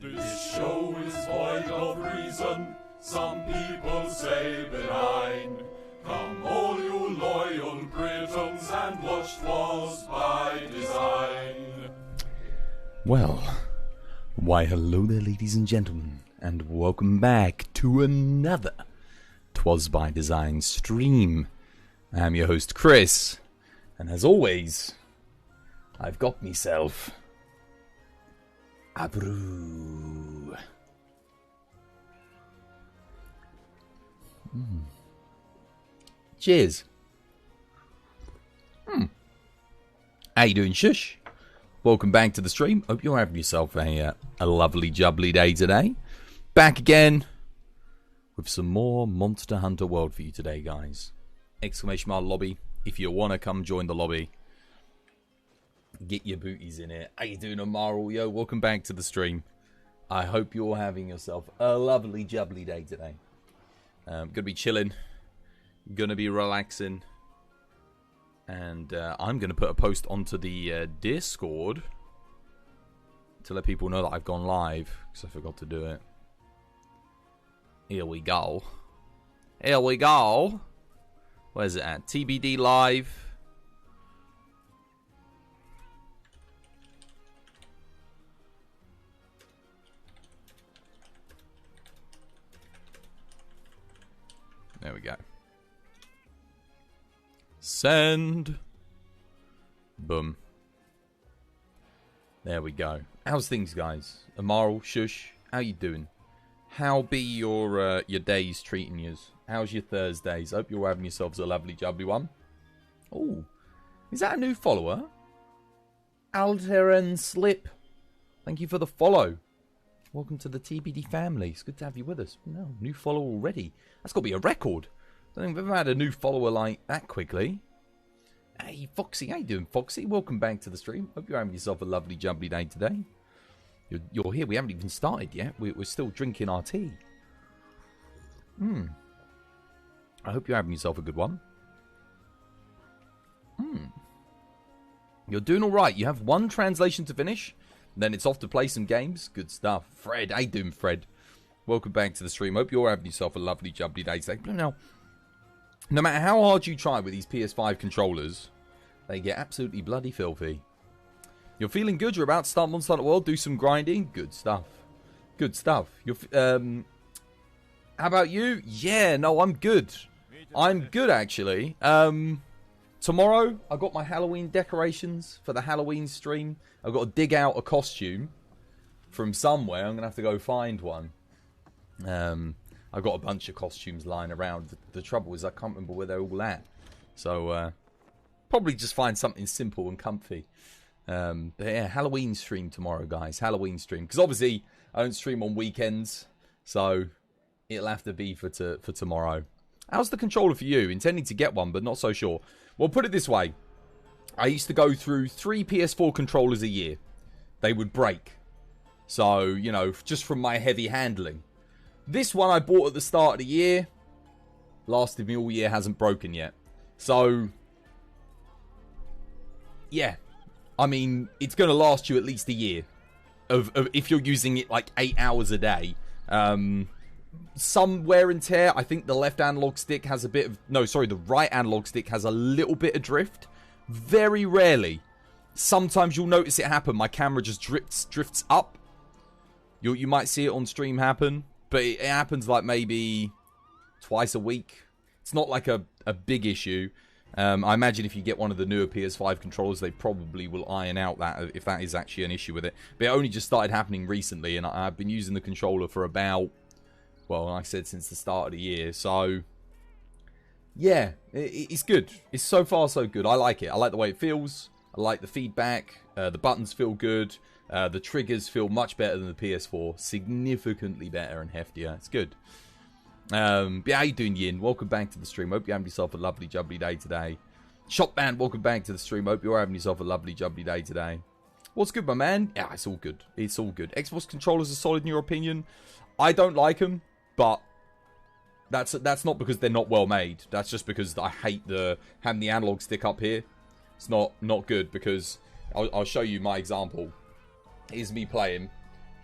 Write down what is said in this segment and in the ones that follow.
This show is void of reason, some people say benign. Come all you loyal Britons and watch 'Twas by Design. Well, why hello there ladies and gentlemen, and welcome back to another 'Twas by Design stream. I'm your host Chris, and as always, I've got myself a brew. Cheers. How you doing, shush? Welcome back to the stream. Hope you're having yourself a lovely jubbly day today. Back again with some more Monster Hunter World for you today, guys. Exclamation mark lobby. If you want to come join the lobby, get your booties in it. How you doing, Amaral? Yo, welcome back to the stream. I hope you're having yourself a lovely jubbly day today. Gonna be chilling. Gonna be relaxing. And I'm going to put a post onto the Discord to let people know that I've gone live, because I forgot to do it. Here we go. Here we go. Where's it at? TBD live. There we go. Send. Boom. There we go. How's things, guys? Amaral, shush. How you doing? How be your days treating yous? How's your Thursdays? Hope you're having yourselves a lovely jubbly one. Oh, is that a new follower? Alteren Slip. Thank you for the follow. Welcome to the TBD family. It's good to have you with us. No, new follower already. That's got to be a record. I don't think we've ever had a new follower like that quickly. Hey, Foxy. How you doing, Foxy? Welcome back to the stream. Hope you're having yourself a lovely jubbly day today. You're here. We haven't even started yet. We're still drinking our tea. I hope you're having yourself a good one. You're doing all right. You have one translation to finish. Then it's off to play some games. Good stuff. Fred. How you doing, Fred? Welcome back to the stream. Hope you're having yourself a lovely jubbly day today. Now, no matter how hard you try with these PS5 controllers, they get absolutely bloody filthy. You're feeling good. You're about to start Monster Hunter World. Do some grinding. Good stuff. Good stuff. How about you? Yeah, no, I'm good. I'm good, actually. Tomorrow, I've got my Halloween decorations for the Halloween stream. I've got to dig out a costume from somewhere. I'm going to have to go find one. I've got a bunch of costumes lying around. The trouble is I can't remember where they're all at. So, probably just find something simple and comfy. But yeah, Halloween stream tomorrow, guys. Halloween stream. Because obviously, I don't stream on weekends. So, it'll have to be for tomorrow. How's the controller for you? Intending to get one, but not so sure. Well, put it this way. I used to go through 3 PS4 controllers a year. They would break. So, you know, just from my heavy handling. This one I bought at the start of the year. Lasted me all year, hasn't broken yet. So, yeah. I mean, it's going to last you at least a year. Of if you're using it like 8 hours a day. Some wear and tear. I think the left analog stick has a bit of... No, sorry, the right analog stick has a little bit of drift. Very rarely. Sometimes you'll notice it happen. My camera just drifts up. You might see it on stream happen. But it happens like maybe twice a week. It's not like a big issue. I imagine if you get one of the newer PS5 controllers, they probably will iron out that if that is actually an issue with it. But it only just started happening recently, and I've been using the controller for about, well, like I said, since the start of the year. So, yeah, it's good. It's so far so good. I like it. I like the way it feels. I like the feedback. The buttons feel good. The triggers feel much better than the PS4. Significantly better and heftier. It's good. Yeah, how you doing, Yin? Welcome back to the stream. Hope you're having yourself a lovely jubbly day today. Shopman, welcome back to the stream. Hope you're having yourself a lovely jubbly day today. What's good, my man? Yeah, it's all good. It's all good. Xbox controllers are solid in your opinion. I don't like them, but that's not because they're not well made. That's just because I hate having the analog stick up here. It's not good because I'll show you my example. Here's me playing.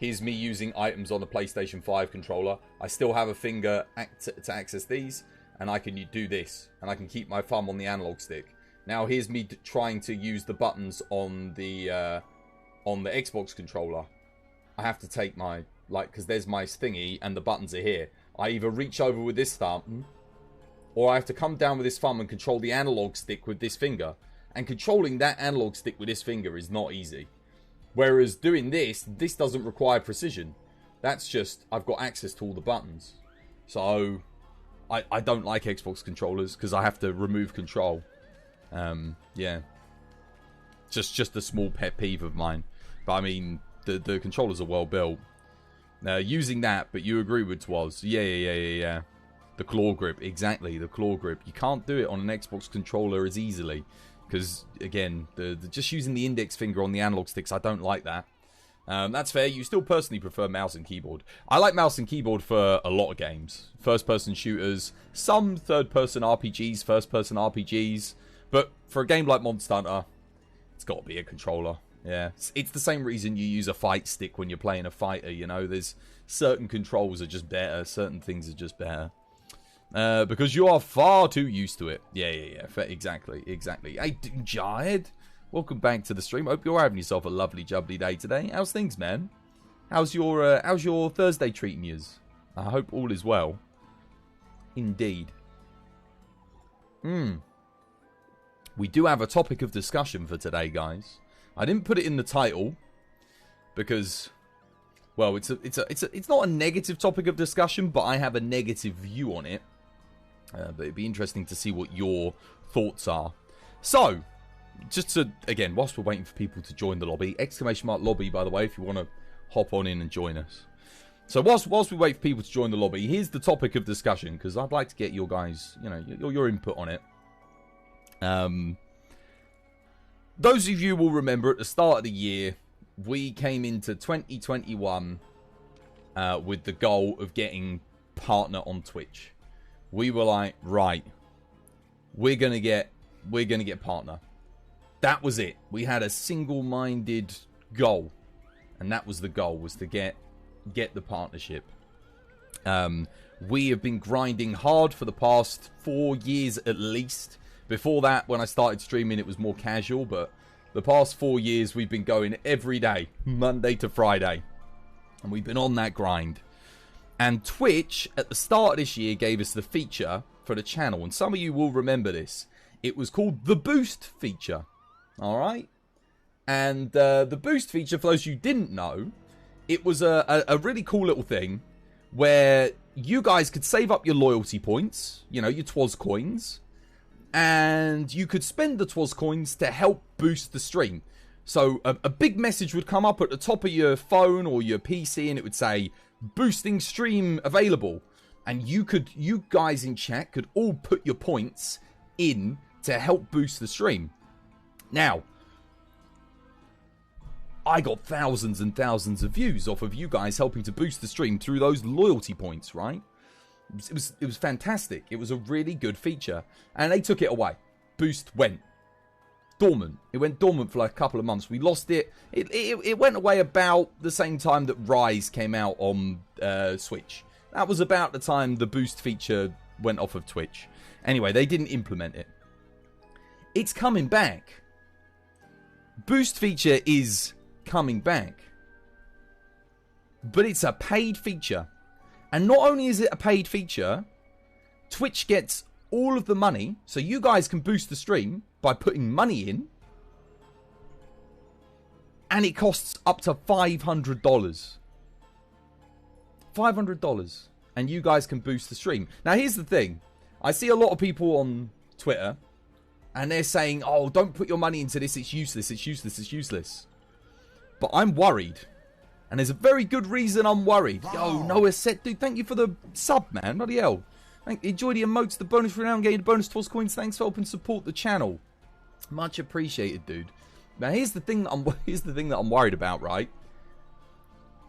Here's me using items on the PlayStation 5 controller. I still have a finger to access these, and I can do this, and I can keep my thumb on the analog stick. Now here's me trying to use the buttons on the Xbox controller. I have to take my, because there's my thingy, and the buttons are here. I either reach over with this thumb, or I have to come down with this thumb and control the analog stick with this finger. And controlling that analog stick with this finger is not easy. Whereas doing this doesn't require precision. That's just, I've got access to all the buttons. So, I don't like Xbox controllers because I have to remove control. Yeah. Just a small pet peeve of mine. But I mean, the controllers are well built. Using that, but you agree with Twas. Yeah. The claw grip, exactly, the claw grip. You can't do it on an Xbox controller as easily. Because, again, just using the index finger on the analog sticks, I don't like that. That's fair. You still personally prefer mouse and keyboard. I like mouse and keyboard for a lot of games. First-person shooters, some third-person RPGs, first-person RPGs. But for a game like Monster Hunter, it's got to be a controller. Yeah, it's the same reason you use a fight stick when you're playing a fighter, you know. There's certain controls are just better. Certain things are just better. Because you are far too used to it. Yeah. Exactly. Hey, Jihad, welcome back to the stream. Hope you're having yourself a lovely, jubbly day today. How's things, man? How's your Thursday treating you? I hope all is well. Indeed. We do have a topic of discussion for today, guys. I didn't put it in the title because, well, it's not a negative topic of discussion, but I have a negative view on it. But it'd be interesting to see what your thoughts are. So, just to, again, whilst we're waiting for people to join the lobby, !lobby, by the way, if you want to hop on in and join us. So, whilst we wait for people to join the lobby, here's the topic of discussion, because I'd like to get your guys, you know, your input on it. Those of you will remember at the start of the year, we came into 2021 with the goal of getting partner on Twitch. We were like, right, we're gonna get partner. That was it. We had a single-minded goal, and that was the goal, was to get the partnership. We have been grinding hard for the past 4 years at least. Before that, when I started streaming, it was more casual, but the past 4 years we've been going every day, Monday to Friday, and we've been on that grind. And Twitch, at the start of this year, gave us the feature for the channel. And some of you will remember this. It was called the Boost feature. Alright? And the Boost feature, for those of you who didn't know, it was a really cool little thing where you guys could save up your loyalty points, you know, your Twas coins. And you could spend the Twas coins to help boost the stream. So a big message would come up at the top of your phone or your PC, and it would say, boosting stream available, and you guys in chat could all put your points in to help boost the stream. Now, I got thousands and thousands of views off of you guys helping to boost the stream through those loyalty points, right? It was fantastic. It was a really good feature, and they took it away. Boost went dormant. It went dormant for like a couple of months. We lost it. It went away about the same time that Rise came out on Switch. That was about the time the Boost feature went off of Twitch. Anyway, they didn't implement it. It's coming back. Boost feature is coming back. But it's a paid feature. And not only is it a paid feature, Twitch gets all of the money, so you guys can boost the stream by putting money in, and it costs up to $500. $500, and you guys can boost the stream. Now, here's the thing. I see a lot of people on Twitter, and they're saying, oh, don't put your money into this, it's useless, it's useless, it's useless. But I'm worried. And there's a very good reason I'm worried. Yo, Noah said, dude, thank you for the sub, man. Bloody hell. Enjoy the emotes, the bonus for now, getting the bonus Twas coins. Thanks for helping support the channel. Much appreciated, dude. Now, here's the thing that I'm worried about, right?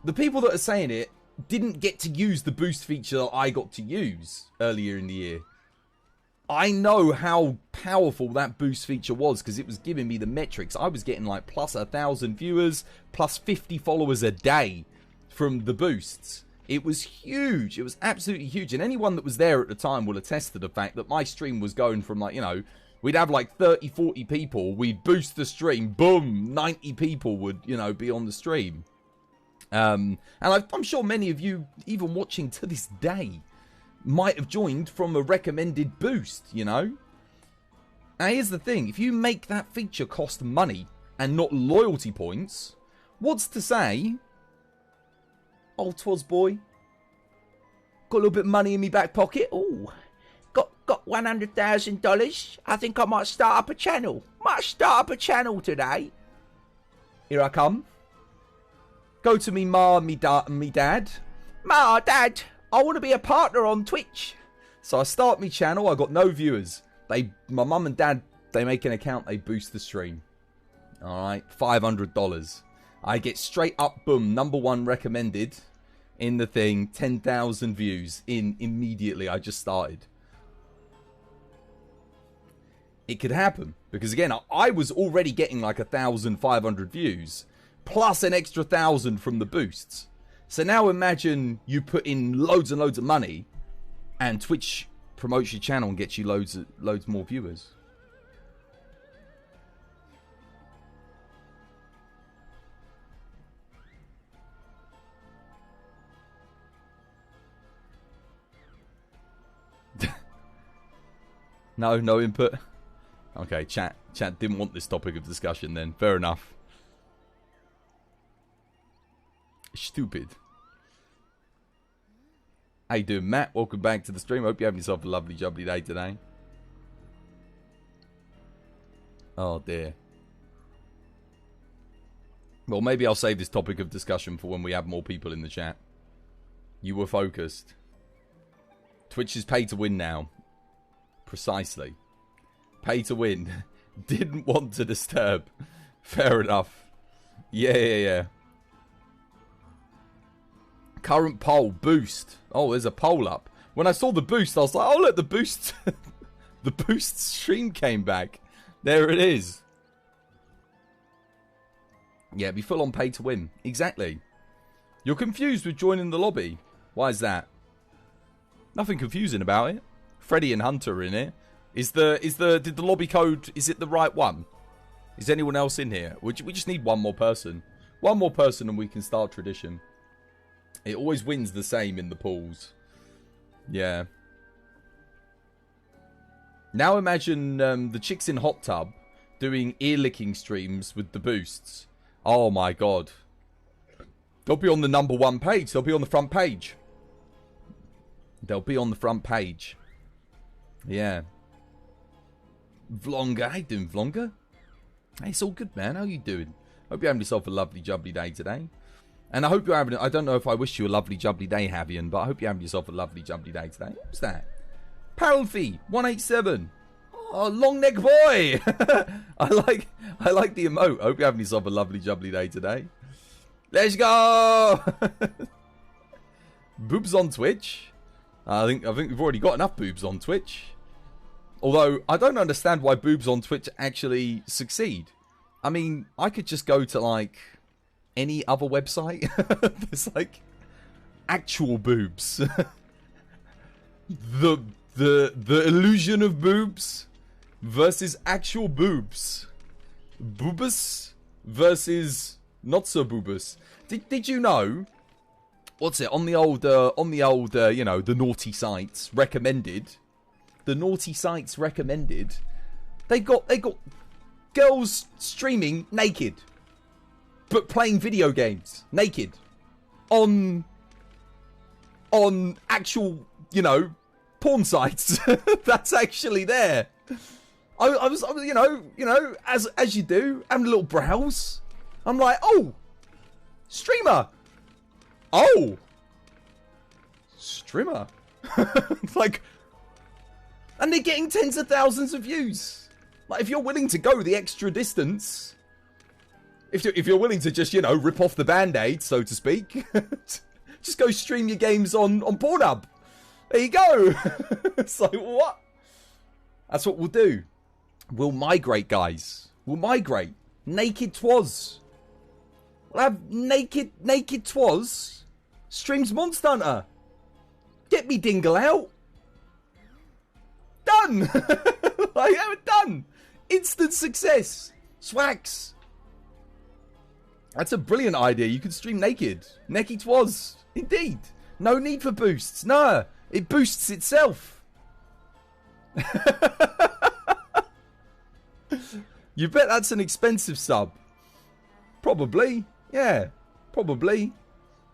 The people that are saying it didn't get to use the boost feature that I got to use earlier in the year. I know how powerful that boost feature was because it was giving me the metrics. I was getting like plus 1,000 viewers, plus 50 followers a day from the boosts. It was huge. It was absolutely huge. And anyone that was there at the time will attest to the fact that my stream was going from, like, you know, we'd have like 30, 40 people. We'd boost the stream. Boom. 90 people would, you know, be on the stream. And I'm sure many of you, even watching to this day, might have joined from a recommended boost, you know. Now, here's the thing. If you make that feature cost money and not loyalty points, what's to say... Oh, Twas boy. Got a little bit of money in me back pocket. Oh, got $100,000. I think I might start up a channel. Might start up a channel today. Here I come. Go to me ma and me dad. Ma, dad, I want to be a partner on Twitch. So I start me channel. I got no viewers. My mum and dad, they make an account. They boost the stream. All right, $500. I get straight up, boom, #1 recommended in the thing, 10,000 views in immediately. I just started. It could happen because, again, I was already getting like 1,500 views plus an extra 1,000 from the boosts. So now imagine you put in loads and loads of money and Twitch promotes your channel and gets you loads more viewers. No input. Okay, chat didn't want this topic of discussion then. Fair enough. Stupid. How you doing, Matt? Welcome back to the stream. Hope you're having yourself a lovely, jubbly day today. Oh, dear. Well, maybe I'll save this topic of discussion for when we have more people in the chat. You were focused. Twitch is pay to win now. Precisely. Pay to win. Didn't want to disturb. Fair enough. Yeah. Current poll. Boost. Oh, there's a poll up. When I saw the boost, I was like, oh, look, the boost. The boost stream came back. There it is. Yeah, be full on pay to win. Exactly. You're confused with joining the lobby. Why is that? Nothing confusing about it. Freddy and Hunter are in it. Did the lobby code, is it the right one? Is anyone else in here? We just need one more person. One more person and we can start tradition. It always wins the same in the pools. Yeah. Now imagine the chicks in Hot Tub doing ear-licking streams with the boosts. Oh my god. They'll be on the #1 page. They'll be on the front page. They'll be on the front page. Yeah. Vlonga. How you doing, Vlonga? Hey, it's all good, man. How you doing? Hope you're having yourself a lovely, jubbly day today. And I hope you're having... I don't know if I wish you a lovely, jubbly day, Javian, but I hope you're having yourself a lovely, jubbly day today. What's that? Paralfy 187. Oh, long neck boy. I like the emote. Hope you're having yourself a lovely, jubbly day today. Let's go. Boobs on Twitch. I think we've already got enough boobs on Twitch. Although, I don't understand why boobs on Twitch actually succeed. I mean, I could just go to, like, any other website. There's, like, actual boobs. the illusion of boobs versus actual boobs. Boobus versus not so boobus. Did you know... What's it, on the old, you know, the naughty sites recommended. The naughty sites recommended. They got girls streaming naked. But playing video games. Naked. On actual, you know, porn sites. That's actually there. I was, you know, as you do, having a little browse. I'm like, oh, streamer. Oh! Streamer. Like, and they're getting tens of thousands of views. Like, if you're willing to go the extra distance, if you're willing to just, you know, rip off the band-aid, so to speak, just go stream your games on Pornhub. There you go. So what? That's what we'll do. We'll migrate, guys. We'll migrate. Naked Twas. We'll have naked Twas Streams Monster Hunter. Get me Dingle out. Done. Like, done. Instant success. Swags. That's a brilliant idea. You could stream naked. Naked was. Indeed. No need for boosts. No. It boosts itself. You bet that's an expensive sub. Probably. Yeah. Probably.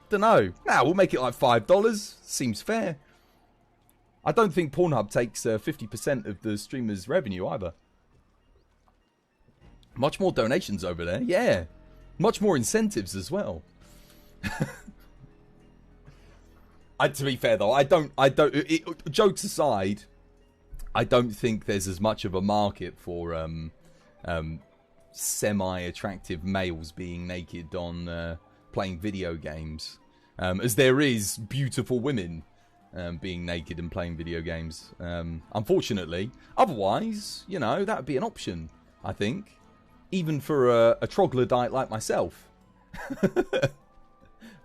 Dunno. Nah, we'll make it like $5. Seems fair. I don't think Pornhub takes 50% of the streamer's revenue either. Much more donations over there. Yeah. Much more incentives as well. To be fair though, jokes aside, I don't think there's as much of a market for semi-attractive males being naked on playing video games as there is beautiful women being naked and playing video games. Unfortunately, otherwise, you know, that would be an option. I think, even for a troglodyte like myself,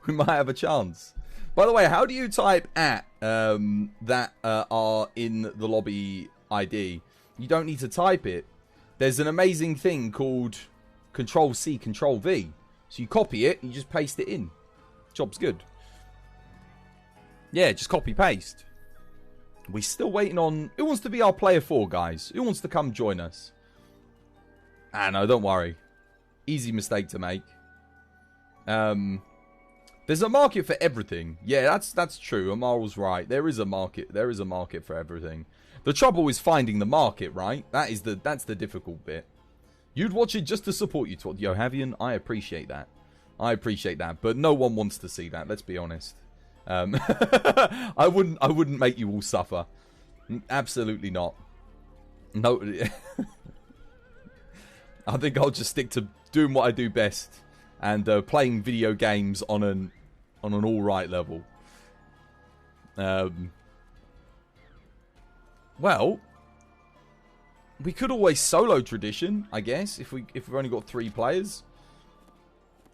we might have a chance. By the way, how do you type at that are in the lobby ID? You don't need to type it. There's an amazing thing called Control-C, Control-V. So you copy it, and you just paste it in. Job's good. Yeah, just copy-paste. We're still waiting on... Who wants to be our player 4, guys? Who wants to come join us? Ah, no, don't worry. Easy mistake to make. There's a market for everything. Yeah, that's true. Amaral's right. There is a market. There is a market for everything. The trouble is finding the market, right? That's the difficult bit. You'd watch it just to support you, Yohavian. I appreciate that. I appreciate that. But no one wants to see that. Let's be honest. I wouldn't make you all suffer. Absolutely not. No. I think I'll just stick to doing what I do best and playing video games on an all right level. Well, we could always solo tradition, I guess, if we've only got 3 players.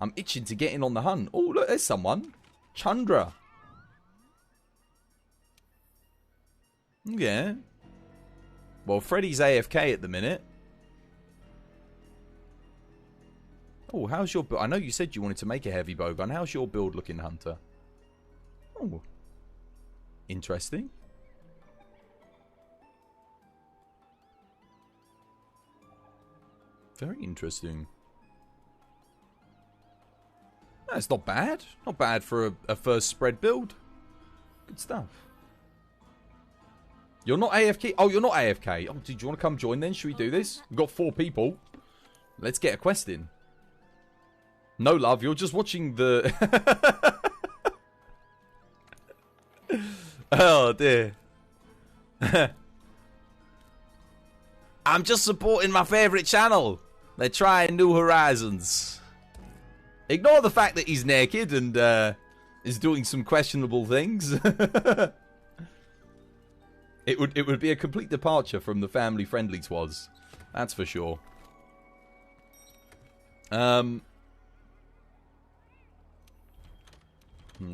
I'm itching to get in on the hunt. Oh, look, there's someone. Chandra. Yeah. Well, Freddy's AFK at the minute. Oh, how's your build? I know you said you wanted to make a heavy bowgun. How's your build looking, Hunter? Oh. Interesting. Very interesting. That's not bad. Not bad for a first spread build. Good stuff. You're not AFK? Oh, you're not AFK. Oh, did you want to come join then? Should we do this? We've got 4 people. Let's get a quest in. No, love. You're just watching the... Oh, dear. I'm just supporting my favourite channel. They're trying new horizons. Ignore the fact that he's naked and is doing some questionable things. It would be a complete departure from the family friendly twas. That's for sure.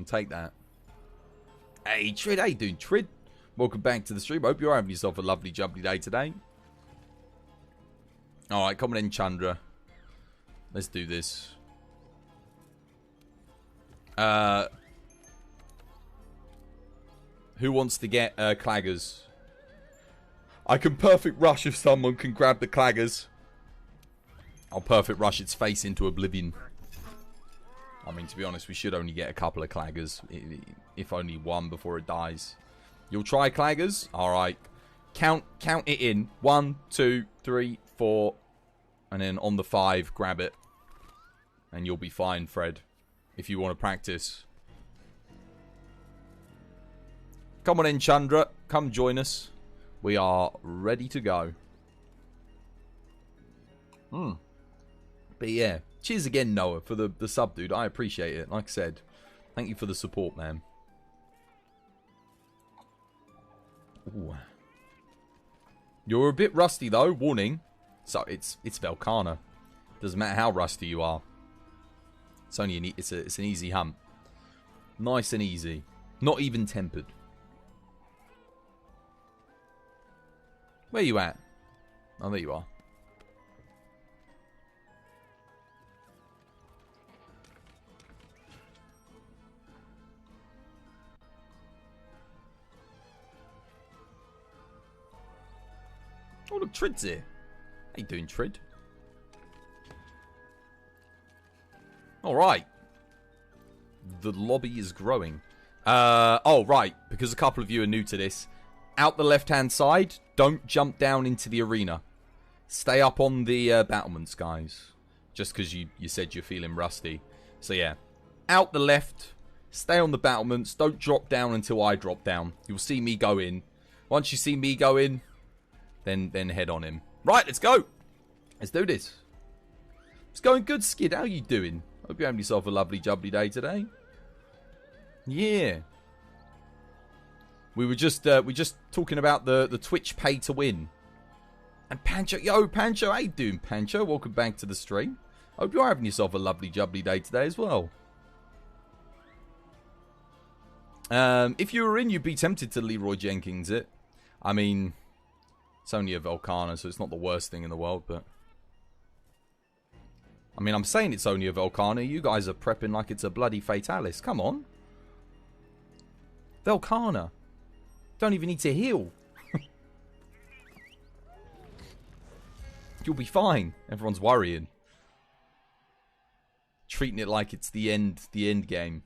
Take that. Hey, Trid, how you doing, Trid? Welcome back to the stream. Hope you're having yourself a lovely, jubbly day today. Alright, come on in, Chandra. Let's do this. Who wants to get claggers? I can perfect rush if someone can grab the claggers. I'll perfect rush its face into oblivion. I mean, to be honest, we should only get a couple of claggers. If only one before it dies. You'll try claggers? Alright. Count it in. 1, 2, 3, 4. And then on the 5, grab it. And you'll be fine, Fred. If you want to practice. Come on in, Chandra. Come join us. We are ready to go. But yeah. Cheers again, Noah, for the sub, dude. I appreciate it. Like I said, thank you for the support, man. Ooh. You're a bit rusty, though. Warning. So it's Velkana. Doesn't matter how rusty you are. It's only it's an easy hunt. Nice and easy. Not even tempered. Where you at? Oh, there you are. Oh, look, Trid's here. How you doing, Trid? Alright. The lobby is growing. Oh, right. Because a couple of you are new to this. Out the left-hand side, don't jump down into the arena. Stay up on the battlements, guys. Just because you said you're feeling rusty. So, yeah. Out the left. Stay on the battlements. Don't drop down until I drop down. You'll see me go in. Once you see me go in, then head on him. Right, let's go. Let's do this. It's going good, Skid. How you doing? Hope you're having yourself a lovely jubbly day today. Yeah. We're just talking about the Twitch pay to win. And Pancho, yo, Pancho, how you doing, Pancho? Welcome back to the stream. Hope you're having yourself a lovely jubbly day today as well. If you were in, you'd be tempted to Leroy Jenkins it. I mean, it's only a Volcana, so it's not the worst thing in the world, but... I mean, I'm saying it's only a Volcana. You guys are prepping like it's a bloody Fatalis. Come on. Volcana. Don't even need to heal. You'll be fine. Everyone's worrying. Treating it like it's the end game.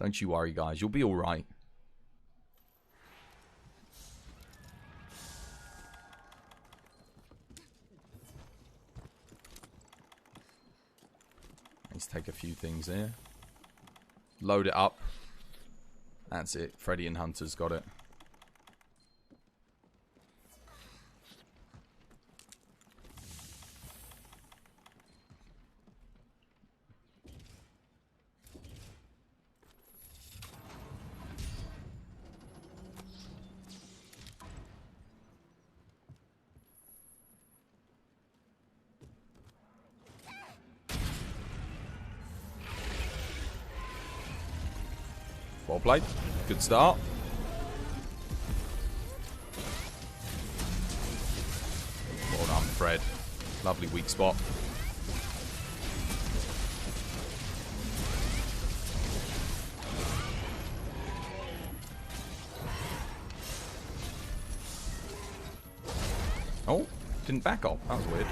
Don't you worry, guys. You'll be alright. Let's take a few things here. Load it up. That's it. Freddy and Hunter's got it. Well played. Good start. Well done, Fred. Lovely weak spot. Oh, didn't back off. That was weird.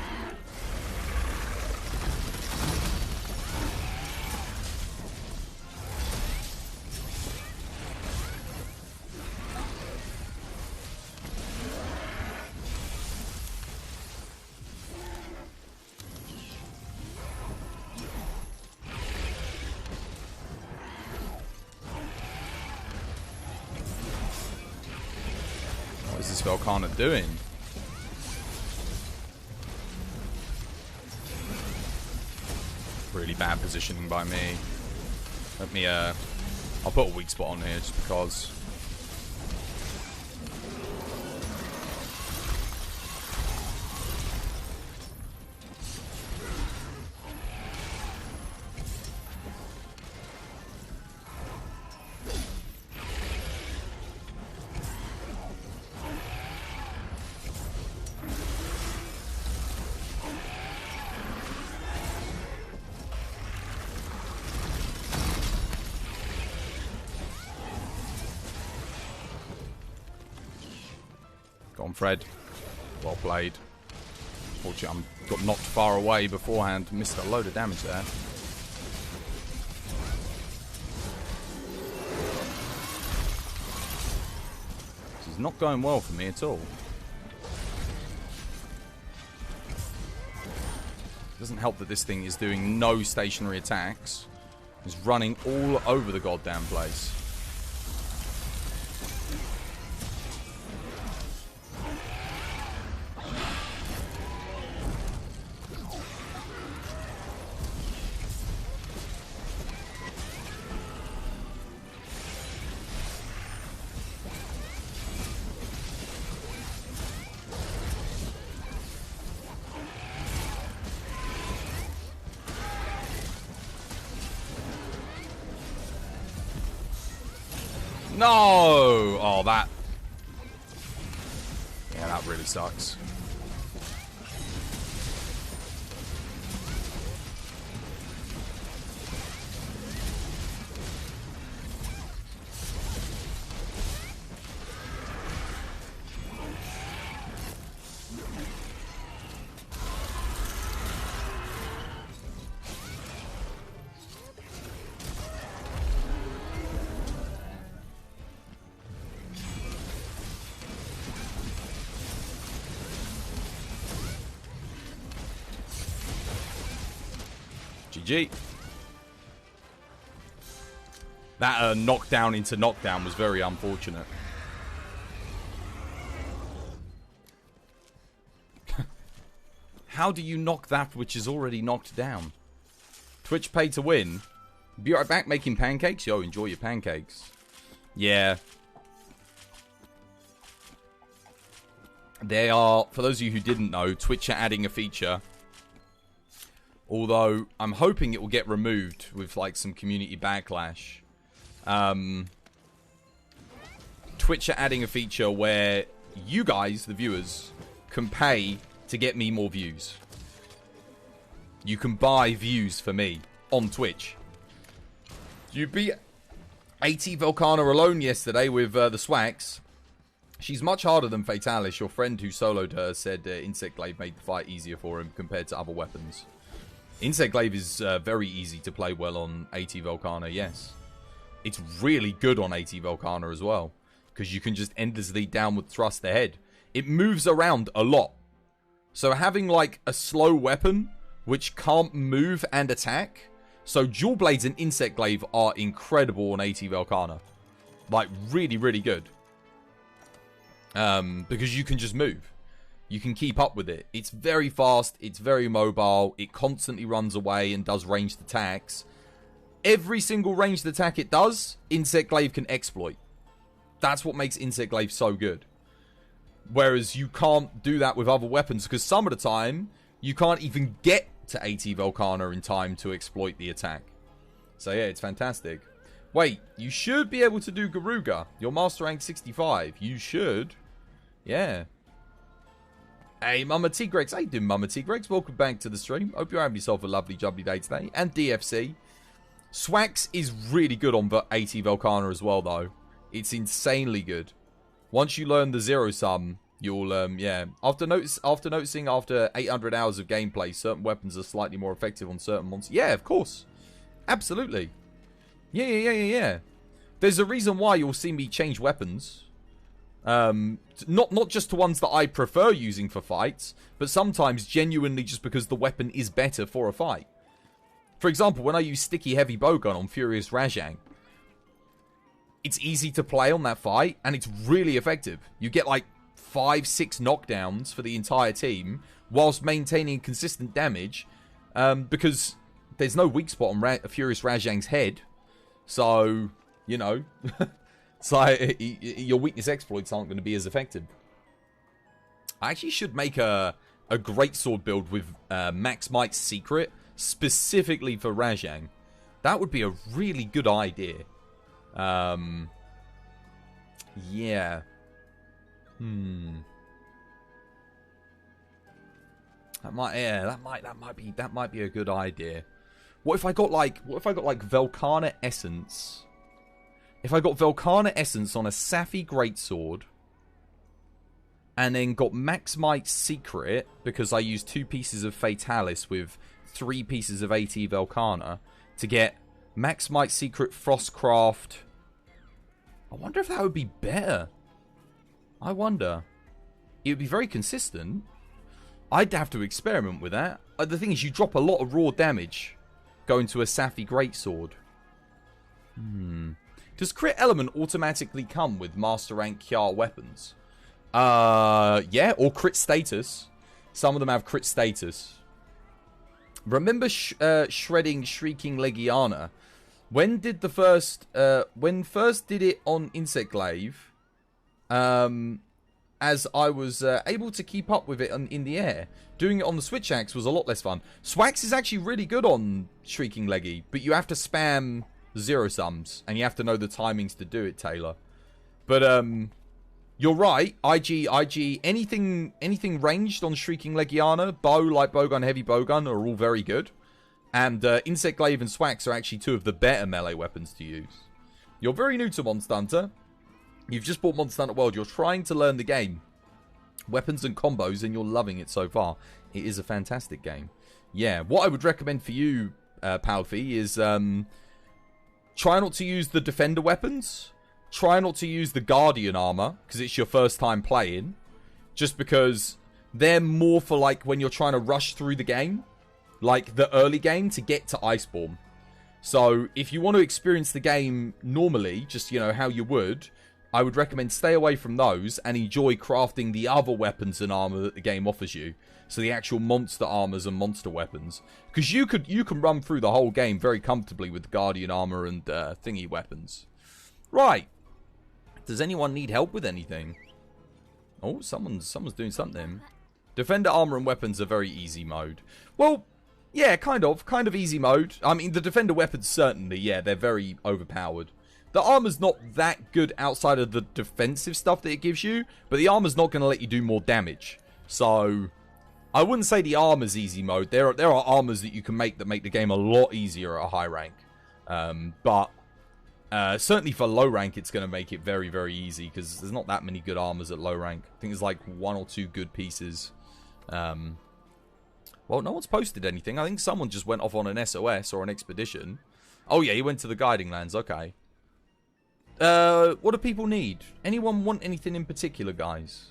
What is this Volcana doing? Really bad positioning by me. Let me, I'll put a weak spot on here just because. Go on, Fred. Well played. Fortunately, I got knocked far away beforehand. Missed a load of damage there. This is not going well for me at all. It doesn't help that this thing is doing no stationary attacks. It's running all over the goddamn place. No! Oh, that... Yeah, that really sucks. GG. That knockdown into knockdown was very unfortunate. How do you knock that which is already knocked down? Twitch pay to win. Be right back making pancakes. Yo, enjoy your pancakes. Yeah. They are, for those of you who didn't know, Twitch are adding a feature. Although, I'm hoping it will get removed with, like, some community backlash. Twitch are adding a feature where you guys, the viewers, can pay to get me more views. You can buy views for me on Twitch. You beat AT Volcana alone yesterday with the Swax. She's much harder than Fatalis. Your friend who soloed her said Insect Glaive made the fight easier for him compared to other weapons. Insect Glaive is very easy to play well on AT Volcana, yes. It's really good on AT Volcana as well, because you can just endlessly downward thrust the head. It moves around a lot. So having like a slow weapon, which can't move and attack. So Dual Blades and Insect Glaive are incredible on AT Volcana. Like really, really good. Because you can just move. You can keep up with it. It's very fast. It's very mobile. It constantly runs away and does ranged attacks. Every single ranged attack it does, Insect Glaive can exploit. That's what makes Insect Glaive so good. Whereas you can't do that with other weapons, because some of the time, you can't even get to AT Volcana in time to exploit the attack. So yeah, it's fantastic. Wait, you should be able to do Garuga. You're Master Rank 65. You should. Yeah. Hey, Mama T-Grex. How you doing, Mama T-Grex? Welcome back to the stream. Hope you're having yourself a lovely, jubbly day today. And DFC. Swax is really good on AT Volcana as well, though. It's insanely good. Once you learn the zero sum, you'll, yeah. After noticing after 800 hours of gameplay, certain weapons are slightly more effective on certain monsters. Yeah, of course. Absolutely. Yeah. There's a reason why you'll see me change weapons. Not just to ones that I prefer using for fights, but sometimes genuinely just because the weapon is better for a fight. For example, when I use Sticky Heavy Bowgun on Furious Rajang, it's easy to play on that fight, and it's really effective. You get like 5-6 knockdowns for the entire team, whilst maintaining consistent damage, because there's no weak spot on Furious Rajang's head. So, you know, it's like your weakness exploits aren't going to be as effective. I actually should make a greatsword build with Max Might's Secret, specifically for Rajang. That would be a really good idea. Yeah. That might be a good idea. What if I got like Volcana Essence? If I got Volcana Essence on a Safi Greatsword, and then got Max Might's Secret, because I used 2 pieces of Fatalis with 3 pieces of AT Volcana, to get Max Might's Secret Frostcraft. I wonder if that would be better. I wonder. It would be very consistent. I'd have to experiment with that. The thing is, you drop a lot of raw damage going to a Safi Greatsword. Does crit element automatically come with Master Rank Kjar weapons? Yeah, or crit status. Some of them have crit status. Remember shredding Shrieking Legiana? When did the first... when first did it on Insect Glaive, as I was able to keep up with it in the air. Doing it on the Switch Axe was a lot less fun. Swax is actually really good on Shrieking Leggy, but you have to spam zero sums, and you have to know the timings to do it, Taylor. But, you're right. IG, anything ranged on Shrieking Legiana, bow, light bowgun, heavy bowgun are all very good. And Insect Glaive and Swax are actually two of the better melee weapons to use. You're very new to Monster Hunter. You've just bought Monster Hunter World. You're trying to learn the game. Weapons and combos, and you're loving it so far. It is a fantastic game. Yeah, what I would recommend for you, Palfi, is try not to use the Defender weapons. Try not to use the Guardian armor, because it's your first time playing. Just because they're more for like when you're trying to rush through the game. Like the early game to get to Iceborne. So if you want to experience the game normally, just, you know, how you would, I would recommend stay away from those and enjoy crafting the other weapons and armor that the game offers you. So the actual monster armors and monster weapons. Because you can run through the whole game very comfortably with Guardian armor and thingy weapons. Right. Does anyone need help with anything? Oh, someone's doing something. Defender armor and weapons are very easy mode. Well, yeah, kind of easy mode. I mean, the Defender weapons certainly, yeah, they're very overpowered. The armor's not that good outside of the defensive stuff that it gives you, but the armor's not going to let you do more damage. So, I wouldn't say the armor's easy mode. There are armors that you can make that make the game a lot easier at a high rank. But certainly for low rank, it's going to make it very, very easy, because there's not that many good armors at low rank. I think there's like 1 or 2 good pieces. Well, no one's posted anything. I think someone just went off on an SOS or an expedition. Oh yeah, he went to the Guiding Lands, okay. What do people need? Anyone want anything in particular, guys?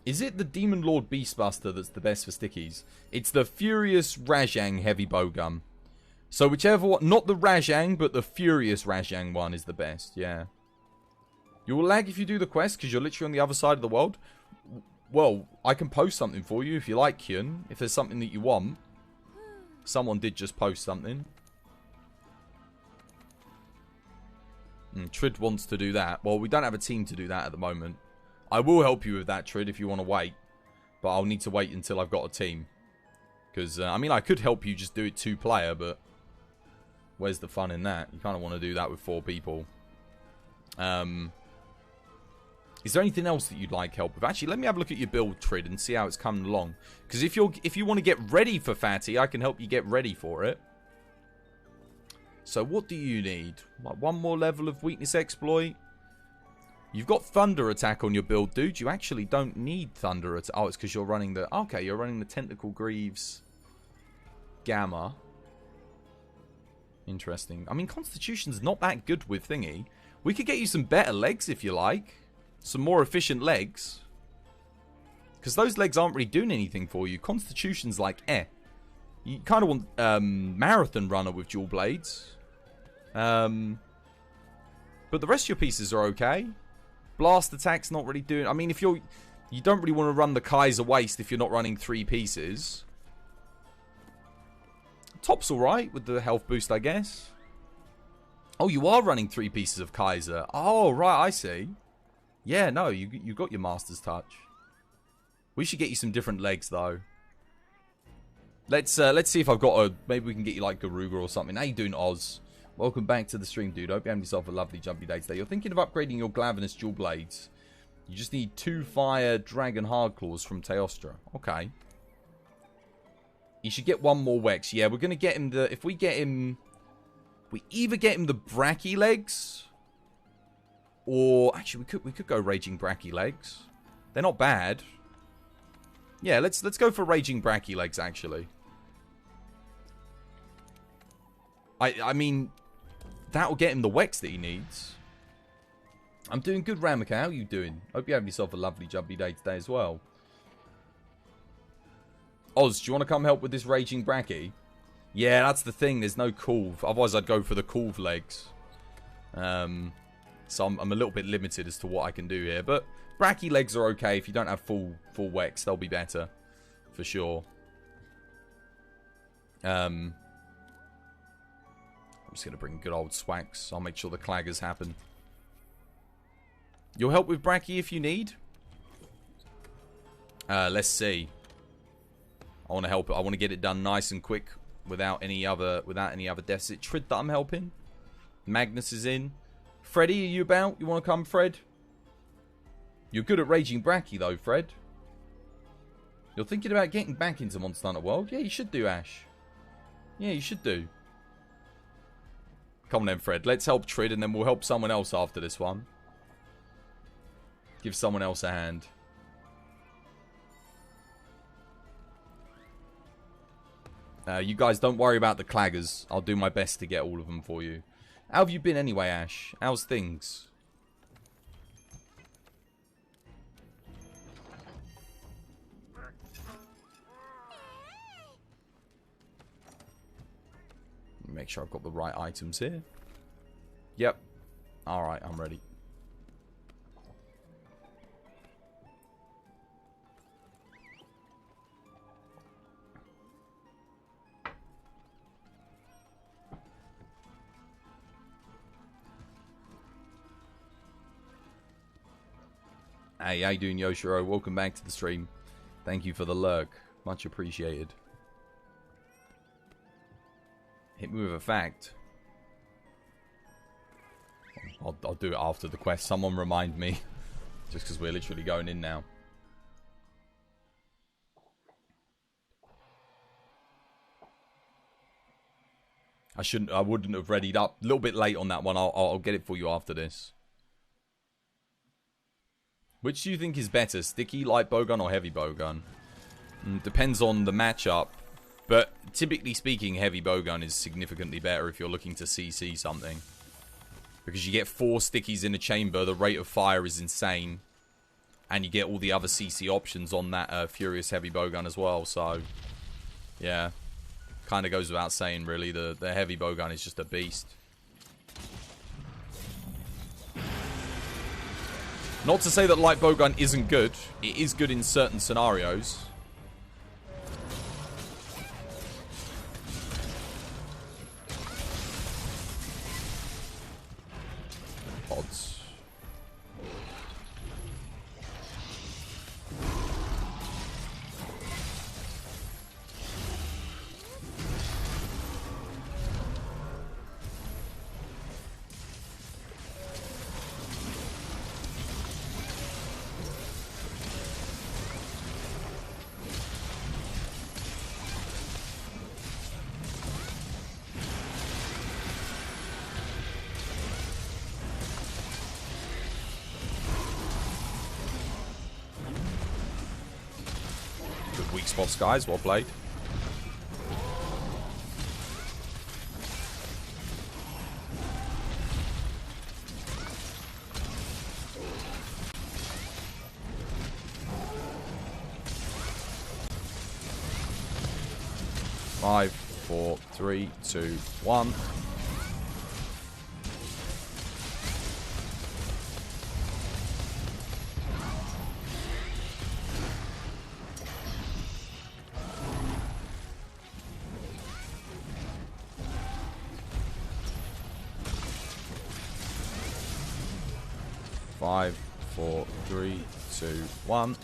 Is it the Demon Lord Beastbuster that's the best for stickies? It's the Furious Rajang heavy bowgun. So whichever one, not the Rajang, but the Furious Rajang one is the best, yeah. You will lag if you do the quest, because you're literally on the other side of the world. Well, I can post something for you if you like, Kyun. If there's something that you want. Someone did just post something. Trid wants to do that. Well, we don't have a team to do that at the moment. I will help you with that, Trid, if you want to wait. But I'll need to wait until I've got a team. Because, I mean, I could help you just do it 2-player, but where's the fun in that? You kind of want to do that with 4 people. Is there anything else that you'd like help with? Actually, let me have a look at your build, Trid, and see how it's coming along. Because if you want to get ready for Fatty, I can help you get ready for it. So what do you need? Like 1 more level of weakness exploit? You've got thunder attack on your build, dude. You actually don't need thunder attack. Oh, it's because you're running the... Okay, you're running the Tentacle Greaves Gamma. Interesting. I mean, Constitution's not that good with thingy. We could get you some better legs if you like. Some more efficient legs. Because those legs aren't really doing anything for you. Constitution's like, eh. You kind of want Marathon Runner with dual blades. But the rest of your pieces are okay. Blast attack's not really doing... I mean, if you don't really want to run the Kaiser Waste if you're not running 3 pieces. Top's alright with the health boost, I guess. Oh, you are running 3 pieces of Kaiser. Oh, right, I see. Yeah, no, you got your Master's Touch. We should get you some different legs, though. Let's see if I've got a... Maybe we can get you, like, Garuga or something. How you doing, Oz? Welcome back to the stream, dude. Hope you're having yourself a lovely jumpy day today. You're thinking of upgrading your Glavenus dual blades. You just need 2 fire Dragon Hardclaws from Teostra. Okay. You should get 1 more Wex. Yeah, we're going to get him the... If we get him... We either get him the Bracky legs... Or... Actually, we could go Raging Bracky legs. They're not bad. Yeah, let's go for Raging Bracky legs, actually. I mean... That'll get him the Wex that he needs. I'm doing good, Ramaka. How are you doing? Hope you're having yourself a lovely jumpy day today as well. Oz, do you want to come help with this Raging Bracky? Yeah, that's the thing. There's no Kulv. Otherwise, I'd go for the Kulv legs. So I'm a little bit limited as to what I can do here. But Bracky legs are okay. If you don't have full Wex, they'll be better. For sure. I'm just going to bring good old Swax. I'll make sure the claggers happen. You'll help with Bracky if you need. Let's see. I want to help it. I want to get it done nice and quick without any other deaths. Is it Trid that I'm helping? Magnus is in. Freddy, are you about? You want to come, Fred? You're good at Raging Bracky, though, Fred. You're thinking about getting back into Monster Hunter World? Yeah, you should do, Ash. Yeah, you should do. Come on then, Fred. Let's help Trid, and then we'll help someone else after this one. Give someone else a hand. You guys don't worry about the claggers. I'll do my best to get all of them for you. How have you been anyway, Ash? How's things? Make sure I've got the right items here. Yep. Alright, I'm ready. Hey, how you doing, Yoshiro? Welcome back to the stream. Thank you for the lurk. Much appreciated. Hit me with a fact. I'll do it after the quest. Someone remind me. Just because we're literally going in now. I wouldn't have readied up. A little bit late on that one. I'll get it for you after this. Which do you think is better? Sticky, light bowgun, or heavy bowgun? Depends on the matchup. But typically speaking, heavy bowgun is significantly better if you're looking to CC something. Because you get 4 stickies in a chamber, the rate of fire is insane. And you get all the other CC options on that Furious heavy bowgun as well, so... yeah. Kind of goes without saying, really. The heavy bowgun is just a beast. Not to say that light bowgun isn't good. It is good in certain scenarios. Odds. Spots, guys. Well played. Five, 4, 3, 2, 1. Five, 4, 3, 2, 1.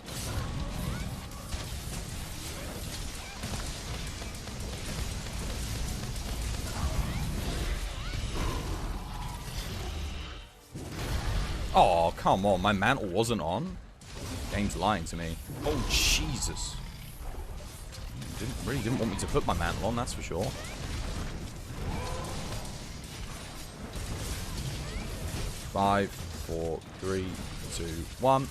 Oh, come on. My mantle wasn't on. Game's lying to me. Oh, Jesus. Really didn't want me to put my mantle on, that's for sure. Five, 4, 3, 2, 1.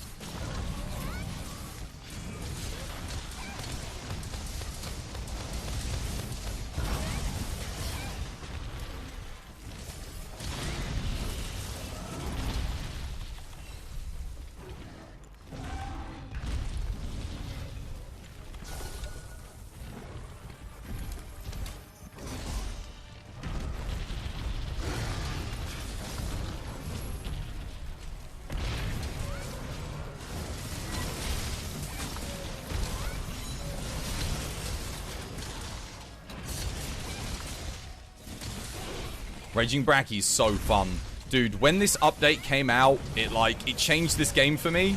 Raging Bracky is so fun. Dude, when this update came out, it changed this game for me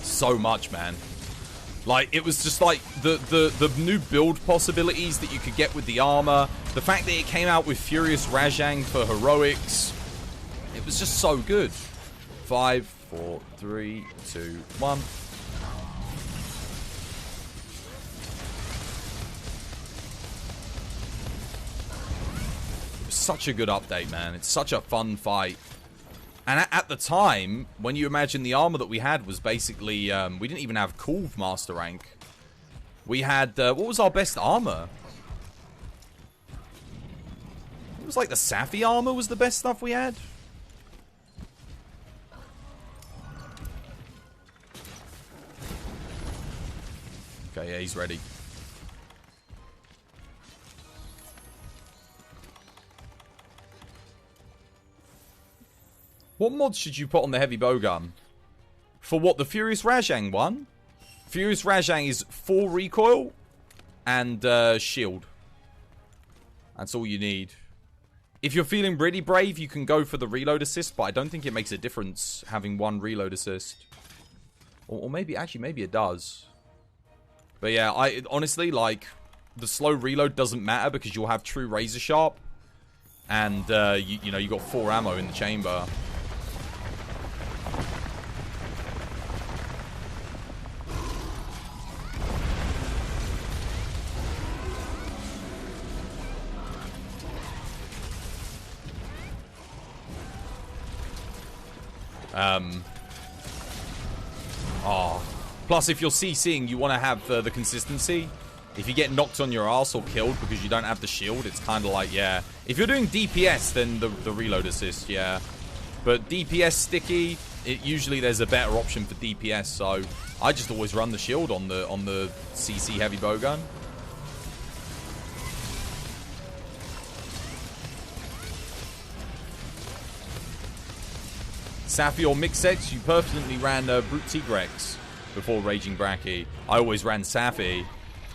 so much, man. Like, it was just like the new build possibilities that you could get with the armor, The fact that it came out with Furious Rajang for heroics, it was just so good. 5, 4, 3, 2, 1. It was such a good update, man. It's such a fun fight. And at the time, when you imagine the armor that we had was basically, we didn't even have Kulv Master rank. We had, what was our best armor? It was like the Safi armor was the best stuff we had. Okay, yeah, he's ready. What mods should you put on the heavy bowgun? For what, the Furious Rajang one? Furious Rajang is 4 recoil and shield. That's all you need. If you're feeling really brave, you can go for the reload assist, but I don't think it makes a difference having 1 reload assist. Or maybe, actually, maybe it does. But yeah, I honestly, like, the slow reload doesn't matter because you'll have true razor sharp. And, you know, you got 4 ammo in the chamber. Plus, if you're CCing, you want to have the consistency. If you get knocked on your ass or killed because you don't have the shield, it's kind of like, yeah. If you're doing DPS, then the reload assist, yeah. But DPS sticky, usually there's a better option for DPS, so I just always run the shield on the CC heavy bowgun. Safi or Mixex, you perfectly ran Brute Tigrex before Raging Bracky. I always ran Safi.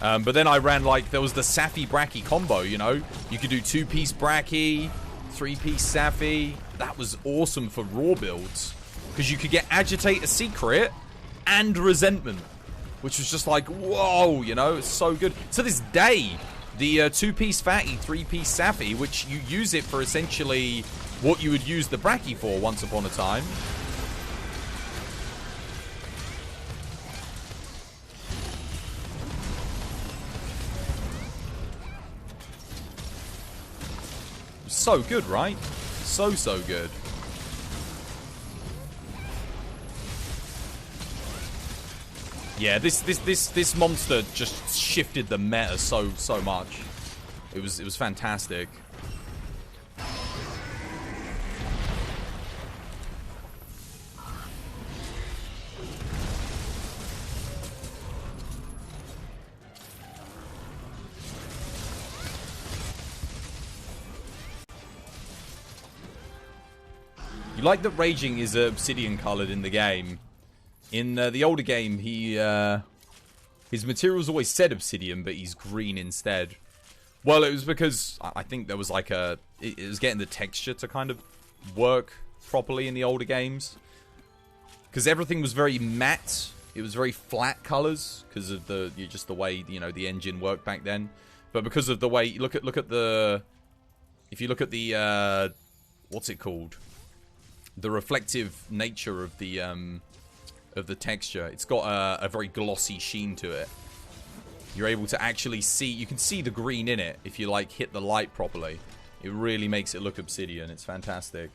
But then I ran, like, there was the Safi Bracky combo, you know? You could do 2-piece Bracky, 3-piece Safi. That was awesome for raw builds. Because you could get Agitate a Secret and Resentment. Which was just like, whoa, you know? It's so good. To this day, the 2-piece Fatty, 3-piece Safi, which you use it for essentially what you would use the Bracky for once upon a time. So good, right? So good. Yeah, this monster just shifted the meta so much. It was fantastic. You like that Raging is obsidian colored in the game. In the older game, his materials always said obsidian, but he's green instead. Well, it was because I think there was like it was getting the texture to kind of work properly in the older games. Because everything was very matte. It was very flat colors because of just the way, you know, the engine worked back then. But because of the way, look at the, if you look at the what's it called? The reflective nature of the texture. It's got a very glossy sheen to it. You're able to actually see, you can see the green in it if you like hit the light properly. It really makes it look obsidian. It's fantastic.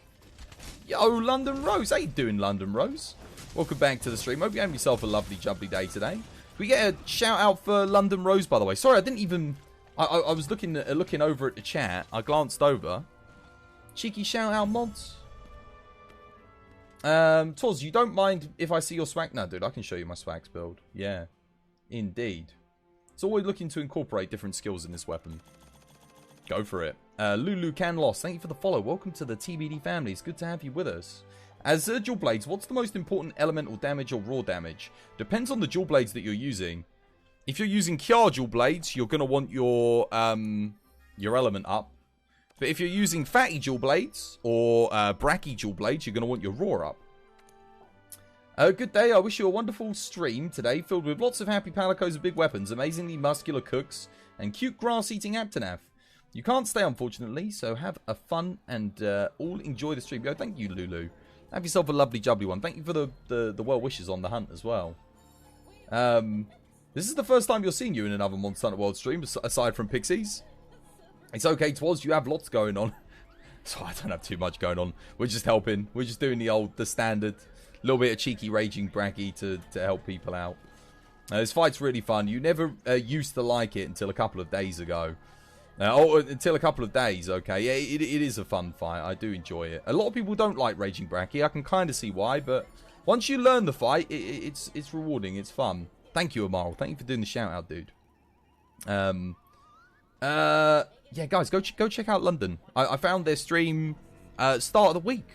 Yo, London Rose. How you doing, London Rose? Welcome back to the stream. Hope you have yourself a lovely, jubbly day today. We get a shout out for London Rose, by the way. Sorry, I didn't even, I was looking over at the chat. I glanced over. Cheeky shout out, mods. Toz, you don't mind if I see your swag? No, dude, I can show you my swags build. Yeah, indeed. It's always looking to incorporate different skills in this weapon. Go for it. Lulu Canlos, thank you for the follow. Welcome to the TBD family. It's good to have you with us. As dual blades, what's the most important elemental damage or raw damage? Depends on the dual blades that you're using. If you're using Kjar dual blades, you're going to want your element up. But if you're using Fatty dual blades or Bracky dual blades, you're going to want your raw up. Good day. I wish you a wonderful stream today, filled with lots of happy palicos with big weapons, amazingly muscular cooks, and cute grass-eating Aptonath. You can't stay, unfortunately, so have a fun and all enjoy the stream. Yo, thank you, Lulu. Have yourself a lovely, jubbly one. Thank you for the well wishes on the hunt as well. This is the first time you're seeing you in another Monster Hunter World stream, aside from Pixies. It's okay, Twas, you have lots going on. So I don't have too much going on. We're just helping. We're just doing the standard. Little bit of cheeky raging braggy to help people out. This fight's really fun. You never used to like it until a couple of days ago. Until a couple of days, okay. Yeah, it is a fun fight. I do enjoy it. A lot of people don't like raging braggy. I can kind of see why, but once you learn the fight, it's rewarding. It's fun. Thank you, Amaral. Thank you for doing the shout out, dude. Yeah, guys, go check out London. I found their stream start of the week.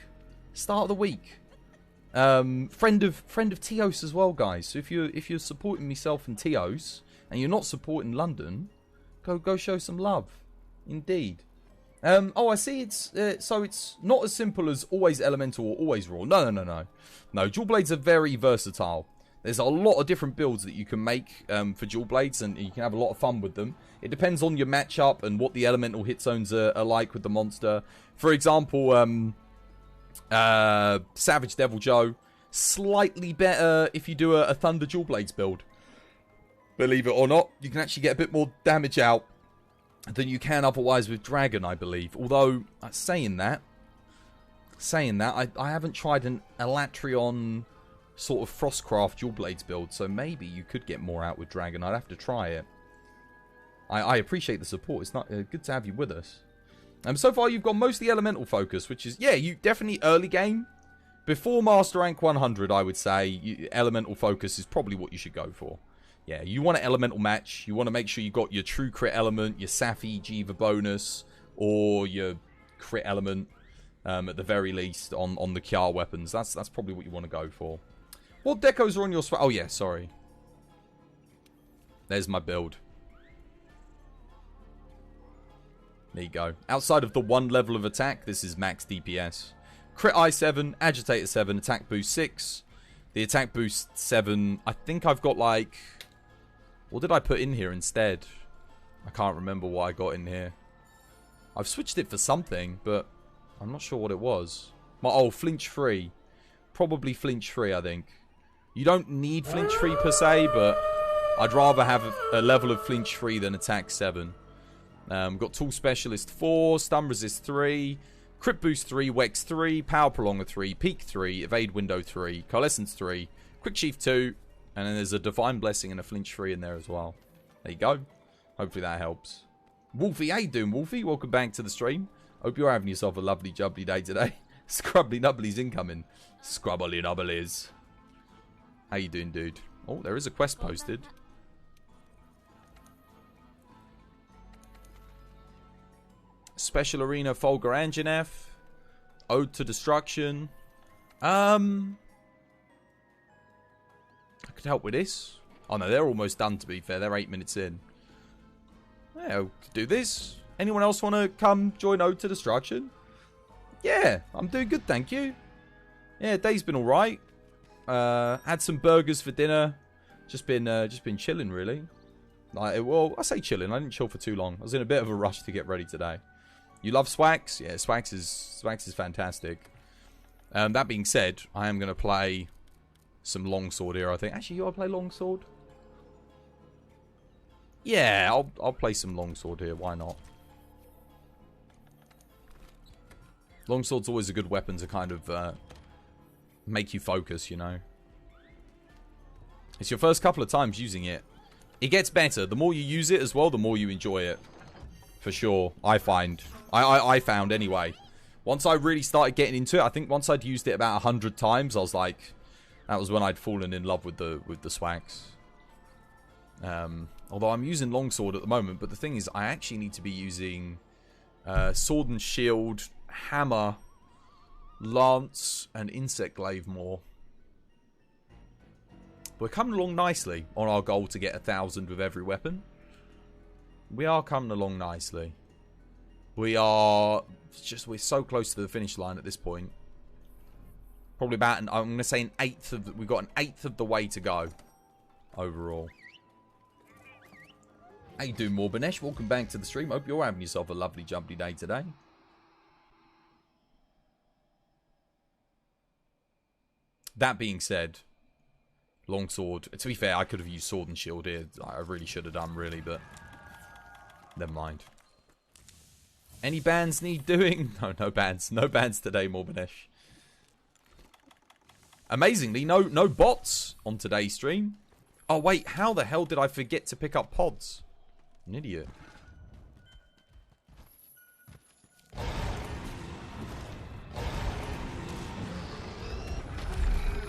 Start of the week. Friend of Teos as well, guys. So if you're supporting myself and Teos and you're not supporting London, go show some love. Indeed. Oh, I see. So it's not as simple as always elemental or always raw. No. Dual blades are very versatile. There's a lot of different builds that you can make for dual blades, and you can have a lot of fun with them. It depends on your matchup and what the elemental hit zones are like with the monster. For example, Savage Devil Joe, slightly better if you do a Thunder dual blades build. Believe it or not, you can actually get a bit more damage out than you can otherwise with Dragon, I believe. Although, saying that, I haven't tried an Elatrion sort of Frostcraft dual blades build, so maybe you could get more out with Dragon. I'd have to try it. I appreciate the support. It's not good to have you with us. So far you've got mostly elemental focus, which is, yeah, you definitely early game. Before Master Rank 100, I would say elemental focus is probably what you should go for. Yeah, you want an elemental match. You want to make sure you got your true crit element, your Safi Jiva bonus, or your crit element at the very least on the Kiar weapons. That's probably what you want to go for. What decos are on your swag? Oh, yeah, sorry. There's my build. There you go. Outside of the one level of attack, this is max DPS. Crit I 7, Agitator 7, attack boost 6. The attack boost 7, I think I've got like... What did I put in here instead? I can't remember what I got in here. I've switched it for something, but I'm not sure what it was. Flinch free. Probably flinch free, I think. You don't need flinch free per se, but I'd rather have a level of flinch free than attack 7. Got Tool Specialist 4, Stun Resist 3, Crit Boost 3, Wex 3, Power Prolonger 3, Peak 3, Evade Window 3, Coalescence 3, Quick Sheath 2, and then there's a Divine Blessing and a Flinch 3 in there as well. There you go. Hopefully that helps. Wolfie, how you doing, Wolfie? Welcome back to the stream. Hope you're having yourself a lovely jubbly day today. Scrubbly Nubblies incoming. Scrubbly Nubblies. How you doing, dude? Oh, there is a quest posted. Special Arena Folger Anjanef. Ode to Destruction. I could help with this. Oh no, they're almost done, to be fair. They're 8 minutes in. Yeah, I'll do this. Anyone else want to come join Ode to Destruction? Yeah, I'm doing good, thank you. Yeah, day's been alright. Had some burgers for dinner. Just been chilling, really. Well, I say chilling. I didn't chill for too long. I was in a bit of a rush to get ready today. You love Swax? Yeah, Swax is fantastic. That being said, I am going to play some longsword here, I think. Actually, you want to play longsword? Yeah, I'll play some longsword here. Why not? Longsword's always a good weapon to kind of make you focus, you know. It's your first couple of times using it. It gets better. The more you use it as well, the more you enjoy it. For sure, I find. I found anyway. Once I really started getting into it, I think once I'd used it about 100 times, I was like, that was when I'd fallen in love with the Swags. Although I'm using longsword at the moment, but the thing is, I actually need to be using sword and shield, hammer, lance, and insect glaive more. We're coming along nicely on our goal to get 1,000 with every weapon. We are coming along nicely. We're so close to the finish line at this point. Probably about, I'm going to say we've got an eighth of the way to go overall. How you doing, Morbanesh? Welcome back to the stream. Hope you're having yourself a lovely jubbly day today. That being said, longsword. To be fair, I could have used sword and shield here. I really should have done, really, but never mind. Any bans need doing? No, no bans. No bans today, Morbanesh. Amazingly, no bots on today's stream. Oh, wait, how the hell did I forget to pick up pods? An idiot.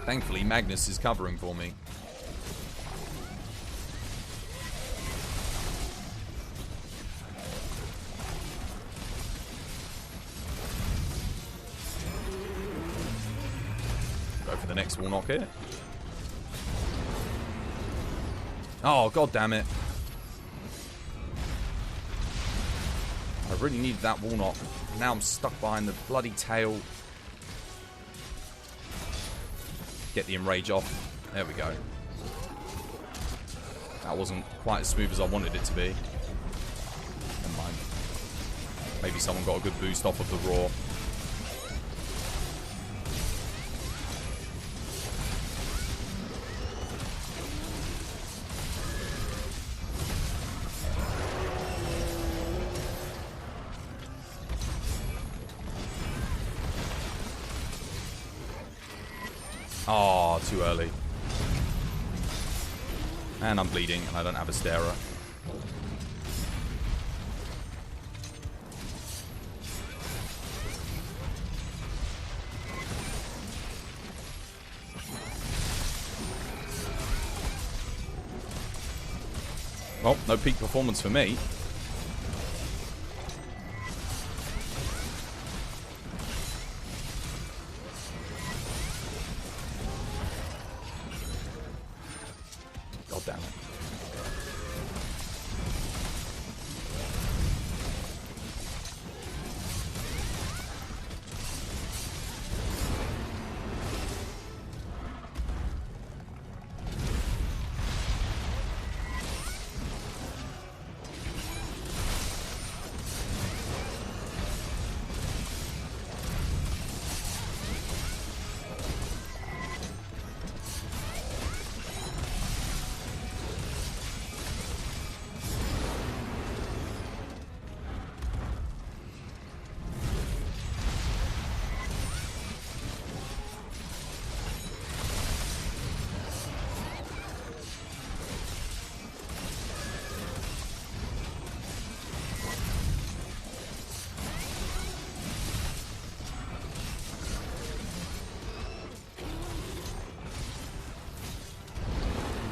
Thankfully, Magnus is covering for me. Go for the next wall knock here. Oh, god damn it. I really needed that wall knock. Now I'm stuck behind the bloody tail. Get the enrage off. There we go. That wasn't quite as smooth as I wanted it to be. Never mind. Maybe someone got a good boost off of the raw. Oh, too early. And I'm bleeding, and I don't have a starer. Well, no peak performance for me. God damn it.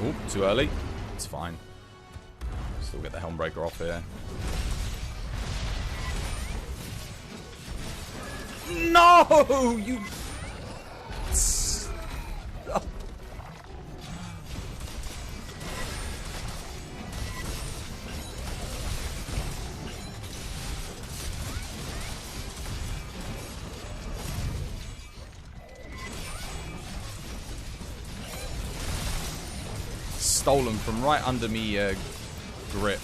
Ooh, too early. It's fine. Still get the Helmbreaker off here. No! You... Oh. Stolen from right under me grip.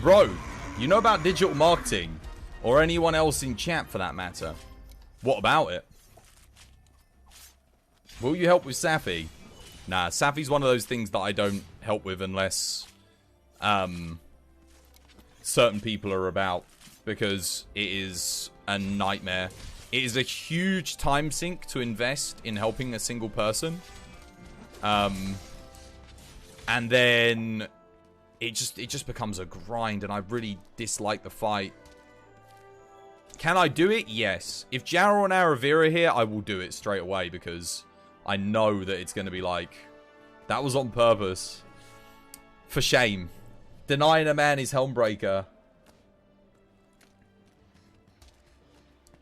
Bro, you know about digital marketing? Or anyone else in chat for that matter? What about it? Will you help with Safi? Nah, Safi's one of those things that I don't help with unless certain people are about. Because it is a nightmare. It is a huge time sink to invest in helping a single person. And then it just becomes a grind, and I really dislike the fight. Can I do it? Yes. If Jarl and Aravira here, I will do it straight away, because I know that it's going to be like, that was on purpose. For shame. Denying a man his Helmbreaker.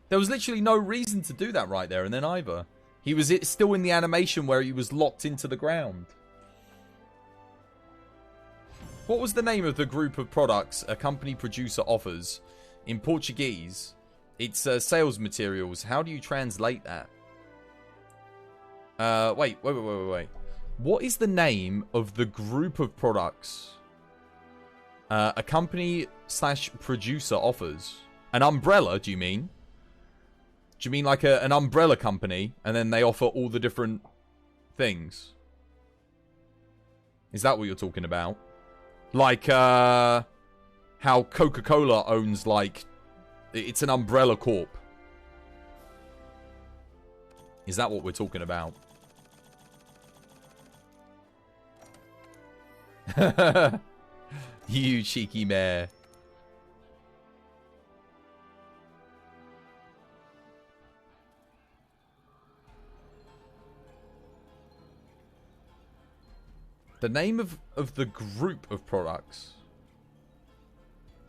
There was literally no reason to do that right there and then either. He was still in the animation where he was locked into the ground. What was the name of the group of products a company producer offers? In Portuguese, it's sales materials. How do you translate that? Wait. What is the name of the group of products a company / producer offers? An umbrella, do you mean? Do you mean like an umbrella company, and then they offer all the different things? Is that what you're talking about? Like, how Coca-Cola owns, like, it's an umbrella corp. Is that what we're talking about? You cheeky mare. The name of the group of products.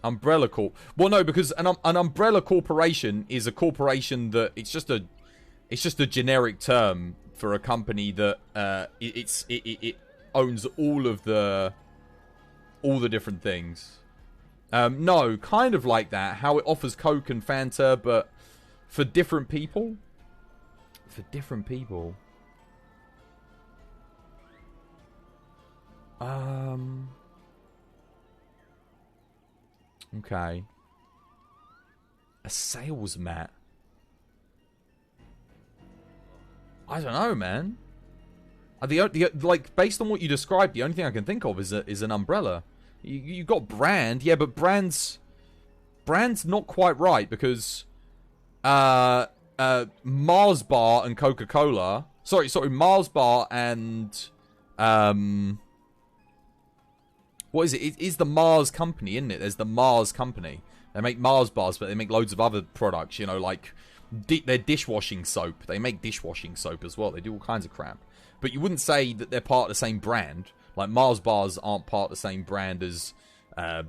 Umbrella Corp. Well, no, because an umbrella corporation is a corporation that it's just a generic term for a company that it owns all the different things. No, kind of like that. How it offers Coke and Fanta, but for different people. For different people. Okay. A sales mat. I don't know, man. Like, based on what you described, the only thing I can think of is an umbrella. You got brand, yeah, but brand's not quite right, because Mars Bar and Coca-Cola. Sorry, Mars Bar and what is it? It is the Mars company, isn't it? There's the Mars company. They make Mars bars, but they make loads of other products, you know, like their dishwashing soap. They make dishwashing soap as well. They do all kinds of crap. But you wouldn't say that they're part of the same brand. Like, Mars bars aren't part of the same brand as, I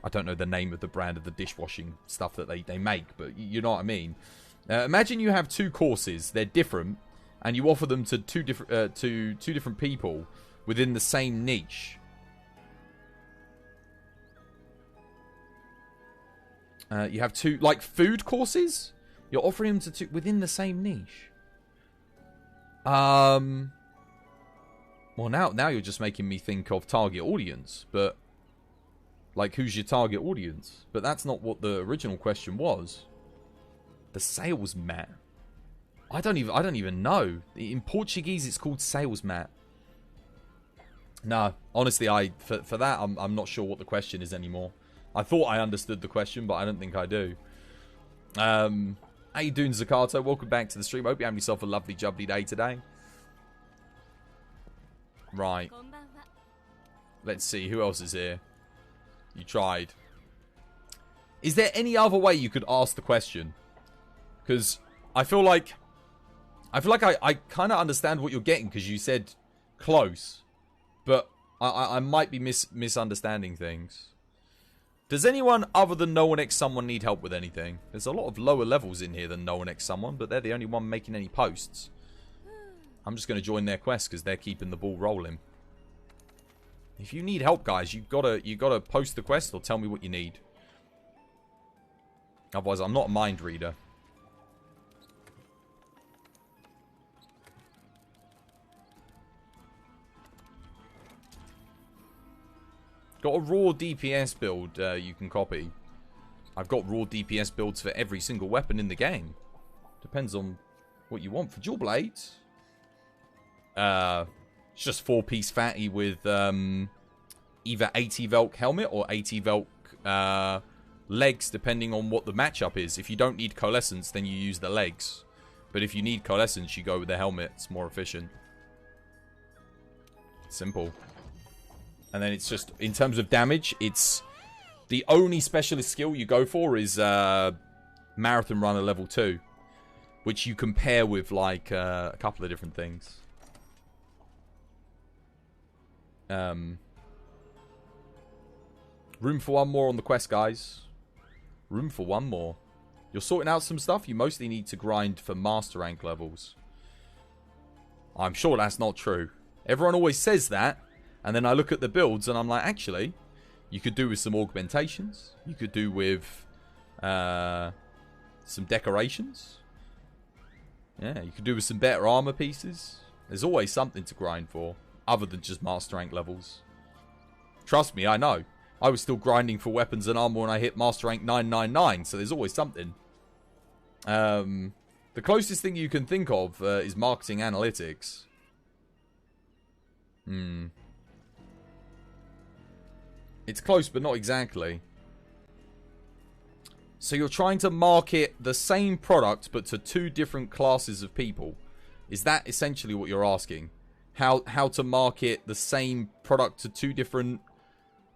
don't know the name of the brand of the dishwashing stuff that they make, but you know what I mean. Imagine you have two courses. They're different, and you offer them to two different people within the same niche. You have two, like, food courses? You're offering them to two within the same niche. Well, now you're just making me think of target audience, but, like, who's your target audience? But that's not what the original question was. The sales mat. I don't even know. In Portuguese, it's called sales mat. No, honestly, for that, I'm not sure what the question is anymore. I thought I understood the question, but I don't think I do. How you doing, Zakato? Welcome back to the stream. Hope you're having yourself a lovely, jubbly day today. Right. Let's see. Who else is here? You tried. Is there any other way you could ask the question? Because I feel like I kind of understand what you're getting, because you said close. But I might be misunderstanding things. Does anyone other than No One X Someone need help with anything? There's a lot of lower levels in here than No One X Someone, but they're the only one making any posts. I'm just going to join their quest because they're keeping the ball rolling. If you need help, guys, you gotta post the quest or tell me what you need. Otherwise, I'm not a mind reader. Got a raw DPS build you can copy. I've got raw DPS builds for every single weapon in the game. Depends on what you want. For dual blades, it's just 4-piece fatty with either 80 Velk helmet or 80 Velk legs, depending on what the matchup is. If you don't need coalescence, then you use the legs. But if you need coalescence, you go with the helmet. It's more efficient. Simple. And then it's just, in terms of damage, it's the only specialist skill you go for is Marathon Runner level 2. Which you compare with, like, a couple of different things. Room for one more on the quest, guys. Room for one more. You're sorting out some stuff. You mostly need to grind for master rank levels. I'm sure that's not true. Everyone always says that. And then I look at the builds and I'm like, actually, you could do with some augmentations. You could do with some decorations. Yeah, you could do with some better armor pieces. There's always something to grind for, other than just master rank levels. Trust me, I know. I was still grinding for weapons and armor when I hit master rank 999, so there's always something. The closest thing you can think of is marketing analytics. It's close, but not exactly. So you're trying to market the same product, but to two different classes of people. Is that essentially what you're asking? How to market the same product to two different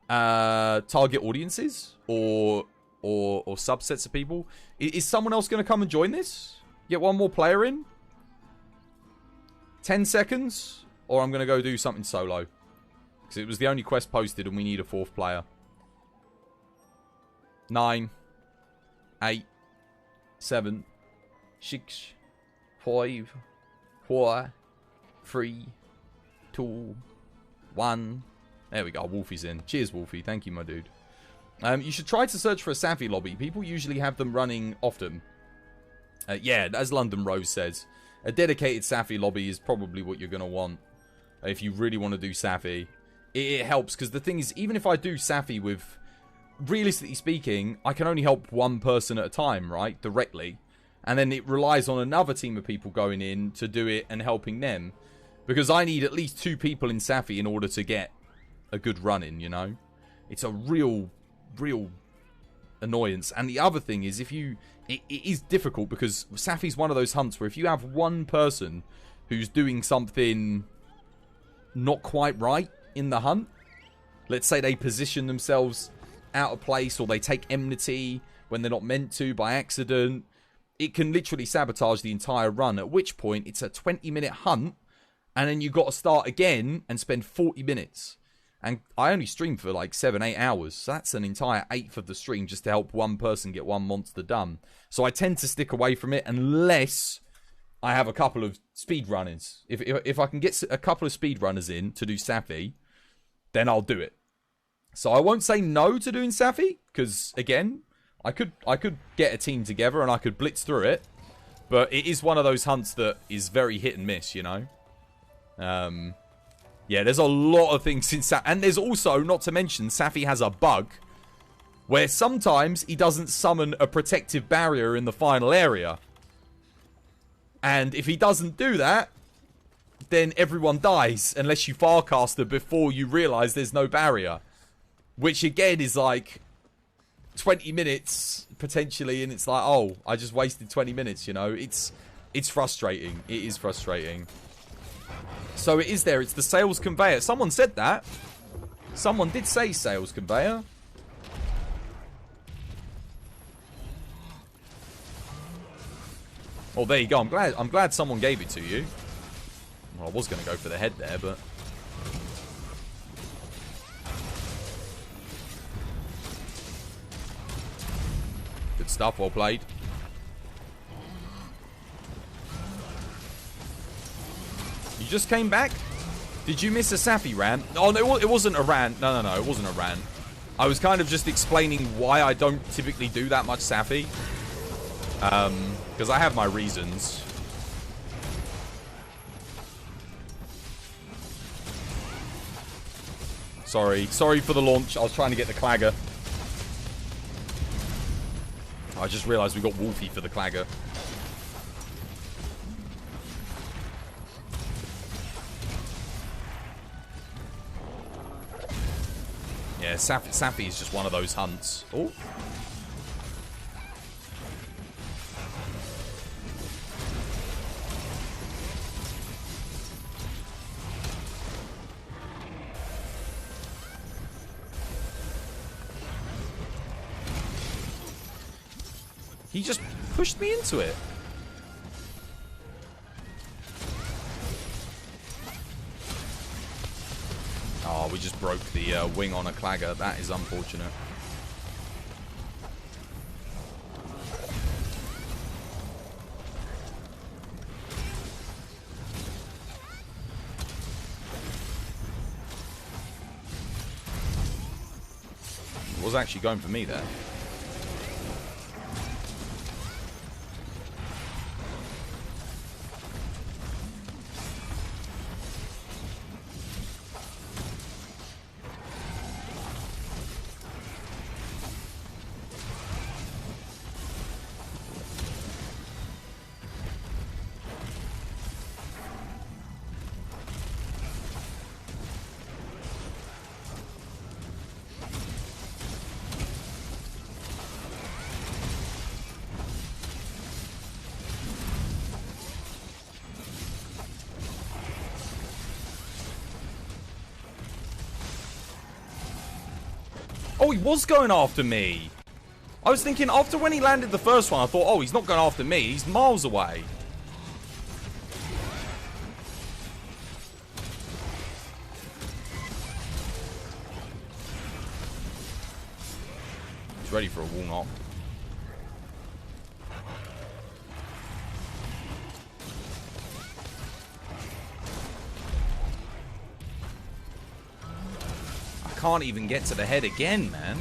target audiences? Or subsets of people? Is someone else going to come and join this? Get one more player in? 10 seconds? Or I'm going to go do something solo. Because it was the only quest posted and we need a 4th player. 9... 8, 7, 6, 5, 4, 3, 2, 1. There we go. Wolfie's in. Cheers, Wolfie. Thank you, my dude. You should try to search for a Safi lobby. People usually have them running often. Yeah, as London Rose says, a dedicated Safi lobby is probably what you're going to want if you really want to do Safi. It helps because the thing is, even if I do Safi with... realistically speaking, I can only help one person at a time, right? Directly. And then it relies on another team of people going in to do it and helping them. Because I need at least 2 people in Safi in order to get a good run in, you know? It's a real annoyance. And the other thing is, if you... It is difficult because Safi's one of those hunts where if you have one person who's doing something not quite right in the hunt, let's say they position themselves out of place or they take enmity when they're not meant to by accident, it can literally sabotage the entire run, at which point it's a 20-minute hunt and then you got to start again and spend 40 minutes. And I only stream for like 7-8 hours, so that's an entire 1/8 of the stream just to help one person get one monster done. So I tend to stick away from it unless I have a couple of speedrunners. If I can get a couple of speedrunners in to do Safi, then I'll do it. So I won't say no to doing Safi, because again, I could get a team together and I could blitz through it, but it is one of those hunts that is very hit and miss, you know. Yeah, there's a lot of things in Safi, and there's also, not to mention, Safi has a bug where sometimes he doesn't summon a protective barrier in the final area, and if he doesn't do that, then everyone dies unless you Farcaster before you realise there's no barrier. Which again is like 20 minutes potentially, and it's like, oh, I just wasted 20 minutes, you know. It's frustrating. It is frustrating. So it is there. It's the sales conveyor. Someone said that. Someone did say sales conveyor. Oh, there you go. I'm glad someone gave it to you. Well, I was going to go for the head there, but... Good stuff, well played. You just came back? Did you miss a Safi rant? Oh, no, it wasn't a rant. No, it wasn't a rant. I was kind of just explaining why I don't typically do that much Safi. Because I have my reasons. Sorry for the launch. I was trying to get the Clagger. I just realised we got Wolfie for the Clagger. Yeah, Safi is just one of those hunts. Oh. He just pushed me into it. Oh, we just broke the wing on a clagger. That is unfortunate. It was actually going for me there. Oh, he was going after me. I was thinking, after when he landed the first one, I thought, oh, he's not going after me. He's miles away. He's ready for a wall knock. Can't even get to the head again, man.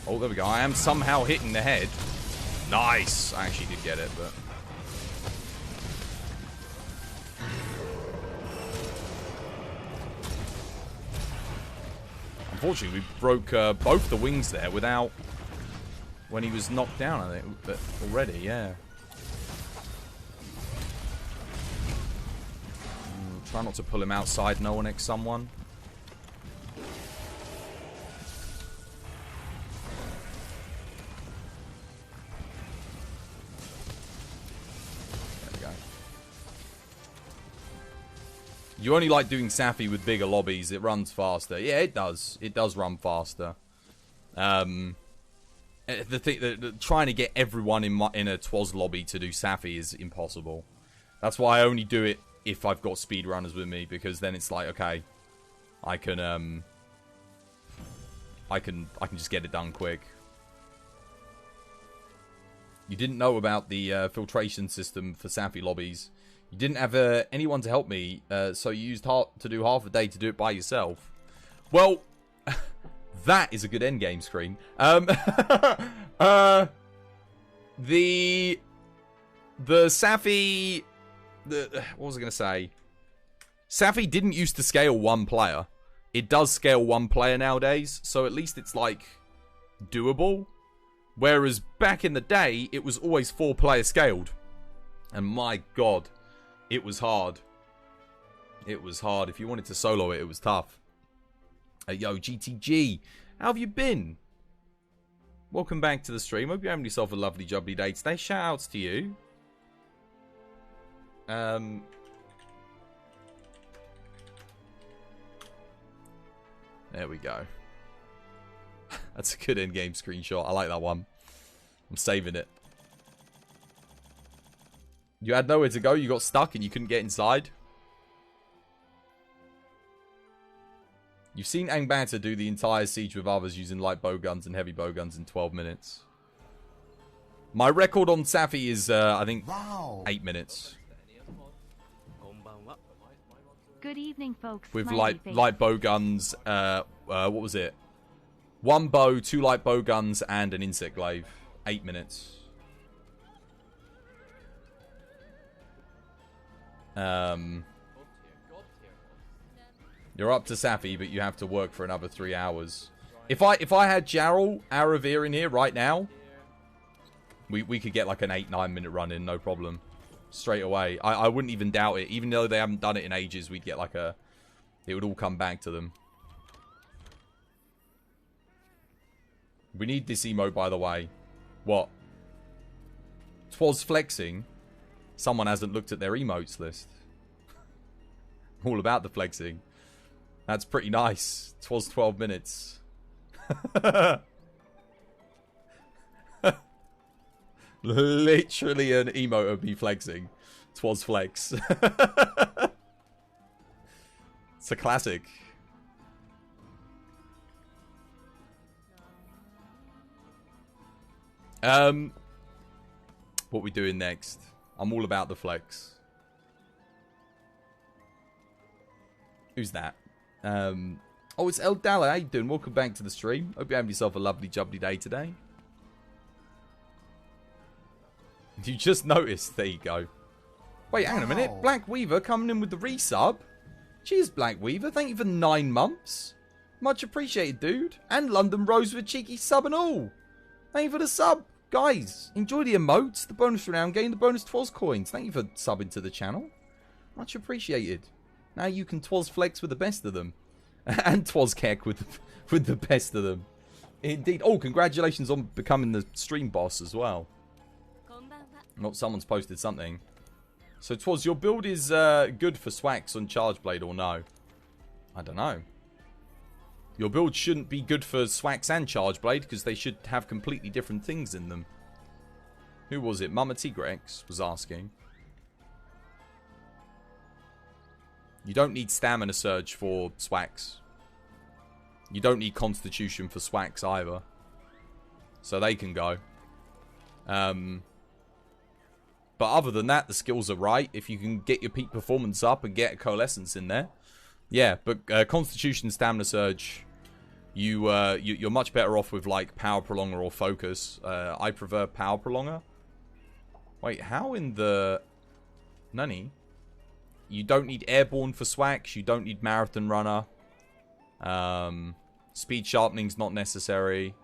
Oh, there we go. I am somehow hitting the head. Nice. I actually did get it, but... Unfortunately, we broke both the wings there without... When he was knocked down, I think. But already, yeah. Try not to pull him outside, no one X someone. There we go. You only like doing Safi with bigger lobbies. It runs faster. Yeah, it does. It does run faster. The thing, trying to get everyone in a TWAS lobby to do Safi is impossible. That's why I only do it if I've got speedrunners with me, because then it's like, okay, I can just get it done quick. You didn't know about the filtration system for Safi lobbies. You didn't have anyone to help me, so you used to do half a day to do it by yourself. Well, that is a good endgame screen. The Safi... what was I going to say? Safi didn't used to scale one player. It does scale one player nowadays, so at least it's, like, doable. Whereas back in the day, it was always 4-player scaled. And my god, it was hard. It was hard. If you wanted to solo it, it was tough. Hey, yo, GTG, how have you been? Welcome back to the stream. Hope you're having yourself a lovely, jubbly day today. Shout-outs to you. There we go. That's a good in-game screenshot. I like that one. I'm saving it. You had nowhere to go. You got stuck and you couldn't get inside. You've seen Angbanta do the entire siege with others using light bowguns and heavy bowguns in 12 minutes. My record on Safi is, I think, 8 minutes. Good evening, folks. With light bow guns, what was it? 1 bow, 2 light bow guns, and an insect glaive. 8 minutes. You're up to Safi, but you have to work for another 3 hours. If I had Jarl, Aravir in here right now, we could get like an 8-9 minute run in, no problem. Straight away. I wouldn't even doubt it. Even though they haven't done it in ages, we'd get like a... It would all come back to them. We need this emote, by the way. What? TWAS flexing? Someone hasn't looked at their emotes list. All about the flexing. That's pretty nice. TWAS 12 minutes. Literally an emote of me flexing. Twas flex. It's a classic. What we doing next? I'm all about the flex. Who's that? Oh, it's El Dalla. How you doing? Welcome back to the stream. Hope you're having yourself a lovely jubbly day today. You just noticed. There you go. Wait, hang on a minute. Black Weaver coming in with the resub. Cheers, Black Weaver. Thank you for 9 months. Much appreciated, dude. And London Rose with cheeky sub and all. Thank you for the sub. Guys, enjoy the emotes, the bonus round game, the bonus Twas coins. Thank you for subbing to the channel. Much appreciated. Now you can Twas flex with the best of them. And Twas keck with the best of them. Indeed. Oh, congratulations on becoming the stream boss as well. Not someone's posted something. So Twas, your build is good for Swax on Charge Blade or no? I don't know. Your build shouldn't be good for Swax and Charge Blade because they should have completely different things in them. Who was it? Mama Tigrex was asking. You don't need Stamina Surge for Swax. You don't need Constitution for Swax either. So they can go. But other than that, the skills are right. If you can get your peak performance up and get a Coalescence in there. Yeah, but Constitution, Stamina Surge, you're much better off with like Power Prolonger or Focus. I prefer Power Prolonger. Wait, how in the... Nani? You don't need Airborne for Swax. You don't need Marathon Runner. Speed Sharpening's not necessary.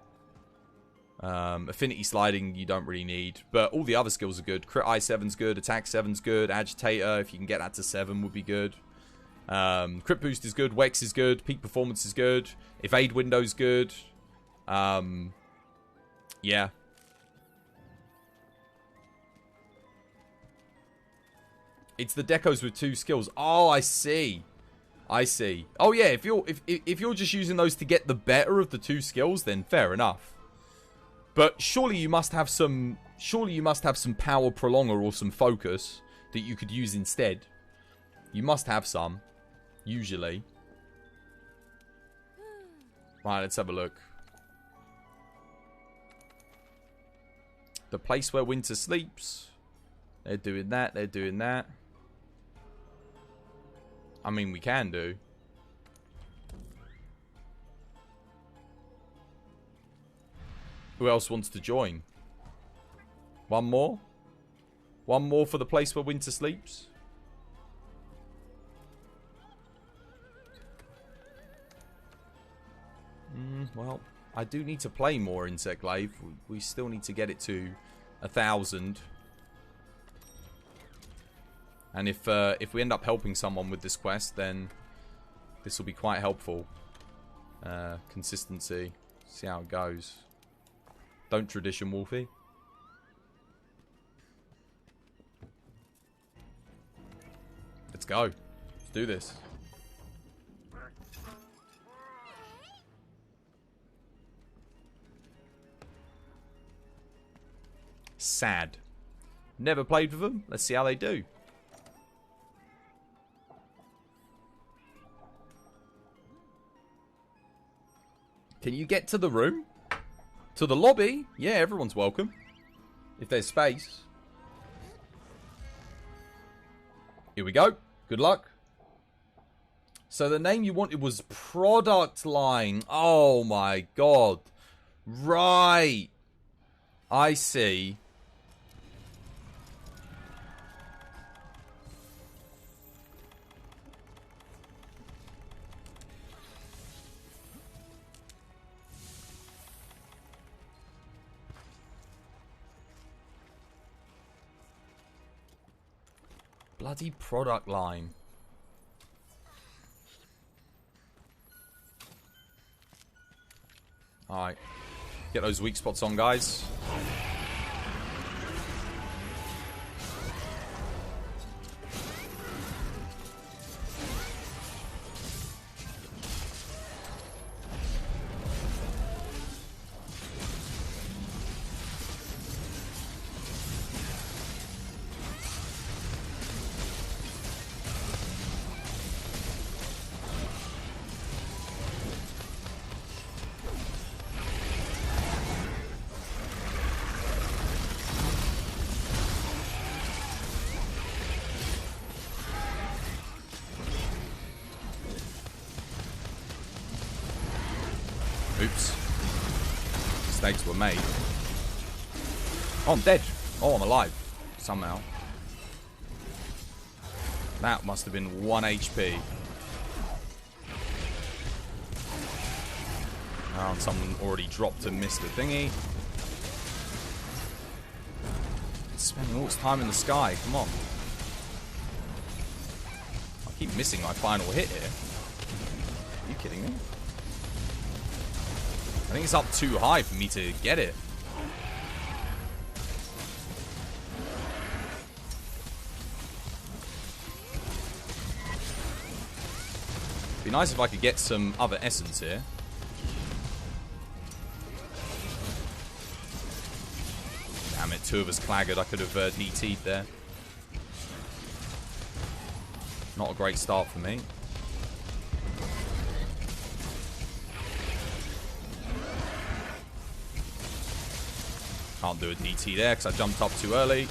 Affinity Sliding you don't really need. But all the other skills are good. Crit I7's good. Attack 7's good. Agitator, if you can get that to 7, would be good. Crit Boost is good. Wex is good. Peak Performance is good. Evade Window's good. Yeah. It's the decos with 2 skills. Oh, I see. I see. Oh yeah, if you're just using those to get the better of the 2 skills, then fair enough. But surely you must have some Power Prolonger or some Focus that you could use instead. You must have some. Usually. Right, let's have a look. The place where winter sleeps. They're doing that. They're doing that. I mean, we can do. Who else wants to join? One more? One more for the place where winter sleeps? Well, I do need to play more Insect Glaive. We still need to get it to 1,000. And if we end up helping someone with this quest, then this will be quite helpful. Consistency. See how it goes. Don't tradition, Wolfie. Let's go. Let's do this. Sad. Never played with them. Let's see how they do. Can you get to the room? To the lobby? Yeah, everyone's welcome. If there's space. Here we go. Good luck. So the name you wanted was Product Line. Oh my god. Right. I see. Bloody Product Line. Alright. Get those weak spots on, guys. Oops. Mistakes were made. Oh, I'm dead. Oh, I'm alive. Somehow. That must have been 1 HP. Oh, someone already dropped and missed the thingy. Spending all its time in the sky. Come on. I keep missing my final hit here. Are you kidding me? I think it's up too high for me to get it. Be nice if I could get some other essence here. Damn it, 2 of us claggered. I could have DT'd there. Not a great start for me. Can't do a DT there because I jumped up too early.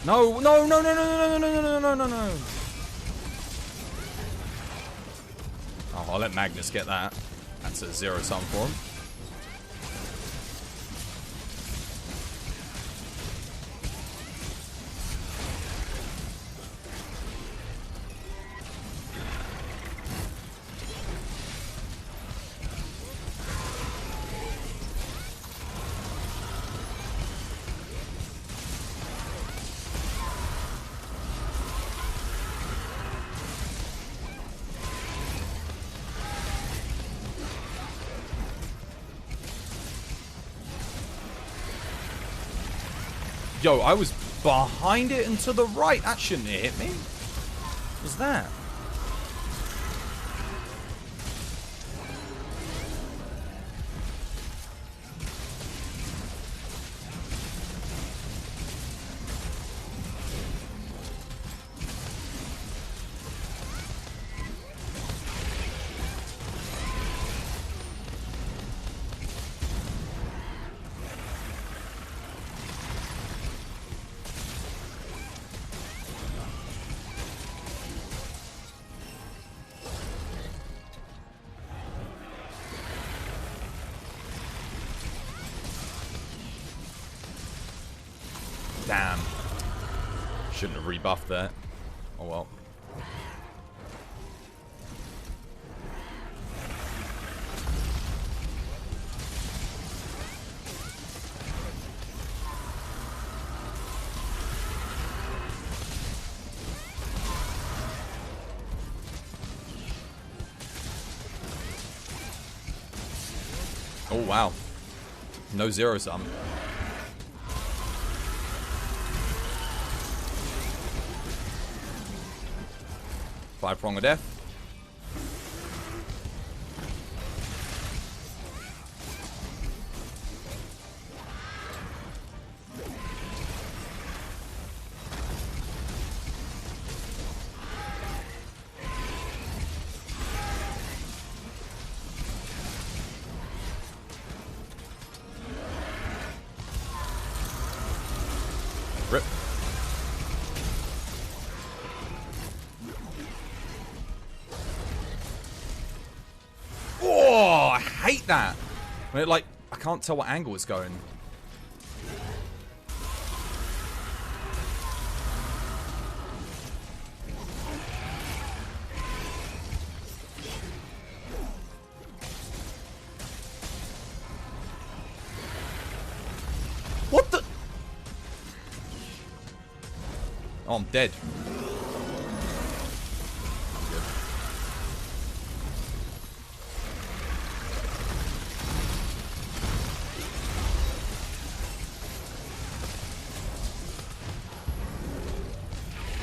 No, no, no, no, no, no, no, no, no, no, no, no. Oh, I'll let Magnus get that. That's a 0-sum for him. Yo, I was behind it and to the right. That shouldn't have hit me. What was that? Damn. Shouldn't have rebuffed that. Oh well. Oh wow. No 0-sum. 5-prong of death. Rip. Oh, I hate that. When it, like, I can't tell what angle it's going. What the? Oh, I'm dead.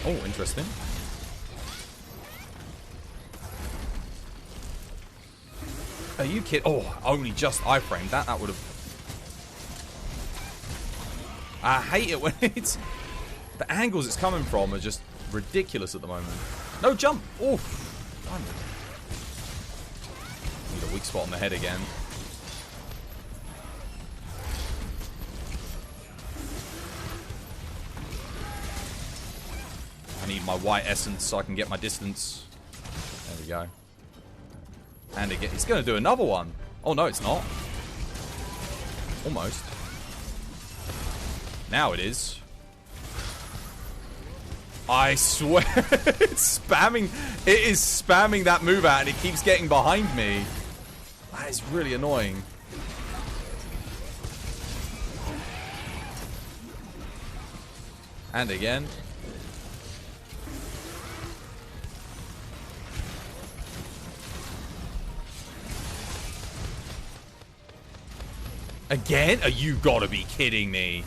Oh, interesting. Are you kidding? Oh, only just iframed that. That would have... I hate it when it's... The angles it's coming from are just ridiculous at the moment. No, jump! Oof! Need a weak spot on the head again. I need my white essence so I can get my distance. There we go. And again, it's going to do another one. Oh, no, it's not. Almost. Now it is. I swear, it's spamming. It is spamming that move out, and it keeps getting behind me. That is really annoying. And again. Again? Are you gotta be kidding me?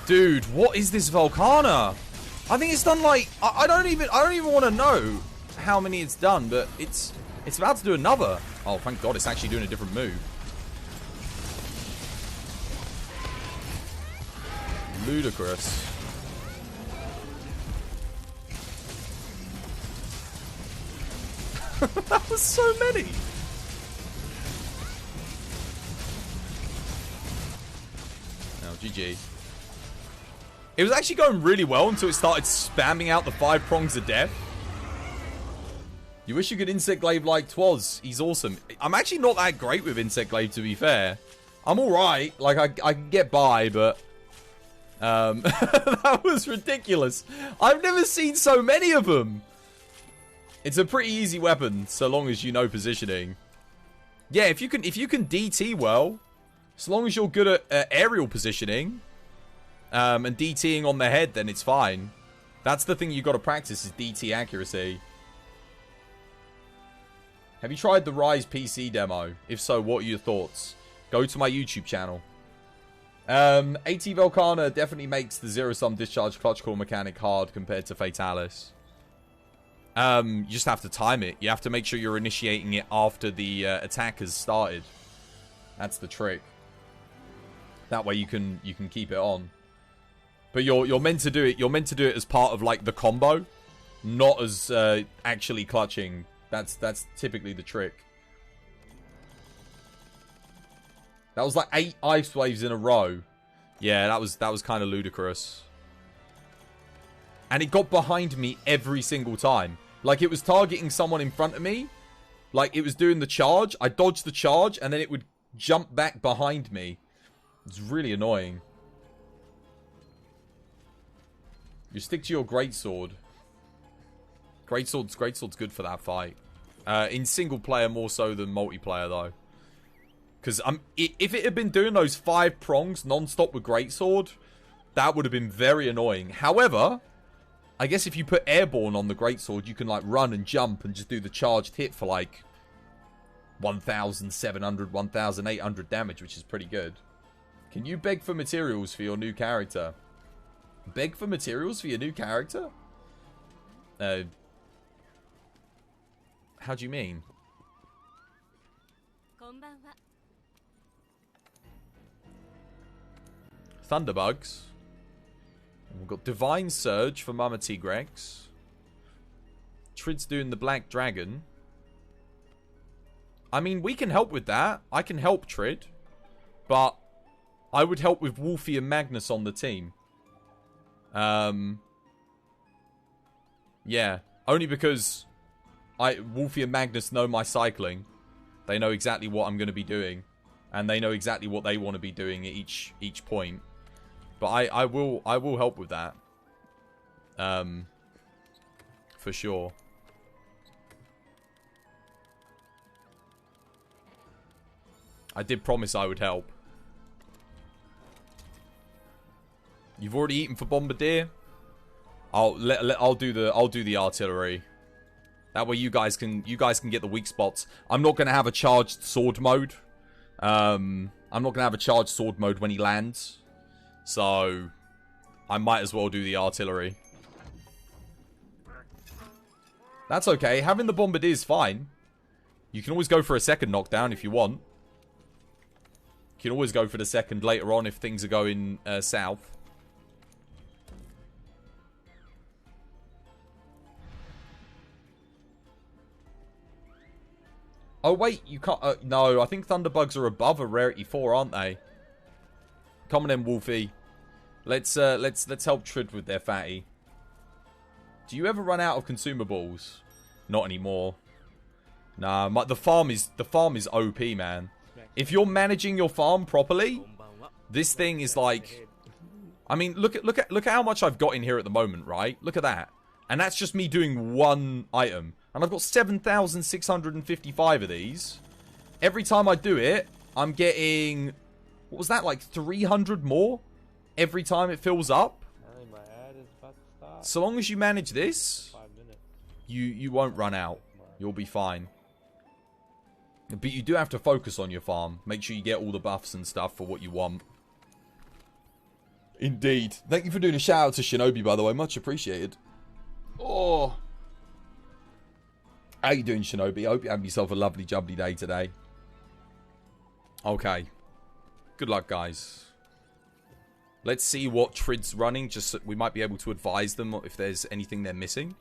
Dude, what is this Volcana? I think it's done like I don't even want to know how many it's done, but it's about to do another. Oh, thank God, it's actually doing a different move. Ludicrous. That was so many. Oh, GG. It was actually going really well until it started spamming out the 5 prongs of death. You wish you could Insect Glaive like Twas. He's awesome. I'm actually not that great with Insect Glaive, to be fair. I'm alright. Like, I can get by, but... that was ridiculous. I've never seen so many of them. It's a pretty easy weapon, so long as you know positioning. Yeah, if you can DT well, so long as you're good at aerial positioning... and DTing on the head, then it's fine. That's the thing you got to practice is DT accuracy. Have you tried the Rise PC demo? If so, what are your thoughts? Go to my YouTube channel. AT Volcana definitely makes the zero-sum discharge clutch core mechanic hard compared to Fatalis. You just have to time it. You have to make sure you're initiating it after the attack has started. That's the trick. That way you can keep it on. But you're meant to do it. You're meant to do it as part of like the combo, not as actually clutching. That's typically the trick. That was like 8 ice waves in a row. Yeah, that was kind of ludicrous. And it got behind me every single time. Like it was targeting someone in front of me. Like it was doing the charge. I dodged the charge, and then it would jump back behind me. It's really annoying. You stick to your greatsword. Greatsword's good for that fight. In single player more so than multiplayer though. Because if it had been doing those 5 prongs non-stop with greatsword, that would have been very annoying. However, I guess if you put airborne on the greatsword, you can like run and jump and just do the charged hit for like 1,700, 1,800 damage, which is pretty good. Can you beg for materials for your new character? Beg for materials for your new character? How do you mean? Thunderbugs. We've got Divine Surge for Mama Tigrex. Trid's doing the Black Dragon. I mean, we can help with that. I can help Trid. But I would help with Wolfie and Magnus on the team. Yeah. Only because Wolfie and Magnus know my cycling. They know exactly what I'm going to be doing. And they know exactly what they want to be doing at each point. But I will help with that. For sure. I did promise I would help. You've already eaten for Bombardier? I'll do the artillery. That way you guys can get the weak spots. I'm not gonna have a charged sword mode. I'm not gonna have a charged sword mode when he lands. So I might as well do the artillery. That's okay. Having the Bombardier is fine. You can always go for a second knockdown if you want. You can always go for the second later on if things are going south. Oh wait, you can't. No, I think Thunderbugs are above a rarity 4, aren't they? Come on then, Wolfie. Let's help Trid with their fatty. Do you ever run out of consumables? Not anymore. Nah, the farm is OP, man. If you're managing your farm properly, this thing is like, I mean, look at how much I've got in here at the moment, right? Look at that. And that's just me doing one item. And I've got 7,655 of these. Every time I do it, I'm getting, what was that, like 300 more? Every time it fills up. So long as you manage this, you won't run out. You'll be fine. But you do have to focus on your farm. Make sure you get all the buffs and stuff for what you want. Indeed. Thank you for doing a shout out to Shinobi, by the way. Much appreciated. Oh. How you doing, Shinobi? I hope you have yourself a lovely jubbly day today. Okay. Good luck, guys. Let's see what Trid's running. Just so we might be able to advise them if there's anything they're missing.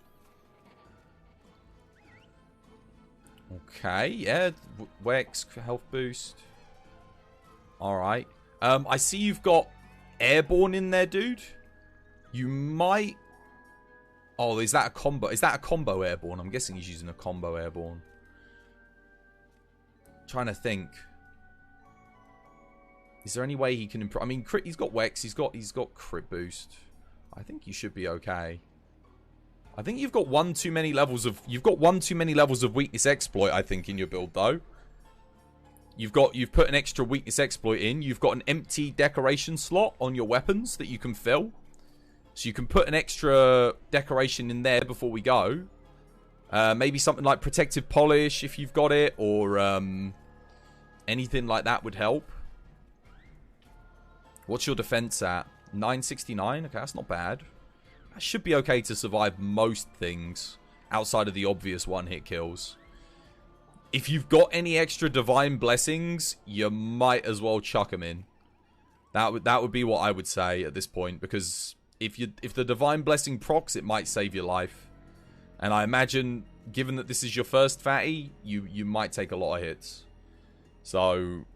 Okay, yeah. Wex, health boost. Alright. I see you've got airborne in there, dude. You might... Oh, is that a combo? Is that a combo airborne? I'm guessing he's using a combo airborne. Trying to think. Is there any way he can improve? I mean, crit, he's got Wex. He's got crit boost. I think you should be okay. I think you've got one too many levels of weakness exploit, I think, in your build though. You've put an extra weakness exploit in. You've got an empty decoration slot on your weapons that you can fill. So you can put an extra decoration in there before we go. Maybe something like protective polish if you've got it, or anything like that would help. What's your defense at? 969? Okay, that's not bad. That should be okay to survive most things outside of the obvious one-hit kills. If you've got any extra divine blessings, you might as well chuck them in. That would be what I would say at this point, because if the divine blessing procs, it might save your life. And I imagine, given that this is your first fatty, you might take a lot of hits. So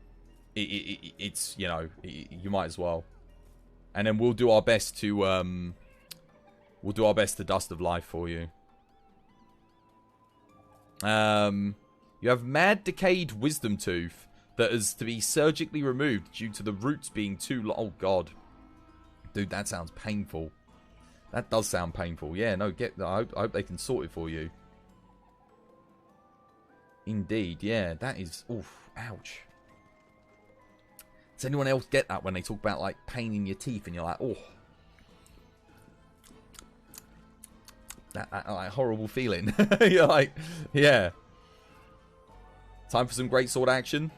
it's, you know, you might as well. And then we'll do our best to dust of life for you. You have mad decayed wisdom tooth that is to be surgically removed due to the roots being too long. Oh god, dude, that sounds painful. That does sound painful. Yeah, no, I hope they can sort it for you. Indeed, yeah, that is. Oof, ouch. Does anyone else get that when they talk about like pain in your teeth and you're like, oh, that like horrible feeling? You're like, yeah. Time for some great sword action.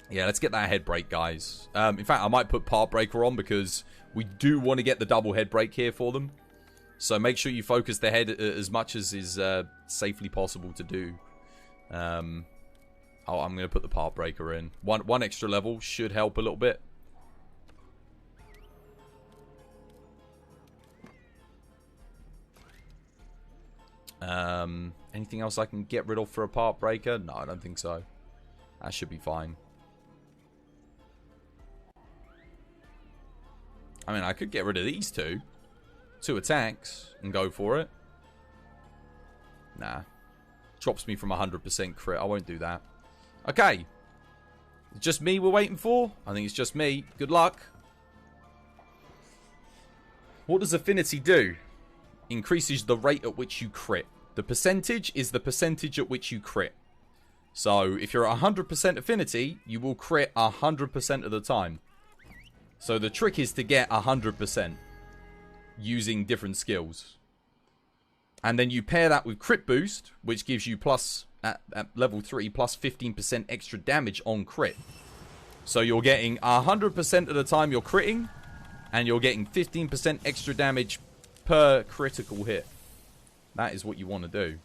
Yeah, let's get that head break, guys. In fact, I might put part breaker on because we do want to get the double head break here for them. So make sure you focus the head as much as is safely possible to do. I'm going to put the part breaker in. One extra level should help a little bit. Anything else I can get rid of for a part breaker? No, I don't think so. That should be fine. I mean, I could get rid of these two attacks and go for it. Nah. Drops me from 100% crit. I won't do that. Okay. It's just me we're waiting for? I think it's just me. Good luck. What does affinity do? Increases the rate at which you crit. The percentage is the percentage at which you crit. So, if you're at 100% affinity, you will crit 100% of the time. So, the trick is to get 100% using different skills. And then you pair that with crit boost, which gives you plus, at level 3, plus 15% extra damage on crit. So, you're getting 100% of the time you're critting, and you're getting 15% extra damage per critical hit. That is what you want to do.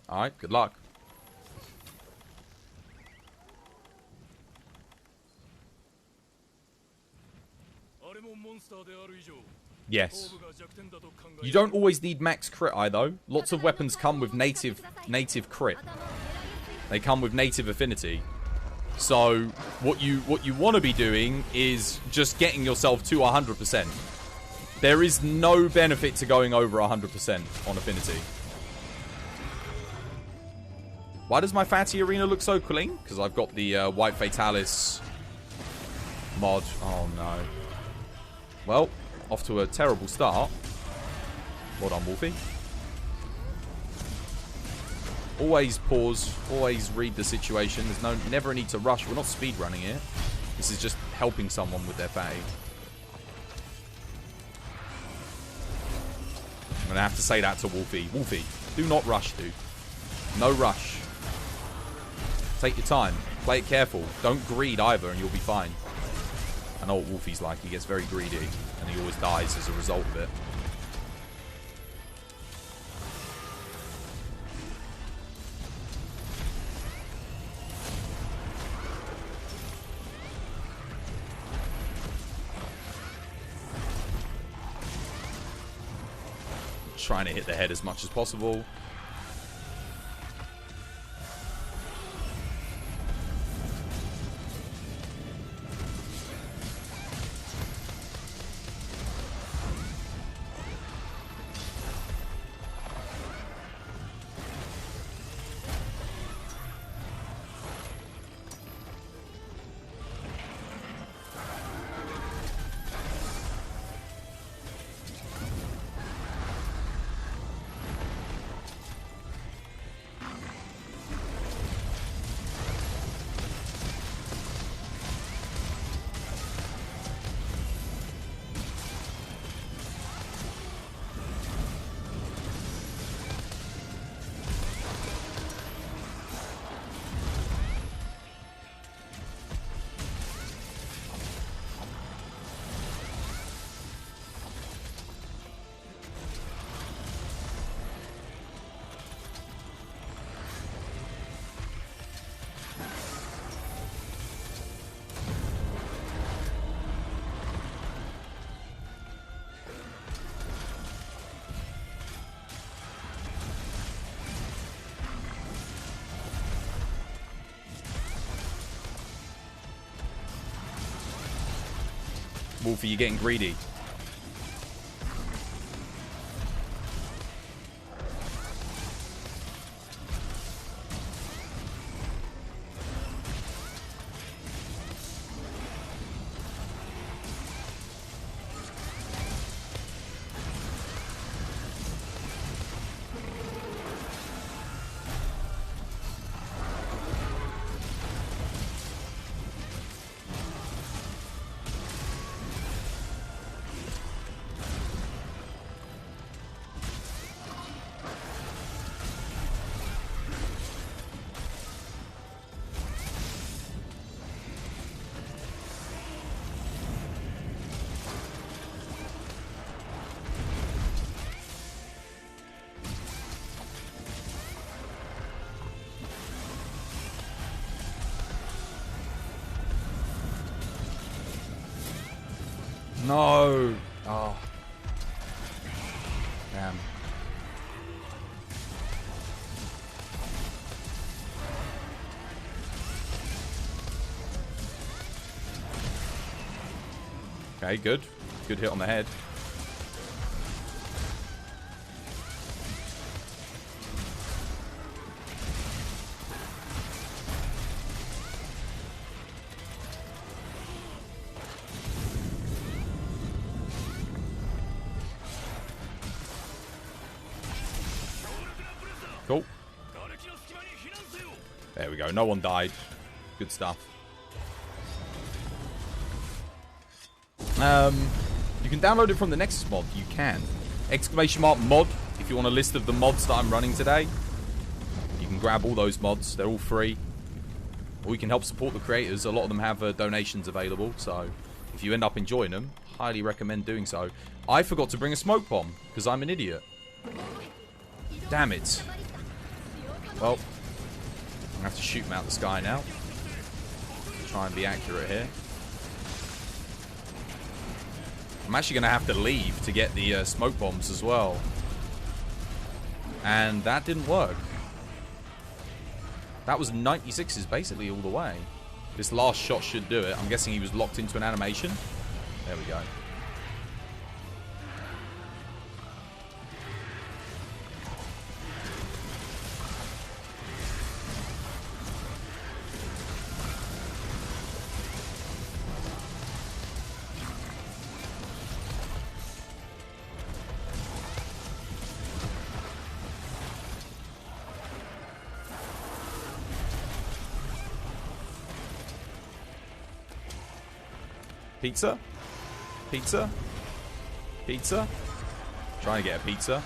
Alright, good luck. Yes. You don't always need max crit eye though. Lots of weapons come with native crit. They come with native affinity. So what you want to be doing is just getting yourself to 100%. There is no benefit to going over 100% on Affinity. Why does my Fatty Arena look so clean? Because I've got the White Fatalis mod. Oh no. Well, off to a terrible start. Well done, Wolfie. Always pause. Always read the situation. There's never a need to rush. We're not speed running it. This is just helping someone with their Fatty. I'm going to have to say that to Wolfie. Wolfie, do not rush, dude. No rush. Take your time. Play it careful. Don't greed either and you'll be fine. I know what Wolfie's like. He gets very greedy and he always dies as a result of it. Trying to hit the head as much as possible. Wolfie, you're getting greedy. No. Oh. Damn. Okay, good. Good hit on the head. Cool. There we go. No one died. Good stuff. You can download it from the Nexus mod. You can. Exclamation mark mod. If you want a list of the mods that I'm running today, you can grab all those mods. They're all free. Or you can help support the creators. A lot of them have donations available. So if you end up enjoying them, highly recommend doing so. I forgot to bring a smoke bomb because I'm an idiot. Damn it. Well, I'm going to have to shoot him out the sky now. Try and be accurate here. I'm actually going to have to leave to get the smoke bombs as well. And that didn't work. That was 96s basically all the way. This last shot should do it. I'm guessing he was locked into an animation. There we go. Pizza? Pizza? Pizza? Trying to get a pizza.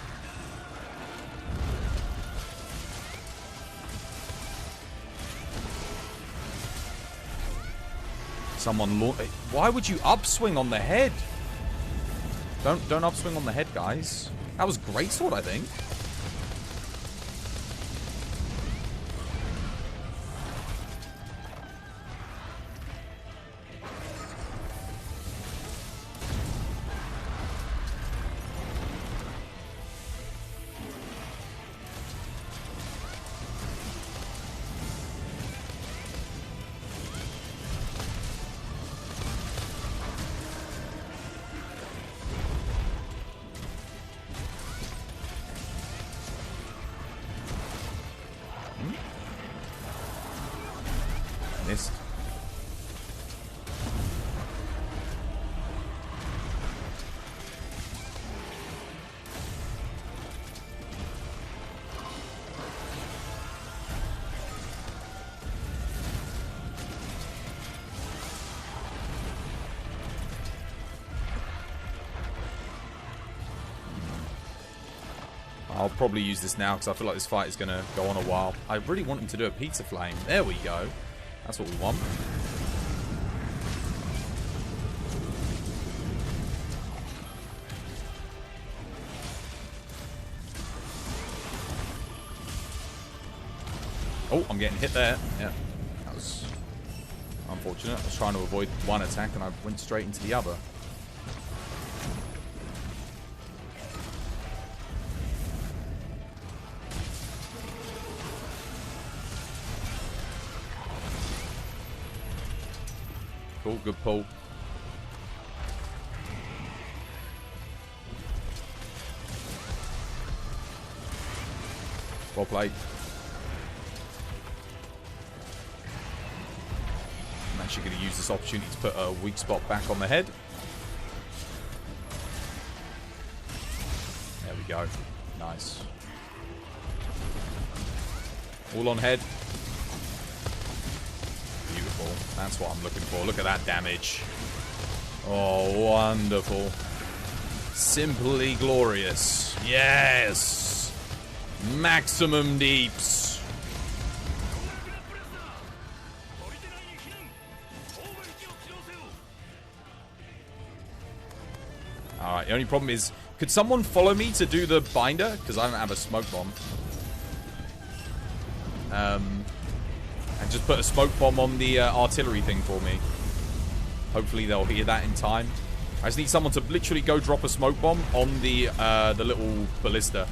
Someone why would you upswing on the head? Don't upswing on the head, guys. That was greatsword, I think. Missed. I'll probably use this now because I feel like this fight is going to go on a while. I really want him to do a pizza flame. There we go. That's what we want. Oh, I'm getting hit there. Yeah, that was unfortunate. I was trying to avoid one attack and I went straight into the other. Cool, good pull. Well played. I'm actually going to use this opportunity to put a weak spot back on the head. There we go. Nice. All on head. Beautiful. That's what I'm looking for. Look at that damage. Oh, wonderful. Simply glorious. Yes. Maximum deeps. Alright, the only problem is, could someone follow me to do the binder? Because I don't have a smoke bomb. And just put a smoke bomb on the artillery thing for me. Hopefully they'll hear that in time. I just need someone to literally go drop a smoke bomb on the little ballista.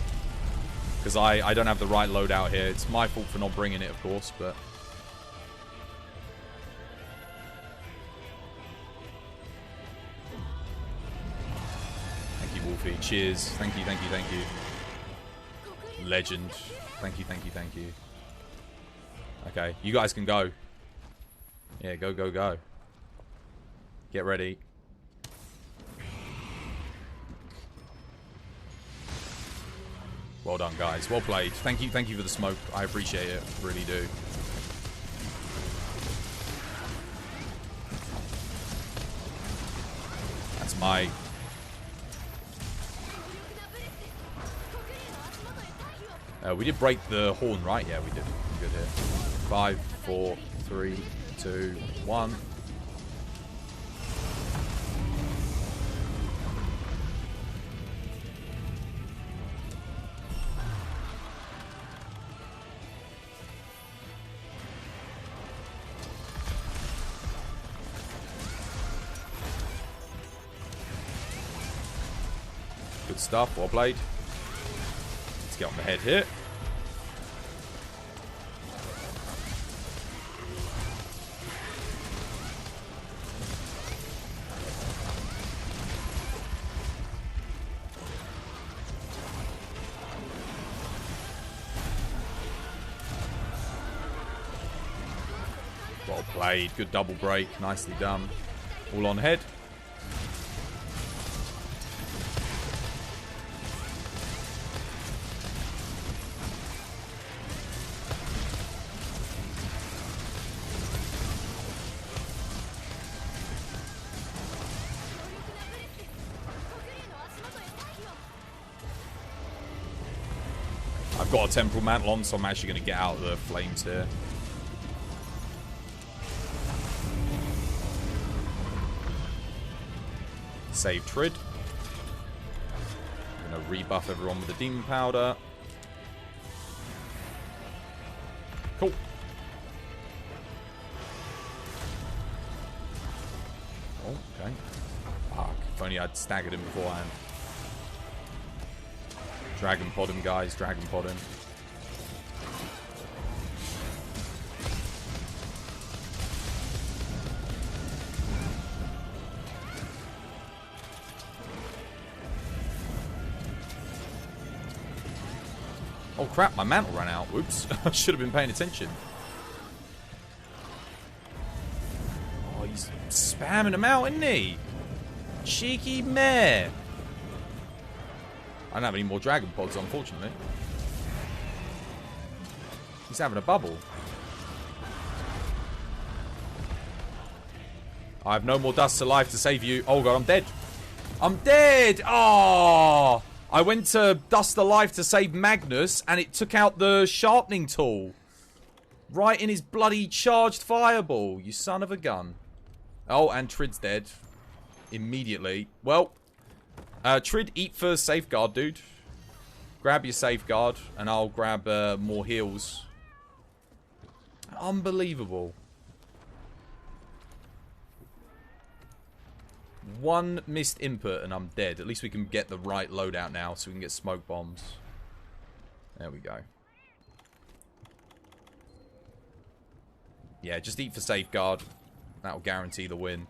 Because I don't have the right loadout here. It's my fault for not bringing it, of course, but... Thank you, Wolfie. Cheers. Thank you, thank you, thank you. Legend. Thank you, thank you, thank you. Okay, you guys can go. Yeah, go, go, go. Get ready. Well done, guys. Well played. Thank you for the smoke. I appreciate it. Really do. That's my... we did break the horn, right? Yeah, we did. Good here. 5, 4, 3, 2, 1. Good stuff. Well played. Let's get on the head here. Well played. Good double break. Nicely done. All on head. I've got a temporal mantle on, so I'm actually going to get out of the flames here. Save Trid. I'm going to rebuff everyone with the demon powder. Cool. Oh, okay. Fuck. If only I'd staggered him beforehand. Dragon pod him, guys. Dragon pod him. Oh crap, my mantle ran out. Whoops. I should have been paying attention. Oh, he's spamming him out, isn't he? Cheeky mare. I don't have any more dragon pods, unfortunately. He's having a bubble. I have no more dust to life to save you. Oh god, I'm dead. I'm dead! Oh! I went to dust the life to save Magnus, and it took out the sharpening tool. Right in his bloody charged fireball, you son of a gun. Oh, and Trid's dead. Immediately. Well, Trid, eat for safeguard, dude. Grab your safeguard, and I'll grab more heals. Unbelievable. One missed input, and I'm dead. At least we can get the right loadout now, so we can get smoke bombs. There we go. Yeah, just eat for safeguard. That'll guarantee the win.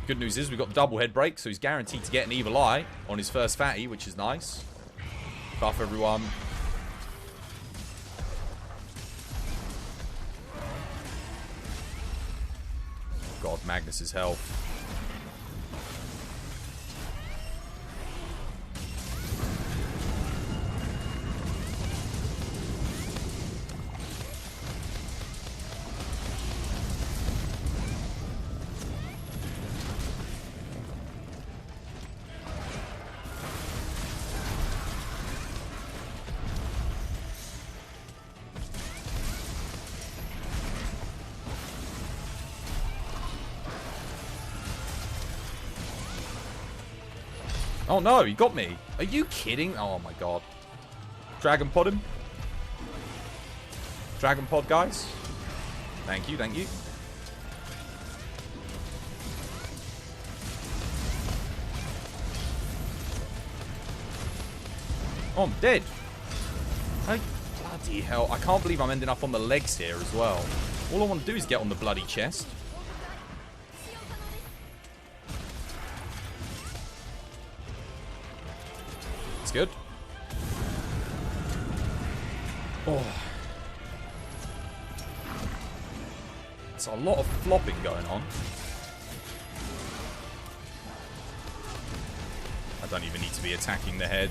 Good news is we've got the double head break, so he's guaranteed to get an evil eye on his first fatty, which is nice. Buff everyone. God, Magnus's health. Oh no, he got me. Are you kidding? Oh my god. Dragon pod him. Dragon pod, guys. Thank you, thank you. Oh, I'm dead. Bloody hell. I can't believe I'm ending up on the legs here as well. All I want to do is get on the bloody chest. It's good. Oh. It's a lot of flopping going on. I don't even need to be attacking the head.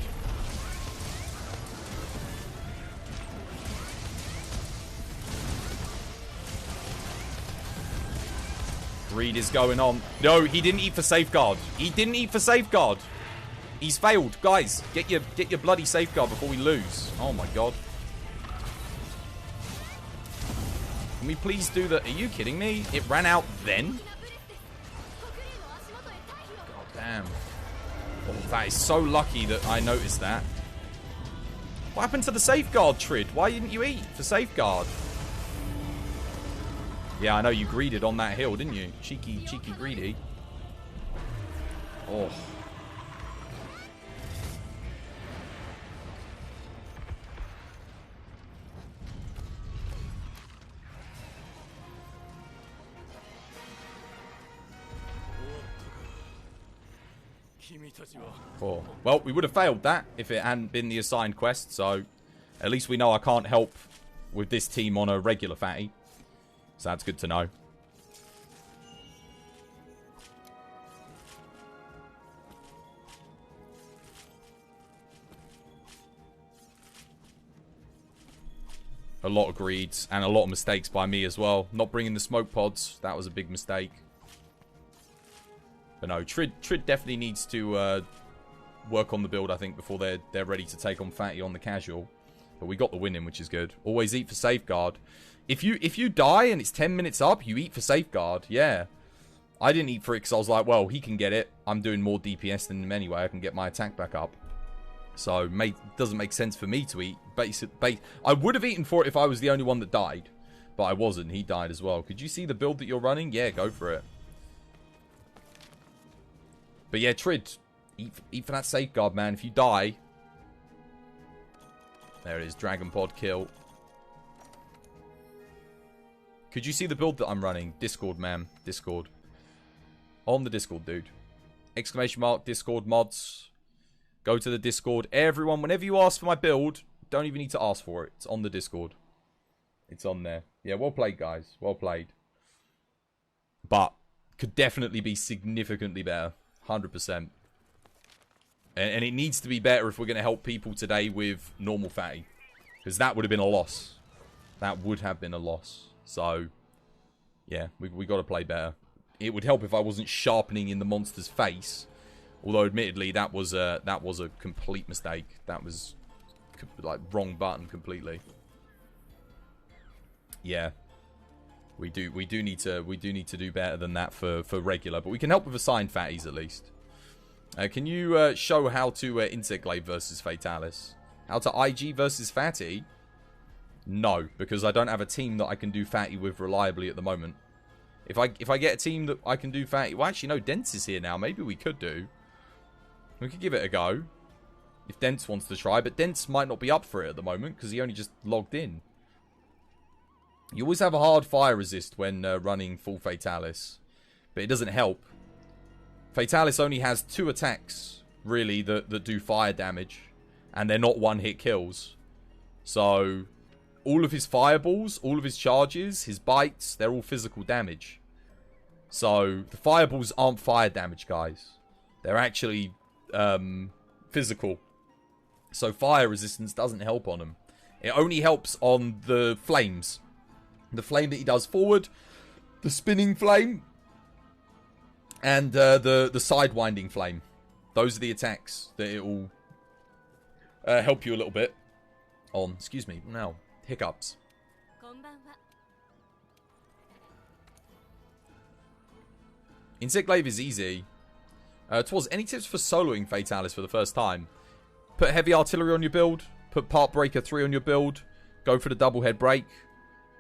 Greed is going on. No, he didn't eat for safeguard. He didn't eat for safeguard. He's failed. Guys, get your bloody safeguard before we lose. Oh my god. Can we please do the... Are you kidding me? It ran out then? God damn. Oh, that is so lucky that I noticed that. What happened to the safeguard, Trid? Why didn't you eat for safeguard? Yeah, I know you greeded on that hill, didn't you? Cheeky greedy. Oh. Cool. Well, we would have failed that if it hadn't been the assigned quest, so at least we know I can't help with this team on a regular fatty. So that's good to know. A lot of greeds and a lot of mistakes by me as well. Not bringing the smoke pods, that was a big mistake. But no, Trid definitely needs to work on the build, I think, before they're ready to take on Fatty on the casual. But we got the win in, which is good. Always eat for safeguard. If you die and it's 10 minutes up, you eat for safeguard. Yeah. I didn't eat for it because I was like, well, he can get it. I'm doing more DPS than him anyway. I can get my attack back up. So, doesn't make sense for me to eat. I would have eaten for it if I was the only one that died. But I wasn't. He died as well. Could you see the build that you're running? Yeah, go for it. But yeah, Trid, eat for that safeguard, man. If you die... There it is. Dragon pod kill. Could you see the build that I'm running? Discord, man. Discord. On the Discord, dude. Exclamation mark, Discord mods. Go to the Discord. Everyone, whenever you ask for my build, don't even need to ask for it. It's on the Discord. It's on there. Yeah, well played, guys. Well played. But, could definitely be significantly better. 100%. And it needs to be better if we're going to help people today with normal fatty. Because that would have been a loss. That would have been a loss. So, yeah, we got to play better. It would help if I wasn't sharpening in the monster's face. Although, admittedly, that was a complete mistake. That was, like, wrong button completely. Yeah. We do need to do better than that for regular. But we can help with assigned fatties, at least. Can you show how to Insect Glaive versus Fatalis? How to IG versus Fatty? No, because I don't have a team that I can do Fatty with reliably at the moment. If I get a team that I can do Fatty... Well, actually, no, Dents is here now. Maybe we could do. We could give it a go. If Dents wants to try. But Dents might not be up for it at the moment, because he only just logged in. You always have a hard fire resist when running full Fatalis. But it doesn't help. Fatalis only has 2 attacks, really, that do fire damage. And they're not one-hit kills. So, all of his fireballs, all of his charges, his bites, they're all physical damage. So, the fireballs aren't fire damage, guys. They're actually physical. So, fire resistance doesn't help on them. It only helps on the flames. The flame that he does forward, the spinning flame, and the sidewinding flame. Those are the attacks that it will help you a little bit on. Excuse me, now, hiccups. Insect Glaive is easy. Twas, any tips for soloing Fatalis for the first time? Put heavy artillery on your build. Put part breaker 3 on your build. Go for the double head break.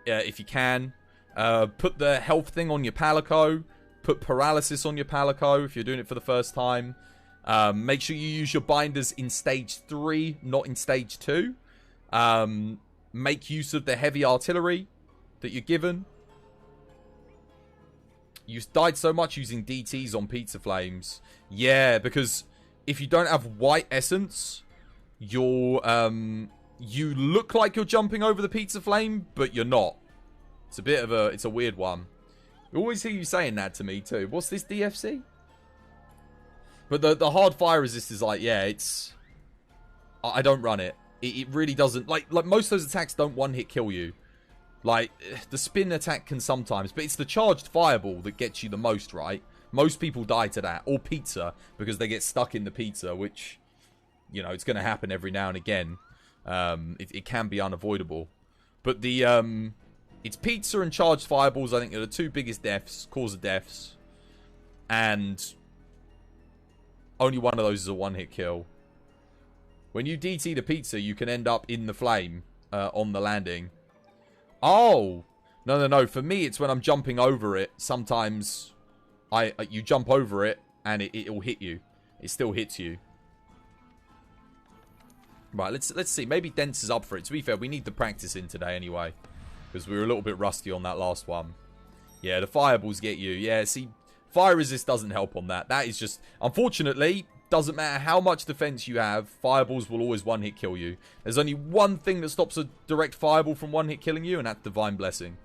If you can. Put the health thing on your Palico. Put paralysis on your Palico if you're doing it for the first time. Make sure you use your binders in stage 3, not in stage 2. Make use of the heavy artillery that you're given. You died so much using DTs on Pizza Flames. Yeah, because if you don't have white essence, you're, you look like you're jumping over the Pizza Flame, but you're not. It's a bit of it's a weird one. I always hear you saying that to me too. What's this DFC? But the hard fire resist is like, yeah, it's... I don't run it. It really doesn't... Like most of those attacks don't one-hit kill you. Like, the spin attack can sometimes, but it's the charged fireball that gets you the most, right? Most people die to that. Or pizza, because they get stuck in the pizza, which, you know, it's going to happen every now and again. It can be unavoidable. But the... It's pizza and charged fireballs, I think, are the 2 biggest cause of deaths. And only one of those is a one-hit kill. When you DT the pizza, you can end up in the flame on the landing. Oh! No. For me, it's when I'm jumping over it. Sometimes you jump over it, and it'll hit you. It still hits you. Right, let's see. Maybe Dents is up for it. To be fair, we need the practice in today anyway. Because we were a little bit rusty on that last one. Yeah, the fireballs get you. Yeah, see, fire resist doesn't help on that. That is just... Unfortunately, Doesn't matter how much defense you have, fireballs will always one-hit kill you. There's only one thing that stops a direct fireball from one-hit killing you, and that's Divine Blessing.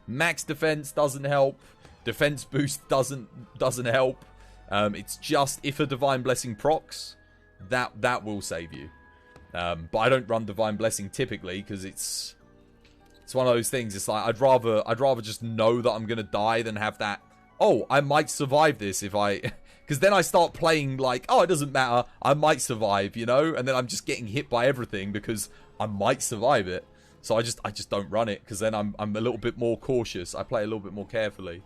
Max defense doesn't help. Defense boost doesn't help. It's just if a Divine Blessing procs, that will save you. But I don't run Divine Blessing typically because it's one of those things. It's like I'd rather just know that I'm gonna die than have that. Oh, I might survive this if I, because then I start playing like, oh, it doesn't matter, I might survive, you know, and then I'm just getting hit by everything because I might survive it. So I just don't run it because then I'm a little bit more cautious. I play a little bit more carefully.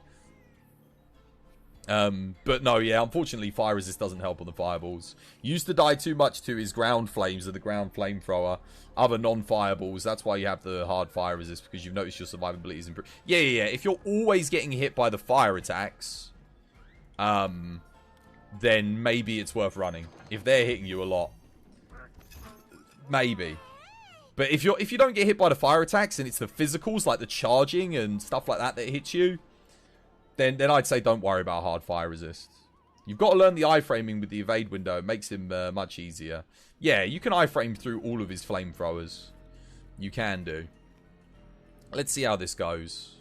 But no, yeah, unfortunately fire resist doesn't help on the fireballs. Used to die too much to his ground flames or the ground flamethrower. Other non-fireballs, that's why you have the hard fire resist, because you've noticed your survivability is improved. Yeah. If you're always getting hit by the fire attacks, then maybe it's worth running. If they're hitting you a lot, maybe. But if you don't get hit by the fire attacks and it's the physicals like the charging and stuff like that hits you, then I'd say don't worry about hard fire resist. You've got to learn the iframing with the evade window. It makes him much easier. Yeah, you can iframe through all of his flamethrowers. You can do. Let's see how this goes.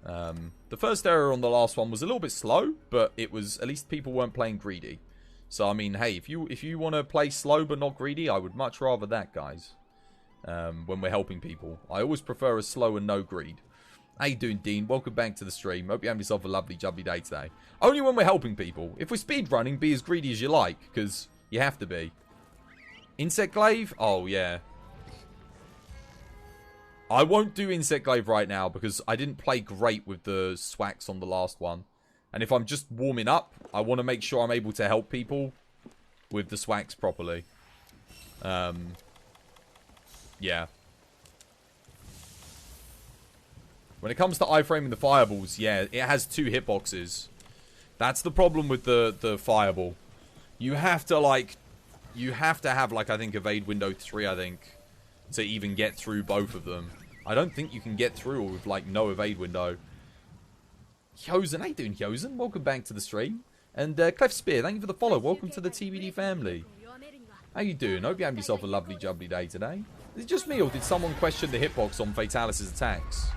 The first error on the last one was a little bit slow, but it was, at least people weren't playing greedy. So I mean, hey, if you want to play slow but not greedy, I would much rather that, guys. When we're helping people, I always prefer a slow and no greed. How you doing, Dean? Welcome back to the stream. Hope you have yourself a lovely jubbly day today. Only when we're helping people. If we're speedrunning, be as greedy as you like, because you have to be. Insect Glaive? Oh, yeah. I won't do Insect Glaive right now, because I didn't play great with the Swax on the last one. And if I'm just warming up, I want to make sure I'm able to help people with the Swax properly. Yeah. When it comes to iframing the fireballs, yeah, it has 2 hitboxes. That's the problem with the fireball. You have to have like, I think evade window 3, I think, to even get through both of them. I don't think you can get through with like no evade window. Hyozen, how you doing, Hyozen? Welcome back to the stream. And Clef Spear, thank you for the follow. Welcome to the TBD family. How you doing? Hope you have yourself a lovely jubbly day today. Is it just me, or did someone question the hitbox on Fatalis' attacks?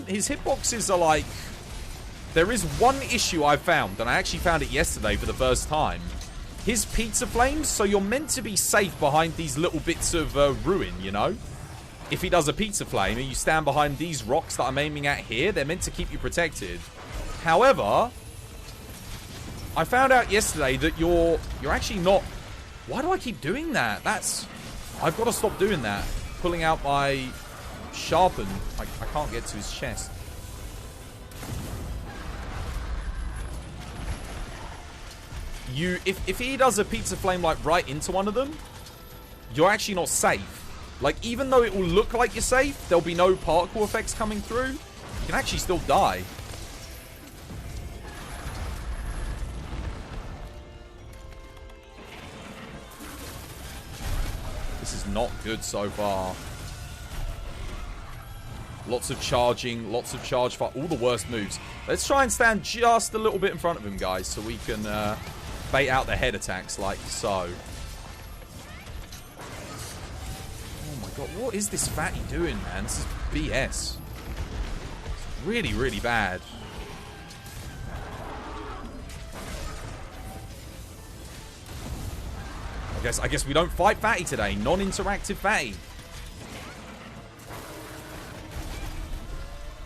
His hitboxes are like... There is one issue I've found, and I actually found it yesterday for the first time. His pizza flames, so you're meant to be safe behind these little bits of ruin, you know? If he does a pizza flame and you stand behind these rocks that I'm aiming at here, they're meant to keep you protected. However, I found out yesterday that you're actually not... Why do I keep doing that? I've got to stop doing that. Pulling out my... Sharpen. I can't get to his chest. If he does a pizza flame like right into one of them, you're actually not safe. Like, even though it will look like you're safe, there'll be no particle effects coming through. You can actually still die. This is not good so far. Lots of charging, lots of charge for all the worst moves. Let's try and stand just a little bit in front of him, guys, so we can bait out the head attacks like so. Oh my god, what is this fatty doing, man? This is BS. It's really, really bad. I guess we don't fight fatty today. Non-interactive fatty.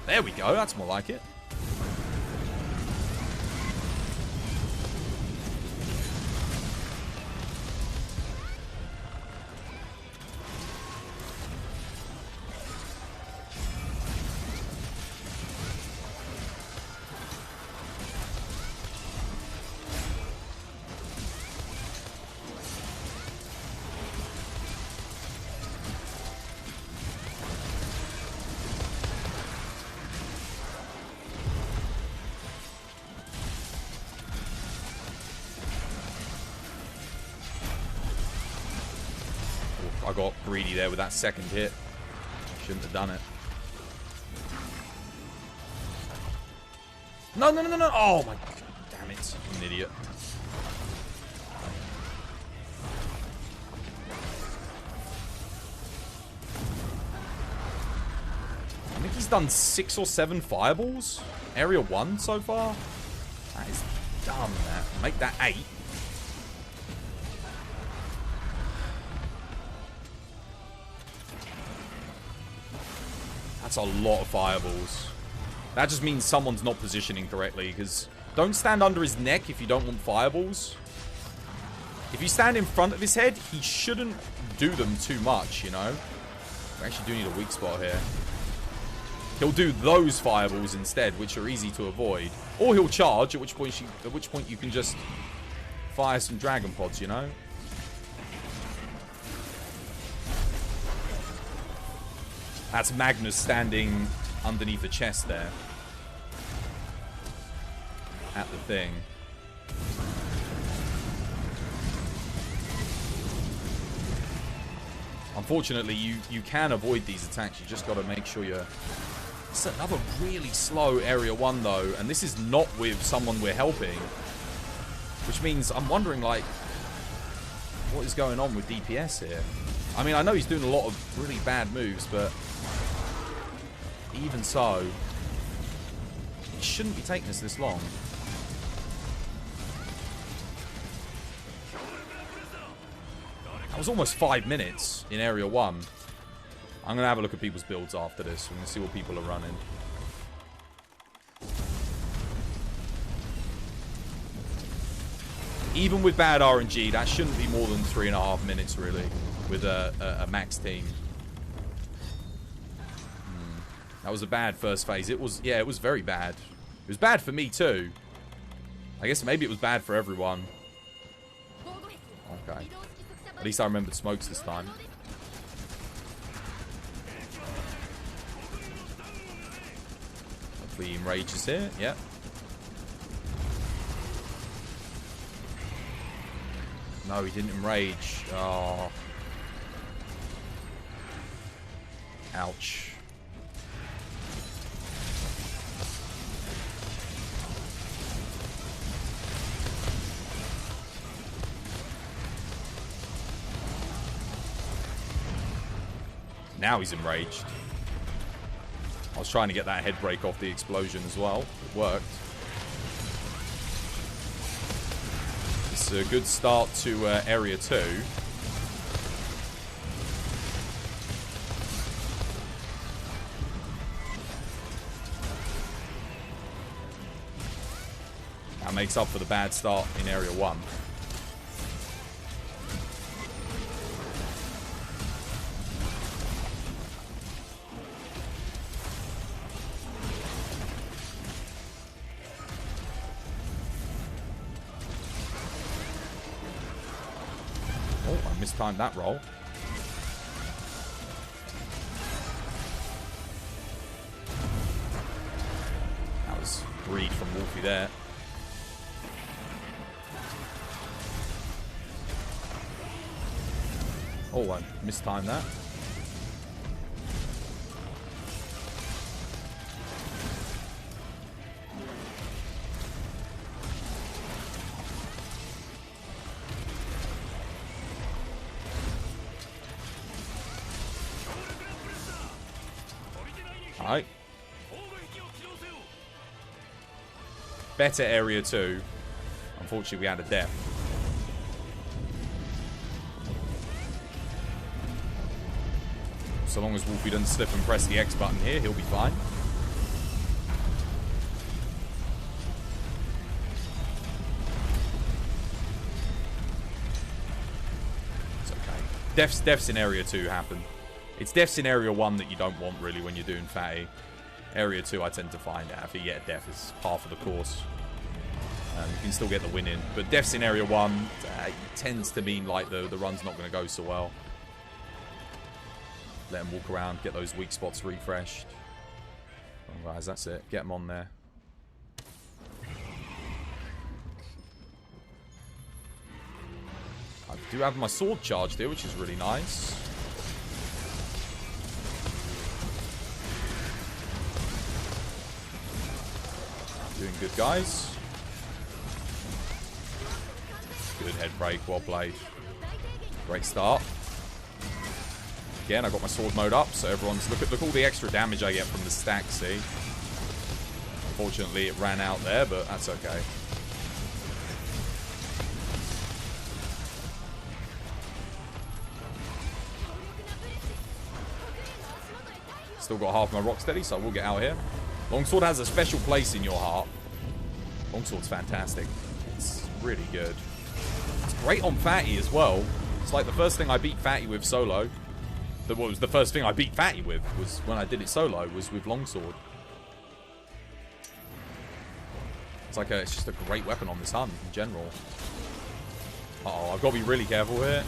There we go, that's more like it. I got greedy there with that second hit. Shouldn't have done it. No, no, no, no, no. Oh, my God. Damn it. I'm an idiot. I think he's done 6 or 7 fireballs. Area 1 so far. That is dumb, that. Make that 8. That's a lot of fireballs. That just means someone's not positioning correctly, because don't stand under his neck if you don't want fireballs. If you stand in front of his head, he shouldn't do them too much, you know? We actually do need a weak spot here. He'll do those fireballs instead, which are easy to avoid. Or he'll charge, at which point you can just fire some dragon pods, you know? That's Magnus standing underneath the chest there. At the thing. Unfortunately, you can avoid these attacks. You just got to make sure you're... It's another really slow Area 1, though. And this is not with someone we're helping. Which means I'm wondering, like... what is going on with DPS here? I mean, I know he's doing a lot of really bad moves, but... even so... it shouldn't be taking us this long. That was almost 5 minutes in Area 1. I'm going to have a look at people's builds after this. We're going to see what people are running. Even with bad RNG, that shouldn't be more than 3.5 minutes, really, with a max team. That was a bad first phase. It was, yeah, it was very bad. It was bad for me, too. I guess maybe it was bad for everyone. Okay. At least I remembered smokes this time. Hopefully he enrages here. Yep. No, he didn't enrage. Oh. Ouch. Now he's enraged. I was trying to get that head break off the explosion as well. It worked. It's a good start to Area 2. That makes up for the bad start in Area 1. Mistimed that roll. That was greed from Wolfie there. Oh, I mistimed that. Alright. Better Area 2. Unfortunately, we had a death. So long as Wolfie doesn't slip and press the X button here, he'll be fine. It's okay. Deaths in Area 2 happen. It's deaths in Area 1 that you don't want, really, when you're doing fatty. Area 2, I tend to find out if you get a death is half of the course. You can still get the win in. But deaths in Area 1 tends to mean, like, the run's not going to go so well. Let them walk around, get those weak spots refreshed. Oh, guys, that's it. Get them on there. I do have my sword charged here, which is really nice. good, guys. Good head break. Well played. Great start. Again, I got my sword mode up, so everyone's... Look all the extra damage I get from the stack, see? Unfortunately, it ran out there, but that's okay. Still got half my Rocksteady, so I will get out here. Longsword has a special place in your heart. Longsword's fantastic. It's really good. It's great on Fatty as well. It's like the first thing I beat Fatty with solo. What was the first thing I beat Fatty with was when I did it solo, was with Longsword. It's like it's just a great weapon on this hunt in general. Uh-oh, I've got to be really careful here.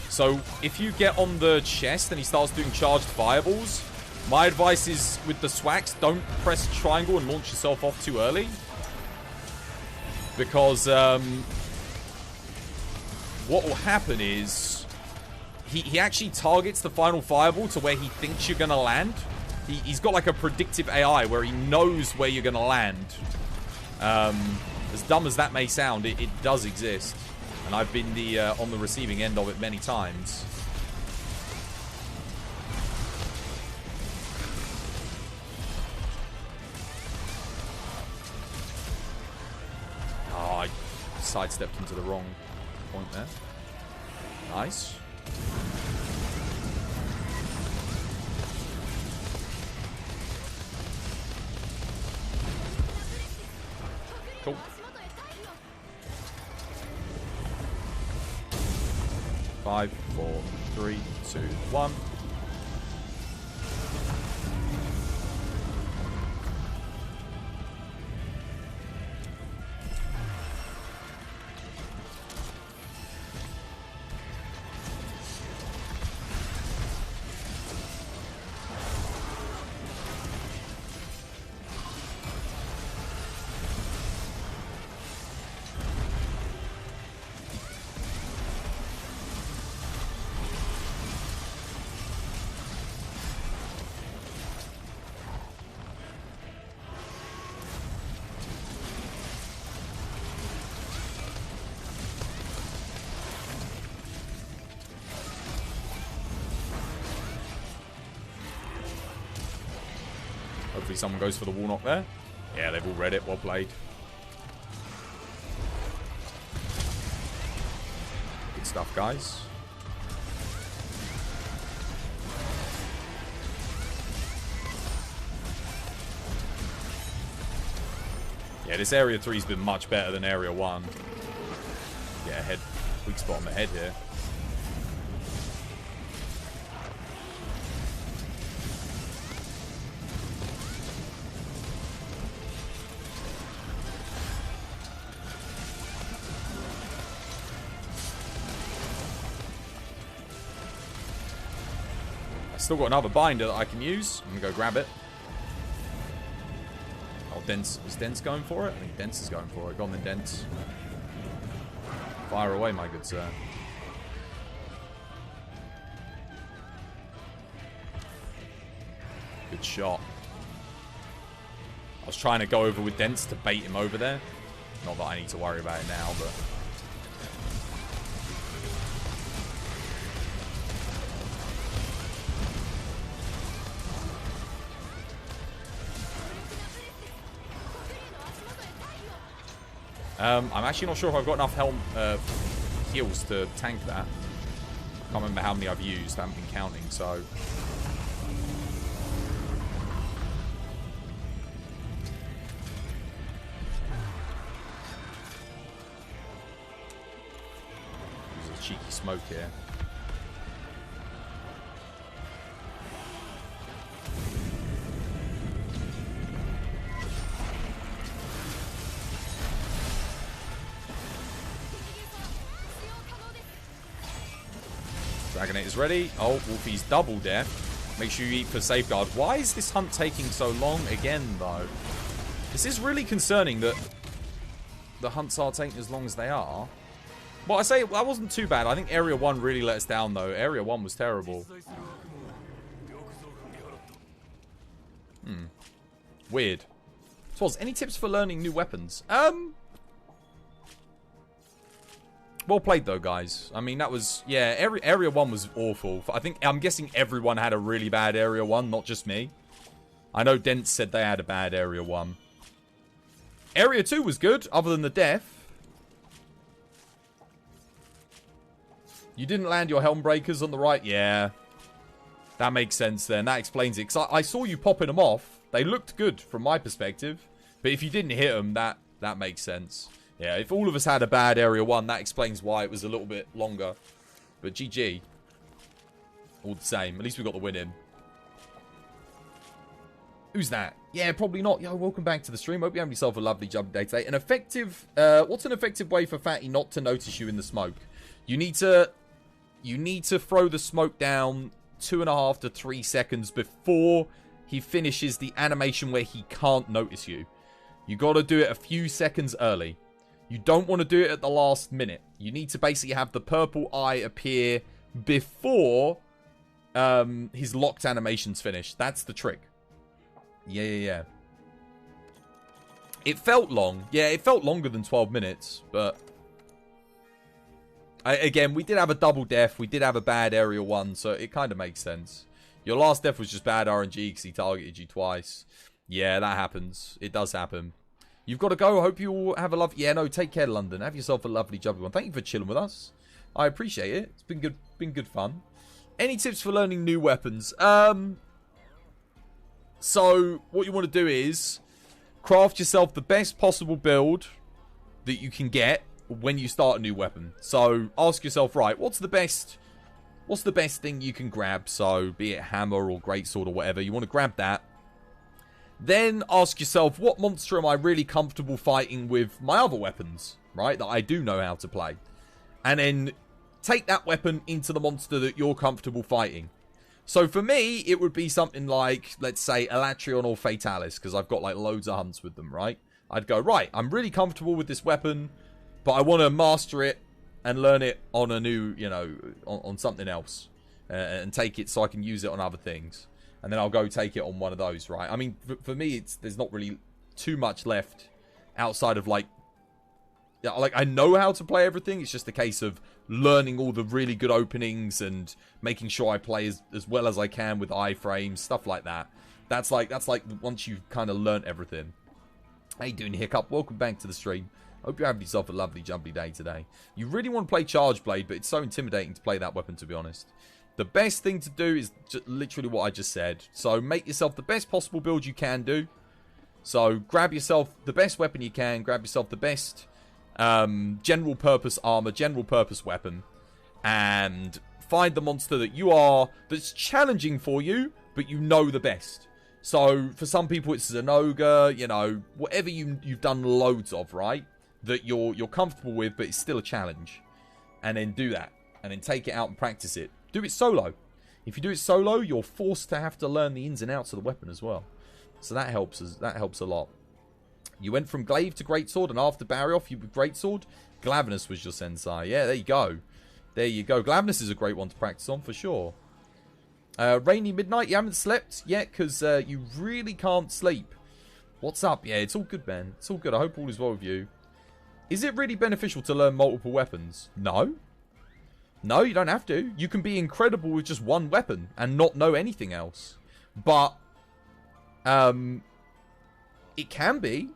So, if you get on the chest and he starts doing charged fireballs, my advice is, with the swags, don't press triangle and launch yourself off too early. Because, what will happen is, he actually targets the final fireball to where he thinks you're going to land. He's got like a predictive AI where he knows where you're going to land. As dumb as that may sound, it does exist. And I've been on the receiving end of it many times. Oh, I sidestepped into the wrong point there. Nice. Cool. Five, 4, 3, 2, 1. Hopefully someone goes for the wall knock there. Yeah, they've all read it. Well played. Good stuff, guys. Yeah, this Area 3's been much better than Area 1. Yeah, head, weak spot on the head here. Still got another binder that I can use. I'm gonna go grab it. Oh, Dense. Is Dense going for it? I think Dense is going for it. Go on then, Dense. Fire away, my good sir. Good shot. I was trying to go over with Dense to bait him over there. Not that I need to worry about it now, but... I'm actually not sure if I've got enough heals to tank that. I can't remember how many I've used. I haven't been counting, so... There's a cheeky smoke here. Dragonate is ready. Oh, Wolfie's double death. Make sure you eat for safeguard. Why is this hunt taking so long again, though? This is really concerning that the hunts are taking as long as they are. Well, I say that wasn't too bad. I think Area 1 really let us down, though. Area 1 was terrible. Weird. Foz, any tips for learning new weapons? Well played though, guys. I mean, that was, yeah, Area 1 was awful. I'm guessing everyone had a really bad Area 1, not just me. I know Dent said they had a bad Area 1. Area 2 was good, other than the death. You didn't land your helm breakers on the right? Yeah. That makes sense then. That explains it. Because I saw you popping them off. They looked good from my perspective. But if you didn't hit them, that makes sense. Yeah, if all of us had a bad Area 1, that explains why it was a little bit longer. But GG. All the same. At least we got the win in. Who's that? Yeah, probably not. Yo, welcome back to the stream. Hope you have yourself a lovely jump day today. What's an effective way for Fatty not to notice you in the smoke? You need to throw the smoke down 2.5 to 3 seconds before he finishes the animation where he can't notice you. You got to do it a few seconds early. You don't want to do it at the last minute. You need to basically have the purple eye appear before his locked animation's finished. That's the trick. Yeah. It felt long. Yeah, it felt longer than 12 minutes, but... Again, we did have a double death. We did have a bad Area 1, so it kind of makes sense. Your last death was just bad RNG because he targeted you twice. Yeah, that happens. It does happen. You've got to go. I hope you all have a lovely... Yeah, no, take care, London. Have yourself a lovely, jubbly one. Thank you for chilling with us. I appreciate it. It's been good fun. Any tips for learning new weapons? So, what you want to do is craft yourself the best possible build that you can get when you start a new weapon. So, ask yourself, right, what's the best thing you can grab? So, be it hammer or greatsword or whatever. You want to grab that. Then ask yourself, what monster am I really comfortable fighting with my other weapons, right? That I do know how to play. And then take that weapon into the monster that you're comfortable fighting. So for me, it would be something like, let's say, Elatrion or Fatalis, because I've got like loads of hunts with them, right? I'd go, right, I'm really comfortable with this weapon, but I want to master it and learn it on a new, on something else. And take it so I can use it on other things. And then I'll go take it on one of those, right? I mean, for me, there's not really too much left outside of like I know how to play everything. It's just a case of learning all the really good openings and making sure I play as well as I can with iframes, stuff like that. That's like once you've kind of learnt everything. How you doing, Hiccup? Welcome back to the stream. Hope you're having yourself a lovely jumpy day today. You really want to play Charge Blade, but it's so intimidating to play that weapon, to be honest. The best thing to do is literally what I just said. So make yourself the best possible build you can do. So grab yourself the best weapon you can. Grab yourself the best general purpose armor, general purpose weapon. And find the monster that's challenging for you, but you know the best. So for some people it's Zenoga, whatever you've done loads of, right? That you're comfortable with, but it's still a challenge. And then do that. And then take it out and practice it. Do it solo. If you do it solo, you're forced to have to learn the ins and outs of the weapon as well. So that helps a lot. You went from glaive to greatsword, and after Barioth, you were greatsword. Glavenus was your sensei. Yeah, there you go. There you go. Glavenus is a great one to practice on for sure. Rainy Midnight, you haven't slept yet because you really can't sleep. What's up? Yeah, it's all good, man. It's all good. I hope all is well with you. Is it really beneficial to learn multiple weapons? No. No, you don't have to. You can be incredible with just one weapon and not know anything else. But, it can be.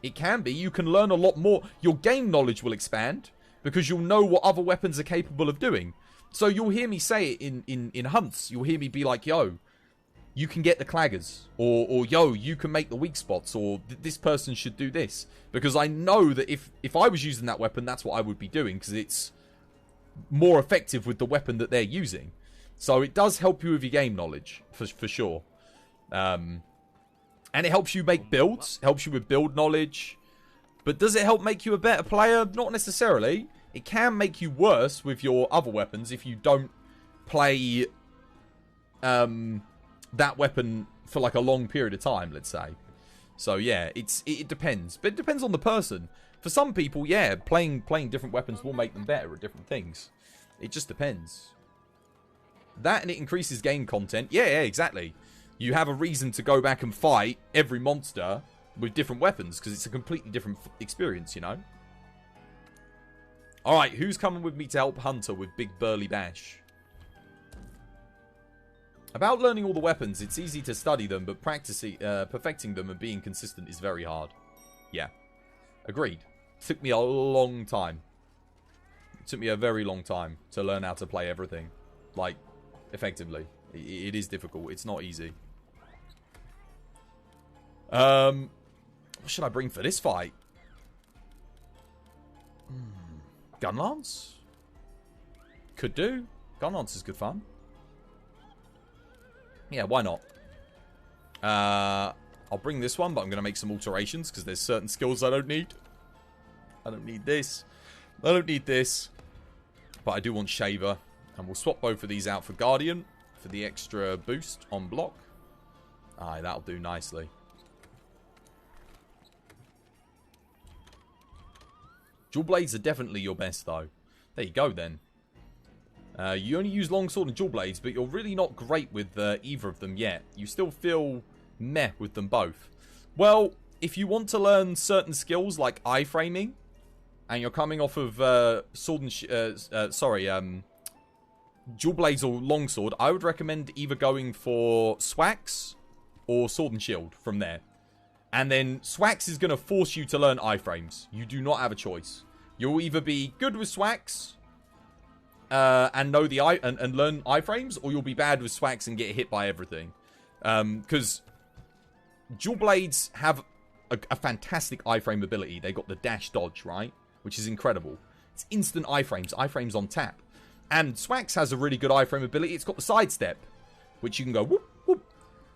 It can be. You can learn a lot more. Your game knowledge will expand because you'll know what other weapons are capable of doing. So you'll hear me say it in hunts. You'll hear me be like, yo, you can get the claggers. Or yo, you can make the weak spots. Or this person should do this. Because I know that if I was using that weapon, that's what I would be doing. Because it's more effective with the weapon that they're using. So it does help you with your game knowledge, for sure. And it helps you make builds. Helps you with build knowledge. But does it help make you a better player? Not necessarily. It can make you worse with your other weapons if you don't play that weapon for like a long period of time, let's say. So yeah, it depends. But it depends on the person. For some people, yeah, playing different weapons will make them better at different things. It just depends. That and it increases game content. Yeah, exactly. You have a reason to go back and fight every monster with different weapons, because it's a completely different experience, you know? Alright, who's coming with me to help Hunter with Big Burly Bash? About learning all the weapons, it's easy to study them, but perfecting them and being consistent is very hard. Yeah. Agreed. Took me a long time. It took me a very long time to learn how to play everything. Like, effectively. It is difficult. It's not easy. What should I bring for this fight? Gunlance? Could do. Gunlance is good fun. Yeah, why not? I'll bring this one, but I'm going to make some alterations because there's certain skills I don't need. I don't need this. I don't need this. But I do want Shaver. And we'll swap both of these out for Guardian for the extra boost on block. Aye, that'll do nicely. Dual Blades are definitely your best, though. There you go, then. You only use Longsword and Dual Blades, but you're really not great with either of them yet. You still feel meh with them both. Well, if you want to learn certain skills like iframing, and you're coming off of Dual Blades or Longsword, I would recommend either going for Swax or Sword and Shield from there. And then Swax is going to force you to learn iframes. You do not have a choice. You'll either be good with Swax and know the and learn iframes, or you'll be bad with Swax and get hit by everything. Because Dual Blades have a fantastic iframe ability. They got the dash dodge, right? Which is incredible. It's instant iframes. Iframes on tap. And Swax has a really good iframe ability. It's got the sidestep, which you can go whoop, whoop.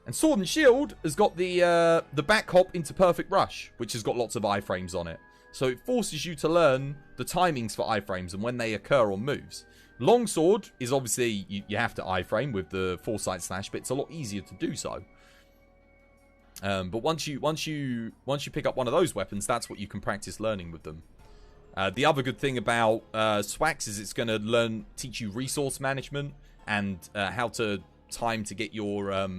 And Sword and Shield has got the back hop into Perfect Rush, which has got lots of iframes on it. So it forces you to learn the timings for iframes and when they occur on moves. Longsword is obviously, you have to iframe with the Foresight Slash, but it's a lot easier to do so. But once you pick up one of those weapons, that's what you can practice learning with them. The other good thing about Swax is it's going to teach you resource management and how to time to get your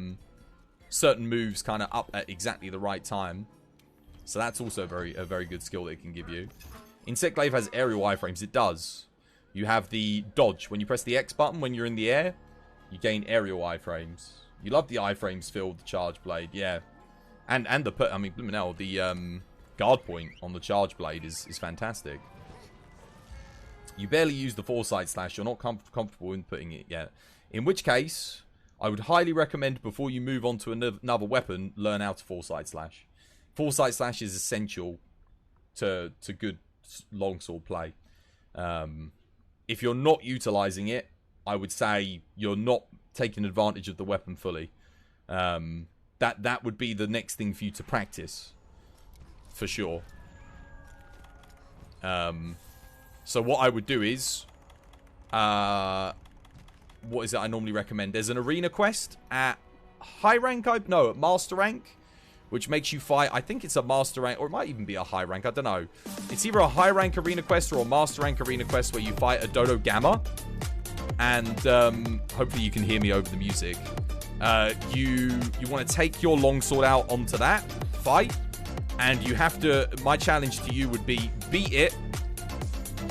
certain moves kind of up at exactly the right time. So that's also a very good skill that it can give you. Insect Glaive has aerial iframes. It does. You have the dodge. When you press the X button when you're in the air, you gain aerial iframes. You love the iframes filled the charge blade, yeah. And the guard point on the charge blade is fantastic. You barely use the Foresight Slash. You're not comfortable inputting it yet. In which case, I would highly recommend before you move on to another weapon, learn how to Foresight Slash. Foresight Slash is essential to good longsword play. If you're not utilizing it, I would say you're not taking advantage of the weapon fully. That would be the next thing for you to practice. For sure. So what I would do is... what is it I normally recommend? There's an arena quest at high rank, at master rank, which makes you fight, I think it's a master rank, or it might even be a high rank, I don't know. It's either a high rank arena quest or a master rank arena quest where you fight a Dodo Gamma, and hopefully you can hear me over the music. You want to take your longsword out onto that fight, and you have to, my challenge to you would be, beat it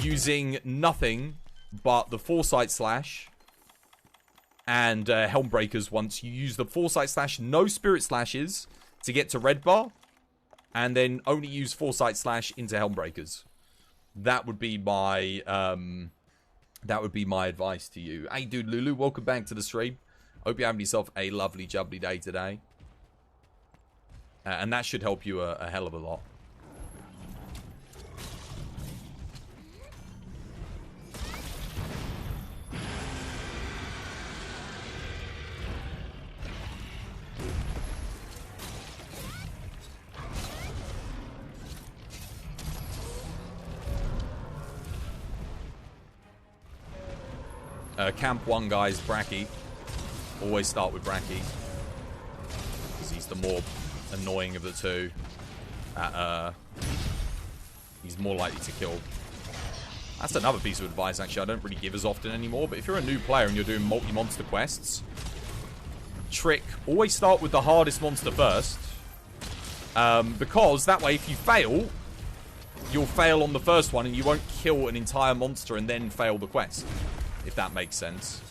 using nothing but the Foresight Slash and Helm Breakers. Once you use the Foresight Slash, no Spirit Slashes to get to red bar, and then only use Foresight Slash into Helm Breakers. That would be my advice to you. Hey dude, Lulu, welcome back to the stream. Hope you're having yourself a lovely jubbly day today. And that should help you a hell of a lot. Camp 1, guys, Bracky. Always start with Bracky, because he's the more annoying of the two. He's more likely to kill. That's another piece of advice, actually, I don't really give as often anymore. But if you're a new player and you're doing multi-monster quests, trick, always start with the hardest monster first. Because that way, if you fail, you'll fail on the first one and you won't kill an entire monster and then fail the quest. If that makes sense.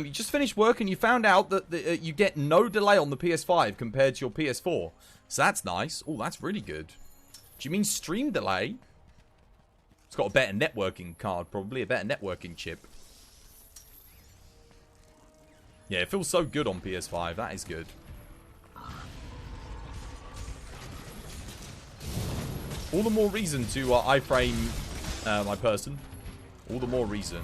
You just finished work and you found out that you get no delay on the PS5 compared to your PS4. So that's nice. Oh, that's really good. Do you mean stream delay? It's got a better networking card, probably. A better networking chip. Yeah, it feels so good on PS5. That is good. All the more reason to iframe my person. All the more reason.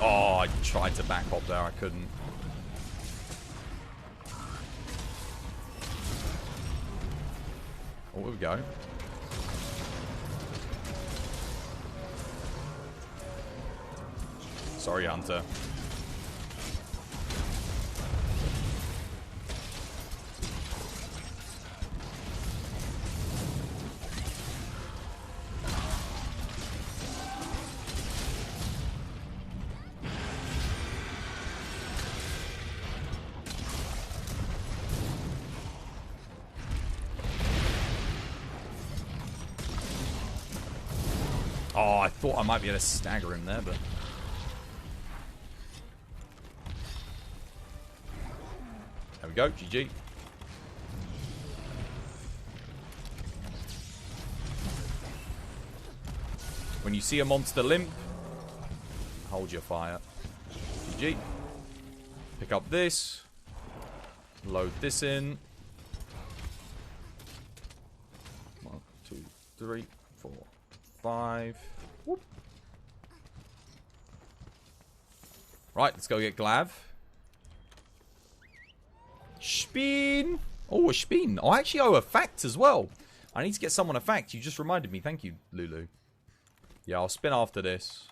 Oh, I tried to back hop there, I couldn't. Oh, here we go. Sorry, Hunter. Oh, I thought I might be able to stagger him there, but... There we go, GG. When you see a monster limp, hold your fire. GG. Pick up this. Load this in. 1, 2, 3, 4, 5. Whoop. Right, let's go get Glav. Spin. Oh, a spin. I actually owe a fact as well. I need to get someone a fact. You just reminded me. Thank you, Lulu. Yeah, I'll spin after this.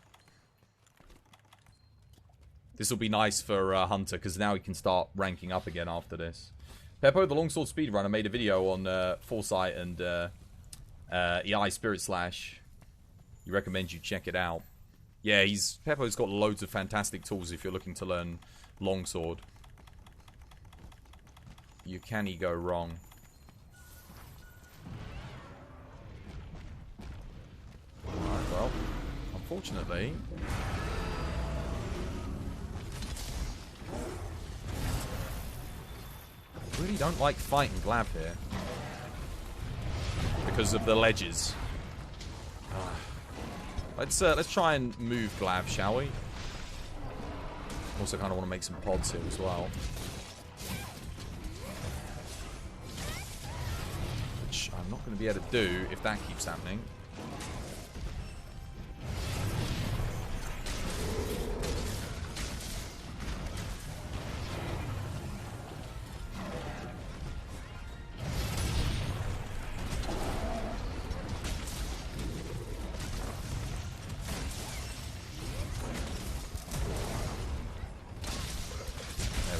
This will be nice for Hunter, because now he can start ranking up again after this. Peppo, the Longsword Speedrunner, made a video on Foresight and EI Spirit Slash. He recommends you check it out. Yeah, Peppo's got loads of fantastic tools if you're looking to learn Longsword. You can go wrong. Alright, well, unfortunately... I really don't like fighting Glav here. Because of the ledges. Let's try and move Glav, shall we? Also kind of want to make some pods here as well. Which I'm not going to be able to do if that keeps happening.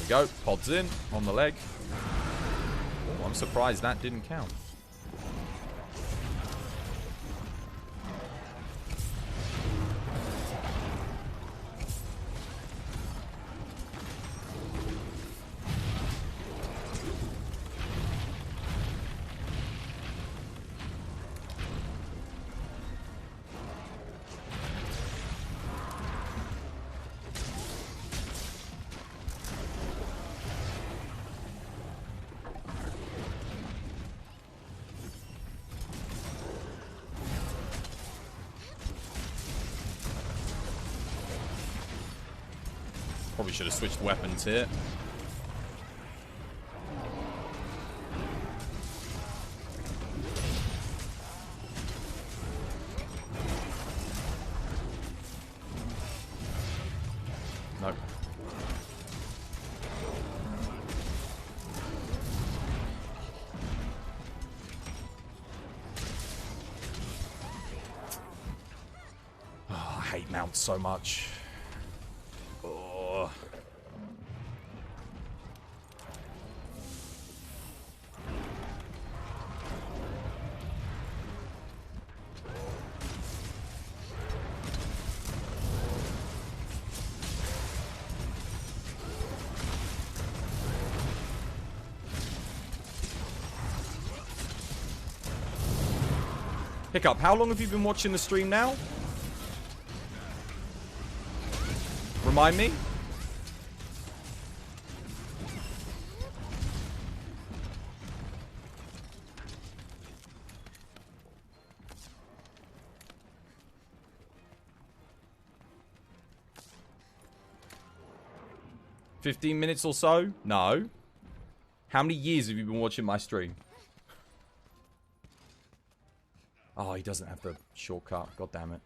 we go. Pods in on the leg. Oh, I'm surprised that didn't count. Probably should have switched weapons here. No. Oh, I hate mounts so much. Oh. Hiccup, how long have you been watching the stream now? Remind me? $15 minutes or so? No. How many years have you been watching my stream? Oh, he doesn't have the shortcut. God damn it.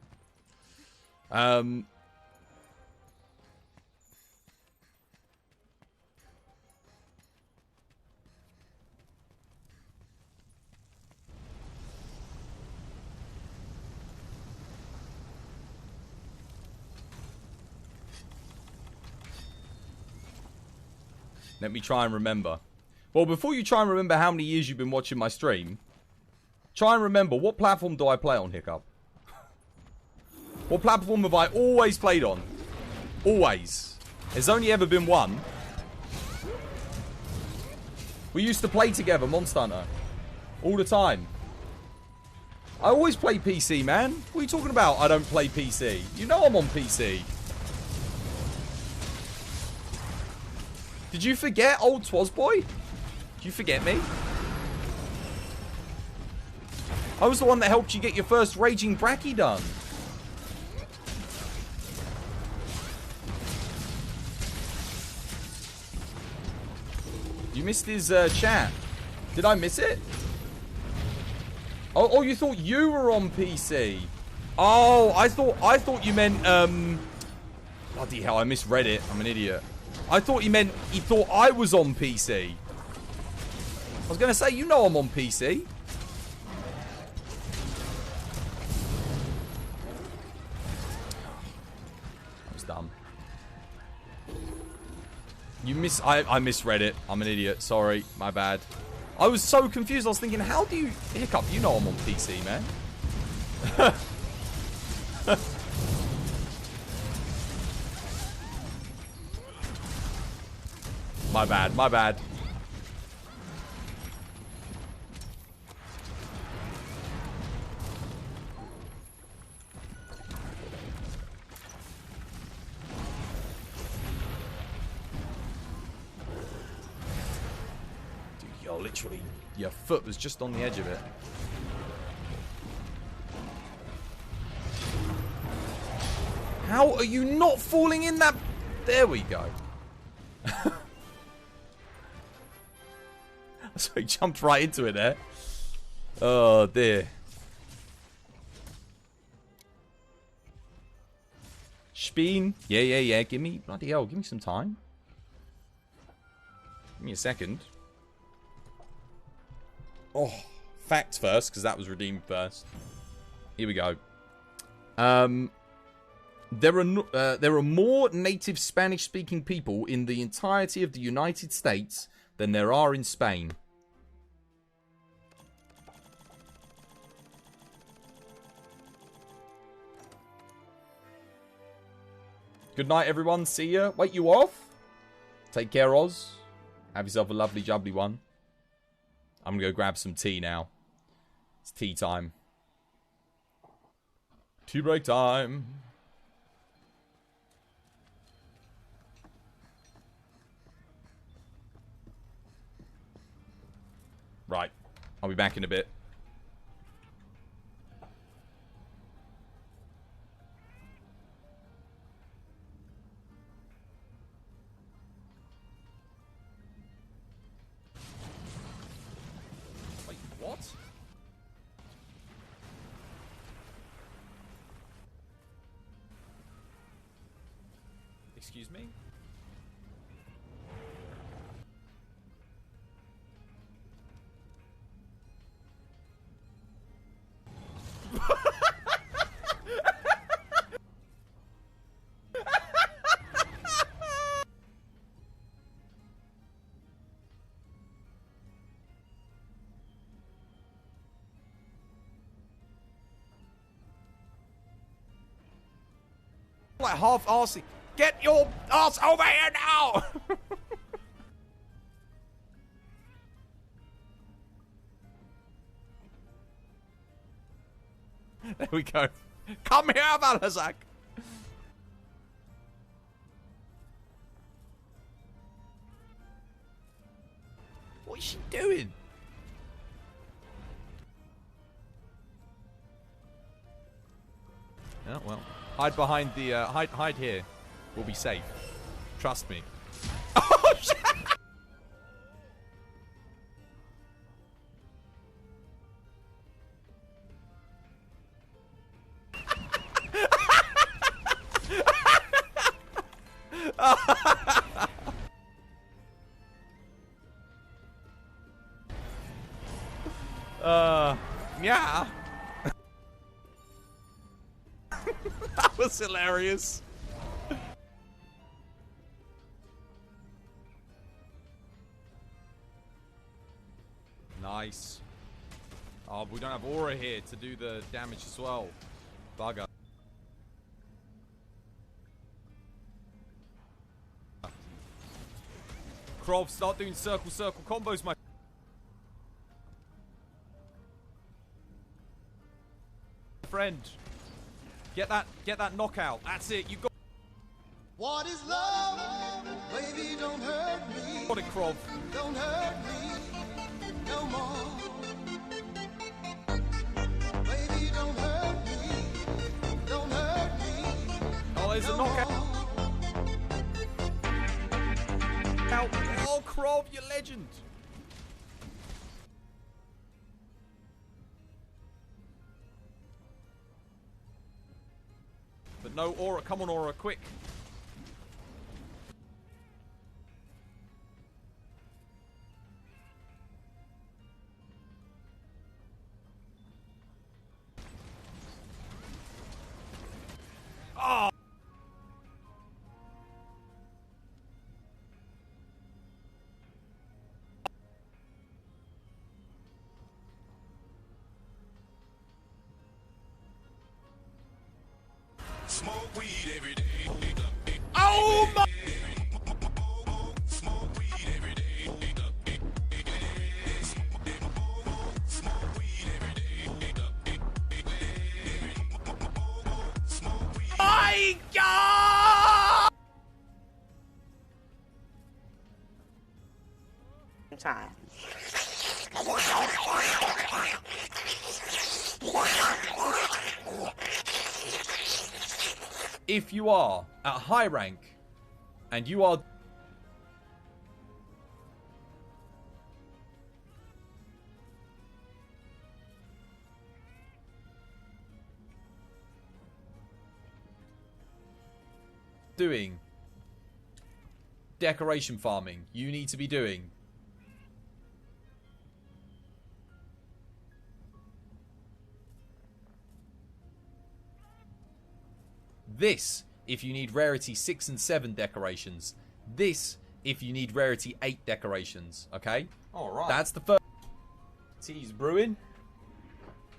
Let me try and remember. Well, before you try and remember how many years you've been watching my stream, try and remember, what platform do I play on, Hiccup? What platform have I always played on? Always. There's only ever been one. We used to play together, Monster Hunter. All the time. I always play PC, man. What are you talking about? I don't play PC. You know I'm on PC. Did you forget, old Twazboy? Did you forget me? I was the one that helped you get your first Raging Bracky done. You missed his chat. Did I miss it? Oh, you thought you were on PC. Oh, I thought you meant bloody hell, I misread it. I'm an idiot. I thought you meant he thought I was on PC. I was gonna say, you know I'm on PC. I was dumb. I misread it. I'm an idiot. Sorry, my bad. I was so confused. I was thinking, how do you Hiccup? You know I'm on PC, man. My bad, my bad. Dude, yo, literally, your foot was just on the edge of it. How are you not falling in that? There we go. So he jumped right into it there. Oh, dear. Speen. Yeah. Give me, bloody hell, give me some time. Give me a second. Oh, facts first, because that was redeemed first. Here we go. There are more native Spanish-speaking people in the entirety of the United States than there are in Spain. Good night, everyone. See ya. Wait, you off? Take care, Oz. Have yourself a lovely, jubbly one. I'm gonna go grab some tea now. It's tea time. Tea break time. Right. I'll be back in a bit. Wait, what? Excuse me? Like half arsey. Get your ass over here now! There we go. Come here, Valazak! What is she doing? Oh, well. Hide behind the, hide here. We'll be safe. Trust me. Oh, shit! Yeah. That was hilarious. Nice. Oh, but we don't have aura here to do the damage as well. Bugger. Krov, start doing circle combos, my friend. Get that knockout. That's it. You got. What is love? Baby, don't hurt me. Got it, Krov. Don't hurt me no more. Baby, don't hurt me. Don't hurt me. Oh, there's a knockout. Oh, Krov, you legend. But no aura. Come on, aura, quick. Oh. Smoke weed every day. Oh my! Smoke weed every day. Smoke weed every day. My God! Time. If you are at high rank and you are doing decoration farming, you need to be doing This, if you need rarity 6 and 7 decorations. This, if you need rarity 8 decorations. Okay? Alright. That's the first. Tea's brewing.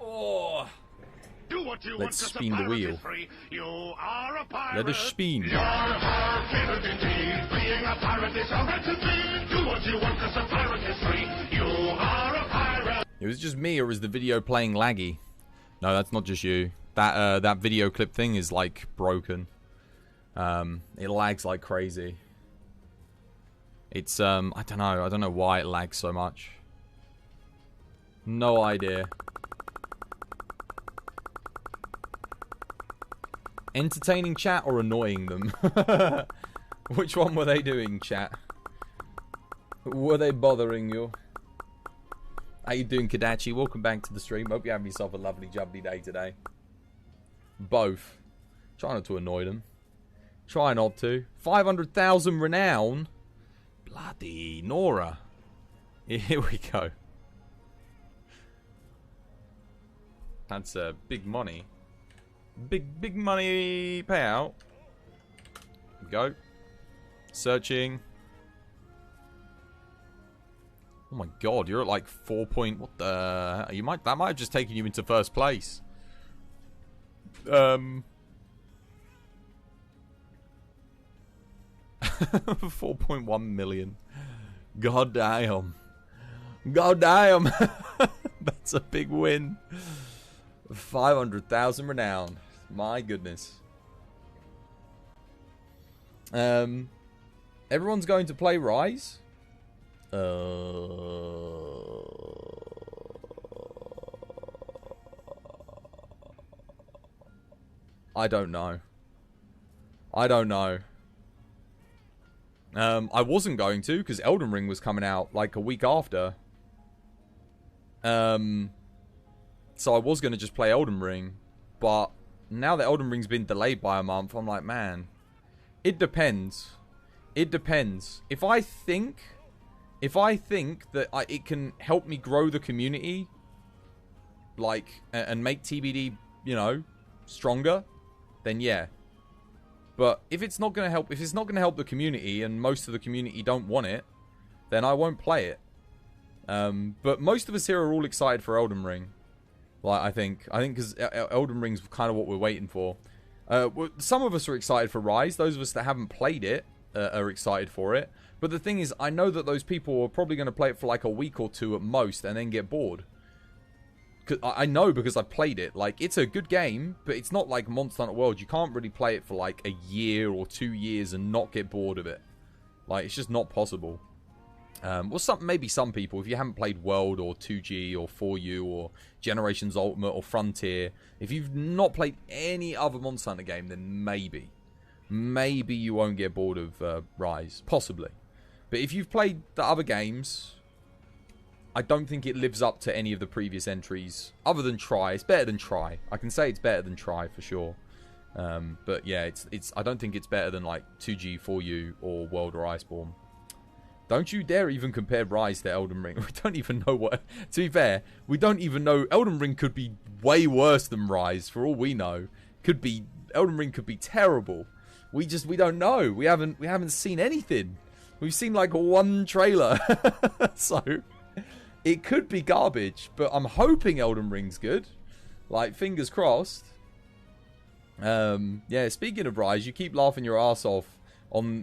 Oh. Do what you Let's want, 'cause spin a the pirate wheel. is free. You are a pirate. Let us spin. You're a pirate indeed. Being a pirate is all right to be. Do what you want, 'cause a pirate is free. You are a pirate. It was just me, or is the video playing laggy? No, that's not just you. That video clip thing is like broken. It lags like crazy. It's I don't know why it lags so much. No idea. Entertaining chat or annoying them? Which one were they doing, chat? Were they bothering you? How you doing, Kadachi? Welcome back to the stream. Hope you're having yourself a lovely jubbly day today. Both. Try not to annoy them. Try not to. 500,000 renown? Bloody Nora. Here we go. That's big money. Big money payout. Go. Searching. Oh my god, you're at like 4 point. What the? That might have just taken you into first place. 4.1 million. God damn. God damn. That's a big win. 500,000 renown. My goodness. Everyone's going to play Rise. I don't know. I wasn't going to, because Elden Ring was coming out like a week after. So I was going to just play Elden Ring. But now that Elden Ring's been delayed by a month, I'm like, man, it depends. It depends. If I think that it can help me grow the community, like, and make TBD, you know, stronger, then yeah. But if it's not going to help, the community, and most of the community don't want it, then I won't play it. But most of us here are all excited for Elden Ring. Like, I think because Elden Ring's kind of what we're waiting for. Some of us are excited for Rise. Those of us that haven't played it are excited for it. But the thing is, I know that those people are probably going to play it for like a week or two at most and then get bored. I know because I've played it. Like, it's a good game, but it's not like Monster Hunter World. You can't really play it for like a year or 2 years and not get bored of it. Like, it's just not possible. Well, maybe some people, if you haven't played World or 2G or 4U or Generations Ultimate or Frontier, if you've not played any other Monster Hunter game, then maybe you won't get bored of Rise. Possibly. But if you've played the other games, I don't think it lives up to any of the previous entries. Other than Try. It's better than Try. I can say it's better than Try for sure. But yeah, I don't think it's better than like 2G, 4U or World or Iceborne. Don't you dare even compare Rise to Elden Ring. We don't even know what... To be fair, we don't even know... Elden Ring could be way worse than Rise, for all we know. Elden Ring could be terrible. We don't know. We haven't seen anything. We've seen like one trailer. So, it could be garbage. But I'm hoping Elden Ring's good. Like, fingers crossed. Yeah, speaking of Rise, you keep laughing your ass off on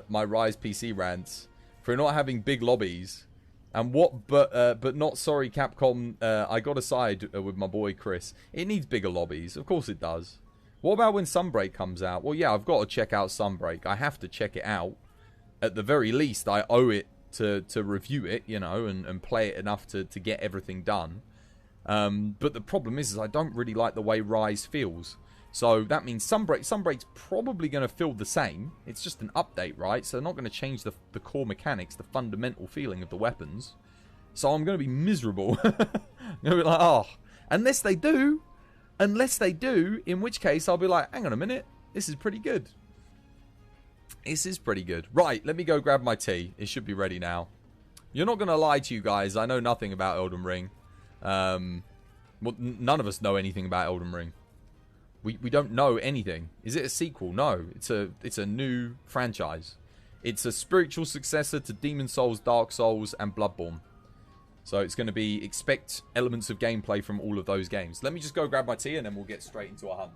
my Rise PC rants for not having big lobbies. And but not sorry, Capcom. I got a side with my boy Chris. It needs bigger lobbies. Of course it does. What about when Sunbreak comes out? Well, yeah, I've got to check out Sunbreak. I have to check it out. At the very least, I owe it to review it, you know, and play it enough to get everything done. But the problem is I don't really like the way Rise feels. So that means Sunbreak's probably going to feel the same. It's just an update, right? So they're not going to change the core mechanics, the fundamental feeling of the weapons. So I'm going to be miserable. I'm going to be like, oh. Unless they do, in which case I'll be like, hang on a minute. This is pretty good. This is pretty good. Right, let me go grab my tea. It should be ready now. You're not going to lie to you guys. I know nothing about Elden Ring. Well, none of us know anything about Elden Ring. We don't know anything. Is it a sequel? No. It's a new franchise. It's a spiritual successor to Demon Souls, Dark Souls, and Bloodborne. So it's going to be, expect elements of gameplay from all of those games. Let me just go grab my tea and then we'll get straight into a hunt.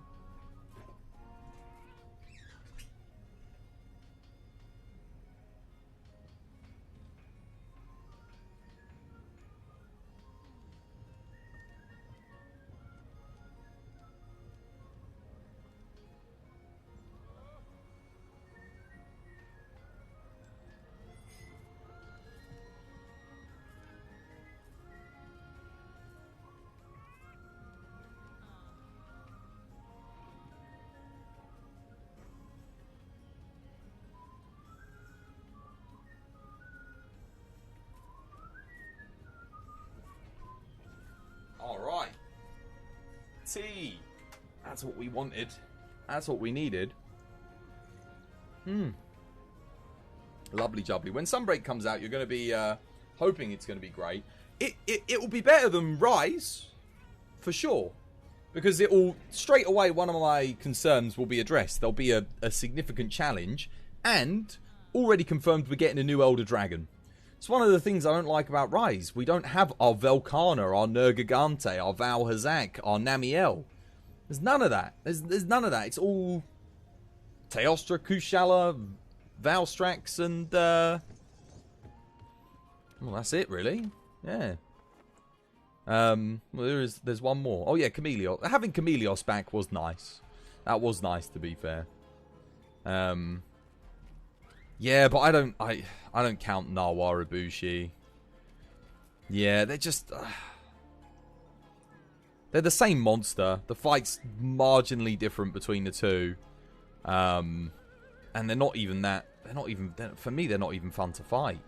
Alright. Tea. That's what we wanted. That's what we needed. Lovely jubbly. When Sunbreak comes out, you're going to be hoping it's going to be great. It will be better than Rise, for sure. Because it will, straight away, one of my concerns will be addressed. There'll be a significant challenge. And, already confirmed, we're getting a new Elder Dragon. It's one of the things I don't like about Rise. We don't have our Velkhana, our Nergigante, our Val Hazak, our Namiel. There's none of that. There's none of that. It's all Teostra, Kushala, Valstrax, and well, that's it really. Yeah. Well, there's one more. Oh yeah, Chameleos. Having Chameleos back was nice. That was nice, to be fair. Yeah, but I don't count Nawa Ibushi. Yeah, they're just they're the same monster. The fight's marginally different between the two. And they're not even that, for me they're not even fun to fight.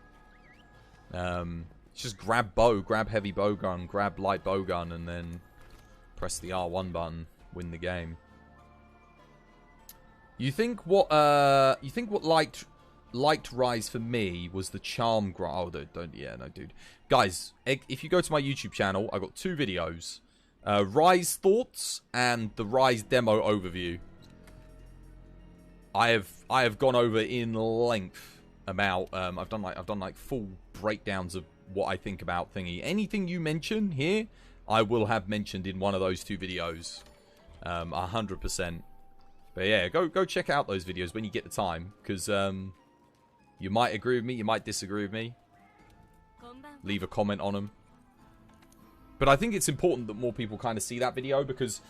Just grab bow, grab heavy bow gun, grab light bow gun, and then press the R1 button, win the game. You think what liked Rise for me was the charm grind. Oh, yeah, no, dude. Guys, if you go to my YouTube channel, I've got two videos. Rise Thoughts and the Rise Demo Overview. I have gone over in length about, I've done like full breakdowns of what I think about thingy. Anything you mention here, I will have mentioned in one of those two videos. 100%. But yeah, go check out those videos when you get the time, because you might agree with me, you might disagree with me. Leave a comment on them. But I think it's important that more people kind of see that video, because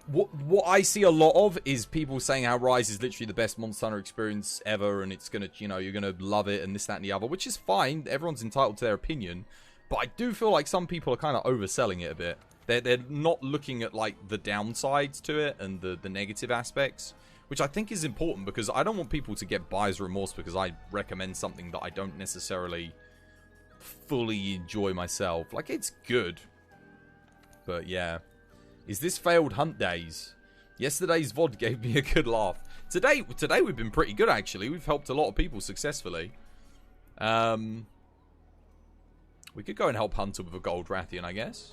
what I see a lot of is people saying how Rise is literally the best Monster Hunter experience ever, and it's gonna, you know, you're gonna love it, and this, that, and the other, which is fine. Everyone's entitled to their opinion. But I do feel like some people are kind of overselling it a bit. They're not looking at like the downsides to it and the negative aspects, which I think is important, because I don't want people to get buyer's remorse because I recommend something that I don't necessarily fully enjoy myself. Like, it's good, but yeah. Is this failed hunt days? Yesterday's VOD gave me a good laugh. Today we've been pretty good, actually. We've helped a lot of people successfully. We could go and help Hunter with a gold Rathian, I guess.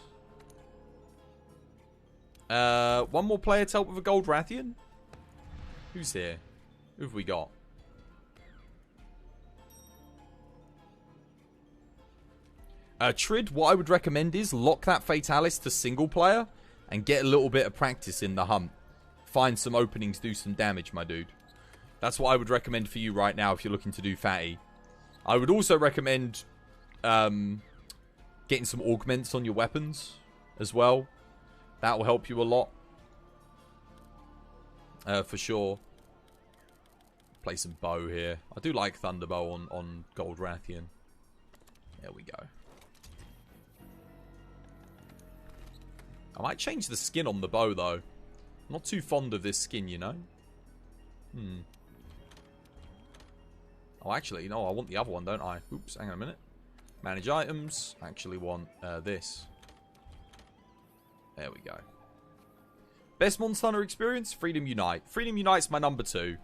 One more player to help with a gold Rathian? Who's here? Who have we got? Trid, what I would recommend is lock that Fatalis to single player and get a little bit of practice in the hunt. Find some openings, do some damage, my dude. That's what I would recommend for you right now if you're looking to do Fatty. I would also recommend getting some augments on your weapons as well. That will help you a lot. For sure. Play some bow here. I do like Thunderbow on Gold Rathian. There we go. I might change the skin on the bow, though. I'm not too fond of this skin, you know? Oh, actually, no, I want the other one, don't I? Oops, hang on a minute. Manage items. I actually want this. There we go. Best Monster Hunter experience? Freedom Unite. Freedom Unite's my number 2.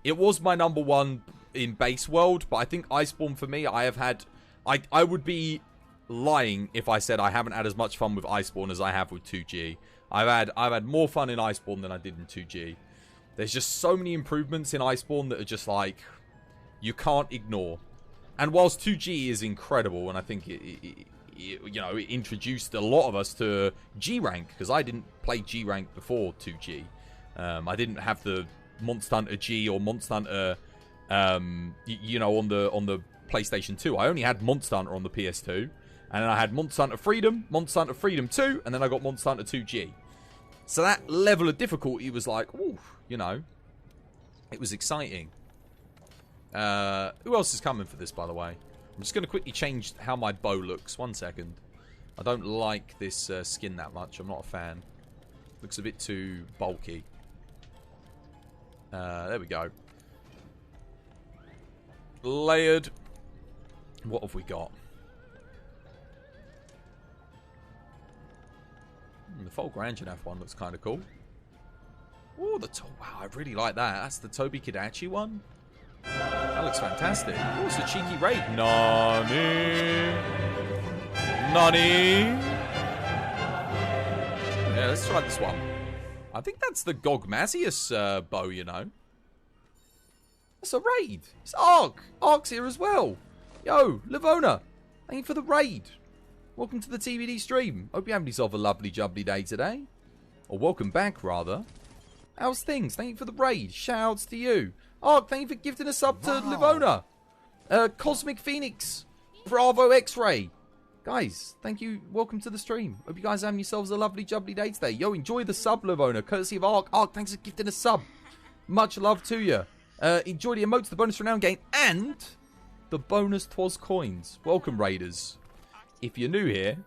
It was my number 1 in base world, but I think Iceborne for me, I have had... I would be lying if I said I haven't had as much fun with Iceborne as I have with 2G. I've had more fun in Iceborne than I did in 2G. There's just so many improvements in Iceborne that are just like you can't ignore. And whilst 2G is incredible, and I think it introduced a lot of us to G rank, because I didn't play G rank before 2G. I didn't have the Monster Hunter G or Monster Hunter, on the PlayStation 2. I only had Monster Hunter on the PS2, and then I had Monster Hunter Freedom 2, and then I got Monster Hunter 2G. So that level of difficulty was like, ooh, it was exciting. Who else is coming for this, by the way? I'm just going to quickly change how my bow looks. 1 second. I don't like this skin that much. I'm not a fan. Looks a bit too bulky. There we go. Layered. What have we got? The Folk Ranjanaf one looks kind of cool. Oh, wow, I really like that. That's the Toby Kadachi one. That looks fantastic. Oh, it's a cheeky raid. Nani? Yeah, let's try this one. I think that's the Gogmazius bow, That's a raid. It's Ark. Ark's here as well. Yo, Livona. Thank you for the raid. Welcome to the TBD stream. Hope you have yourself a lovely jubbly day today. Or welcome back, rather. How's things? Thank you for the raid. Shoutouts to you. Ark, thank you for gifting a sub to Livona. Cosmic Phoenix. Bravo X-Ray. Guys, thank you. Welcome to the stream. Hope you guys have yourselves a lovely jubbly day today. Yo, enjoy the sub, Livona. Courtesy of Ark. Ark, thanks for gifting a sub. Much love to you. Enjoy the emotes, the bonus renown gain, and the bonus Twas coins. Welcome, Raiders. If you're new here,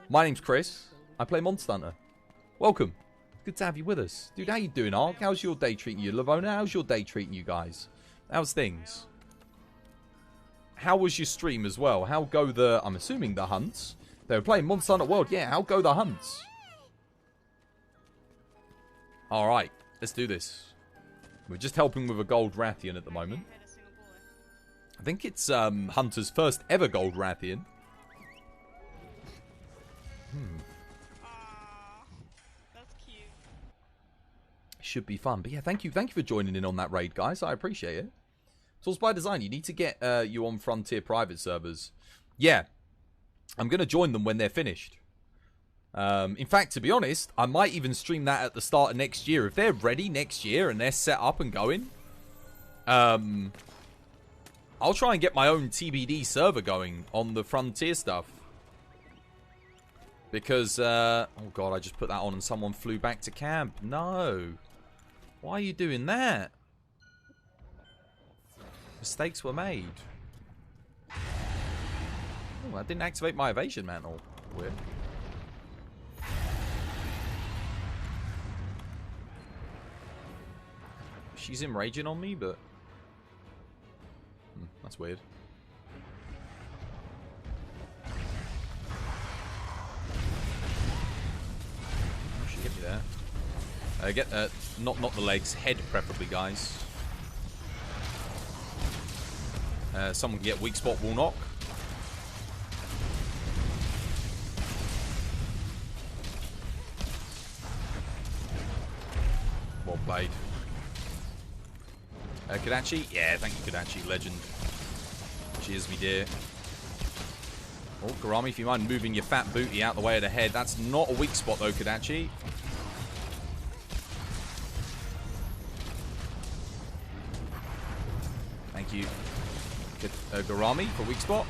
my name's Chris. I play Monster Hunter. Welcome. Good to have you with us. Dude, how you doing, Ark? How's your day treating you? Livona, how's your day treating you guys? How's things? How was your stream as well? How go I'm assuming the hunts? They were playing Monster Hunter World. Yeah, how go the hunts? Alright, let's do this. We're just helping with a gold Rathian at the moment. I think it's Hunter's first ever gold Rathian. That's cute. Should be fun. But yeah, thank you for joining in on that raid, guys. I appreciate it. It's all by design. You need to get you on Frontier private servers. Yeah, I'm going to join them when they're finished. In fact, to be honest, I might even stream that at the start of next year. If they're ready next year and they're set up and going, I'll try and get my own TBD server going on the Frontier stuff. Because, oh god, I just put that on and someone flew back to camp. No. Why are you doing that? Mistakes were made. Oh, I didn't activate my evasion mantle. Weird. She's enraging on me, but... that's weird. She get me there. Get not the legs, head preferably, guys. Someone can get weak spot wall knock. Well played. Kodachi? Yeah, thank you, Kodachi. Legend. Cheers, me dear. Oh, Garami, if you mind moving your fat booty out the way of the head. That's not a weak spot, though, Kodachi. Thank you, Garami, for weak spot.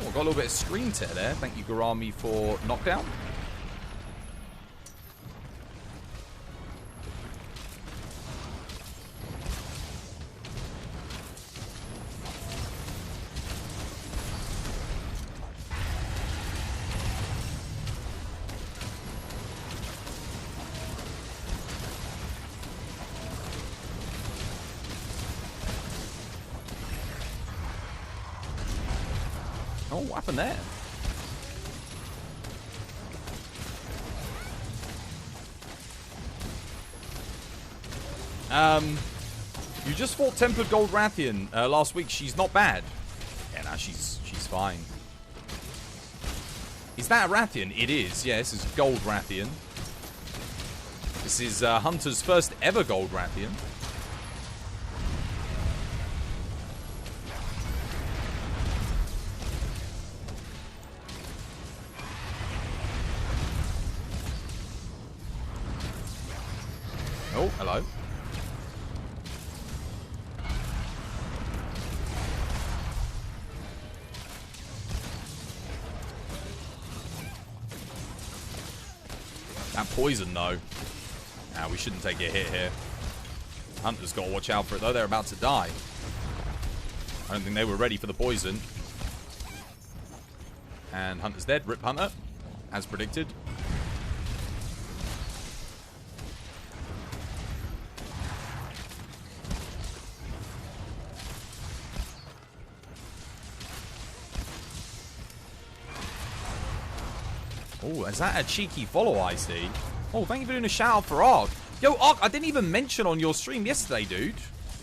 Oh, got a little bit of screen tear there. Thank you, Garami, for knockdown. Oh, what happened there? You just fought Tempered Gold Rathian last week. She's not bad. Yeah, no, she's fine. Is that a Rathian? It is. Yeah, this is Gold Rathian. This is Hunter's first ever Gold Rathian. Oh, hello. That poison, though. Nah, we shouldn't take a hit here. Hunter's got to watch out for it, though. They're about to die. I don't think they were ready for the poison. And Hunter's dead. Rip Hunter, as predicted. Oh, is that a cheeky follow, I see? Oh, thank you for doing a shout out for Ark. Yo, Ark, I didn't even mention on your stream yesterday, dude.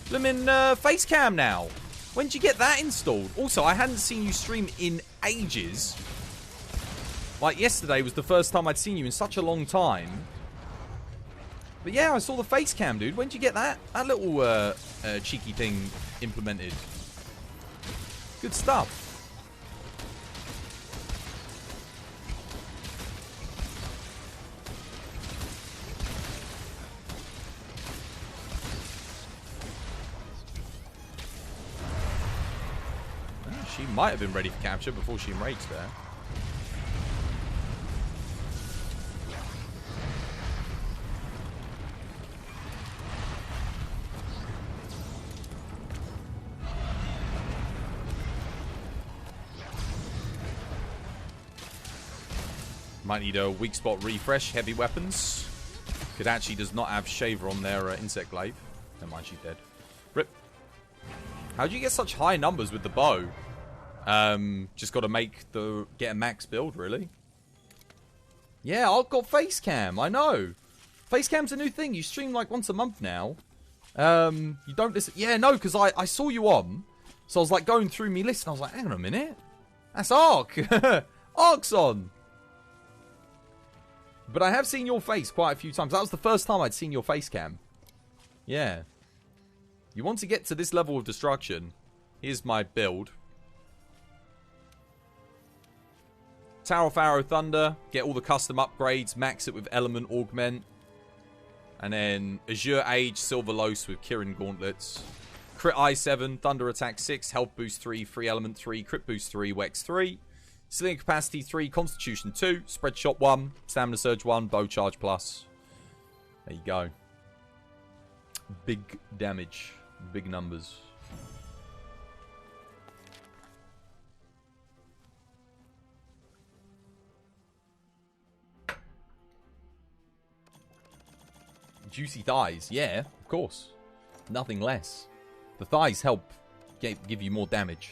Blimmin' face cam now. When did you get that installed? Also, I hadn't seen you stream in ages. Like, yesterday was the first time I'd seen you in such a long time. But yeah, I saw the face cam, dude. When did you get that little cheeky thing implemented? Good stuff. She might have been ready for capture before she enraged there. Might need a weak spot refresh. Heavy weapons. It actually does not have Shaver on their insect glaive. Never mind, she's dead. Rip. How do you get such high numbers with the bow? Just got to get a max build, really. Yeah, I've got face cam. I know. Face cam's a new thing. You stream like once a month now. You don't listen. Yeah, no, because I saw you on. So I was like going through me list and I was like, hang on a minute. That's Ark. Ark's on. But I have seen your face quite a few times. That was the first time I'd seen your face cam. Yeah. You want to get to this level of destruction. Here's my build. Tower of Arrow Thunder. Get all the custom upgrades. Max it with Element Augment. And then Azure Age, Silver Los with Kirin Gauntlets. Crit I7, Thunder Attack 6, Health Boost 3, Free Element 3, Crit Boost 3, Wex 3. Sling Capacity 3, Constitution 2, Spread Shot 1, Stamina Surge 1, Bow Charge Plus. There you go. Big damage. Big numbers. Juicy thighs. Yeah, of course. Nothing less. The thighs help give you more damage.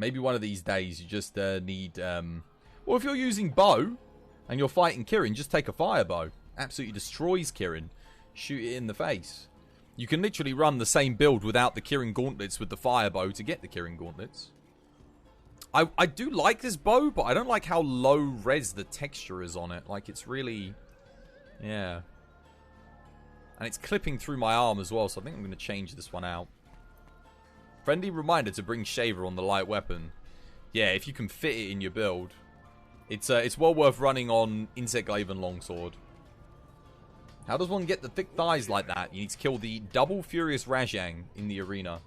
Maybe one of these days you just need... well, if you're using bow and you're fighting Kirin, just take a fire bow. Absolutely destroys Kirin. Shoot it in the face. You can literally run the same build without the Kirin Gauntlets with the fire bow to get the Kirin Gauntlets. I do like this bow, but I don't like how low res the texture is on it. Like, it's really... Yeah. And it's clipping through my arm as well, so I think I'm going to change this one out. Friendly reminder to bring Shaver on the light weapon. Yeah, if you can fit it in your build. It's well worth running on Insect Glaive and Longsword. How does one get the thick thighs like that? You need to kill the double Furious Rajang in the arena.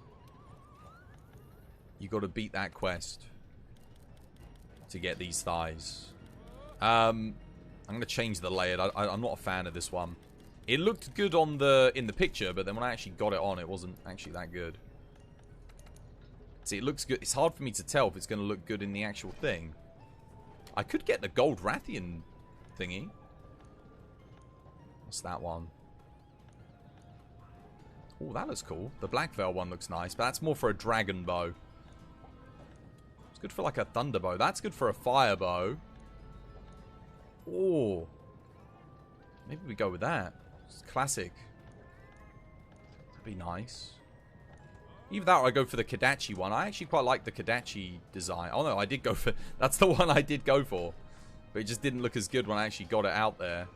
You got to beat that quest to get these thighs. I'm going to change the layered. I'm not a fan of this one. It looked good on in the picture, but then when I actually got it on, it wasn't actually that good. See, it looks good. It's hard for me to tell if it's going to look good in the actual thing. I could get the Gold Rathian thingy. What's that one? Oh, that looks cool. The Black Veil one looks nice, but that's more for a dragon bow. It's good for like a thunder bow. That's good for a fire bow. Oh. Maybe we go with that. It's classic. That'd be nice. Either that or I go for the Kodachi one. I actually quite like the Kodachi design. Oh no, I did go for... That's the one I did go for. But it just didn't look as good when I actually got it out there.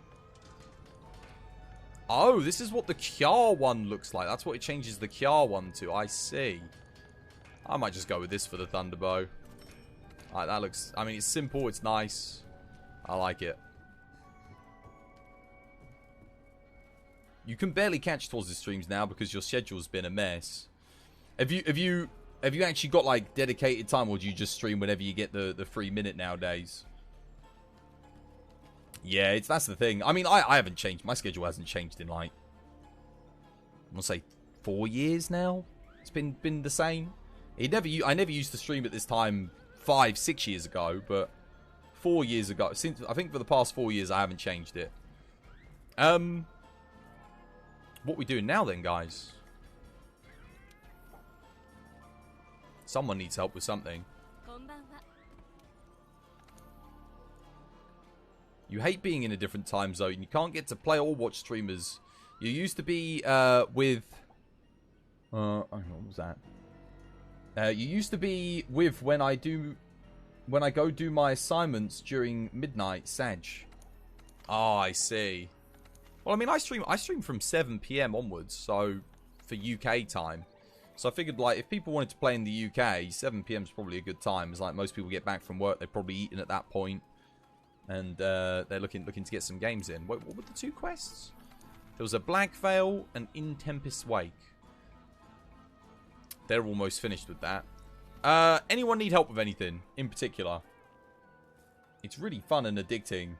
Oh, this is what the Kjar one looks like. That's what it changes the Kjar one to. I see. I might just go with this for the Thunderbow. Alright, that looks... I mean, it's simple. It's nice. I like it. You can barely catch towards the streams now because your schedule's been a mess. Have you actually got like dedicated time, or do you just stream whenever you get the free minute nowadays? Yeah, that's the thing. I mean, I haven't changed. My schedule hasn't changed in like, I'm gonna say 4 years now. It's been the same. I never used to stream at this time 5-6 years ago, but 4 years ago, since I think for the past 4 years I haven't changed it. What we doing now then, guys? Someone needs help with something. You hate being in a different time zone. You can't get to play or watch streamers. You used to be with... what was that? You used to be with when I go do my assignments during midnight, Sag. Oh, I see. Well, I mean, I stream from 7 PM onwards, so for UK time. So I figured, like, if people wanted to play in the UK, 7 PM is probably a good time. It's like most people get back from work, they've probably eaten at that point, and they're looking to get some games in. What were the 2 quests? There was a Black Veil and In Tempest's Wake. They're almost finished with that. Anyone need help with anything in particular? It's really fun and addicting.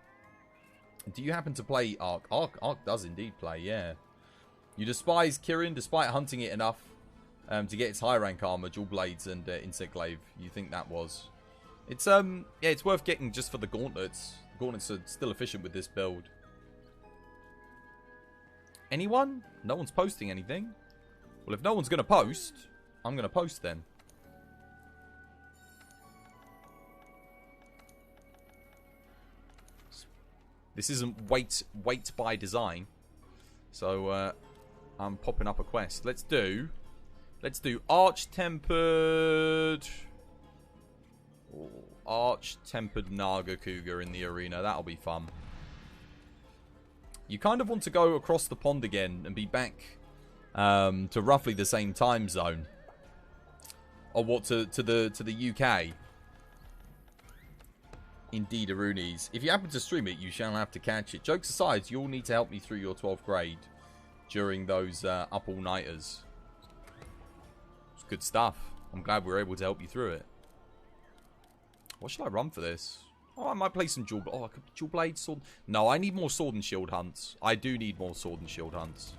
Do you happen to play Ark? Ark does indeed play, yeah. You despise Kirin despite hunting it enough to get its high rank armor, dual blades, and insect glaive. You think that was? It's yeah, it's worth getting just for the gauntlets. The gauntlets are still efficient with this build. Anyone? No one's posting anything. Well, if no one's gonna post, I'm gonna post then. This isn't wait by design. So I'm popping up a quest. Let's do Arch-Tempered Naga Cougar in the arena. That'll be fun. You kind of want to go across the pond again and be back to roughly the same time zone. Or what, to the UK. Indeed, Arunis. If you happen to stream it, you shall have to catch it. Jokes aside, you'll need to help me through your 12th grade during those up all-nighters. It's good stuff. I'm glad we were able to help you through it. What should I run for this? Oh, I might play some dual... Oh, I could dual blade sword... No, I need more sword and shield hunts. I do need more sword and shield hunts.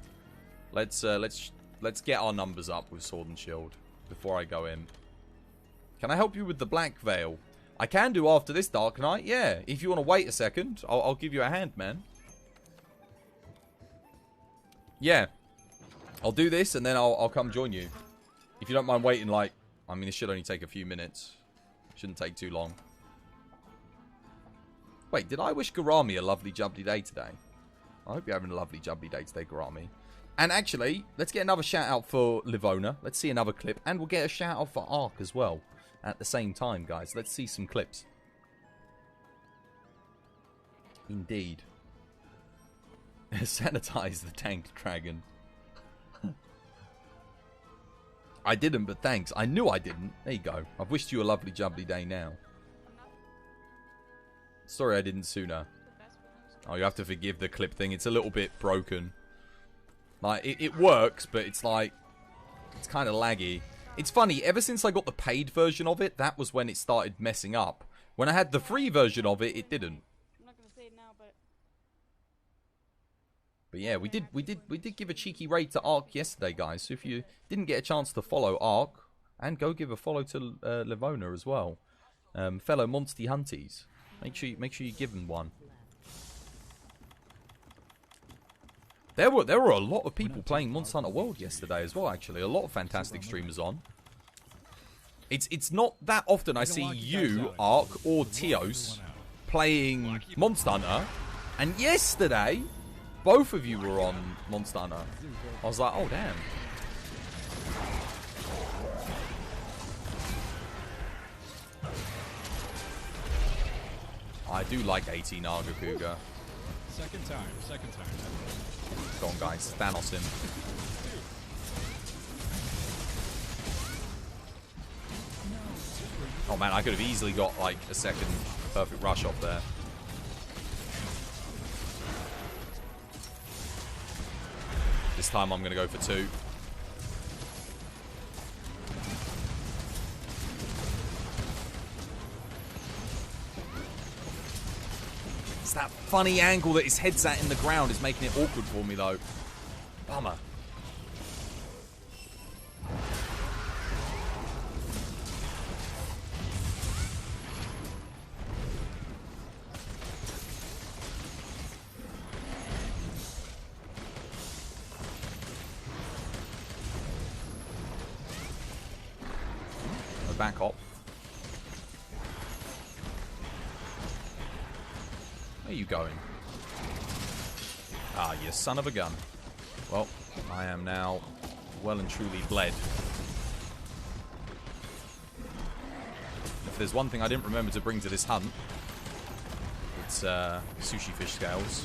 Let's get our numbers up with sword and shield before I go in. Can I help you with the Black Veil? I can do after this Dark Knight, yeah. If you want to wait a second, I'll give you a hand, man. Yeah. I'll do this, and then I'll come join you. If you don't mind waiting, like... I mean, it should only take a few minutes. Shouldn't take too long. Wait, did I wish Garami a lovely jubbly day today? I hope you're having a lovely jubbly day today, Garami. And actually, let's get another shout-out for Livona. Let's see another clip. And we'll get a shout-out for Ark as well. At the same time, guys. Let's see some clips. Indeed. Sanitize the tanked dragon. I didn't, but thanks. I knew I didn't. There you go. I've wished you a lovely jubbly day now. Sorry I didn't sooner. Oh, you have to forgive the clip thing. It's a little bit broken. Like, it works, but it's like... It's kind of laggy. It's funny, ever since I got the paid version of it, that was when it started messing up. When I had the free version of it, it didn't. I'm not gonna say it now, But yeah, we did give a cheeky raid to Ark yesterday, guys. So if you didn't get a chance to follow Ark, and go give a follow to Livona as well, fellow Monsty Hunties, make sure you give them one. There were a lot of people playing Monster Hunter World yesterday as well, actually. A lot of fantastic streamers on. It's not that often I see you, Ark, or Tios playing Monster Hunter. And yesterday, both of you were on Monster Hunter. I was like, oh, damn. I do like 18 Argakuga. Second time. Go on, guys. Thanos him. Oh man, I could have easily got like a second perfect rush off there. This time I'm going to go for 2. It's that funny angle that his head's at in the ground is making it awkward for me though. Bummer. Back hop. Where are you going? Ah, you son of a gun. Well, I am now well and truly bled. If there's one thing I didn't remember to bring to this hunt, it's sushi fish scales.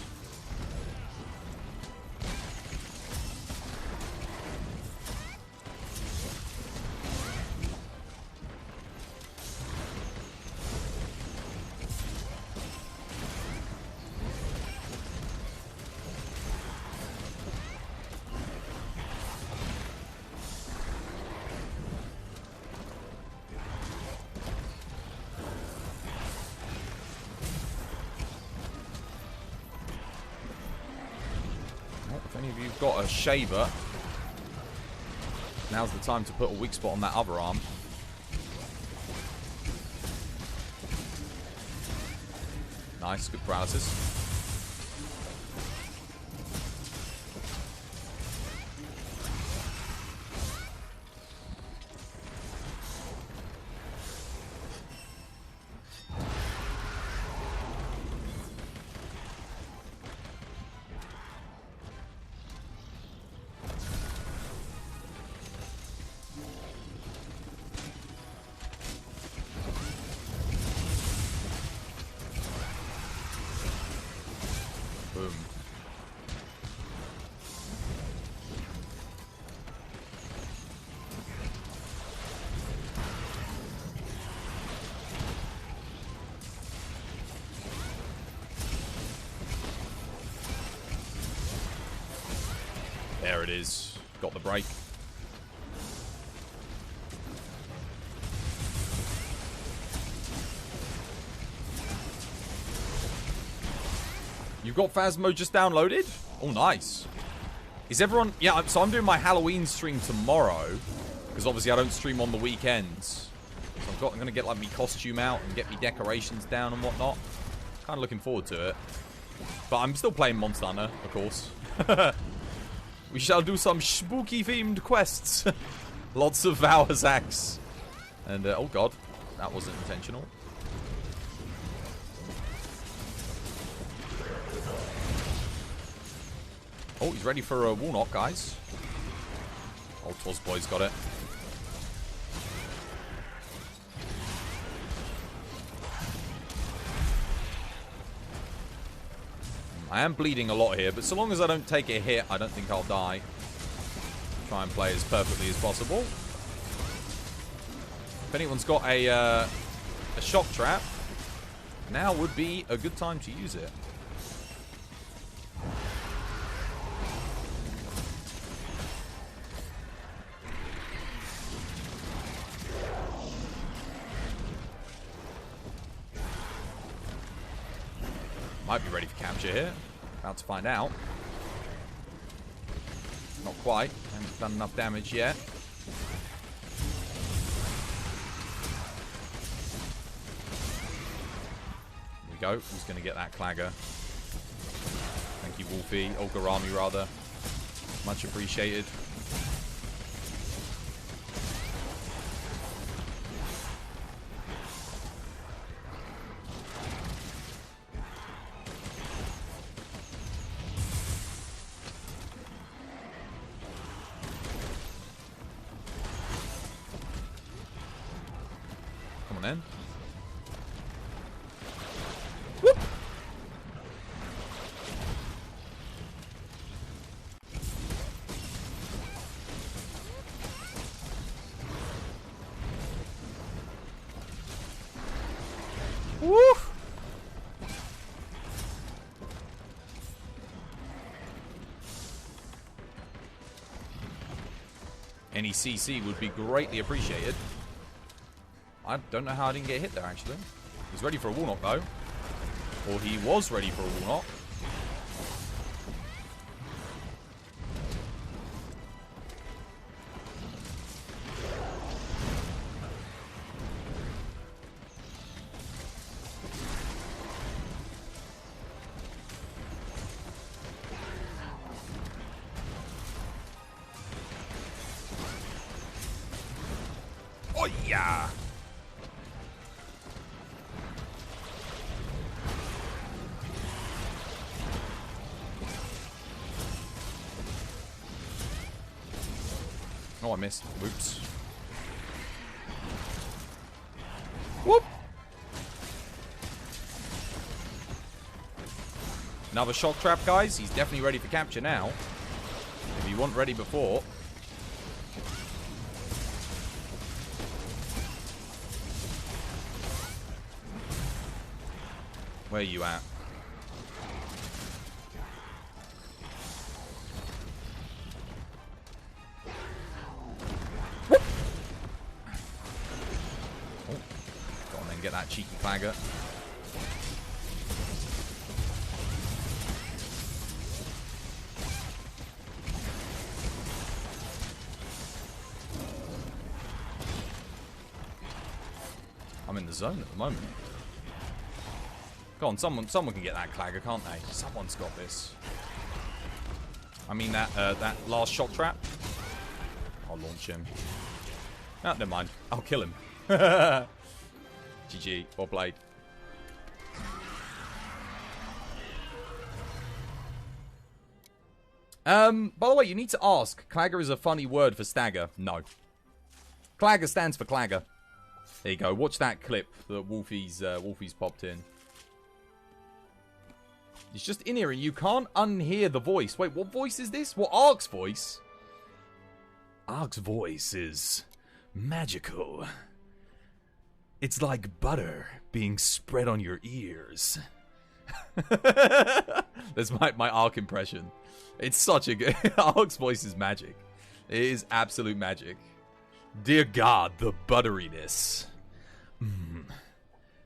If any of you've got a shaver, now's the time to put a weak spot on that other arm. Nice, good paralysis. Boom. There it is. Got the break. You've got Phasmo just downloaded? Oh, nice. Is everyone... Yeah, so I'm doing my Halloween stream tomorrow. Because obviously I don't stream on the weekends. So I'm going to get like me costume out and get me decorations down and whatnot. Kind of looking forward to it. But I'm still playing Monster Hunter, of course. We shall do some spooky themed quests. Lots of Vower's Axe. And, oh god. That wasn't intentional. Oh, he's ready for a wall knock, guys. Old Tozzboy's got it. I am bleeding a lot here, but so long as I don't take a hit, I don't think I'll die. Try and play as perfectly as possible. If anyone's got a shock trap, now would be a good time to use it. Might be ready for capture here. About to find out. Not quite. Haven't done enough damage yet. Here we go. Who's going to get that clagger? Thank you, Wolfie. Ogarami, rather. Much appreciated. Any CC would be greatly appreciated. I don't know how I didn't get hit there, actually. He's ready for a wall knock, though. Or he was ready for a wall knock. Oh, yeah. Oh, I missed. Whoops. Whoop. Another shock trap, guys. He's definitely ready for capture now. If he wasn't ready before. Where are you at? Whoop. Oh, go on then, get that cheeky clagger. I'm in the zone at the moment. Go on, someone can get that clagger, can't they? Someone's got this. I mean that last shock trap. I'll launch him. No, never mind. I'll kill him. GG. Well played. By the way, you need to ask. Clagger is a funny word for stagger. No. Clagger stands for clagger. There you go. Watch that clip that Wolfie's popped in. He's just in here and you can't unhear the voice. Wait, what voice is this? What, Ark's voice? Ark's voice is magical. It's like butter being spread on your ears. That's my Ark impression. It's such a good... Ark's voice is magic. It is absolute magic. Dear God, the butteriness.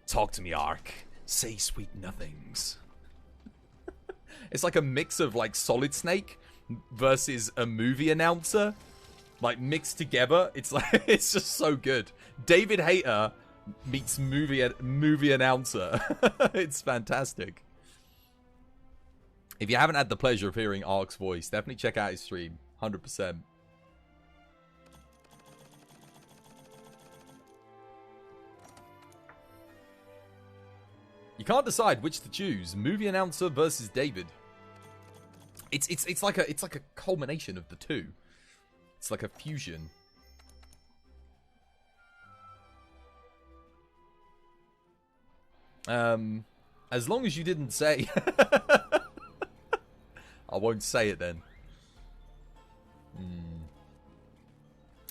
Talk to me, Ark. Say sweet nothings. It's like a mix of like Solid Snake versus a movie announcer, like mixed together. It's like it's just so good. David Hayter meets movie announcer. It's fantastic. If you haven't had the pleasure of hearing Ark's voice, definitely check out his stream. 100%. You can't decide which to choose: movie announcer versus David. It's like a culmination of the two. It's like a fusion. As long as you didn't say, I won't say it then.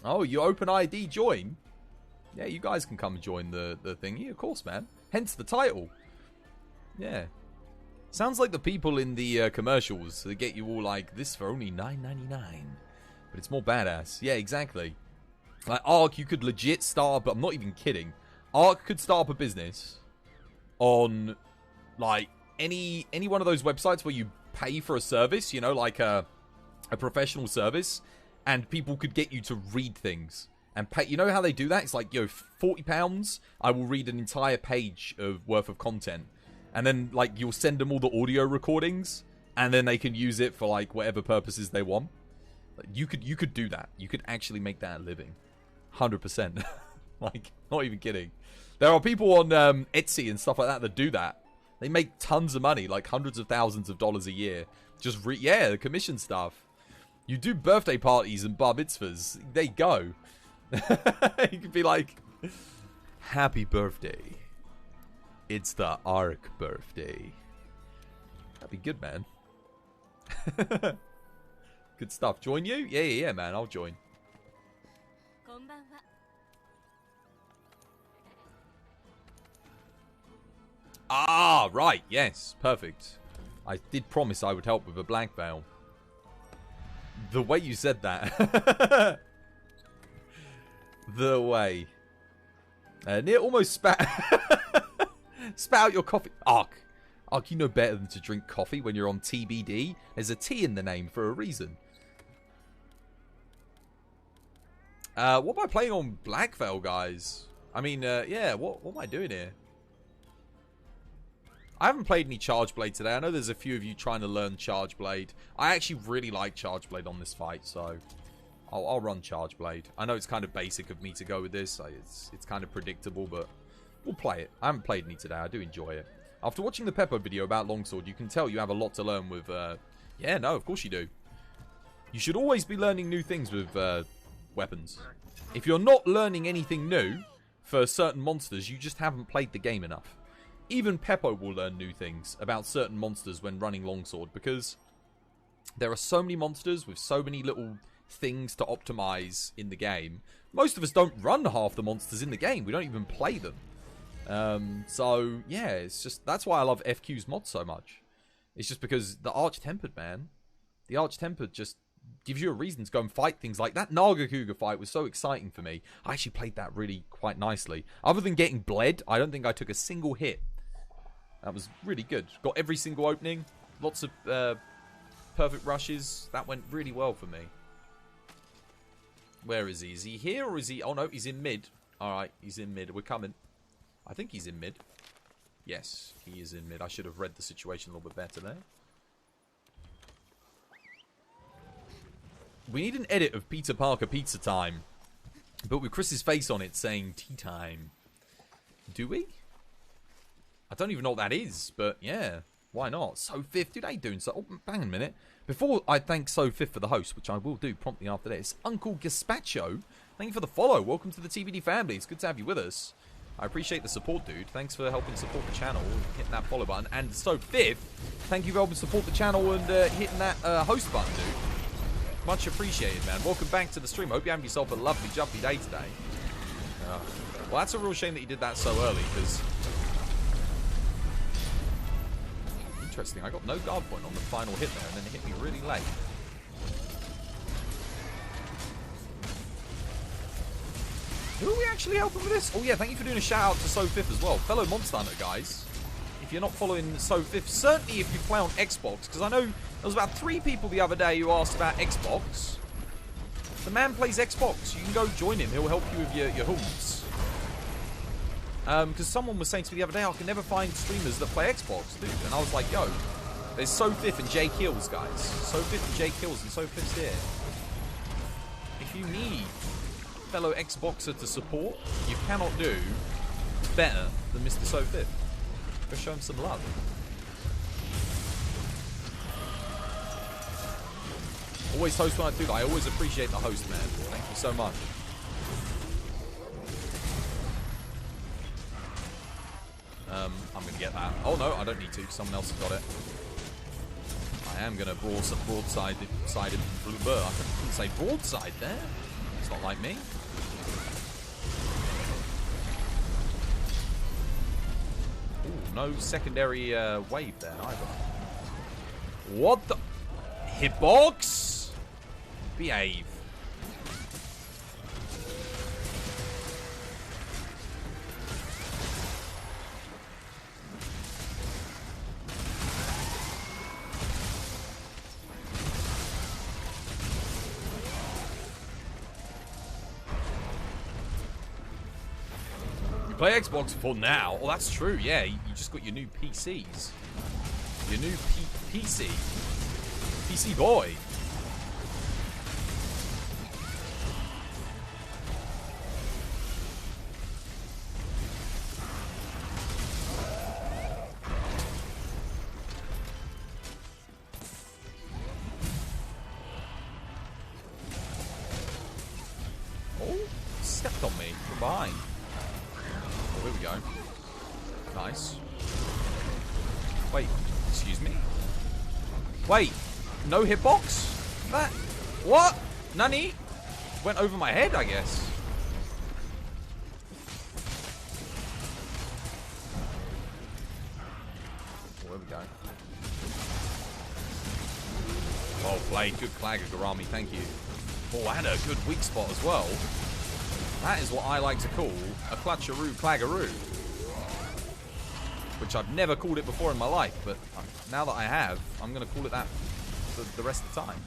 Oh, you OpenID join? Yeah, you guys can come and join the thing. Yeah, of course, man. Hence the title. Yeah. Sounds like the people in the commercials that get you all like, this for only $9.99. But it's more badass. Yeah, exactly. Like, Ark, you could legit start up, but I'm not even kidding. Ark could start up a business on, like, any one of those websites where you pay for a service, you know, like a professional service, and people could get you to read things. And pay, you know how they do that? It's like, yo, £40, I will read an entire page worth of content. And then, like, you'll send them all the audio recordings, and then they can use it for, like, whatever purposes they want. Like, you could do that. You could actually make that a living. 100%. Like, not even kidding. There are people on Etsy and stuff like that that do that. They make tons of money, like hundreds of thousands of dollars a year. Just, the commission stuff. You do birthday parties and bar mitzvahs. There you go. You could be like, happy birthday. It's the Ark birthday. That'd be good, man. Good stuff. Join you? Yeah, man. I'll join. Ah, right. Yes. Perfect. I did promise I would help with a black veil. The way you said that. the way. Near almost spat spat out your coffee. Ark, you know better than to drink coffee when you're on TBD. There's a T in the name for a reason. What am I playing on Black Veil, guys? I mean, yeah, what am I doing here? I haven't played any Charge Blade today. I know there's a few of you trying to learn Charge Blade. I actually really like Charge Blade on this fight, so I'll run Charge Blade. I know it's kind of basic of me to go with this. It's kind of predictable, but we'll play it. I haven't played any today. I do enjoy it. After watching the Peppo video about Longsword, you can tell you have a lot to learn with... yeah, no, of course you do. You should always be learning new things with weapons. If you're not learning anything new for certain monsters, you just haven't played the game enough. Even Peppo will learn new things about certain monsters when running Longsword, because there are so many monsters with so many little things to optimize in the game. Most of us don't run half the monsters in the game. We don't even play them. So, yeah, it's just... That's why I love FQ's mod so much. It's just because the Arch-Tempered, man. The Arch-Tempered just gives you a reason to go and fight things like that. Nagakuga fight was so exciting for me. I actually played that really quite nicely. Other than getting bled, I don't think I took a single hit. That was really good. Got every single opening. Lots of perfect rushes. That went really well for me. Where is he? Is he here or is he... Oh, no, he's in mid. Alright, he's in mid. We're coming. I think he's in mid. Yes, he is in mid. I should have read the situation a little bit better there. We need an edit of Peter Parker Pizza Time, but with Chris's face on it saying tea time. Do we? I don't even know what that is, but yeah, why not? So Fifth, dude, how you doing? So, oh, hang on a minute. Before I thank So Fifth for the host, which I will do promptly after this, Uncle Gaspacho, thank you for the follow. Welcome to the TBD family. It's good to have you with us. I appreciate the support, dude. Thanks for helping support the channel, hitting that follow button. And So Fifth, thank you for helping support the channel and hitting that host button, dude. Much appreciated, man. Welcome back to the stream. Hope you're having yourself a lovely, jumpy day today. Well, that's a real shame that you did that so early, because... Interesting. I got no guard point on the final hit there, and then it hit me really late. Who are we actually helping with this? Oh, yeah, thank you for doing a shout-out to So Fifth as well. Fellow Monster Hunter, guys. If you're not following So Fifth, certainly if you play on Xbox, because I know there was about 3 people the other day who asked about Xbox. The man plays Xbox. You can go join him. He'll help you with your hooms. Because someone was saying to me the other day, I can never find streamers that play Xbox, dude. And I was like, yo, there's So Fifth and Jay Kills, guys. So Fifth and Jay Kills, and So Fifth's here. If you need fellow Xboxer to support, you cannot do better than Mr. So Fifth. Go show him some love. Always host when I do that. I always appreciate the host, man. Thank you so much. I'm going to get that. Oh, no, I don't need to. Someone else has got it. I am going to broadside him. I couldn't say broadside there. It's not like me. Ooh, no secondary wave there either. What the... Hitbox? Behave. You play Xbox for now? Well, that's true, yeah. You just got your new PCs. Your new PC. PC boy. Oh, stepped on me from behind. Oh, here we go. Nice. Wait, excuse me. Wait, no hitbox? That... What? Nani? Went over my head, I guess. Oh, there we go. Well played. Good Clagger, Garami. Thank you. Oh, I had a good weak spot as well. That is what I like to call a clutcheroo clagaroo. Which I've never called it before in my life, but now that I have, I'm going to call it that for the rest of the time.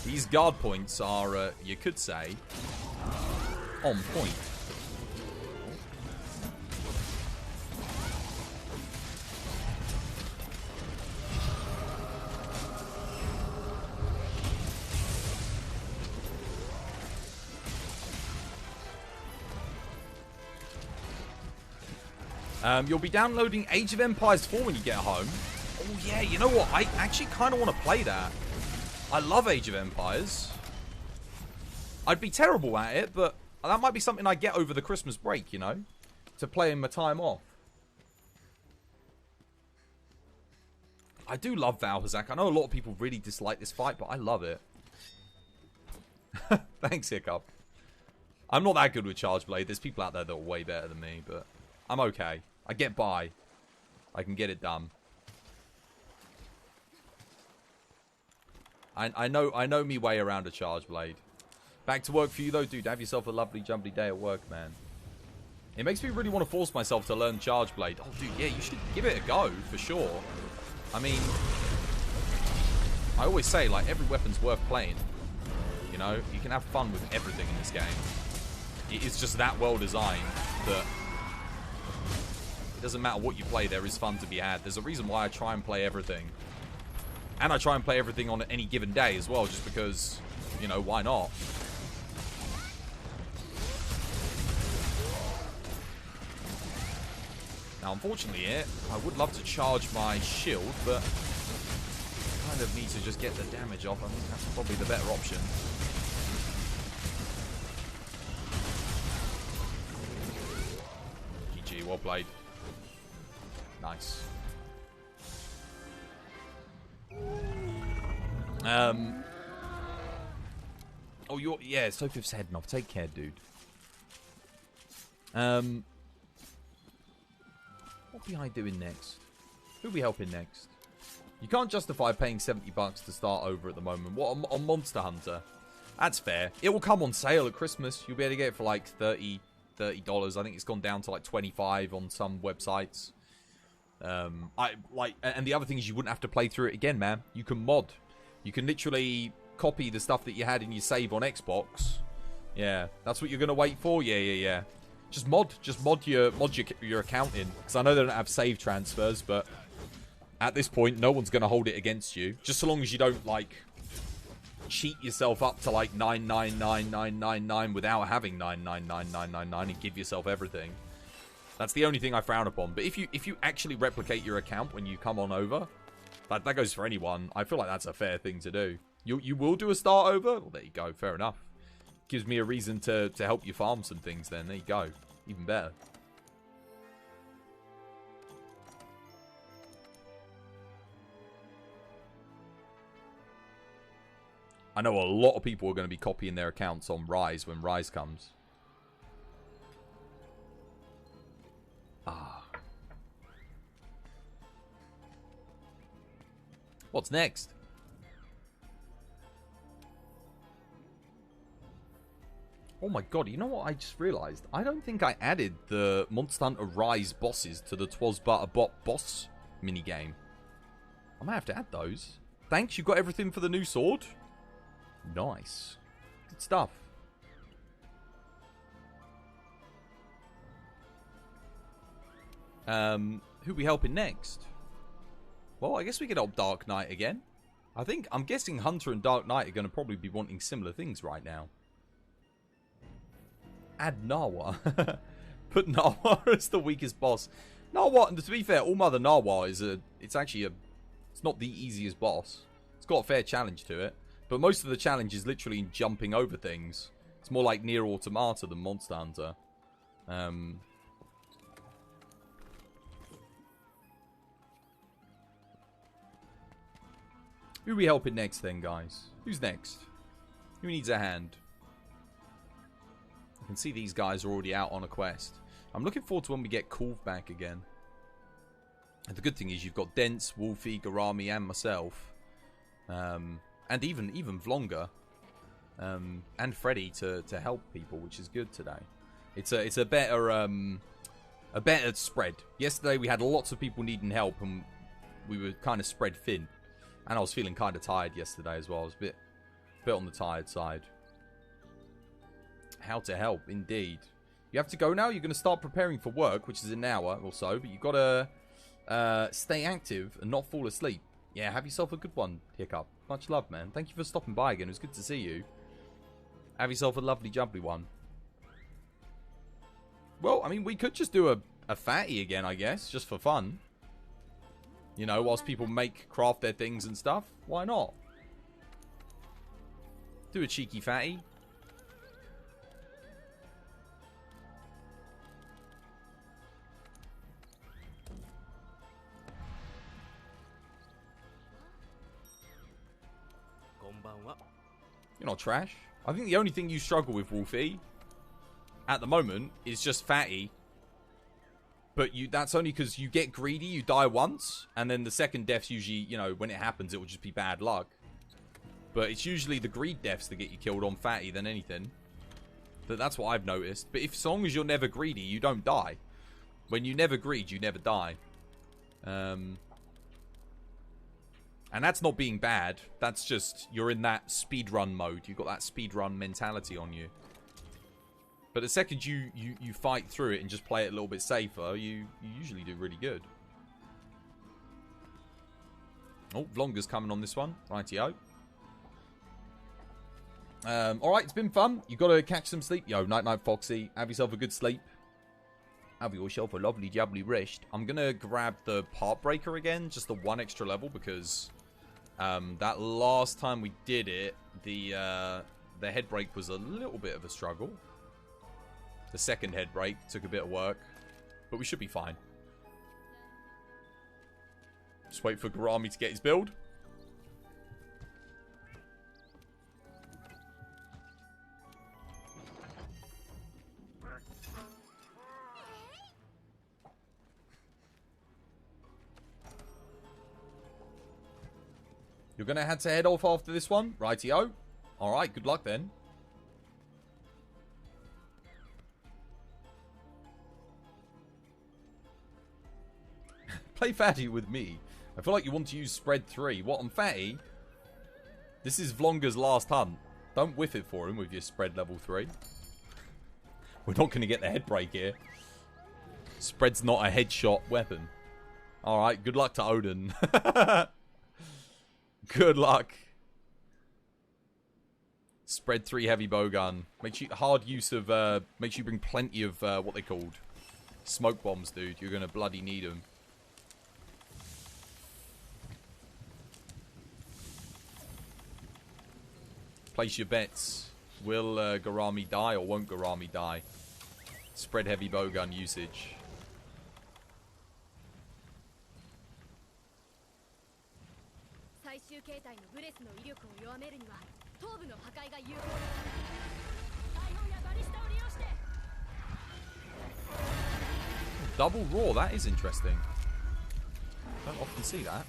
These guard points are, you could say, on point. You'll be downloading Age of Empires 4 when you get home. Oh yeah, you know what? I actually kind of want to play that. I love Age of Empires. I'd be terrible at it, but that might be something I get over the Christmas break, you know? To play in my time off. I do love Valhazak. I know a lot of people really dislike this fight, but I love it. Thanks, Hiccup. I'm not that good with Charge Blade. There's people out there that are way better than me, but I'm okay. I get by. I can get it done. I know me way around a Charge Blade. Back to work for you though, dude. Have yourself a lovely jumpy day at work, man. It makes me really want to force myself to learn Charge Blade. Oh, dude, yeah, you should give it a go, for sure. I mean, I always say, like, every weapon's worth playing. You know, you can have fun with everything in this game. It is just that well designed that it doesn't matter what you play, there is fun to be had. There's a reason why I try and play everything. And I try and play everything on any given day as well, just because, you know, why not? Now, unfortunately here, I would love to charge my shield, but I kind of need to just get the damage off. I think that's probably the better option. GG, well played. Nice. Oh, yeah, Sophie's heading off. Take care, dude. What be I doing next? Who we helping next? You can't justify paying $70 to start over at the moment. What, on Monster Hunter? That's fair. It will come on sale at Christmas. You'll be able to get it for like $30. I think it's gone down to like $25 on some websites. And the other thing is you wouldn't have to play through it again, man. You can mod. You can literally copy the stuff that you had in your save on Xbox. Yeah, that's what you're gonna wait for. Yeah. Just mod your account in, because I know they don't have save transfers, but at this point, no one's gonna hold it against you. Just so long as you don't like cheat yourself up to like 99999 without having 999999 and give yourself everything. That's the only thing I frown upon. But if you actually replicate your account when you come on over, that goes for anyone. I feel like that's a fair thing to do. You will do a start over? Well, there you go. Fair enough. Gives me a reason to help you farm some things then. There you go. Even better. I know a lot of people are going to be copying their accounts on Rise when Rise comes. Ah. What's next? Oh my god, you know what I just realised? I don't think I added the Monster Hunter Rise bosses to the Twas But a Bot boss minigame. I might have to add those. Thanks, you got everything for the new sword? Nice. Good stuff. Who we helping next? Well, I guess we could help Dark Knight again. I'm guessing Hunter and Dark Knight are going to probably be wanting similar things right now. Add Narwa. Put Narwa as the weakest boss. Narwa, to be fair, All Mother Narwa is it's not the easiest boss. It's got a fair challenge to it. But most of the challenge is literally in jumping over things. It's more like Nier Automata than Monster Hunter. Who are we helping next then, guys? Who's next? Who needs a hand? I can see these guys are already out on a quest. I'm looking forward to when we get Kulv back again. And the good thing is you've got Dents, Wolfie, Garami, and myself. And even Vlonga. And Freddy to help people, which is good today. It's a better spread. Yesterday we had lots of people needing help and we were kind of spread thin. And I was feeling kind of tired yesterday as well. I was a bit on the tired side. How to help, indeed. You have to go now. You're going to start preparing for work, which is an hour or so. But you've got to stay active and not fall asleep. Yeah, have yourself a good one, Hiccup. Much love, man. Thank you for stopping by again. It was good to see you. Have yourself a lovely, jubbly one. Well, I mean, we could just do a fatty again, I guess, just for fun. You know, whilst people craft their things and stuff. Why not? Do a cheeky fatty. You're not trash. I think the only thing you struggle with, Wolfie, at the moment, is just fatty. But that's only because you get greedy, you die once, and then the second death's usually, you know, when it happens, it will just be bad luck. But it's usually the greed deaths that get you killed on fatty than anything. But that's what I've noticed. But as long as you're never greedy, you don't die. When you never greed, you never die. And that's not being bad. That's just, you're in that speedrun mode. You've got that speedrun mentality on you. But the second you fight through it and just play it a little bit safer, you usually do really good. Oh, Vlonga's coming on this one. Rightio. Alright, it's been fun. You've got to catch some sleep. Yo, night-night, Foxy. Have yourself a good sleep. Have yourself a lovely, jubbly rest. I'm going to grab the part breaker again. Just the one extra level because that last time we did it, the head break was a little bit of a struggle. The second head break took a bit of work. But we should be fine. Just wait for Garami to get his build. You're going to have to head off after this one? Rightio. Alright, good luck then. Play Fatty with me. I feel like you want to use spread 3. What, on Fatty? This is Vlonga's last hunt. Don't whiff it for him with your spread level 3. We're not going to get the head break here. Spread's not a headshot weapon. Alright, good luck to Odin. Good luck. Spread 3 heavy bowgun. Make sure hard use of make sure you bring plenty of what they called smoke bombs, dude. You're gonna bloody need them. Place your bets. Will Garami die or won't Garami die? Spread heavy bowgun usage. Double raw, that is interesting. Don't often see that.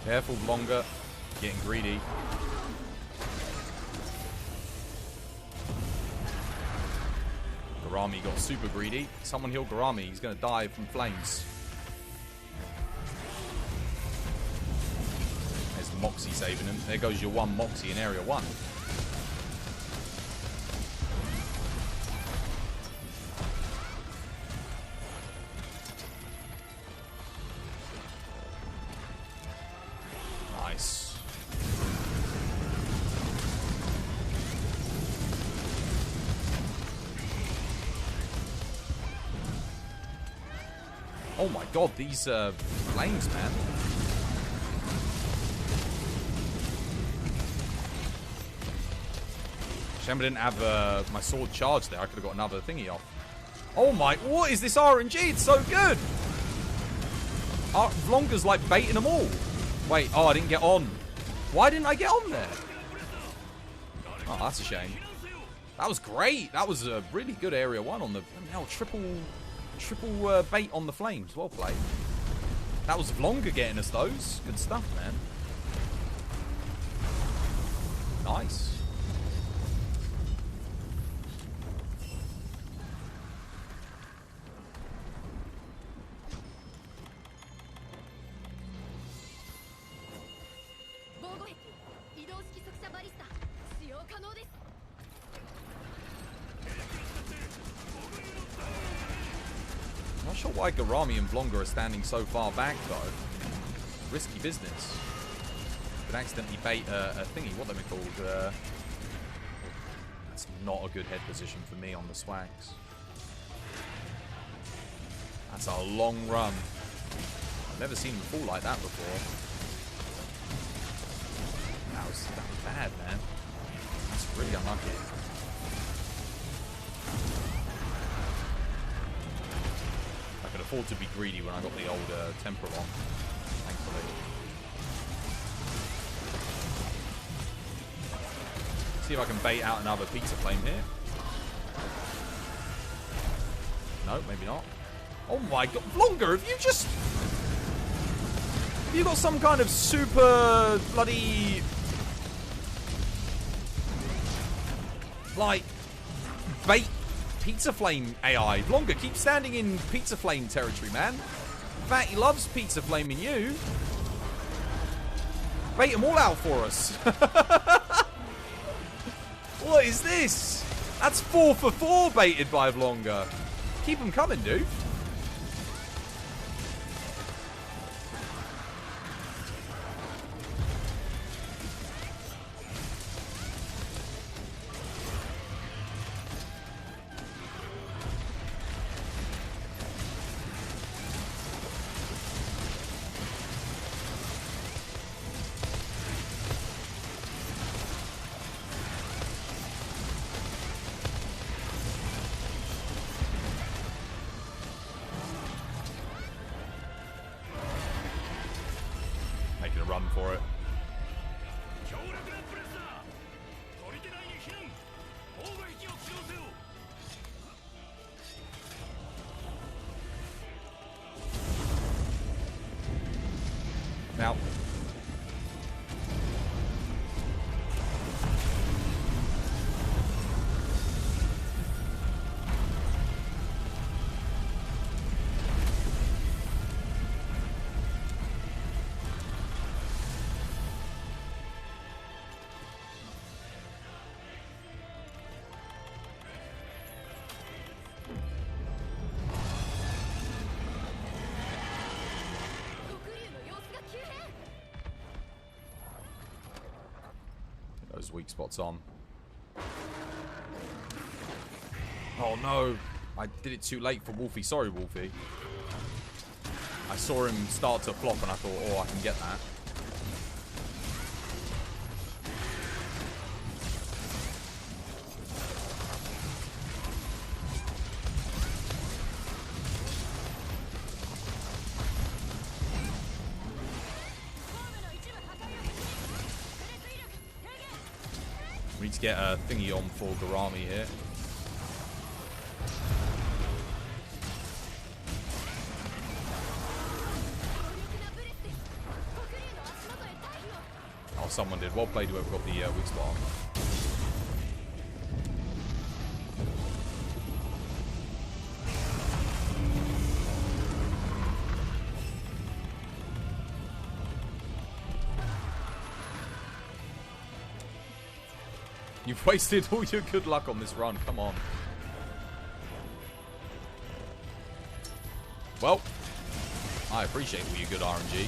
Careful, longer. Getting greedy. Garami got super greedy. Someone heal Garami. He's going to die from flames. There's the Moxie saving him. There goes your one Moxie in Area 1. Nice. Oh my god, these flames, man. Shame I didn't have my sword charged there. I could have got another thingy off. Oh my, what is this RNG? It's so good. Vlonga's like baiting them all. Wait, oh, I didn't get on. Why didn't I get on there? Oh, that's a shame. That was great. That was a really good Area 1 on the... No, triple bait on the flames. Well played. That was Vlonga getting us those. Good stuff, man. Nice. Not sure why Garami and Vlonga are standing so far back, though. Risky business. Could accidentally bait a thingy. What are they called? That's not a good head position for me on the swags. That's a long run. I've never seen him fall like that before. That was bad, man. That's really unlucky. I could afford to be greedy when I got the old temporal on, thankfully. See if I can bait out another pizza flame here. No, maybe not. Oh my god, Vlonga, have you just... Have you got some kind of super bloody... like, bait pizza flame AI? Vlonga, keep standing in pizza flame territory, man. In fact, he loves pizza flaming you. Bait them all out for us. What is this? That's 4 for 4 baited by Vlonga. Keep them coming, dude. Making a run for it. Now, those weak spots on. Oh no, I did it too late for Wolfie. Sorry, Wolfie. I saw him start to flop and I thought, oh, I can get that. We need to get a thingy on for Garami here. Oh, someone did. Well played whoever got the weak spot on. You've wasted all your good luck on this run. Come on. Well, I appreciate all your good RNG.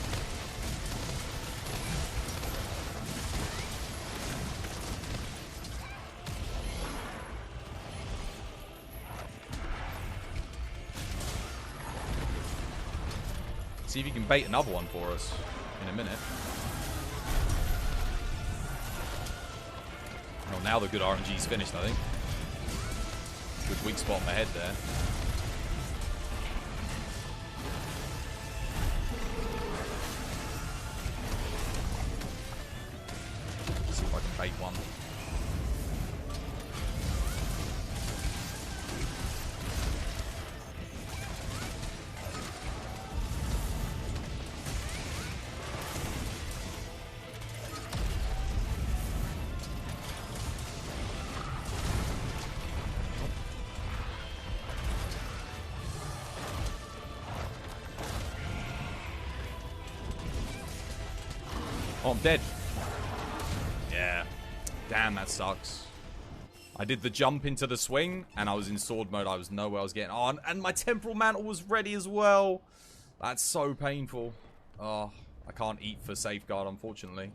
See if you can bait another one for us in a minute. Well, now the good RNG's finished, I think. Good weak spot on the head there. See if I can bait one. Oh, I'm dead. Yeah. Damn, that sucks. I did the jump into the swing, and I was in sword mode. I was nowhere I was getting on. And my temporal mantle was ready as well. That's so painful. Oh, I can't eat for safeguard, unfortunately.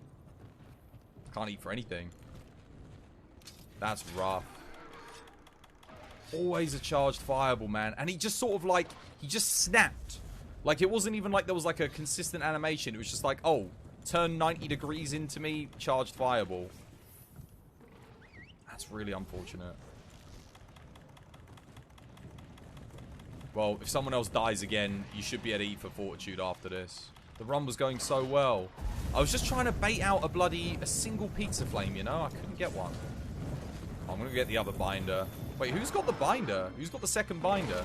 I can't eat for anything. That's rough. Always a charged fireball, man. And he just sort of like, he just snapped. Like, it wasn't even like there was like a consistent animation. It was just like, oh, turn 90 degrees into me, charged fireball. That's really unfortunate. Well, if someone else dies again, you should be able to eat for fortitude after this. The run was going so well. I was just trying to bait out a single pizza flame, you know? I couldn't get one. I'm going to get the other binder. Wait, who's got the binder? Who's got the second binder?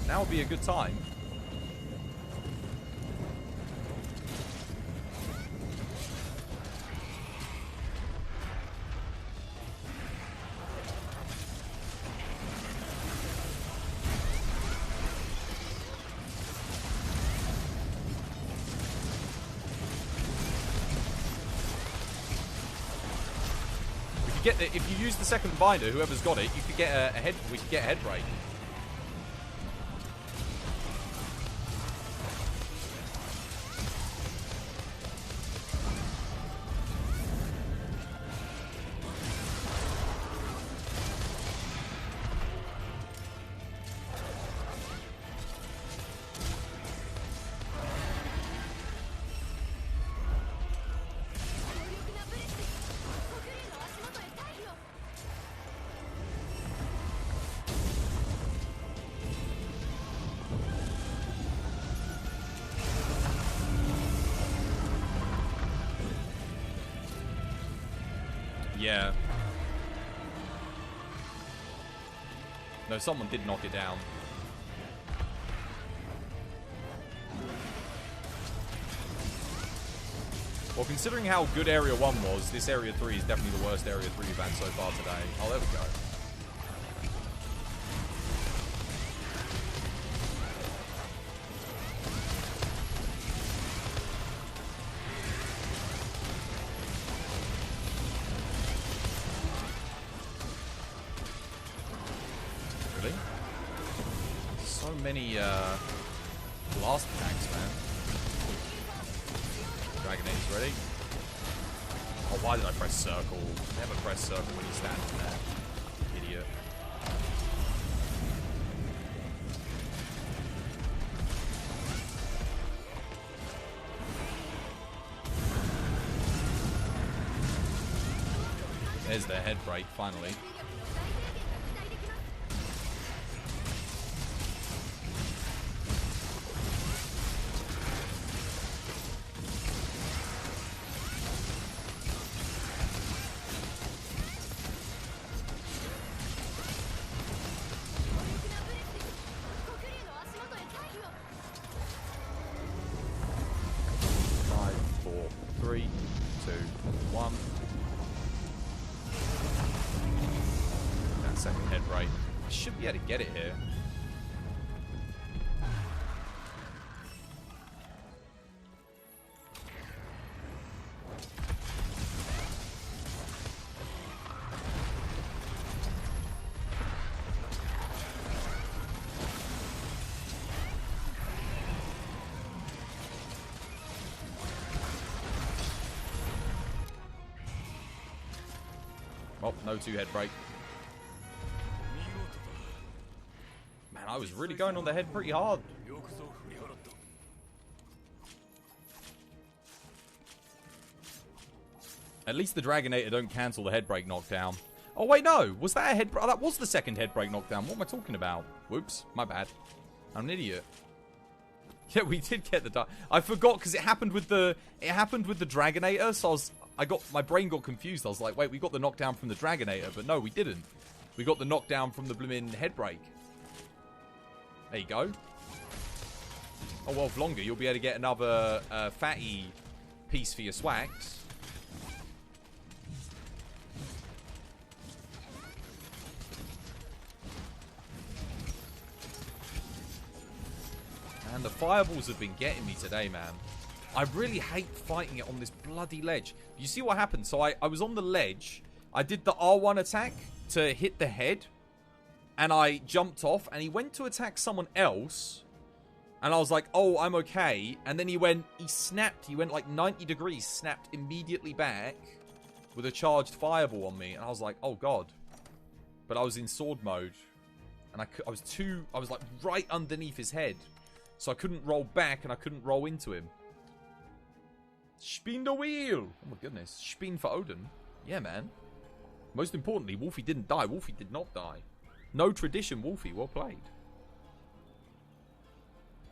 Now would be a good time. If you use the second binder, whoever's got it, you could get a head. We could get a head break. Yeah. No, someone did knock it down. Well, considering how good Area 1 was, this Area 3 is definitely the worst Area 3 we've had so far today. Oh, there we go. Many blast attacks, man. Dragon Age's ready. Oh, why did I press circle? Never press circle when you stand in there. Idiot. There's their head break, finally. Yeah, to get it here. Oh, no two-head break. Man, I was really going on the head pretty hard. At least the Dragonator don't cancel the head break knockdown. Oh, wait, no. Was that a head break? Oh, that was the second head break knockdown. What am I talking about? Whoops. My bad. I'm an idiot. Yeah, we did get the... I forgot because it happened with the Dragonator, so my brain got confused. I was like, wait, we got the knockdown from the Dragonator, but no, we didn't. We got the knockdown from the blooming head break. There you go. Oh, well, longer. You'll be able to get another fatty piece for your swags. And the fireballs have been getting me today, man. I really hate fighting it on this bloody ledge. You see what happened? So I was on the ledge. I did the R1 attack to hit the head. And I jumped off. And he went to attack someone else. And I was like, oh, I'm okay. And then he snapped. He went like 90 degrees. Snapped immediately back with a charged fireball on me. And I was like, oh, God. But I was in sword mode. And I was like right underneath his head. So I couldn't roll back and I couldn't roll into him. Spin the wheel! Oh my goodness. Spin for Odin. Yeah, man. Most importantly, Wolfie didn't die. Wolfie did not die. No tradition, Wolfie. Well played.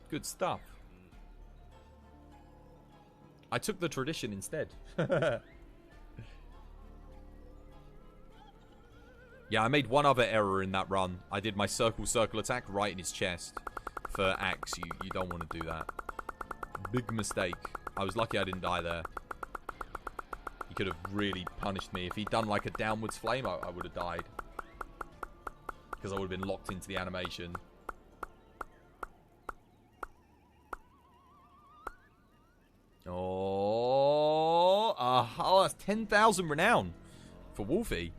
Good stuff. I took the tradition instead. Yeah, I made one other error in that run. I did my circle attack right in his chest. For Axe, you don't want to do that. Big mistake. I was lucky I didn't die there. He could have really punished me. If he'd done like a downwards flame, I would have died. Because I would have been locked into the animation. Oh, that's 10,000 renown for Wolfie.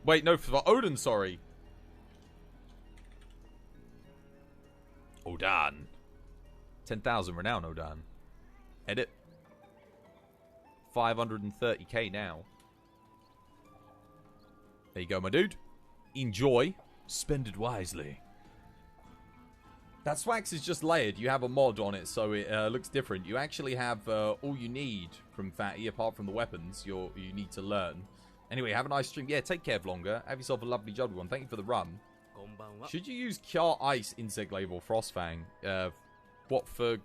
Wait, no, for Odin, sorry. Odin. 10,000 renown, Odin. Edit. 530k now. There you go, my dude. Enjoy. Spend it wisely. That Swax is just layered. You have a mod on it, so it looks different. You actually have all you need from Fatty, apart from the weapons you need to learn. Anyway, have a nice stream. Yeah, take care, Vlonga. Have yourself a lovely jubbly one. Thank you for the run. Should you use Kjar Ice, Insect Glaive, or Frostfang? What, for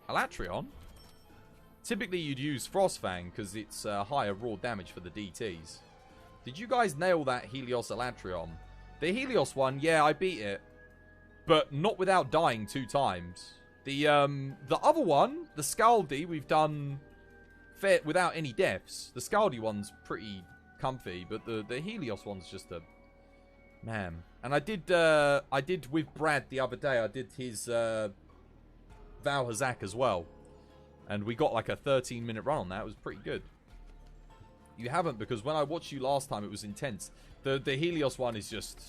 Alatrion? Typically, you'd use Frostfang, because it's higher raw damage for the DTs. Did you guys nail that Helios Alatrion? The Helios one, yeah, I beat it. But not without dying 2 times. The other one, the Scaldi, we've done fair without any deaths. The Scaldi one's pretty comfy, but the Helios one's just a... Man. And I did with Brad the other day, I did his Val Hazak as well. And we got like a 13-minute run on that. It was pretty good. You haven't, because when I watched you last time, it was intense. The Helios one is just...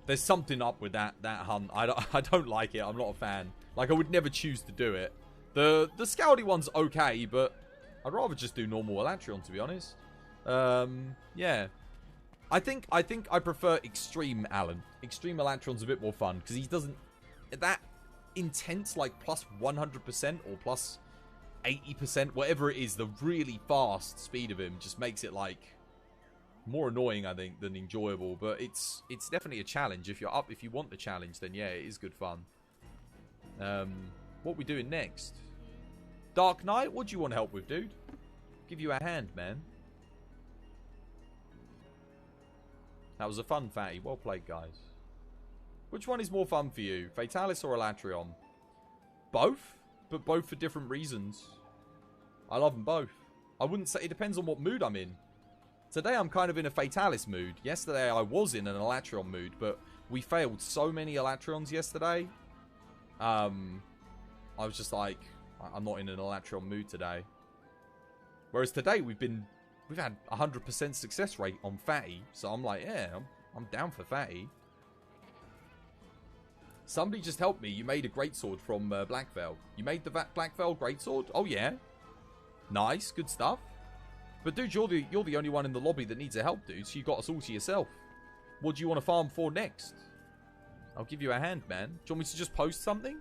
There's something up with that hunt. I don't like it. I'm not a fan. Like, I would never choose to do it. The Scaldi one's okay, but I'd rather just do normal Alatrion, to be honest. Yeah. I think I prefer Extreme Alan. Extreme Alatrion's a bit more fun, because he doesn't... That intense, like, plus 100% or plus 80%, whatever it is, the really fast speed of him just makes it, like... more annoying, I think, than enjoyable. But it's definitely a challenge. If you're up, if you want the challenge, then yeah, it is good fun. What we doing next? Dark Knight? What do you want help with, dude? Give you a hand, man. That was a fun fatty. Well played, guys. Which one is more fun for you? Fatalis or Alatrion? Both? But both for different reasons. I love them both. I wouldn't say... It depends on what mood I'm in. Today I'm kind of in a Fatalis mood. Yesterday I was in an Alatrion mood, but we failed so many Alatrions yesterday. I was just like, I'm not in an Alatrion mood today. Whereas today we've had 100% success rate on Fatty, so I'm like, yeah, I'm down for Fatty. Somebody just helped me. You made a greatsword from Black Veil. You made the Black Veil greatsword? Oh yeah. Nice, good stuff. But dude, you're the only one in the lobby that needs a help, dude. So you got us all to yourself. What do you want to farm for next? I'll give you a hand, man. Do you want me to just post something?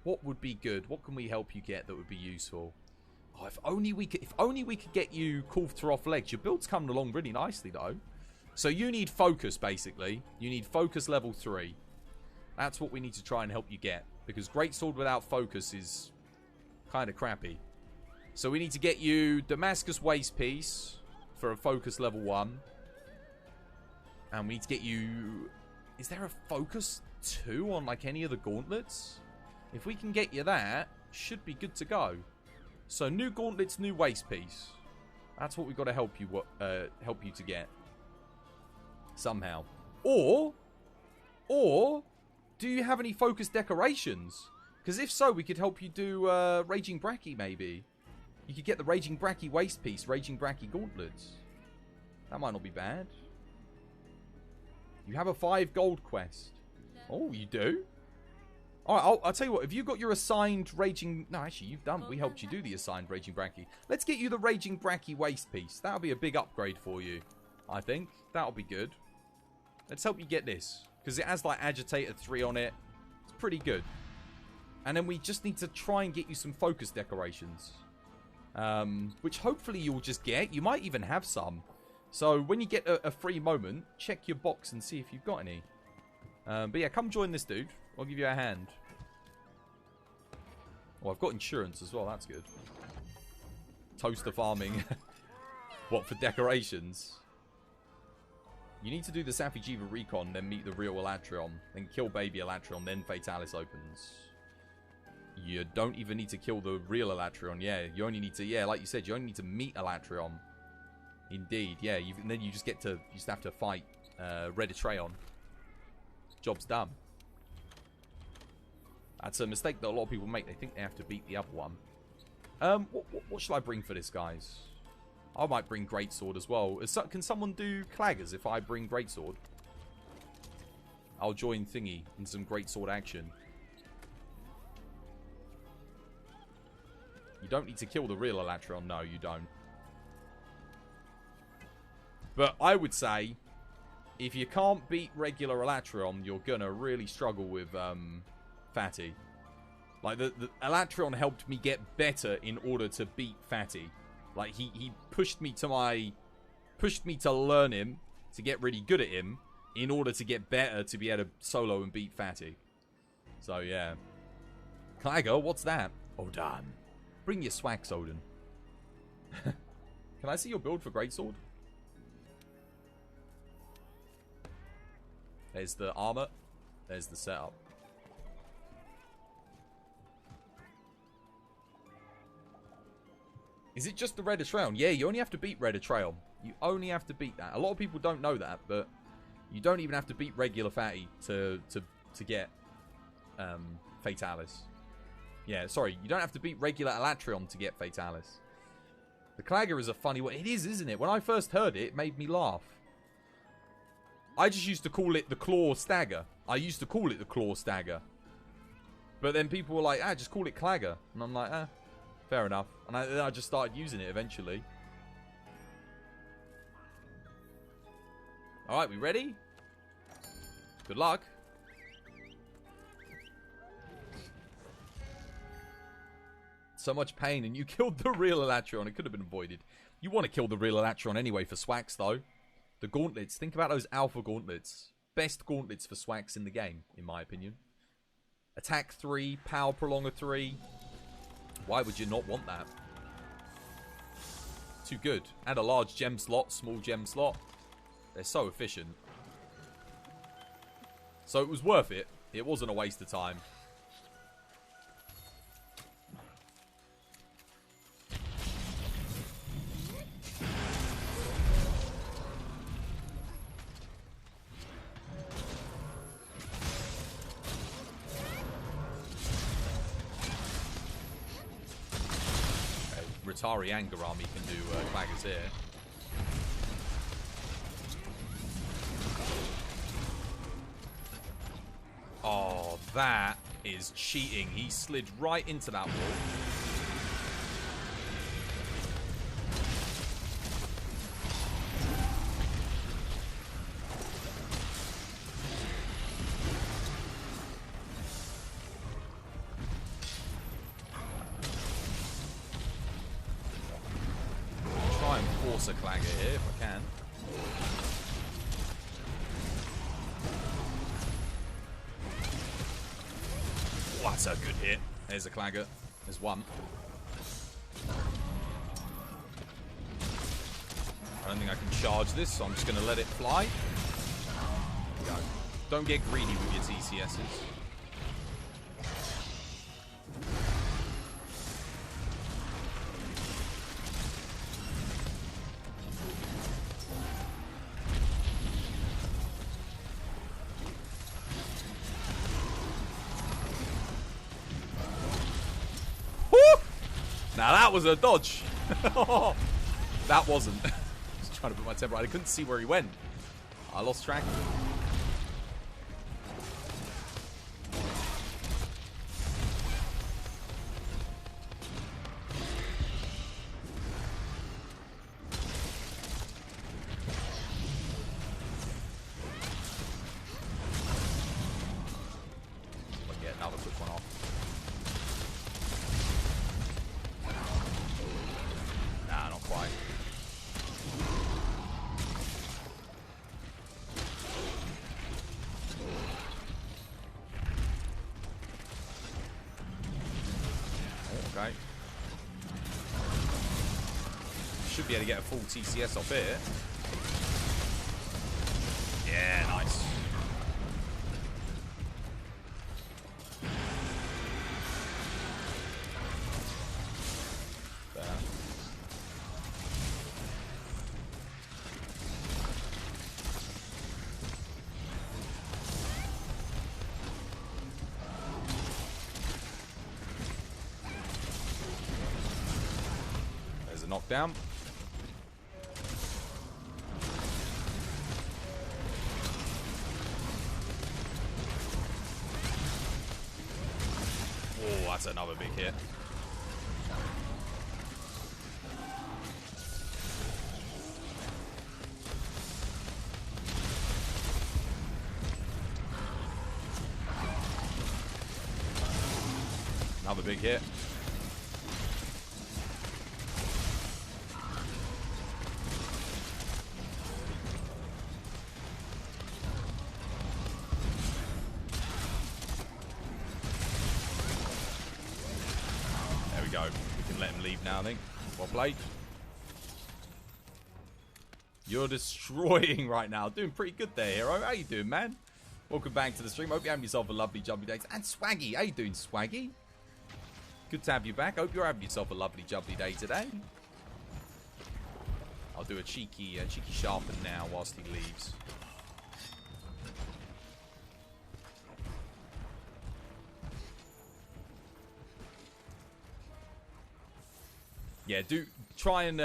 What would be good? What can we help you get that would be useful? Oh, if only we could get you Kulfter off legs. Your build's coming along really nicely, though. So you need focus, basically. You need focus level 3. That's what we need to try and help you get. Because Greatsword without focus is kind of crappy. So we need to get you Damascus Waist Piece for a focus level 1. And we need to get you... Is there a focus 2 on like any of the gauntlets? If we can get you that, should be good to go. So new gauntlets, new waist piece. That's what we've got to help you to get. Somehow. Or do you have any focus decorations? Because if so, we could help you do Raging Bracky maybe. You could get the Raging Bracky waist piece, Raging Bracky gauntlets. That might not be bad. You have a 5 gold quest. Oh, you do? Alright, I'll tell you what. Have you got your assigned Raging... No, actually, you've done... We helped you do the assigned Raging Bracky. Let's get you the Raging Bracky waist piece. That'll be a big upgrade for you, I think. That'll be good. Let's help you get this. Because it has, like, Agitator 3 on it. It's pretty good. And then we just need to try and get you some focus decorations. Which hopefully you'll just get. You might even have some. So when you get a free moment, check your box and see if you've got any. But yeah, come join this dude. I'll give you a hand. Oh, I've got insurance as well. That's good. Toaster farming. What, for decorations? You need to do the Safi'jiiva recon, then meet the real Elatrion. Then kill baby Elatrion, then Fatalis opens. You don't even need to kill the real Elatrion. Yeah, you only need to... Yeah, like you said, you only need to meet Elatrion. Indeed, yeah. And then you just get to... You just have to fight Red Atreon. Job's done. That's a mistake that a lot of people make. They think they have to beat the other one. What should I bring for this, guys? I might bring Greatsword as well. Can someone do Claggers if I bring Greatsword? I'll join Thingy in some Greatsword action. You don't need to kill the real Elatrion. No, you don't. But I would say, if you can't beat regular Elatrion, you're gonna really struggle with Fatty. Like, the Elatrion helped me get better in order to beat Fatty. Like, he pushed me to learn him, to get really good at him, in order to get better to be able to solo and beat Fatty. So, yeah. Clagger, what's that? Oh, damn. Bring your swag, Odin. Can I see your build for Greatsword? There's the armor. There's the setup. Is it just the Red Atreon? Yeah, you only have to beat Red Atreon. You only have to beat that. A lot of people don't know that, but you don't even have to beat regular Fatty to get Fatalis. Yeah, sorry, you don't have to beat regular Elatrion to get Fatalis. The Clagger is a funny one. It is, isn't it? When I first heard it, it made me laugh. I just used to call it the Claw Stagger. But then people were like, just call it Clagger. And I'm like, fair enough. And then I just started using it eventually. Alright, we ready? Good luck. So much pain, and you killed the real Elatrion. It could have been avoided. You want to kill the real Elatrion anyway for Swax, though. The gauntlets. Think about those alpha gauntlets. Best gauntlets for Swax in the game, in my opinion. Attack 3, power prolonger 3. Why would you not want that? Too good. And a large gem slot, small gem slot. They're so efficient. So it was worth it. It wasn't a waste of time. Ratari and Garami can do Claggers here. Oh, that is cheating. He slid right into that wall. Try and force a clanger here if I can. Oh, that's a good hit. There's a clanger. There's one. I don't think I can charge this, so I'm just going to let it fly. There we go. Don't get greedy with your TCSs. Now that was a dodge. That wasn't. I was trying to put my temper right. I couldn't see where he went. I lost track of him. I'll get another quick one off. Nah, not quite. Okay. Should be able to get a full TCS off here. Yeah, nice. There. There's a knockdown. Oh, that's another big hit. Another big hit. There we go. We can let him leave now, I think. Well played. You're destroying right now. Doing pretty good there, hero. How you doing, man? Welcome back to the stream. Hope you're having yourself a lovely jubbly day. And Swaggy. How you doing, Swaggy? Good to have you back. Hope you're having yourself a lovely jubbly day today. I'll do a cheeky sharpen now whilst he leaves. Yeah, do try and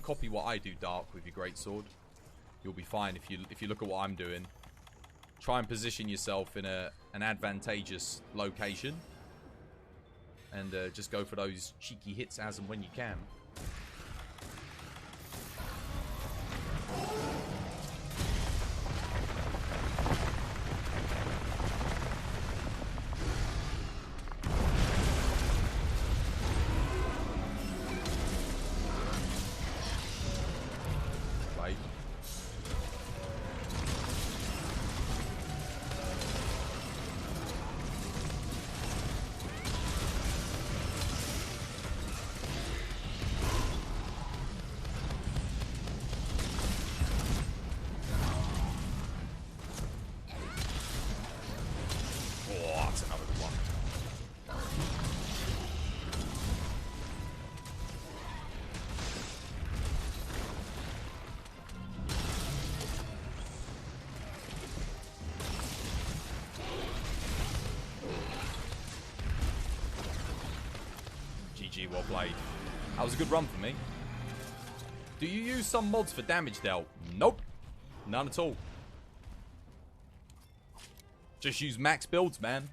copy what I do, Dark, with your greatsword. You'll be fine if you look at what I'm doing. Try and position yourself in an advantageous location, and just go for those cheeky hits as and when you can. Right. Oh, that's another good one. GG, well played. That was a good run for me. Do you use some mods for damage dealt? Nope. None at all. Just use max builds, man.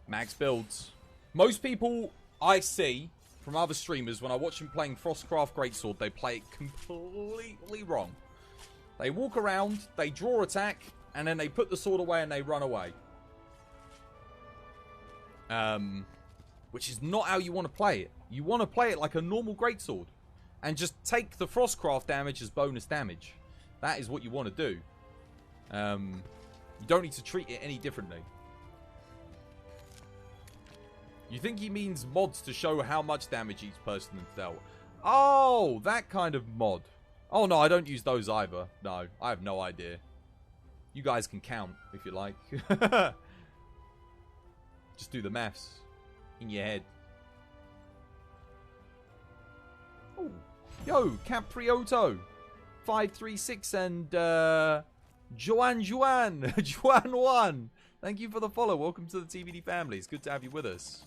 Max builds. Most people I see from other streamers, when I watch them playing Frostcraft Greatsword, they play it completely wrong. They walk around, they draw attack, and then they put the sword away and they run away. Which is not how you want to play it. You want to play it like a normal Greatsword. And just take the Frostcraft damage as bonus damage. That is what you want to do. You don't need to treat it any differently. You think he means mods to show how much damage each person has dealt? Oh, that kind of mod. Oh, no, I don't use those either. No, I have no idea. You guys can count if you like. Just do the maths in your head. Oh, yo, Caprioto 536 and Joan Juan 1. Thank you for the follow. Welcome to the TVD family. It's good to have you with us.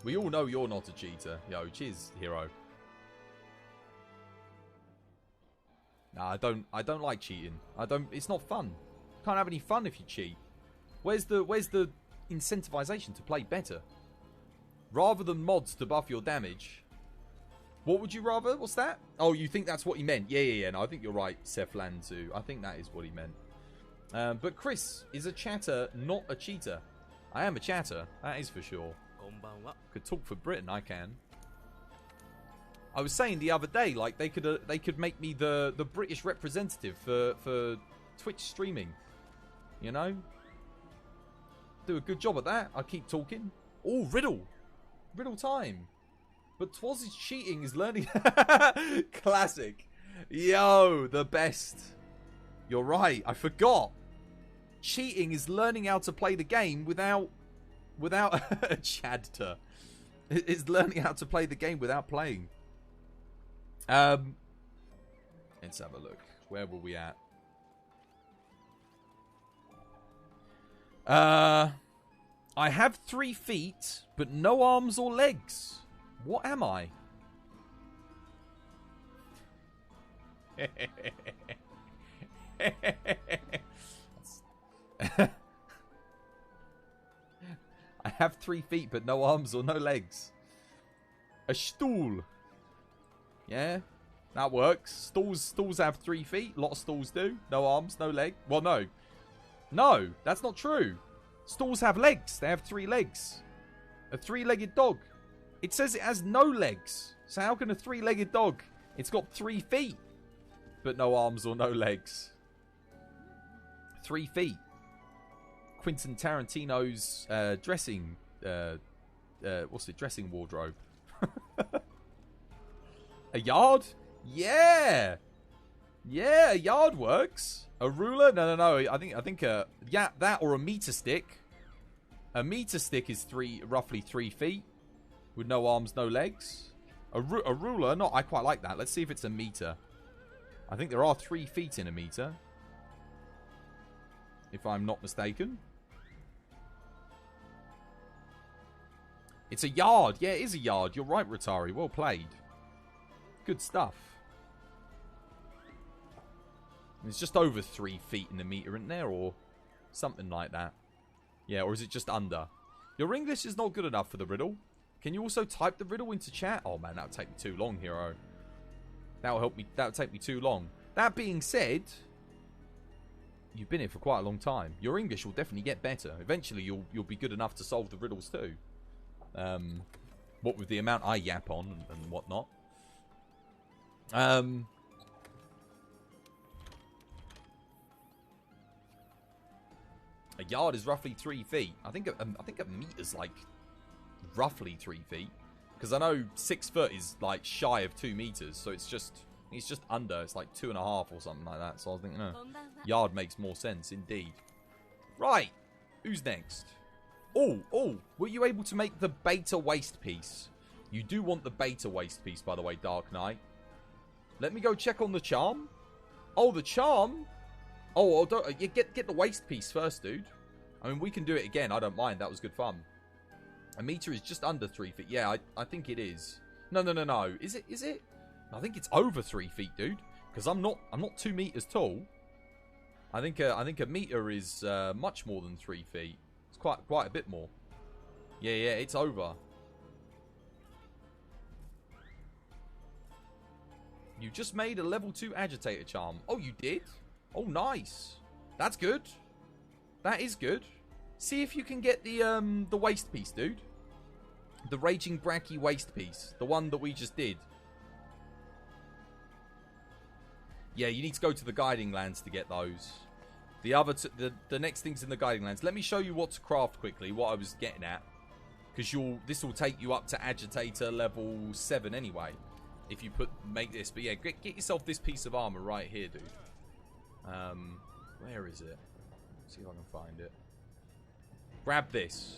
We all know you're not a cheater. Yo, cheers, hero. Nah, I don't like cheating. It's not fun. You can't have any fun if you cheat. Where's the incentivization to play better? Rather than mods to buff your damage. What would you rather? What's that? Oh, you think that's what he meant? Yeah. No, I think you're right, Seflan2. I think that is what he meant. But Chris is a chatter, not a cheater. I am a chatter, that is for sure. Could talk for Britain, I can. I was saying the other day, like they could make me the British representative for Twitch streaming. You know? Do a good job at that. I keep talking. Oh, riddle time. But Twas is cheating is learning. Classic. Yo, the best. You're right. I forgot. Cheating is learning how to play the game without Chadter. It's learning how to play the game without playing. Let's have a look. Where were we at? I have 3 feet, but no arms or legs. What am I? I have 3 feet, but no arms or no legs. A stool. Yeah, that works. Stools have 3 feet. A lot of stools do. No arms, no leg. Well, no. No, that's not true. Stools have legs. They have 3 legs. A 3-legged dog. It says it has no legs. So how can a 3-legged dog? It's got 3 feet, but no arms or no legs. 3 feet. Quentin Tarantino's dressing. What's it? Dressing wardrobe. A yard? Yeah. Yeah, a yard works. A ruler? No. I think yeah, that or a meter stick. A meter stick is roughly 3 feet with no arms, no legs. A ruler? No, I quite like that. Let's see if it's a meter. I think there are 3 feet in a meter, if I'm not mistaken. It's a yard. Yeah, it is a yard. You're right, Rotari. Well played. Good stuff. It's just over 3 feet in the meter, isn't there? Or something like that. Yeah, or is it just under? Your English is not good enough for the riddle. Can you also type the riddle into chat? Oh, man, that would take me too long, hero. That will help me. That would take me too long. That being said, you've been here for quite a long time. Your English will definitely get better. Eventually, you'll be good enough to solve the riddles too. What with the amount I yap on and whatnot. A yard is roughly 3 feet. I think a meter's like roughly 3 feet, because I know 6 foot is like shy of 2 meters, so it's just under. It's like 2.5 or something like that. So I was thinking, yard makes more sense indeed. Right, who's next? Oh, were you able to make the beta waist piece? You do want the beta waist piece, by the way, Dark Knight. Let me go check on the charm. Oh, the charm. Oh, you get the waist piece first, dude. I mean, we can do it again. I don't mind. That was good fun. A meter is just under 3 feet. Yeah, I think it is. No. Is it? I think it's over 3 feet, dude. Because I'm not 2 meters tall. I think a meter is much more than 3 feet. It's quite a bit more. Yeah, it's over. You just made a level 2 agitator charm. Oh, you did? Oh, nice. That's good. That is good. See if you can get the waste piece, dude. The Raging Bracky waste piece. The one that we just did. Yeah, you need to go to the Guiding Lands to get those. The other, the next thing's in the Guiding Lands. Let me show you what to craft quickly, what I was getting at. Because this will take you up to Agitator level 7 anyway. If you make this. But yeah, get yourself this piece of armor right here, dude. Where is it? Let's see if I can find it. Grab this.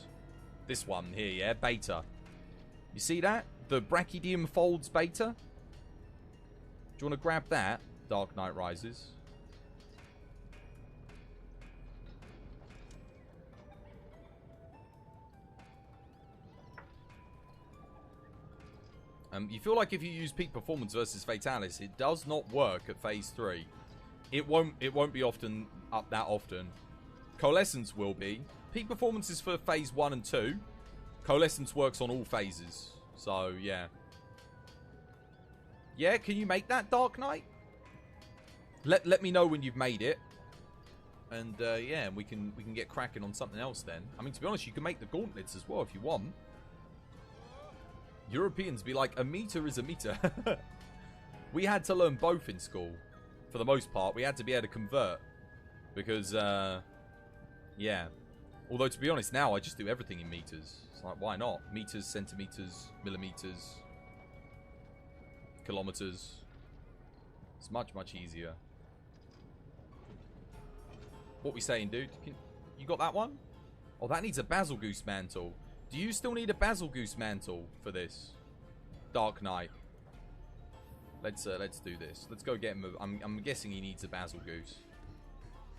This one here, yeah? Beta. You see that? The Brachydium Folds Beta? Do you want to grab that? Dark Knight Rises. You feel like if you use peak performance versus Fatalis, it does not work at phase 3. It won't be often up that often. Coalescence will be. Peak performance is for phase 1 and 2. Coalescence works on all phases. So yeah. Yeah, can you make that, Dark Knight? Let me know when you've made it. And yeah, we can get cracking on something else then. I mean, to be honest, you can make the gauntlets as well if you want. Europeans be like, a meter is a meter. We had to learn both in school. For the most part, we had to be able to convert. Because, yeah. Although, to be honest, now I just do everything in meters. It's like, why not? Meters, centimeters, millimeters, kilometers. It's much, much easier. What we saying, dude? You got that one? Oh, that needs a Basil Goose Mantle. Do you still need a Basil Goose Mantle for this? Dark Knight. Let's do this. Let's go get him. I'm guessing he needs a Basil Goose.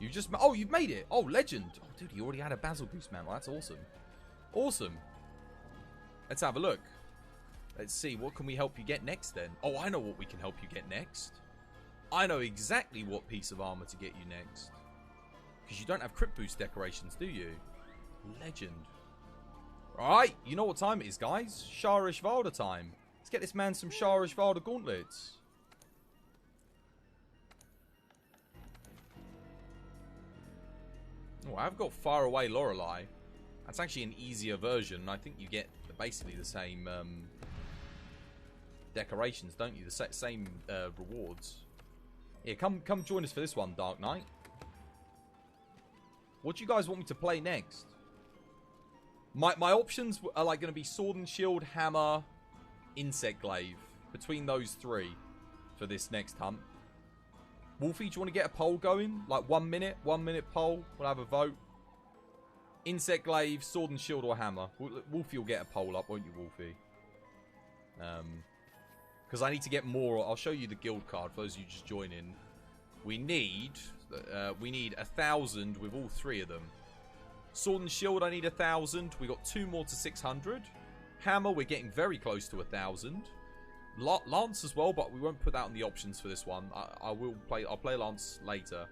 You just... Oh, you've made it. Oh, legend. Oh, dude, he already had a Basil Goose Mantle. That's awesome. Awesome. Let's have a look. Let's see. What can we help you get next then? Oh, I know what we can help you get next. I know exactly what piece of armor to get you next. Because you don't have Crypt Boost decorations, do you? Legend. Alright, you know what time it is, guys. Sharish Valda time. Let's get this man some Sharish Valda gauntlets. Oh, I've got Far Away Lorelei. That's actually an easier version. I think you get basically the same decorations, don't you? The same rewards. Here, come join us for this one, Dark Knight. What do you guys want me to play next? My options are like going to be Sword and Shield, Hammer, Insect Glaive. Between those 3 for this next hunt. Wolfie, do you want to get a poll going? Like 1 minute poll. We'll have a vote. Insect Glaive, Sword and Shield, or Hammer. Wolfie will get a poll up, won't you, Wolfie? Because I need to get more. I'll show you the guild card for those of you just joining. We need 1,000 with all 3 of them. Sword and Shield, I need 1,000. We got 2 more to 600. Hammer, we're getting very close to 1,000. Lance as well, but we won't put that on the options for this one. I'll play Lance later.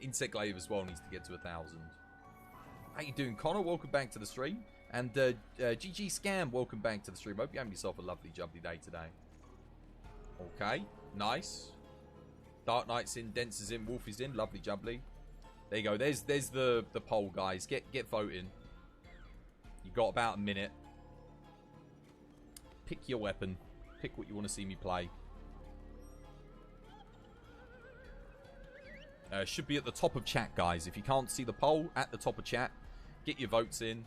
Insect Glaive as well needs to get to 1,000. How you doing, Connor? Welcome back to the stream. And GG Scam, welcome back to the stream. Hope you're having yourself a lovely, jubbly day today. Okay, nice. Dark Knight's in, Dense is in, Wolf is in. Lovely, jubbly. There you go. There's the poll, guys. Get voting. You got about a minute. Pick your weapon. Pick what you want to see me play. Should be at the top of chat, guys. If you can't see the poll, at the top of chat. Get your votes in.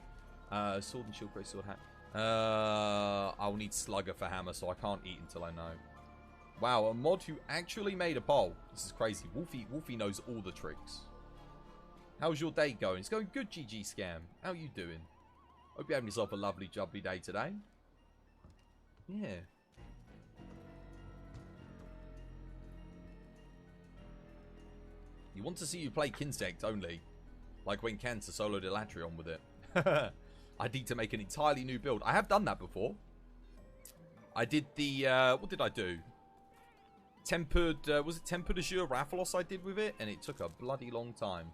Sword and Shield, Grey Sword, Hat. I'll need Slugger for Hammer, so I can't eat until I know. Wow, a mod who actually made a poll. This is crazy. Wolfie knows all the tricks. How's your day going? It's going good, GG Scam. How you doing? Hope you're having yourself a lovely, jubbly day today. Yeah. You want to see you play Kinsect only. Like when Cancer soloed Elatrion with it. I need to make an entirely new build. I have done that before. I did the... what did I do? Tempered, was it Tempered Azure Rathalos I did with it? And it took a bloody long time.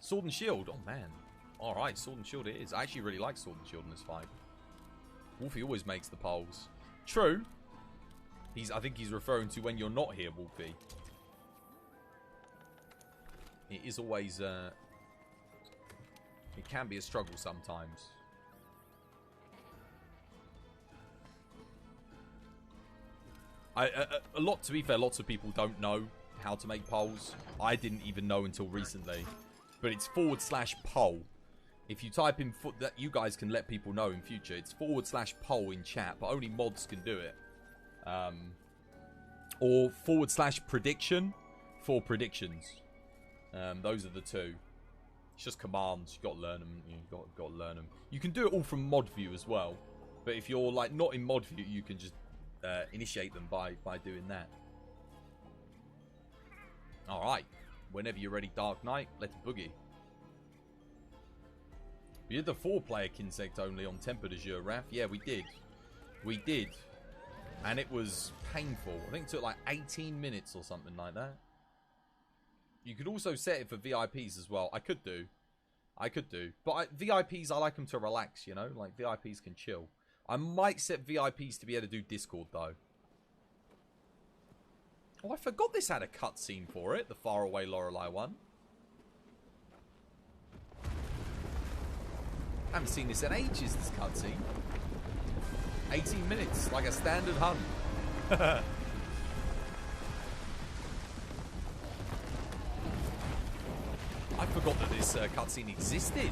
Sword and Shield. Oh, man. Alright, Sword and Shield it is. I actually really like Sword and Shield in this fight. Wolfie always makes the poles. True. I think he's referring to when you're not here, Wolfie. It is always, it can be a struggle sometimes. To be fair, lots of people don't know how to make polls. I didn't even know until recently. But it's /poll. If you type in that, you guys can let people know in future. It's /poll in chat, but only mods can do it. Or /prediction for predictions. Those are the two. It's just commands. You got to learn them. You got to learn them. You can do it all from mod view as well. But if you're like not in mod view, you can just initiate them by doing that. All right. Whenever you're ready, Dark Knight, let's boogie. We did the 4-player Kinsect only on Tempered Azure Wrath. Yeah, we did. We did. And it was painful. I think it took like 18 minutes or something like that. You could also set it for VIPs as well. I could do. But VIPs, I like them to relax, you know? Like, VIPs can chill. I might set VIPs to be able to do Discord, though. Oh, I forgot this had a cutscene for it. The Faraway Lorelei one. I haven't seen this in ages, this cutscene. 18 minutes, like a standard hunt. I forgot that this cutscene existed.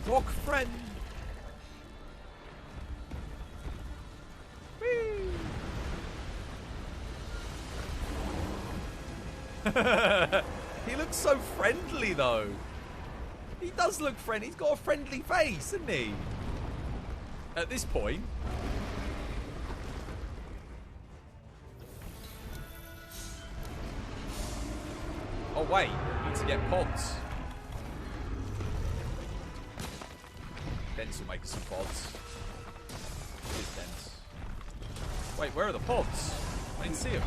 Dog friend. Whee! He looks so friendly, though. He does look friendly. He's got a friendly face, hasn't he? At this point. Oh, wait. We need to get pods. Dents will make us some pods. Here's Dents. Wait, where are the pods? I didn't see them.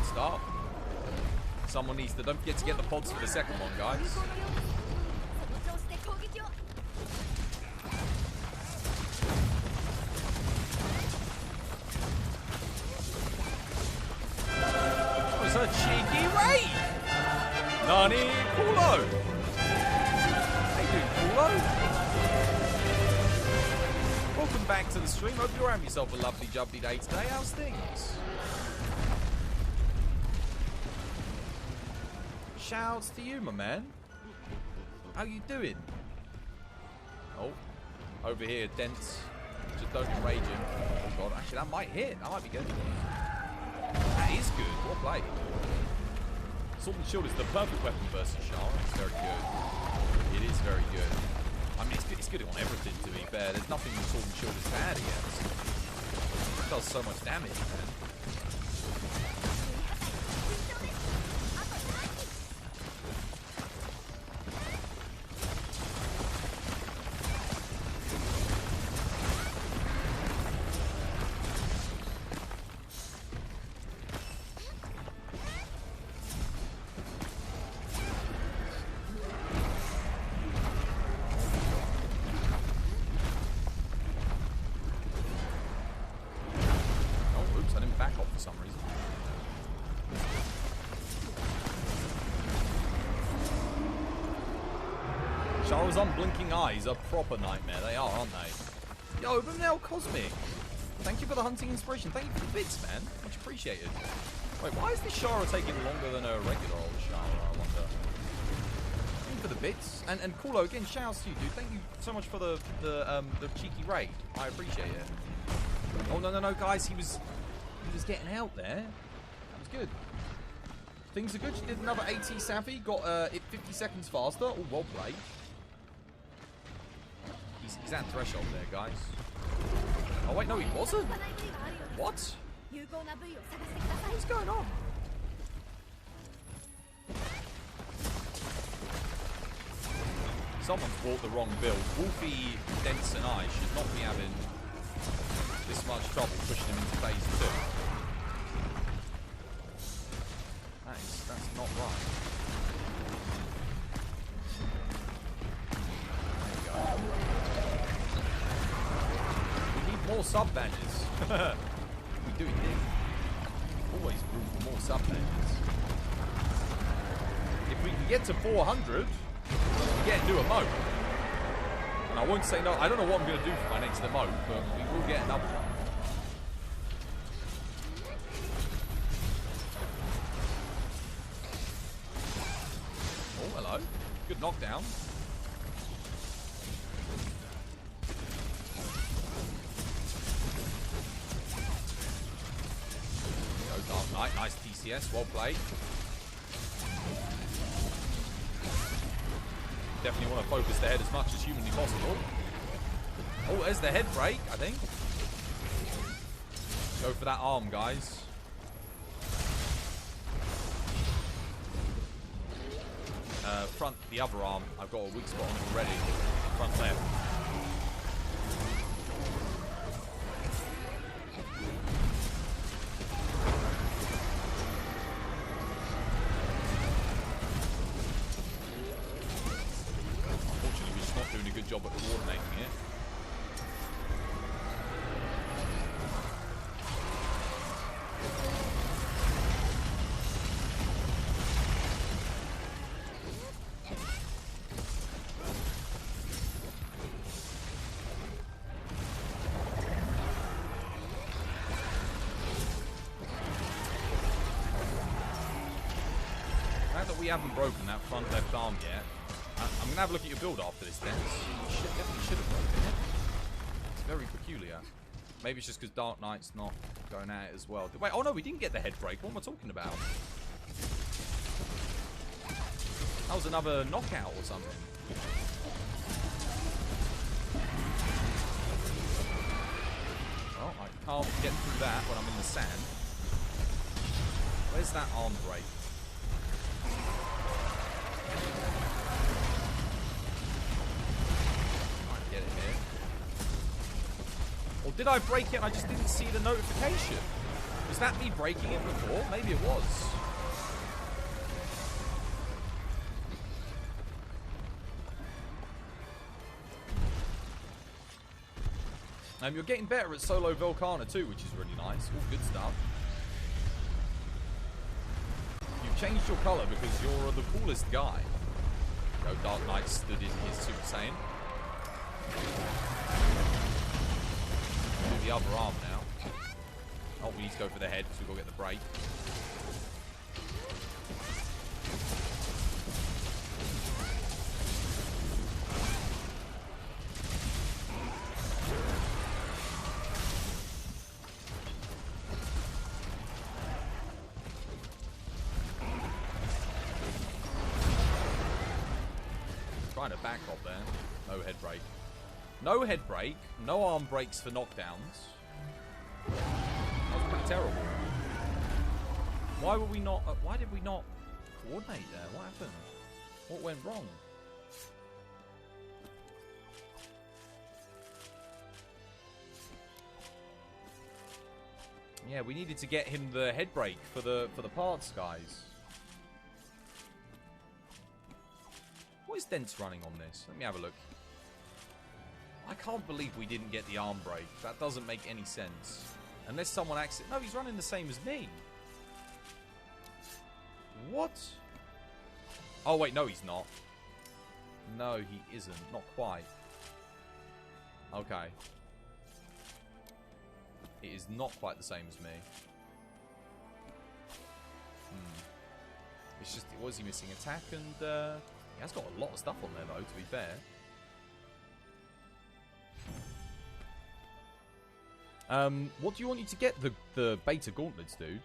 Start. Someone needs to... Don't forget to get the pods for the second one, guys. Oh, it's a cheeky raid! Nani Kulo! How you doing, Kulo? Welcome back to the stream. Hope you're having yourself a lovely jubbly day today. How's things? Shouts to you, my man. How you doing? Oh, over here, Dents. Just don't enrage him. Oh god, actually that might hit. That might be good. That is good. What play? Sword and Shield is the perfect weapon versus Shara. It's very good. It is very good. I mean, it's good on everything, to be fair. There's nothing Sword and Shield is bad against. It does so much damage, man. Shara's unblinking eyes are proper nightmare. They are, aren't they? Yo, but now Cosmic. Thank you for the hunting inspiration. Thank you for the bits, man. Much appreciated. Wait, why is this Shara taking longer than a regular old Shara, I wonder? Thank you for the bits. And Kulo, again, shouts to you, dude. Thank you so much for the cheeky raid. I appreciate it. Oh, no, guys. He was getting out there. That was good. Things are good. She did another AT Savvy. Got it 50 seconds faster. Oh, well played. He's at threshold there, guys. Oh, wait, no, he wasn't. What? What's going on? Someone's bought the wrong build. Wolfie, Dents, and I should not be having this much trouble pushing him into phase 2. That's not right. There we go. We need more sub badges. We do indeed. Always room for more sub badges. If we can get to 400, we get into a emote. And I won't say no. I don't know what I'm going to do for my next emote, but we will get another one. Oh, hello. Good knockdown. Go Dark Knight. Nice TCS. Well played. Definitely want to focus the head as much as humanly possible. Oh, there's the head break, I think. Go for that arm, guys. Front, the other arm. I've got a weak spot on it already. Front left. Not doing a good job at coordinating it. Now that we haven't broken that front left arm yet, I'm going to have a look at your build after this, then. You definitely should have broken it. It's very peculiar. Maybe it's just because Dark Knight's not going at it as well. Wait, oh no, we didn't get the head break. What am I talking about? That was another knockout or something. Oh, I can't get through that when I'm in the sand. Where's that arm break? Get it here. Or did I break it and I just didn't see the notification? Was that me breaking it before? Maybe it was. You're getting better at solo Volcana too, which is really nice. All good stuff. You've changed your colour because you're the coolest guy. Go Dark Knight stood in his Super Saiyan. Do the other arm now. Oh, we need to go for the head because we've got to get the break. Trying to back hop there. No head break. No head break. No arm breaks for knockdowns. That was pretty terrible. Why were we not... why did we not coordinate there? What happened? What went wrong? Yeah, we needed to get him the head break for the parts, guys. What is Dents running on this? Let me have a look. I can't believe we didn't get the arm break. That doesn't make any sense. Unless someone accidentally... No, he's running the same as me. What? Oh, wait, no, he's not. No, he isn't. Not quite. Okay. It is not quite the same as me. It's just... What is he missing? Attack and... He has got a lot of stuff on there, though, to be fair. What do you want you to get the beta gauntlets, dude?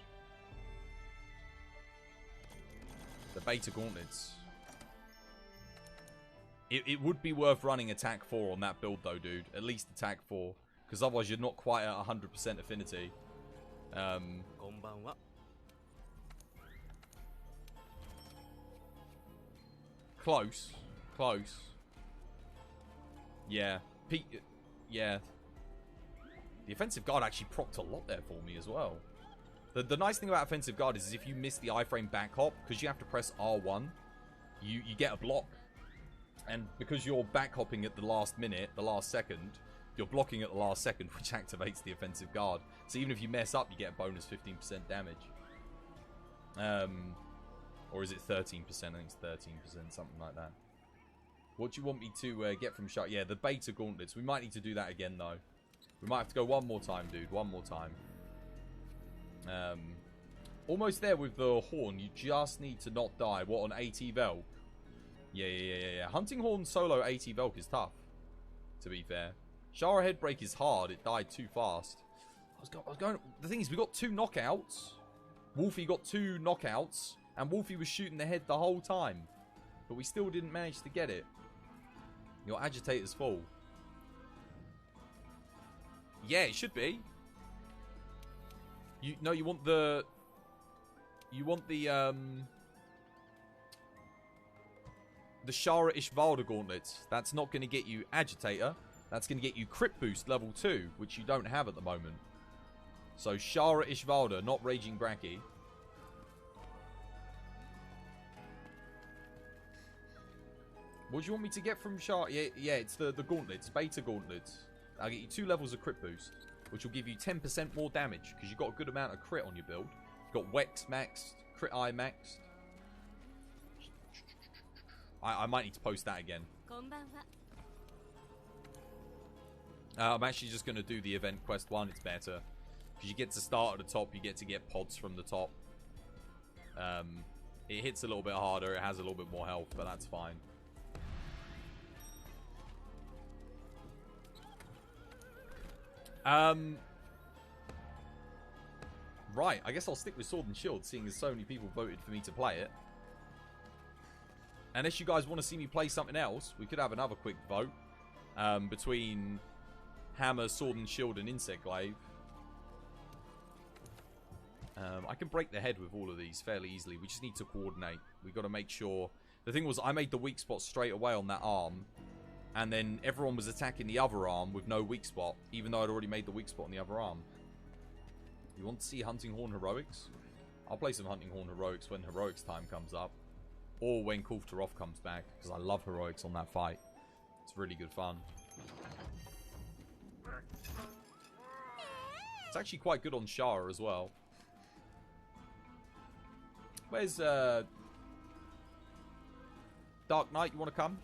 The beta gauntlets. It would be worth running attack 4 on that build, though, dude. At least attack 4. Because otherwise you're not quite at 100% affinity. Close. Close. Yeah. Yeah. The offensive guard actually procced a lot there for me as well. The nice thing about offensive guard is if you miss the iframe back hop, because you have to press R1, you get a block. And because you're back hopping at the last minute, the last second, you're blocking at the last second, which activates the offensive guard. So even if you mess up, you get a bonus 15% damage. Or is it 13%? I think it's 13%, something like that. What do you want me to get from Shark? Yeah, the beta gauntlets. We might need to do that again, though. We might have to go one more time, dude. One more time. Almost there with the horn. You just need to not die. What, on AT Velk? Yeah. Hunting horn solo AT Velk is tough, to be fair. Shara Headbreak is hard. It died too fast. I was going... The thing is, we got 2 knockouts. Wolfie got 2 knockouts. And Wolfie was shooting the head the whole time. But we still didn't manage to get it. Your agitator's full. Yeah, it should be. You want the Shara Ishvalda gauntlets. That's not going to get you agitator. That's going to get you crit boost level 2, which you don't have at the moment. So Shara Ishvalda, not Raging Bracky. What do you want me to get from Shara? Yeah, it's the gauntlets, beta gauntlets. I'll get you 2 levels of crit boost, which will give you 10% more damage, because you've got a good amount of crit on your build. You've got Wex maxed, Crit Eye maxed. I might need to post that again. I'm actually just going to do the event quest 1. It's better. Because you get to start at the top, you get to get pods from the top. It hits a little bit harder, it has a little bit more health, but that's fine. Right, I guess I'll stick with Sword and Shield, seeing as so many people voted for me to play it. Unless you guys want to see me play something else, we could have another quick vote between Hammer, Sword and Shield, and Insect Glaive. I can break the head with all of these fairly easily. We just need to coordinate. We've got to make sure... The thing was, I made the weak spot straight away on that arm, and then everyone was attacking the other arm with no weak spot, even though I'd already made the weak spot on the other arm. You want to see Hunting Horn Heroics? I'll play some Hunting Horn Heroics when Heroics time comes up. Or when Kulftaroth comes back, because I love Heroics on that fight. It's really good fun. It's actually quite good on Shara as well. Where's Dark Knight? You want to come?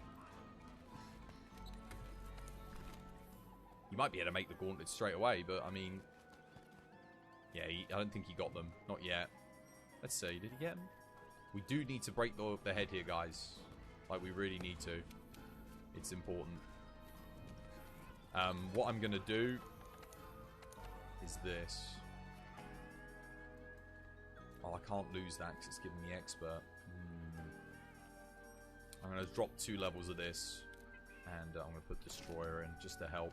You might be able to make the gauntlets straight away, but I mean... Yeah, I don't think he got them. Not yet. Let's see. Did he get them? We do need to break the head here, guys. Like, we really need to. It's important. What I'm going to do is this. Oh, I can't lose that because it's giving me expert. I'm going to drop 2 levels of this. And I'm going to put Destroyer in just to help.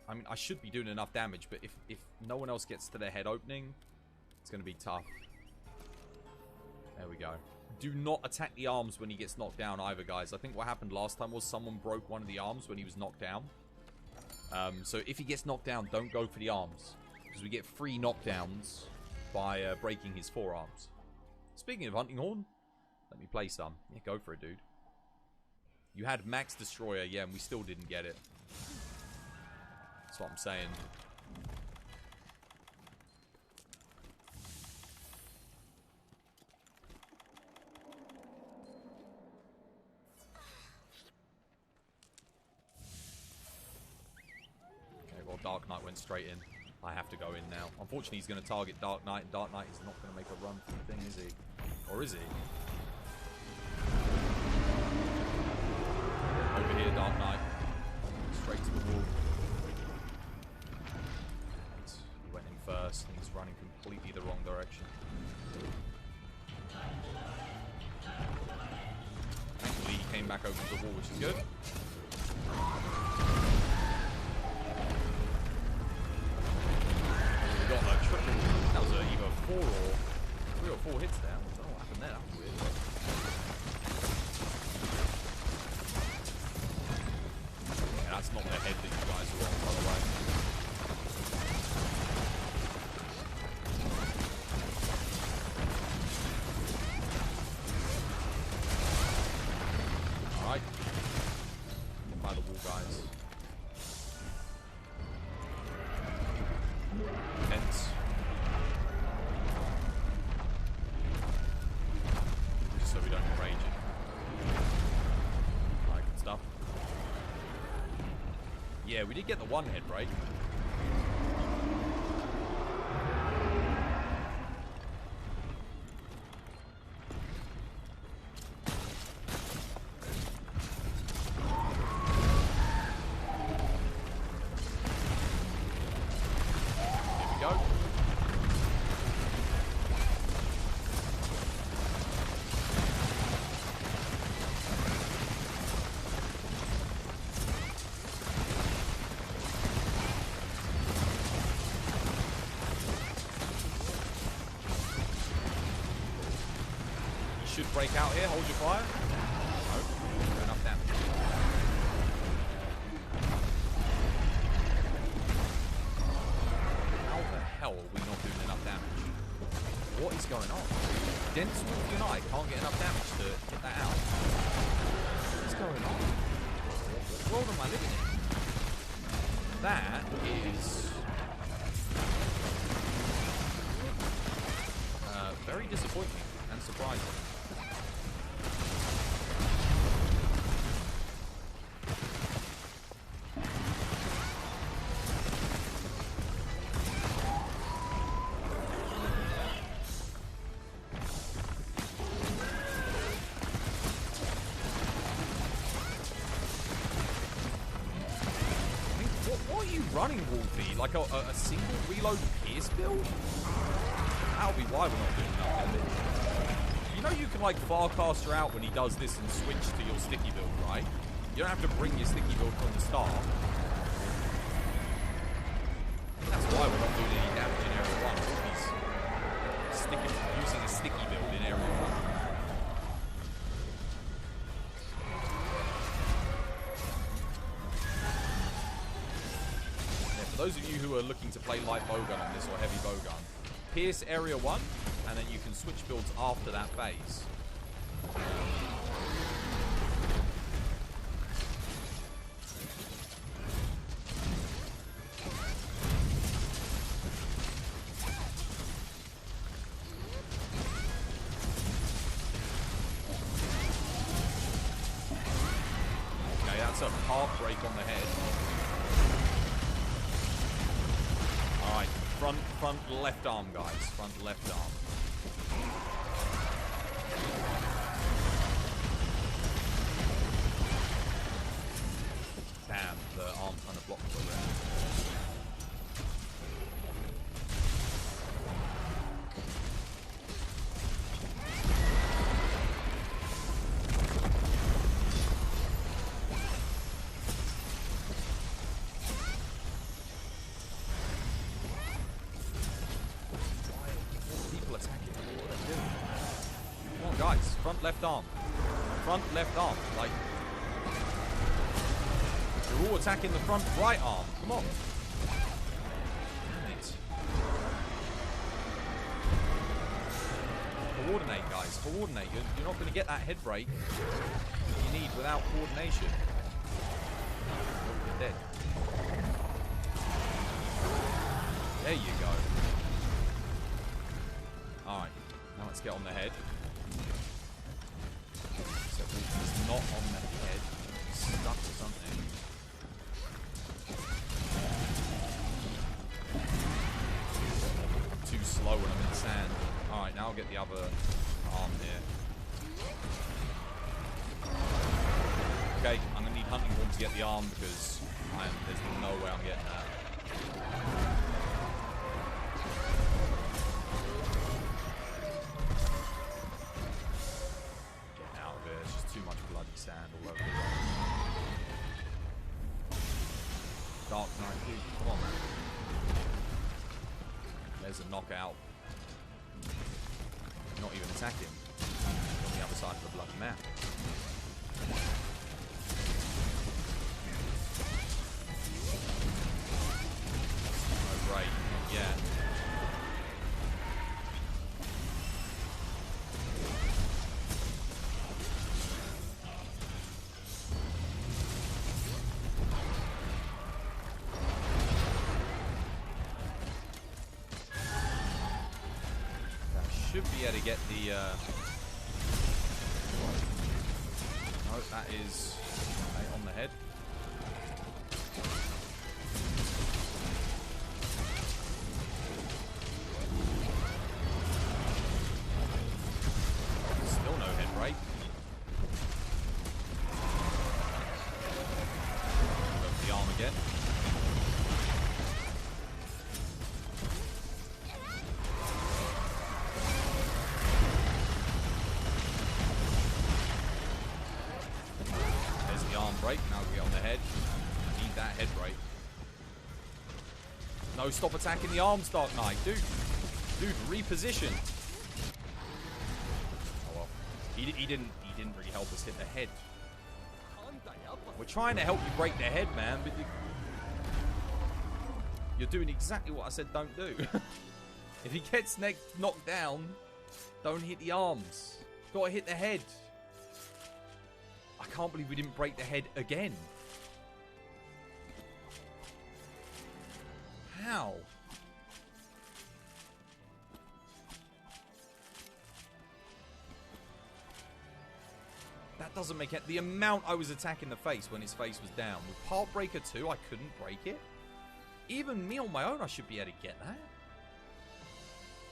I mean, I should be doing enough damage, but if no one else gets to their head opening, it's going to be tough. There we go. Do not attack the arms when he gets knocked down either, guys. I think what happened last time was someone broke one of the arms when he was knocked down. So if he gets knocked down, don't go for the arms. Because we get free knockdowns by breaking his forearms. Speaking of Hunting Horn, let me play some. Yeah, go for it, dude. You had Max Destroyer, yeah, and we still didn't get it. That's what I'm saying. Okay, well, Dark Knight went straight in. I have to go in now. Unfortunately, he's going to target Dark Knight, and Dark Knight is not going to make a run for the thing, is he? Or is he? Over here, Dark Knight. Straight to the wall. He went in first, and he's running completely the wrong direction. Thankfully, he came back over to the wall, which is good. We got a triple. That was either 3 or 4 hits there. I don't know what happened there. That was weird. don't enrage it. Alright, good stuff. Yeah, we did get the one head break. Should break out here. Hold your fire. No, not enough damage. How the hell are we not doing enough damage? What is going on? Dense Wolfie and I can't get enough damage to get that out. What is going on? What world am I living in? That is very disappointing and surprising. What are you running, Wolfie? Like a single reload Pierce build? That'll be why we're not doing that. You know you can like Farcaster out when he does this and switch to your sticky build, right? You don't have to bring your sticky build from the start. That's why we're not doing any damage in Area 1. Wolfie's using a sticky build in Area 1. For those of you who are looking to play light bowgun on this or heavy bowgun, pierce area 1, and then you can switch builds after that phase. Okay, that's a half break on the head. Alright, front left arm, guys. Front left arm. Damn, the arm kind of blocked the red. Guys, front left arm. Front left arm. Like, you're all attacking the front right arm. Come on. Damn it. Coordinate, guys. Coordinate. You're not going to get that head break you need without coordination. You're dead. There you go. Alright. Now let's get on the head. So he's not on the head. He's stuck to something. Too slow when I'm in the sand. Alright, now I'll get the other arm here. Okay, I'm going to need hunting horn to get the arm because there's no way I'm getting that. There's just too much bloody sand all over the road. Dark Knight, dude, come on, man. There's a knockout. Not even attacking. On the other side of the bloody map. Oh, great. Not yet. Should be able to get the Oh, that is okay, on the head. Still no head break. Go for the arm again. There's the arm break. Now we get on the head. Need that head break. No, stop attacking the arms, Dark Knight. Dude, reposition. Oh well. He didn't really help us hit the head. We're trying to help you break the head, man, but you're doing exactly what I said don't do. If he gets knocked down, don't hit the arms. Gotta hit the head. I can't believe we didn't break the head again. How? That doesn't make it. The amount I was attacking the face when his face was down. With Part Breaker 2, I couldn't break it. Even me on my own, I should be able to get that.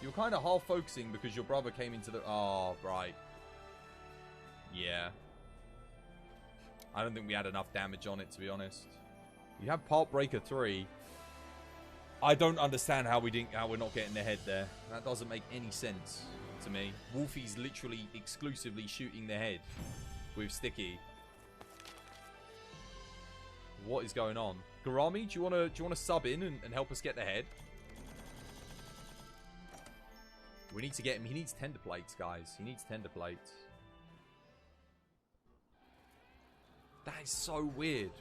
You were kind of half focusing because your brother came into the... Oh, right. Yeah. I don't think we had enough damage on it, to be honest. You have Part Breaker 3. I don't understand how we're not getting the head there. That doesn't make any sense to me. Wolfie's literally exclusively shooting the head with Sticky. What is going on? Garami, do you wanna sub in and help us get the head? We need to get him. He needs tender plates, guys. He needs tender plates. That is so weird.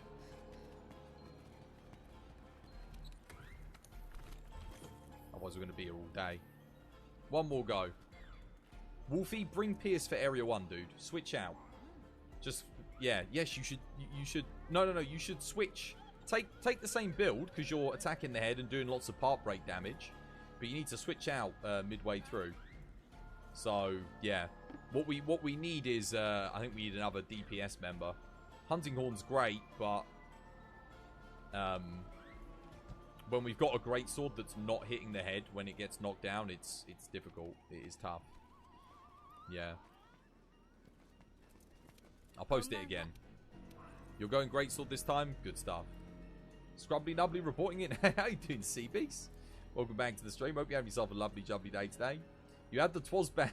Otherwise, we're going to be here all day. One more go. Wolfie, bring Pierce for Area 1, dude. Switch out. Just, yeah. Yes, you should... No. You should switch. Take the same build, because you're attacking the head and doing lots of part break damage. But you need to switch out midway through. So, yeah. What we need is... I think we need another DPS member. Hunting Horn's great, but... when we've got a great sword that's not hitting the head when it gets knocked down, it's difficult. It is tough. Yeah. I'll post it again. You're going great sword this time? Good stuff. Scrubbly Nubbly reporting it. How you doing, Seabeast? Welcome back to the stream. Hope you have yourself a lovely jubbly day today. You had the Twas ban.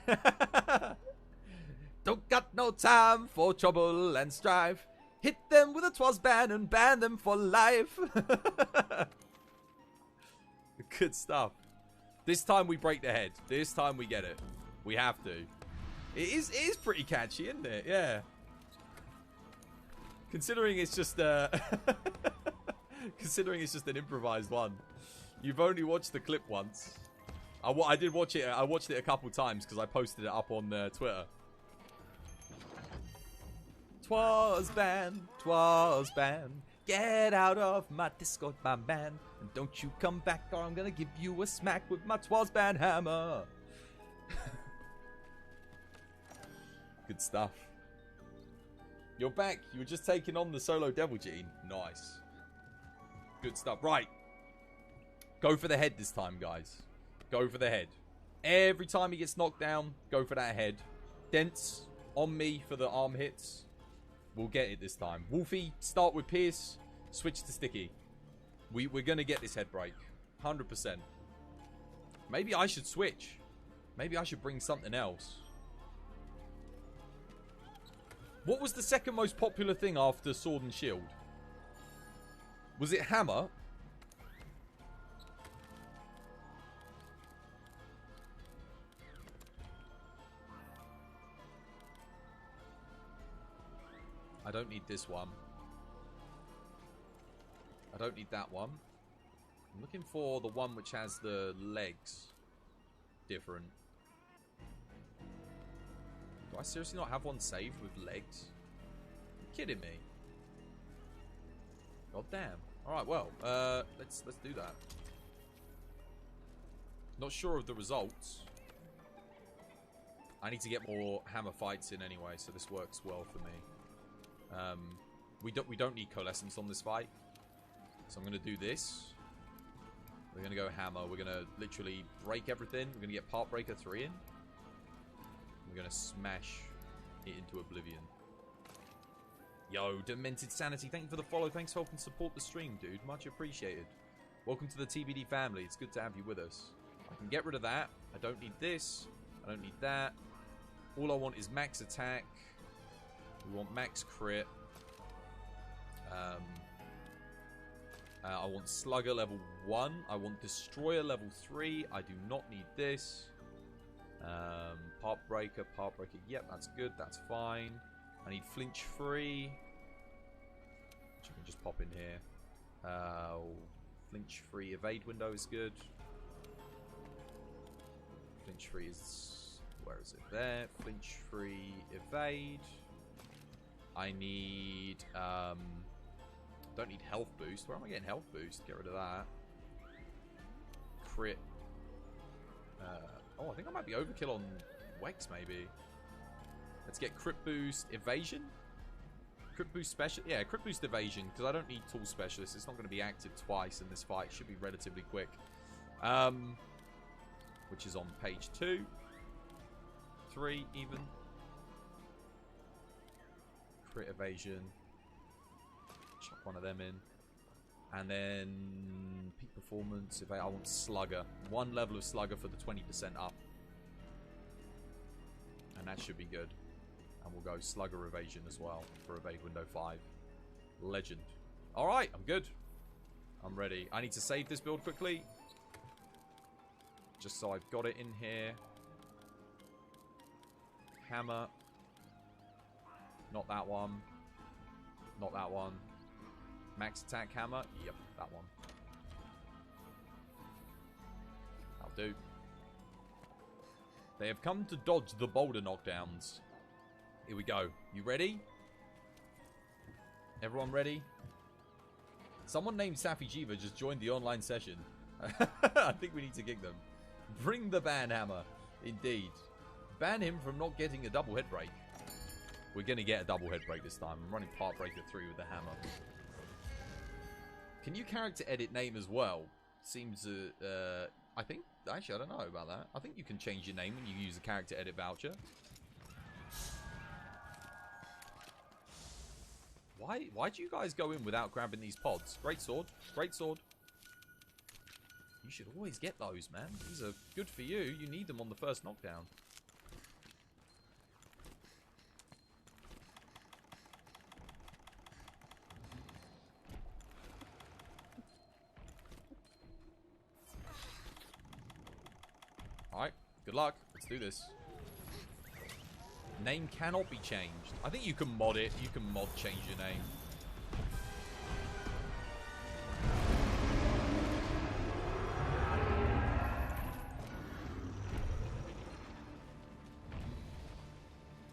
Don't got no time for trouble and strife. Hit them with a Twas ban and ban them for life. Good stuff. This time we break the head. This time we get it. We have to. It is pretty catchy, isn't it? Yeah. Considering it's just considering it's just an improvised one. You've only watched the clip once. I did watch it. I watched it a couple times because I posted it up on Twitter. Twas ban, get out of my Discord, my man. And don't you come back or I'm gonna give you a smack with my Twas ban hammer. Good stuff. You're back. You were just taking on the solo Devil Gene. Nice. Good stuff. Right. Go for the head this time, guys. Go for the head. Every time he gets knocked down, go for that head. Dents on me for the arm hits. We'll get it this time. Wolfie, start with Pierce. Switch to Sticky. We're going to get this head break. 100%. Maybe I should switch. Maybe I should bring something else. What was the second most popular thing after Sword and Shield? Was it Hammer? I don't need this one. I don't need that one. I'm looking for the one which has the legs different. Do I seriously not have one saved with legs? Are you kidding me? God damn. Alright, well, let's do that. Not sure of the results. I need to get more hammer fights in anyway, so this works well for me. We don't need coalescence on this fight. So I'm going to do this. We're going to go hammer. We're going to literally break everything. We're going to get part breaker 3 in. We're going to smash it into oblivion. Yo, Demented Sanity, thank you for the follow. Thanks for helping support the stream, dude. Much appreciated. Welcome to the TBD family. It's good to have you with us. I can get rid of that. I don't need this. I don't need that. All I want is max attack. We want max crit. I want Slugger level 1. I want Destroyer level 3. I do not need this. Part Breaker. Yep, that's good. That's fine. I need Flinch Free. Which I can just pop in here. Flinch Free Evade window is good. Flinch Free is... Where is it? There. Flinch Free Evade. I need... don't need health boost. Where am I getting health boost? Get rid of that. Crit. Oh, I think I might be overkill on Wex, maybe. Let's get crit boost evasion. Crit boost special. Yeah, crit boost evasion, because I don't need tool specialist. It's not going to be active twice in this fight. It should be relatively quick. Which is on page 2. 3, even. Crit evasion. Chuck one of them in. And then peak performance. If I want Slugger. 1 level of Slugger for the 20% up. And that should be good. And we'll go Slugger evasion as well for evade window 5. Legend. Alright, I'm good. I'm ready. I need to save this build quickly. Just so I've got it in here. Hammer. Not that one. Not that one. Max attack hammer. Yep, that one. That'll do. They have come to dodge the boulder knockdowns. Here we go. You ready? Everyone ready? Someone named Safi Jiva just joined the online session. I think we need to kick them. Bring the ban hammer. Indeed. Ban him from not getting a double head break. We're going to get a double head break this time. I'm running part breaker 3 with the hammer. Can you character edit name as well? Seems, I think, actually, I don't know about that. I think you can change your name when you use a character edit voucher. Why do you guys go in without grabbing these pods? Great sword. Great sword. You should always get those, man. These are good for you. You need them on the first knockdown. Alright, good luck. Let's do this. Name cannot be changed. I think you can mod it. You can mod change your name.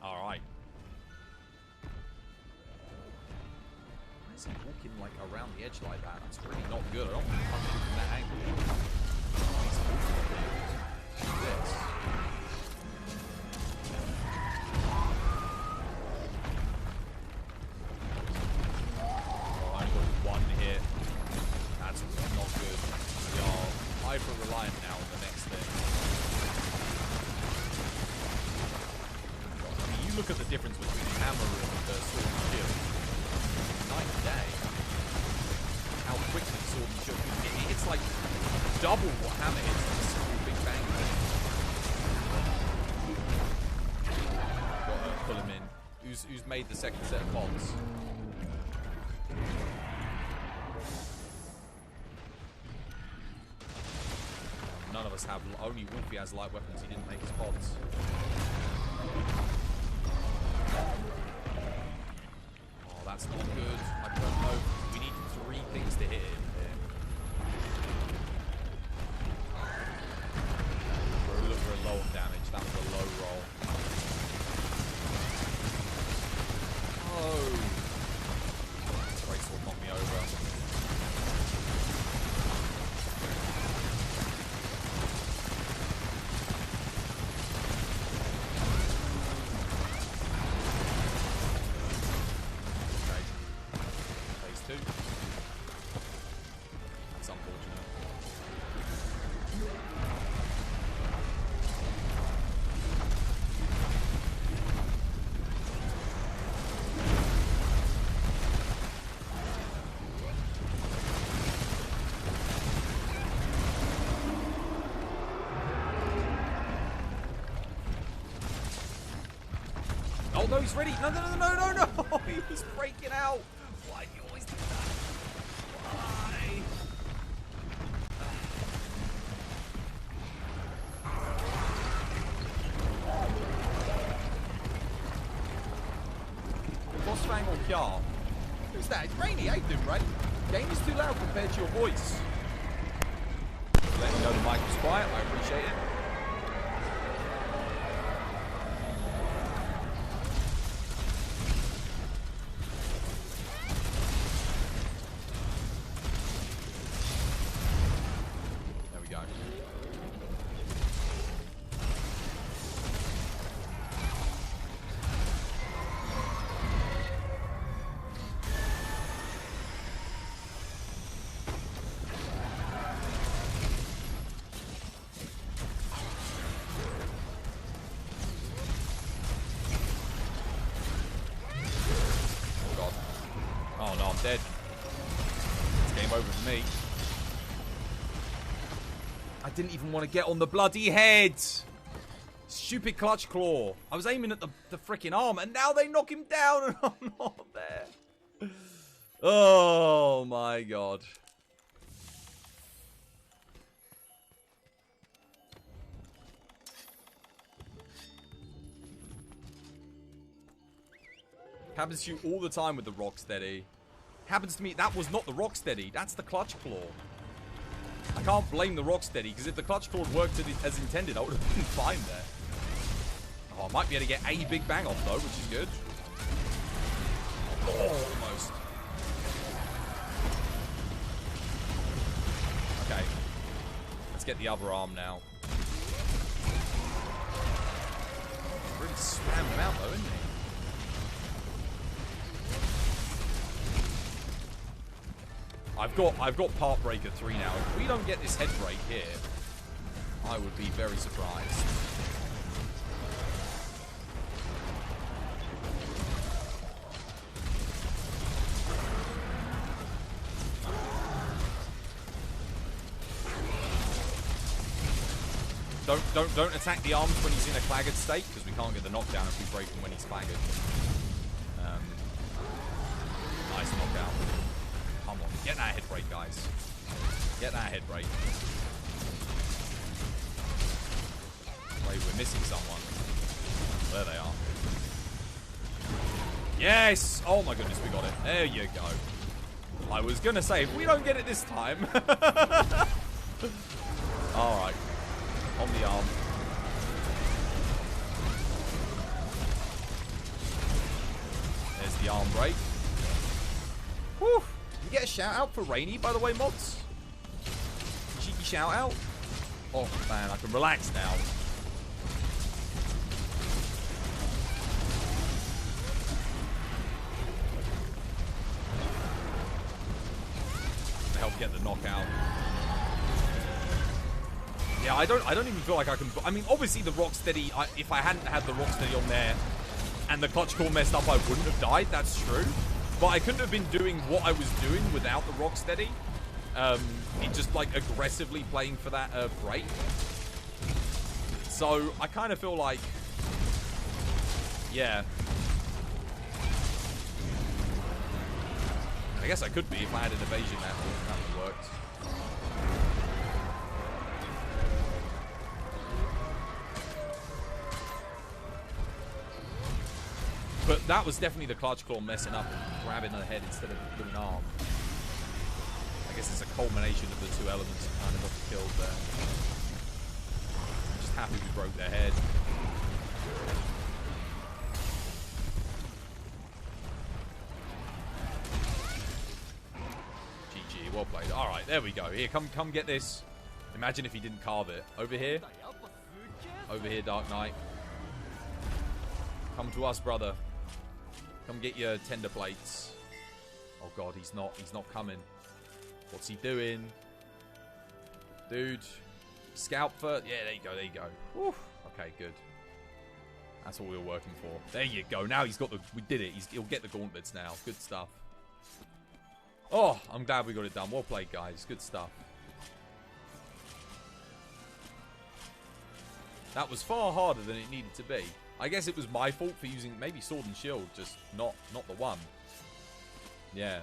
Alright. Why is he walking like around the edge like that? That's really not good. I don't want to punch him from that angle. He's walking this. One hit. That's not good. We are hyper-reliant now on the next thing. I mean, you look at the difference between hammer and the sword and shield. Night and day. How quick the sword and shield can hit. It's like double what hammer hits in a single big bang. Gotta pull him in. Who's made the second set of pods? None of us have. Only Wolfie has light weapons. He didn't make his pods. Oh, that's not good. I don't know. We need 3 things to hit him here. We're low on damage. That was a low roll. Oh. Great sword knocked me over. Oh, no, he's ready. No, no, no, no, no, no. He was breaking out. Why do you always do that? Why? Boss Fang or Kjar? Who's that? It's Rainy. How you doing, Ray? Game is too loud compared to your voice. Let me know the mic was quiet. I appreciate it. There we go. Oh no, I'm dead. It's game over for me. I didn't even want to get on the bloody head. Stupid clutch claw. I was aiming at the freaking arm, and now they knock him down, and I'm not there. Oh my god. Happens to you all the time with the Rocksteady. Happens to me. That was not the Rocksteady. That's the Clutch Claw. I can't blame the Rocksteady, because if the Clutch Claw had worked as intended, I would have been fine there. Oh, I might be able to get a big bang off, though, which is good. Oh, almost. Okay. Let's get the other arm now. Really spammed him out, though, isn't he? I've got Part Breaker 3 now. If we don't get this head break here, I would be very surprised. Don't attack the arms when he's in a claggered state, because we can't get the knockdown if we break him when he's claggered. Nice knockout. Come on, get that head break, guys. Get that head break. Wait, we're missing someone. There they are. Yes! Oh my goodness, we got it. There you go. I was gonna say, if we don't get it this time. Alright. On the arm. There's the arm break. Whew. You get a shout out for Rainy, by the way, mods? Cheeky shout out. Oh man, I can relax now. To help get the knockout. Yeah, I don't even feel like I can. I mean, obviously the Rocksteady. If I hadn't had the Rocksteady on there, and the clutch claw messed up, I wouldn't have died. That's true. But I couldn't have been doing what I was doing without the Rocksteady. In just, like, aggressively playing for that break. So, I kind of feel like... Yeah. I guess I could be if I had an evasion that would have worked. But that was definitely the clutch claw messing up and grabbing the head instead of the arm. I guess it's a culmination of the two elements that kind of got killed there. I'm just happy we broke their head. GG, well played. Alright, there we go. Here, come get this. Imagine if he didn't carve it. Over here. Over here, Dark Knight. Come to us, brother. Come get your tender plates. Oh god, he's not coming. What's he doing? Dude. Scalp first. Yeah, there you go. Whew. Okay, good. That's what we were working for. There you go. Now he's got the... We did it. He'll get the gauntlets now. Good stuff. Oh, I'm glad we got it done. Well played, guys. Good stuff. That was far harder than it needed to be. I guess it was my fault for using maybe Sword and Shield, just not the one. Yeah.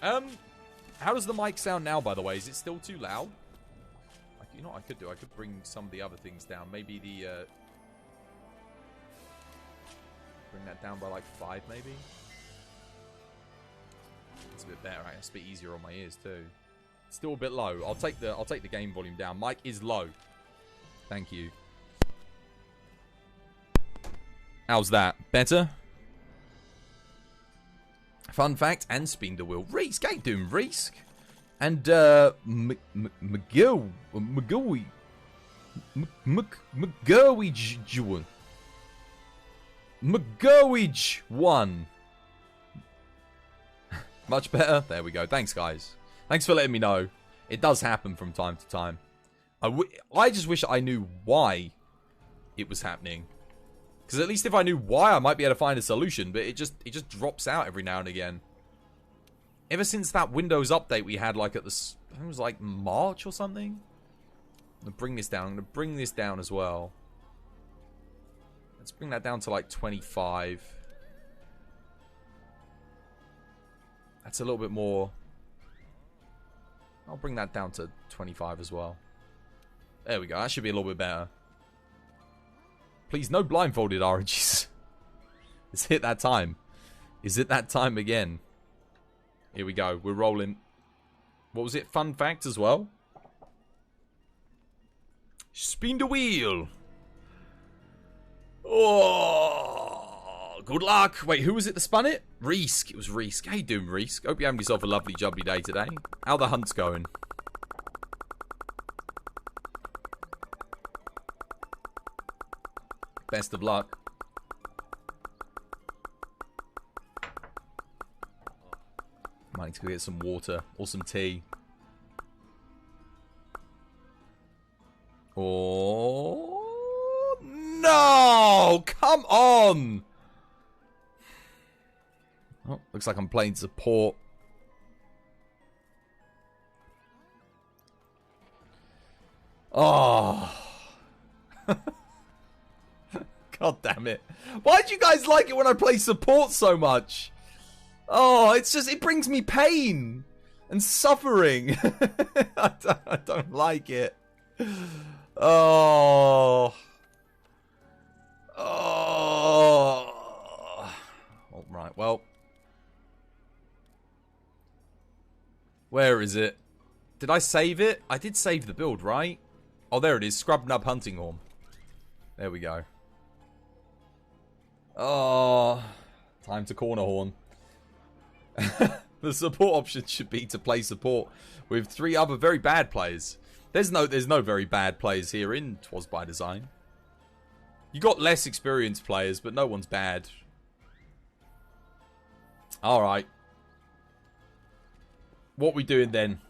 How does the mic sound now, by the way? Is it still too loud? You know what I could do? I could bring some of the other things down. Maybe the... bring that down by like 5, maybe? It's a bit better, right? It's a bit easier on my ears, too. Still a bit low. I'll take the game volume down. Mic is low. Thank you. How's that? Better? Fun fact and spin the wheel. Reese, how you doing, Reese? And McGowie won. Much better. There we go. Thanks, guys. Thanks for letting me know. It does happen from time to time. I just wish I knew why it was happening. Because at least if I knew why, I might be able to find a solution. But it just drops out every now and again. Ever since that Windows update we had, like at the... I think it was like March or something. I'm going to bring this down. I'm going to bring this down as well. Let's bring that down to like 25. That's a little bit more... I'll bring that down to 25 as well. There we go. That should be a little bit better. Please, no blindfolded RNGs. Is it that time? Is it that time again? Here we go. We're rolling. What was it? Fun fact as well? Spin the wheel. Oh, good luck. Wait, who was it that spun it? Reese. It was Reese. How you doing, Reese? Hope you're having yourself a lovely, jubbly day today. How the hunt's going? Best of luck. Might need to go get some water or some tea. Oh no! Come on! Oh, looks like I'm playing support. Oh. God damn it. Why do you guys like it when I play support so much? Oh, it's just, it brings me pain and suffering. I don't like it. Oh. Oh. All right, well. Where is it? Did I save it? I did save the build, right? Oh, there it is. Scrub Nub Hunting Horn. There we go. Oh. Time to corner horn. The support option should be to play support with 3 other very bad players. There's no very bad players here in 'Twas by Design. You got less experienced players, but no one's bad. Alright. What we doing then?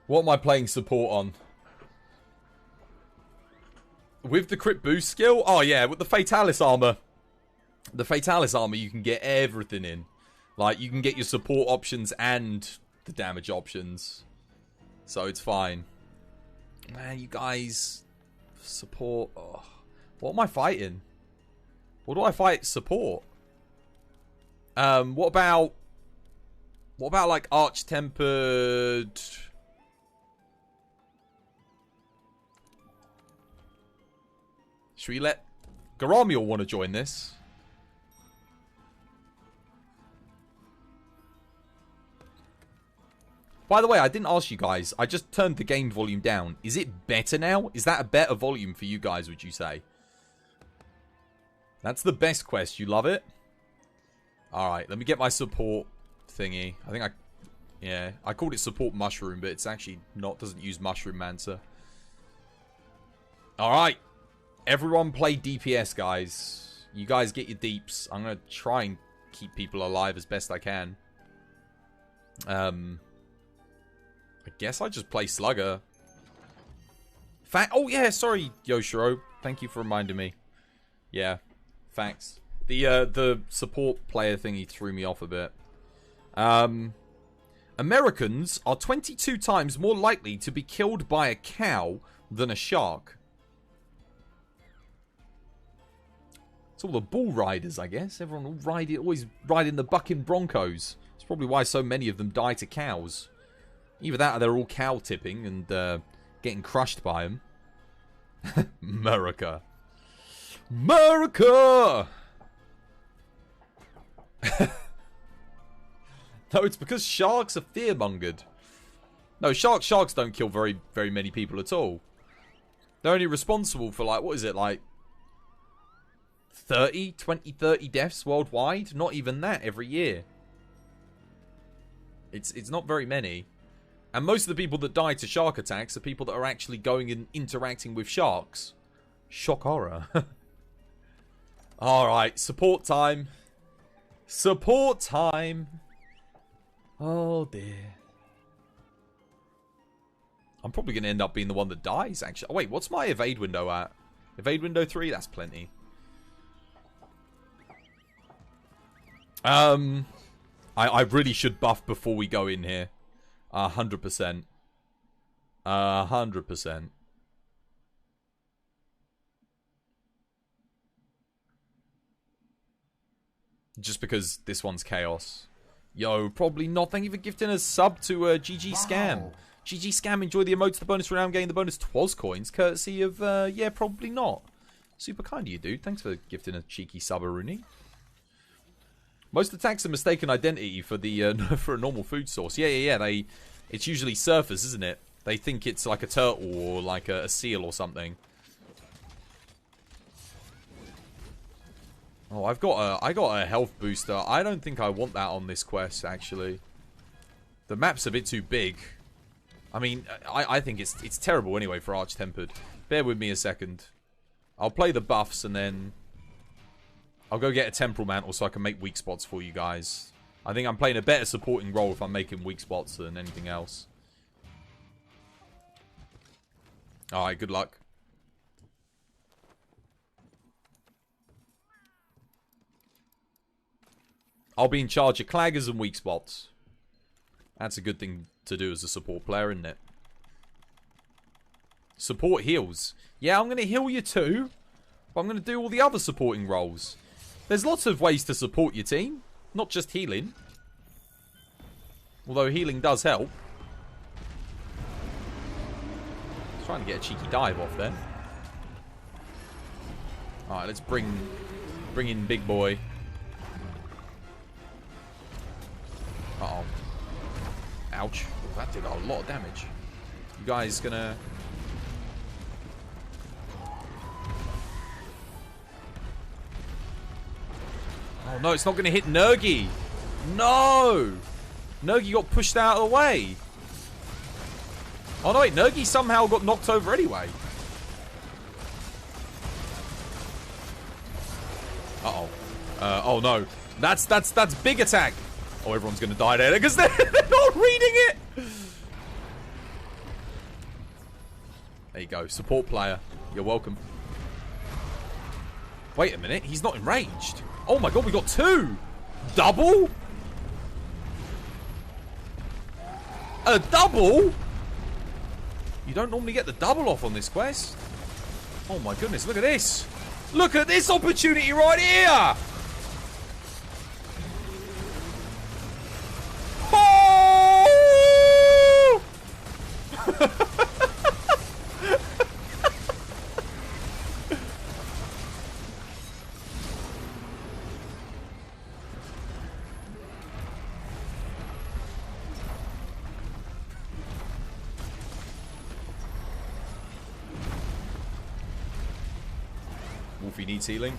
What am I playing support on? With the crit boost skill? Oh yeah, with the Fatalis armor. The Fatalis armor you can get everything in. Like, you can get your support options and the damage options. So it's fine. Man, you guys... Support... Oh. What am I fighting? What do I fight? Support? What about... What about, like, Arch-Tempered... Should we let... Garami will want to join this. By the way, I didn't ask you guys. I just turned the game volume down. Is it better now? Is that a better volume for you guys, would you say? That's the best quest. You love it? Alright, let me get my support thingy. I think yeah, I called it support mushroom, but it's actually not, doesn't use mushroom mancer. Alright. Everyone play DPS, guys. You guys get your deeps. I'm going to try and keep people alive as best I can. I guess I just play Slugger. Oh, yeah, sorry, Yoshiro. Thank you for reminding me. Yeah, thanks. The support player thingy threw me off a bit. Americans are 22 times more likely to be killed by a cow than a shark. It's all the bull riders, I guess. Everyone always riding the bucking Broncos. It's probably why so many of them die to cows. Either that or they're all cow tipping and getting crushed by them. America. America! No, it's because sharks are fear-mongered. No, sharks don't kill very, very many people at all. They're only responsible for, like, what is it, like 30 deaths worldwide? Not even that every year. It's not very many. And most of the people that die to shark attacks are people that are actually going and interacting with sharks. Shock horror. Alright, support time. Support time. Oh dear. I'm probably going to end up being the one that dies, actually. Oh, wait, what's my evade window at? Evade window 3? That's plenty. I really should buff before we go in here. 100%. 100%. Just because this one's chaos. Yo, probably not. Thank you for gifting a sub to GG Scam. GG Scam, enjoy the emotes, the bonus round, getting the bonus Twas coins, courtesy of, yeah, probably not. Super kind of you, dude. Thanks for gifting a cheeky sub, Rooney. Most attacks are mistaken identity for the for a normal food source. Yeah. It's usually surfers, isn't it? They think it's like a turtle or like a seal or something. Oh, I got a health booster. I don't think I want that on this quest, actually. The map's a bit too big. I mean, I think it's terrible anyway for Arch-Tempered. Bear with me a second. I'll play the buffs and then I'll go get a Temporal Mantle so I can make weak spots for you guys. I think I'm playing a better supporting role if I'm making weak spots than anything else. Alright, good luck. I'll be in charge of claggers and weak spots. That's a good thing to do as a support player, isn't it? Support heals. Yeah, I'm going to heal you too. But I'm going to do all the other supporting roles. There's lots of ways to support your team. Not just healing. Although healing does help. Trying to get a cheeky dive off there. Alright, let's bring in big boy. Uh-oh. Ouch. That did a lot of damage. You guys gonna... Oh no, it's not gonna hit Nergi. No! Nergi got pushed out of the way. Oh no, wait, Nergi somehow got knocked over anyway. Uh-oh. Oh no. That's big attack. Oh, everyone's gonna die there because they're not reading it. There you go, support player. You're welcome. Wait a minute, he's not enraged. Oh my god, we got two. Double? A double? You don't normally get the double off on this quest. Oh my goodness, look at this. Look at this opportunity right here. Oh! Wolfie needs healing.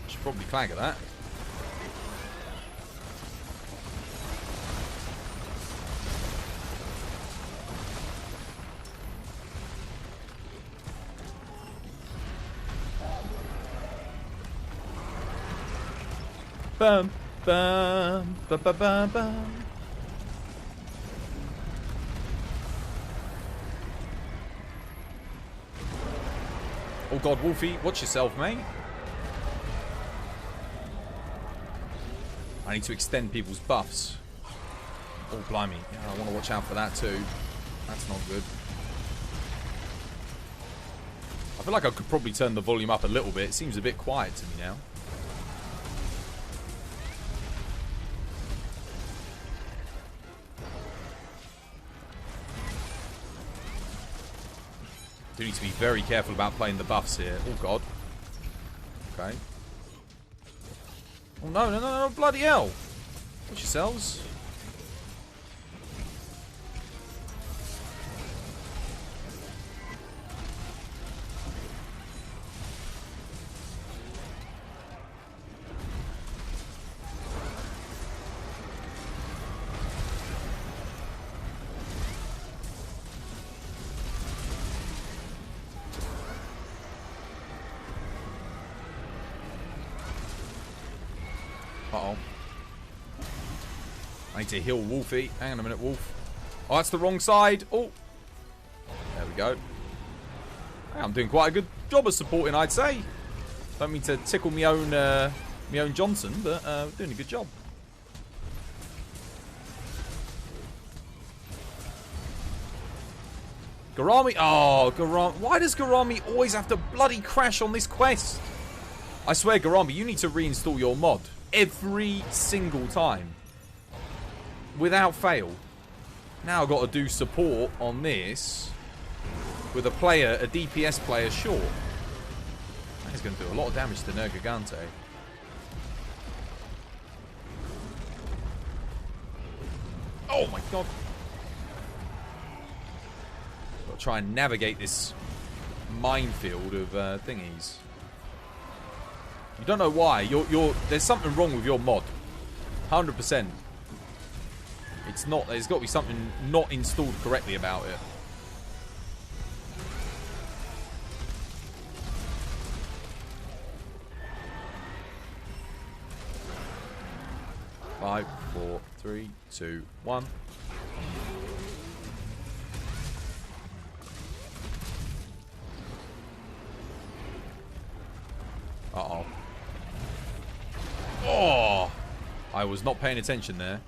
Should probably clag at that. Bum, bum, bum, bum, bum, bum. Oh god, Wolfie, watch yourself, mate. I need to extend people's buffs. Oh, blimey. Yeah, I want to watch out for that too. That's not good. I feel like I could probably turn the volume up a little bit. It seems a bit quiet to me now. Do need to be very careful about playing the buffs here. Oh, God. Okay. Oh, no, no, no, no, bloody hell. Watch yourselves. Uh-oh. I need to heal Wolfie. Hang on a minute, Wolf. Oh, that's the wrong side. Oh. There we go. I'm doing quite a good job of supporting, I'd say. Don't mean to tickle me own Johnson, but doing a good job. Garami. Oh, Garami. Why does Garami always have to bloody crash on this quest? I swear, Garami, you need to reinstall your mod. Every single time. Without fail. Now I've got to do support on this with a DPS player short. That's going to do a lot of damage to Nergigante. Oh my god. Got to try and navigate this minefield of thingies. You don't know why. There's something wrong with your mod. 100%. It's not. There's got to be something not installed correctly about it. Five, 4, 3, 2, 1. Uh-oh. Oh! I was not paying attention there.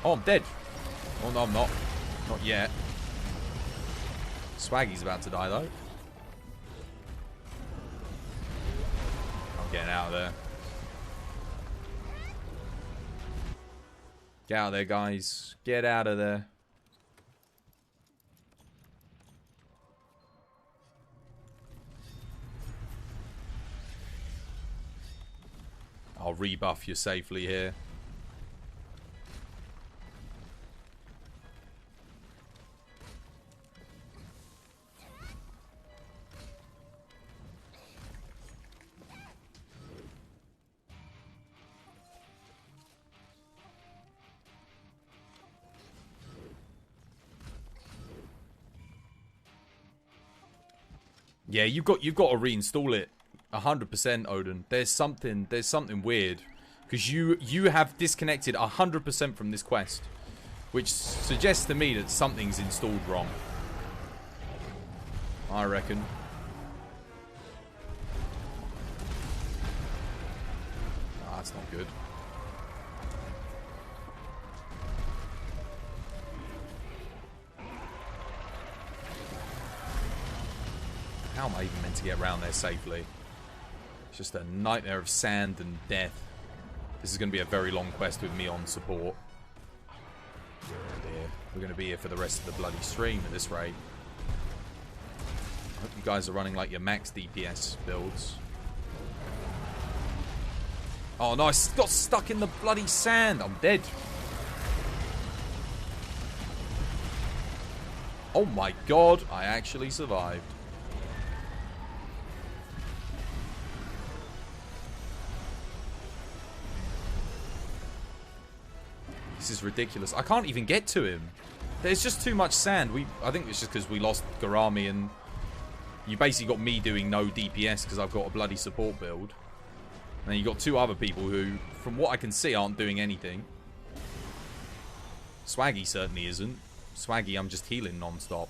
Oh, I'm dead. Oh, no, I'm not. Not yet. Swaggy's about to die, though. I'm getting out of there. Get out of there, guys. Get out of there. I'll rebuff you safely here. Yeah, you've got to reinstall it. 100%, Odin. There's something weird, because you have disconnected 100% from this quest, which suggests to me that something's installed wrong. I reckon. Ah, that's not good. How am I even meant to get around there safely? It's just a nightmare of sand and death. This is going to be a very long quest with me on support. Oh dear. We're going to be here for the rest of the bloody stream at this rate. I hope you guys are running like your max DPS builds. Oh no, I got stuck in the bloody sand. I'm dead. Oh my god, I actually survived. This is ridiculous. I can't even get to him. There's just too much sand. I think it's just because we lost Garami, and you basically got me doing no DPS because I've got a bloody support build. And then you got two other people who, from what I can see, aren't doing anything. Swaggy certainly isn't. Swaggy, I'm just healing non-stop.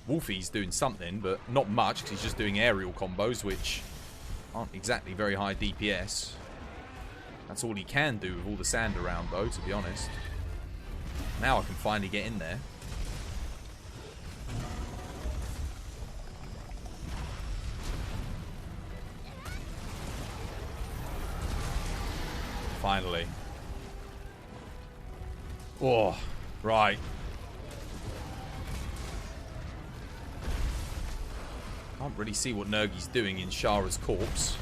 Wolfie's doing something, but not much because he's just doing aerial combos, which aren't exactly very high DPS. That's all he can do with all the sand around, though, to be honest. Now I can finally get in there. Finally. Oh, right. Can't really see what Nergi's doing in Shara's corpse.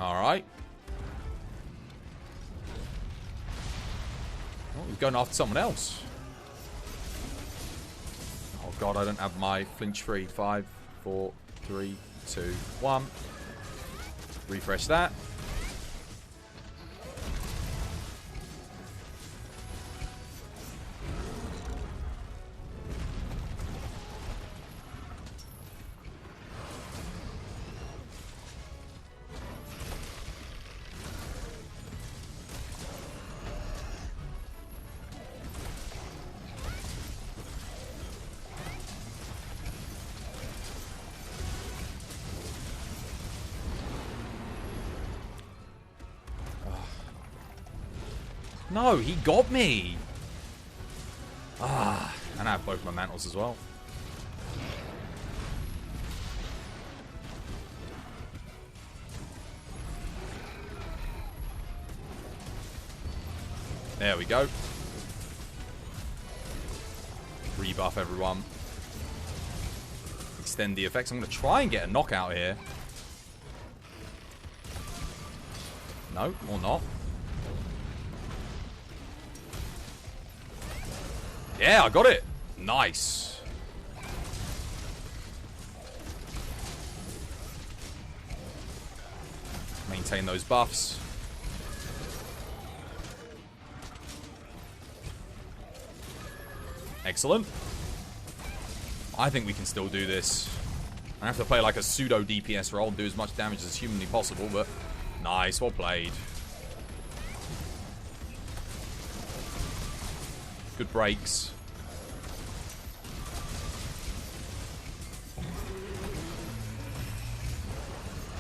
Alright. Oh, he's going after someone else. Oh god, I don't have my flinch free. 5, 4, 3, 2, 1. Refresh that. No, he got me. Ah, and I have both my mantles as well. There we go. Rebuff everyone. Extend the effects. I'm going to try and get a knockout here. No, or not. Yeah, I got it. Nice. Maintain those buffs. Excellent. I think we can still do this. I have to play like a pseudo DPS role and do as much damage as humanly possible, but nice, well played. Good breaks.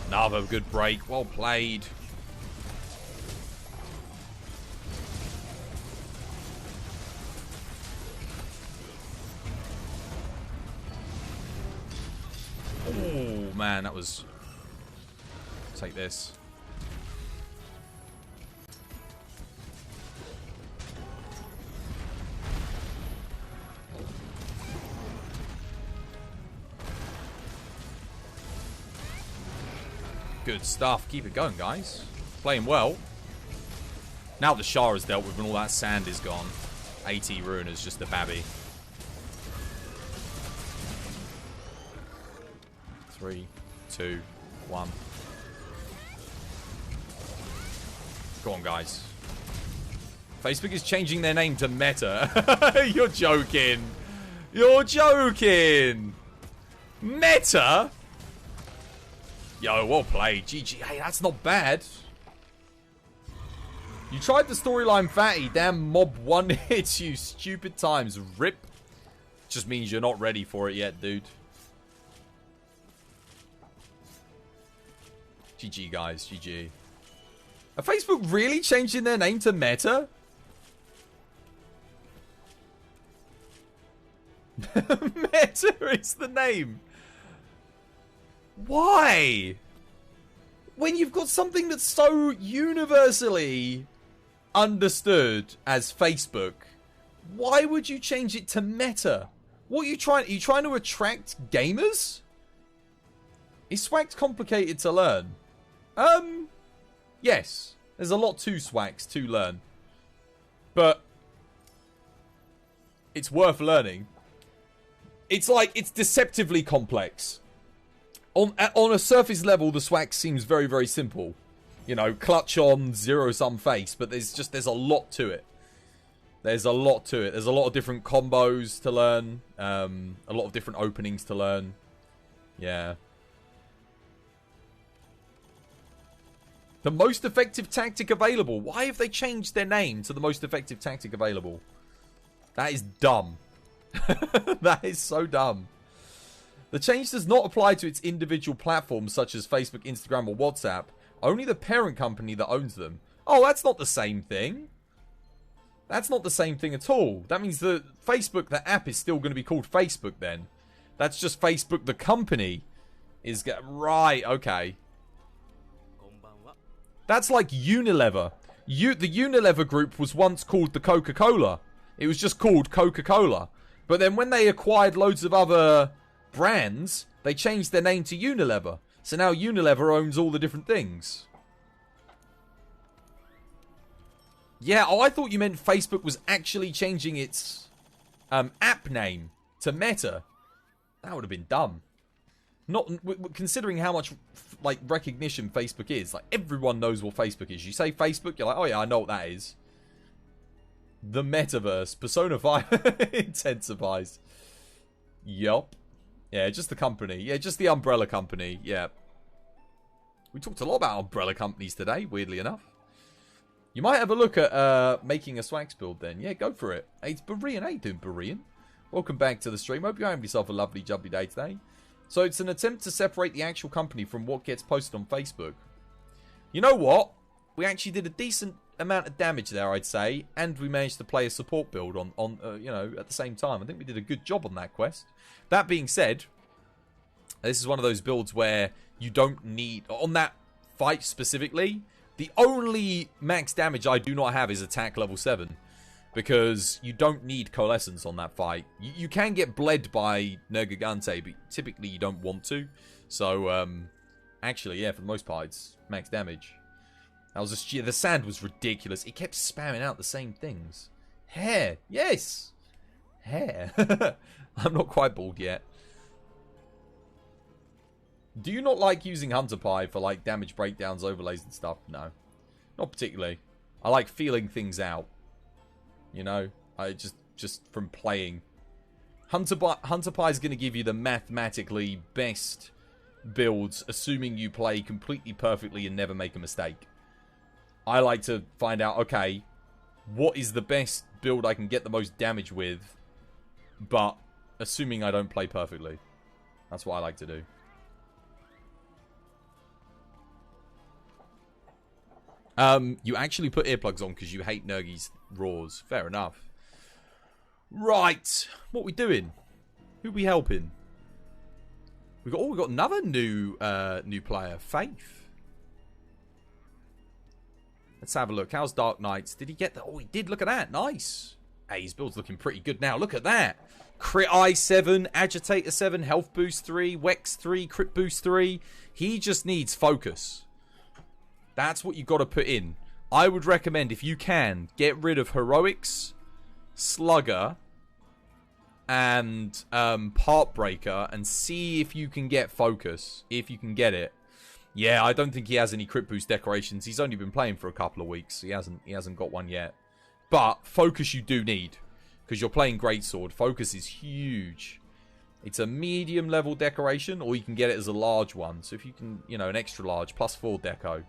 Another good break. Well played. Oh, man, that was... Take this. Good stuff. Keep it going, guys. Playing well. Now the Shah is dealt with and all that sand is gone. AT Ruin is just a babby. 3, 2, 1. Go on, guys. Facebook is changing their name to Meta. You're joking. You're joking. Meta? Yo, well played. GG. Hey, that's not bad. You tried the storyline, Fatty. Damn, mob 1 hits you stupid times. Rip. Just means you're not ready for it yet, dude. GG, guys. GG. Are Facebook really changing their name to Meta? Meta is the name. Why? When you've got something that's so universally understood as Facebook, why would you change it to Meta? What are you trying to attract gamers? Is Swax complicated to learn? Yes. There's a lot to Swax to learn. But it's worth learning. It's like, it's deceptively complex. On a surface level, the Swax seems very, very simple. You know, clutch on, zero-sum face, but there's a lot to it. There's a lot to it. There's a lot of different combos to learn. A lot of different openings to learn. Yeah. The most effective tactic available. Why have they changed their name to the most effective tactic available? That is dumb. That is so dumb. The change does not apply to its individual platforms such as Facebook, Instagram, or WhatsApp. Only the parent company that owns them. Oh, that's not the same thing. That's not the same thing at all. That means that Facebook, the app, is still going to be called Facebook then. That's just Facebook, the company, is... Right, okay. That's like Unilever. The Unilever group was once called the Coca-Cola. It was just called Coca-Cola. But then when they acquired loads of other brands, they changed their name to Unilever. So now Unilever owns all the different things. Yeah, oh, I thought you meant Facebook was actually changing its app name to Meta. That would have been dumb. Not considering how much like recognition Facebook is. Like everyone knows what Facebook is. You say Facebook, you're like, oh yeah, I know what that is. The metaverse, Persona 5 intensifies. Yup. Yeah, just the company. Yeah, just the umbrella company. Yeah. We talked a lot about umbrella companies today, weirdly enough. You might have a look at making a Swags build then. Yeah, go for it. Hey, it's Berean. How you doing, Berean? Welcome back to the stream. Hope you're having yourself a lovely, jubbly day today. So it's an attempt to separate the actual company from what gets posted on Facebook. You know what? We actually did a decent amount of damage there, I'd say. And we managed to play a support build on you know, at the same time. I think we did a good job on that quest. That being said, this is one of those builds where you don't need... On that fight specifically, the only max damage I do not have is attack level 7. Because you don't need Coalescence on that fight. You can get bled by Nergigante, but typically you don't want to. So, actually, yeah, for the most part, it's max damage. That was just... The sand was ridiculous. It kept spamming out the same things. Hair. Yes! Hair. I'm not quite bald yet. Do you not like using Hunter Pie for, like, damage breakdowns, overlays, and stuff? No. Not particularly. I like feeling things out. You know? I just from playing. Hunter Pie is going to give you the mathematically best builds, assuming you play completely perfectly and never make a mistake. I like to find out, okay, what is the best build I can get the most damage with, but assuming I don't play perfectly. That's what I like to do. You actually put earplugs on because you hate Nergi's roars. Fair enough. Right. What we doing? Who we helping? We got another new player, Faith. Let's have a look. How's Dark Knights? Did he get that? Oh, he did. Look at that. Nice. Hey, his build's looking pretty good now. Look at that. Crit Eye 7, Agitator 7, Health Boost 3, Wex 3, Crit Boost 3. He just needs focus. That's what you got to put in. I would recommend, if you can, get rid of Heroics, Slugger, and Partbreaker, and see if you can get Focus. If you can get it. Yeah, I don't think he has any Crit Boost decorations. He's only been playing for a couple of weeks. He hasn't got one yet. But Focus you do need, because you're playing Greatsword. Focus is huge. It's a medium level decoration, or you can get it as a large one. So if you can, you know, an extra large, +4 deco.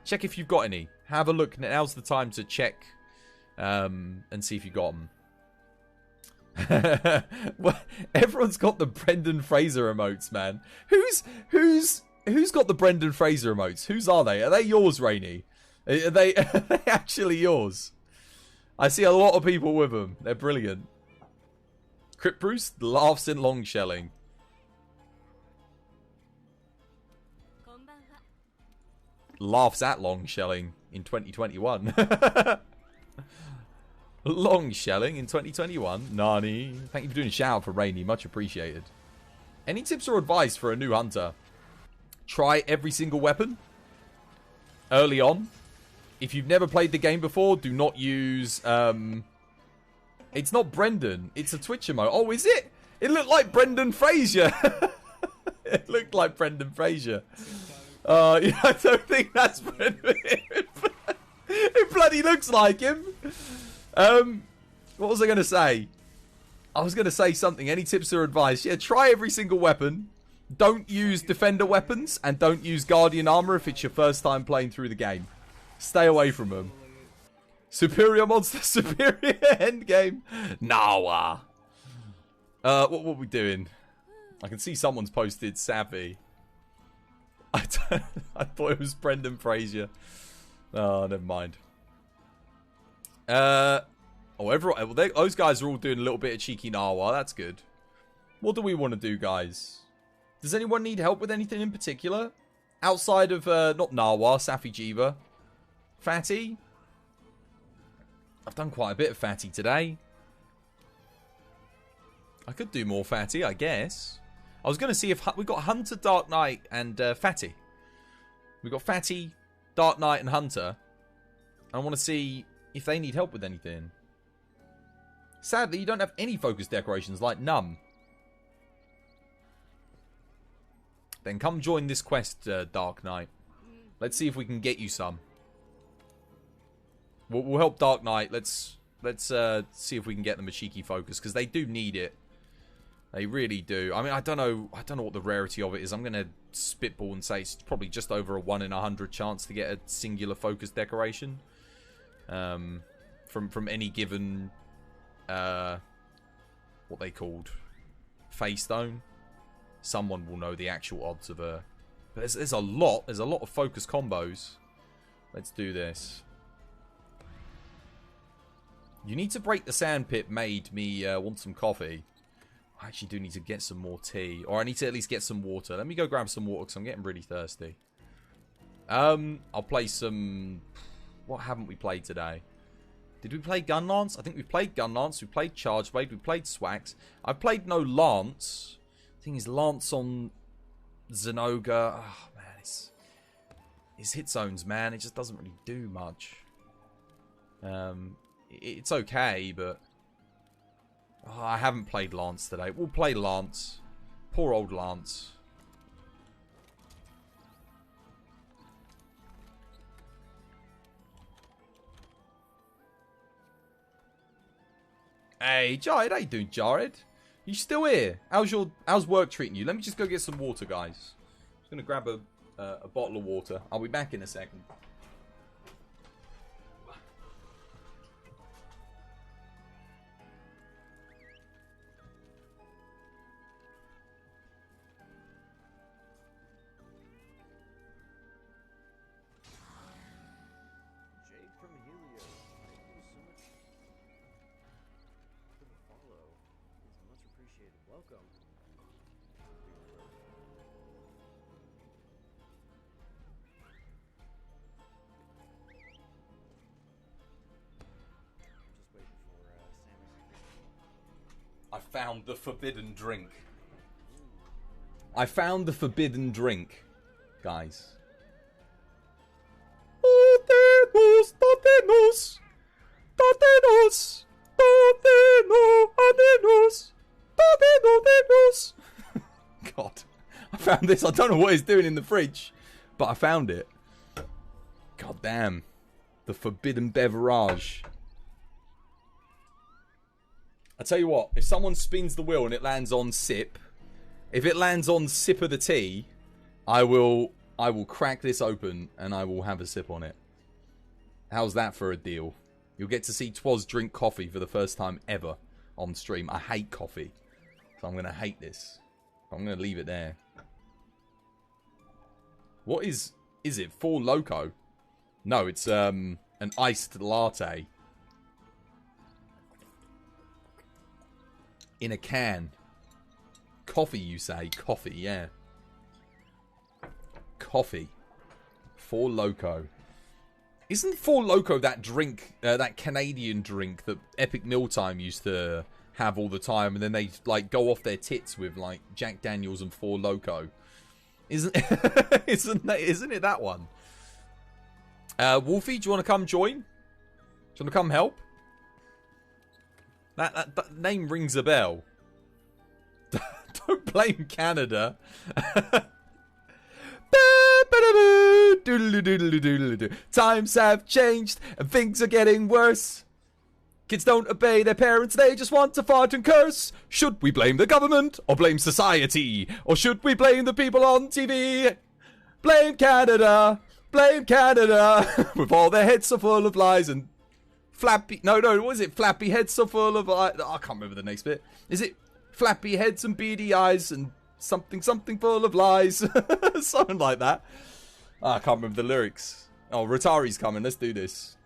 Check if you've got any. Have a look. Now's the time to check and see if you got them. Well, everyone's got the Brendan Fraser emotes, man. Who's got the Brendan Fraser emotes? Whose are they? Are they yours, Rainy? Are they actually yours? I see a lot of people with them. They're brilliant. Crypt Bruce laughs in long shelling. Laughs at long shelling in 2021. Long shelling in 2021. Nani. Thank you for doing a shout out for Rainy. Much appreciated. Any tips or advice for a new hunter? Try every single weapon early on. If you've never played the game before, do not use... It's not Brendan. It's a Twitch emote. Oh, is it? It looked like Brendan Fraser. It looked like Brendan Fraser. Yeah, I don't think that's Brendan. It bloody looks like him. What was I going to say? I was going to say something. Any tips or advice? Yeah, try every single weapon. don't use defender weapons and don't use guardian armor if it's your first time playing through the game. Stay away from them. Superior monster, superior endgame. Nah. What were we doing? I can see someone's posted Savvy. I thought it was Brendan Fraser. Oh, never mind. Those guys are all doing a little bit of cheeky narwhal. That's good. What do we want to do, guys? Does anyone need help with anything in particular? Outside of, not narwhal, Safi Jiva. Fatty? I've done quite a bit of Fatty today. I could do more Fatty, I guess. I was going to see if we got Hunter, Dark Knight, and Fatty. We got Fatty, Dark Knight, and Hunter. I want to see if they need help with anything. Sadly, you don't have any focus decorations like Numb. Then come join this quest, Dark Knight. Let's see if we can get you some. We'll help Dark Knight. Let's see if we can get them a cheeky focus, because they do need it. They really do. I mean, I don't know what the rarity of it is. I'm going to spitball and say it's probably just over a 1 in 100 chance to get a singular focus decoration. From any given, what they called, Face Stone. Someone will know the actual odds of a... But there's a lot. There's a lot of focus combos. Let's do this. You need to break the sandpit made me want some coffee. I actually do need to get some more tea. Or I need to at least get some water. Let me go grab some water because I'm getting really thirsty. I'll play some... What haven't we played today? Did we play Gun Lance? I think we played Gun Lance. We played Charge Blade. We played Swax. I've played no Lance. The thing is, Lance on Zenoga... Oh, man. His hit zones, man. It just doesn't really do much. It's okay, but... Oh, I haven't played Lance today. We'll play Lance. Poor old Lance. Hey, Jared, how you doing, Jared? You still here? How's work treating you? Let me just go get some water, guys. I'm just gonna grab a bottle of water. I'll be back in a second. I found the forbidden drink. I found the forbidden drink, guys. Tatenos, tatenos, tatenos, tatenos, tatenos. God, I found this. I don't know what it's doing in the fridge, but I found it. God damn, the forbidden beverage. I tell you what, if someone spins the wheel and it lands on sip, if it lands on sip of the tea, I will crack this open and I will have a sip on it. How's that for a deal? You'll get to see Twas drink coffee for the first time ever on stream. I hate coffee, so I'm going to hate this. I'm going to leave it there. What is it? Four Loco? No, it's an iced latte. In a can. Coffee, you say? Coffee, yeah. Coffee. Four Loco. Isn't Four Loco that drink, that Canadian drink that Epic Mealtime used to have all the time, and then they like go off their tits with like Jack Daniels and Four Loco? Isn't it that one? Wolfie, do you want to come join? Do you want to come help? That name rings a bell. Don't blame Canada. Times have changed and things are getting worse. Kids don't obey their parents, they just want to fart and curse. Should we blame the government or blame society? Or should we blame the people on TV? Blame Canada, blame Canada. With all their heads so full of lies and flappy... No, what is it? Flappy heads so full of... I can't remember the next bit. Is it flappy heads and beady eyes and something full of lies? Something like that. I can't remember the lyrics. Oh, Rotari's coming. Let's do this.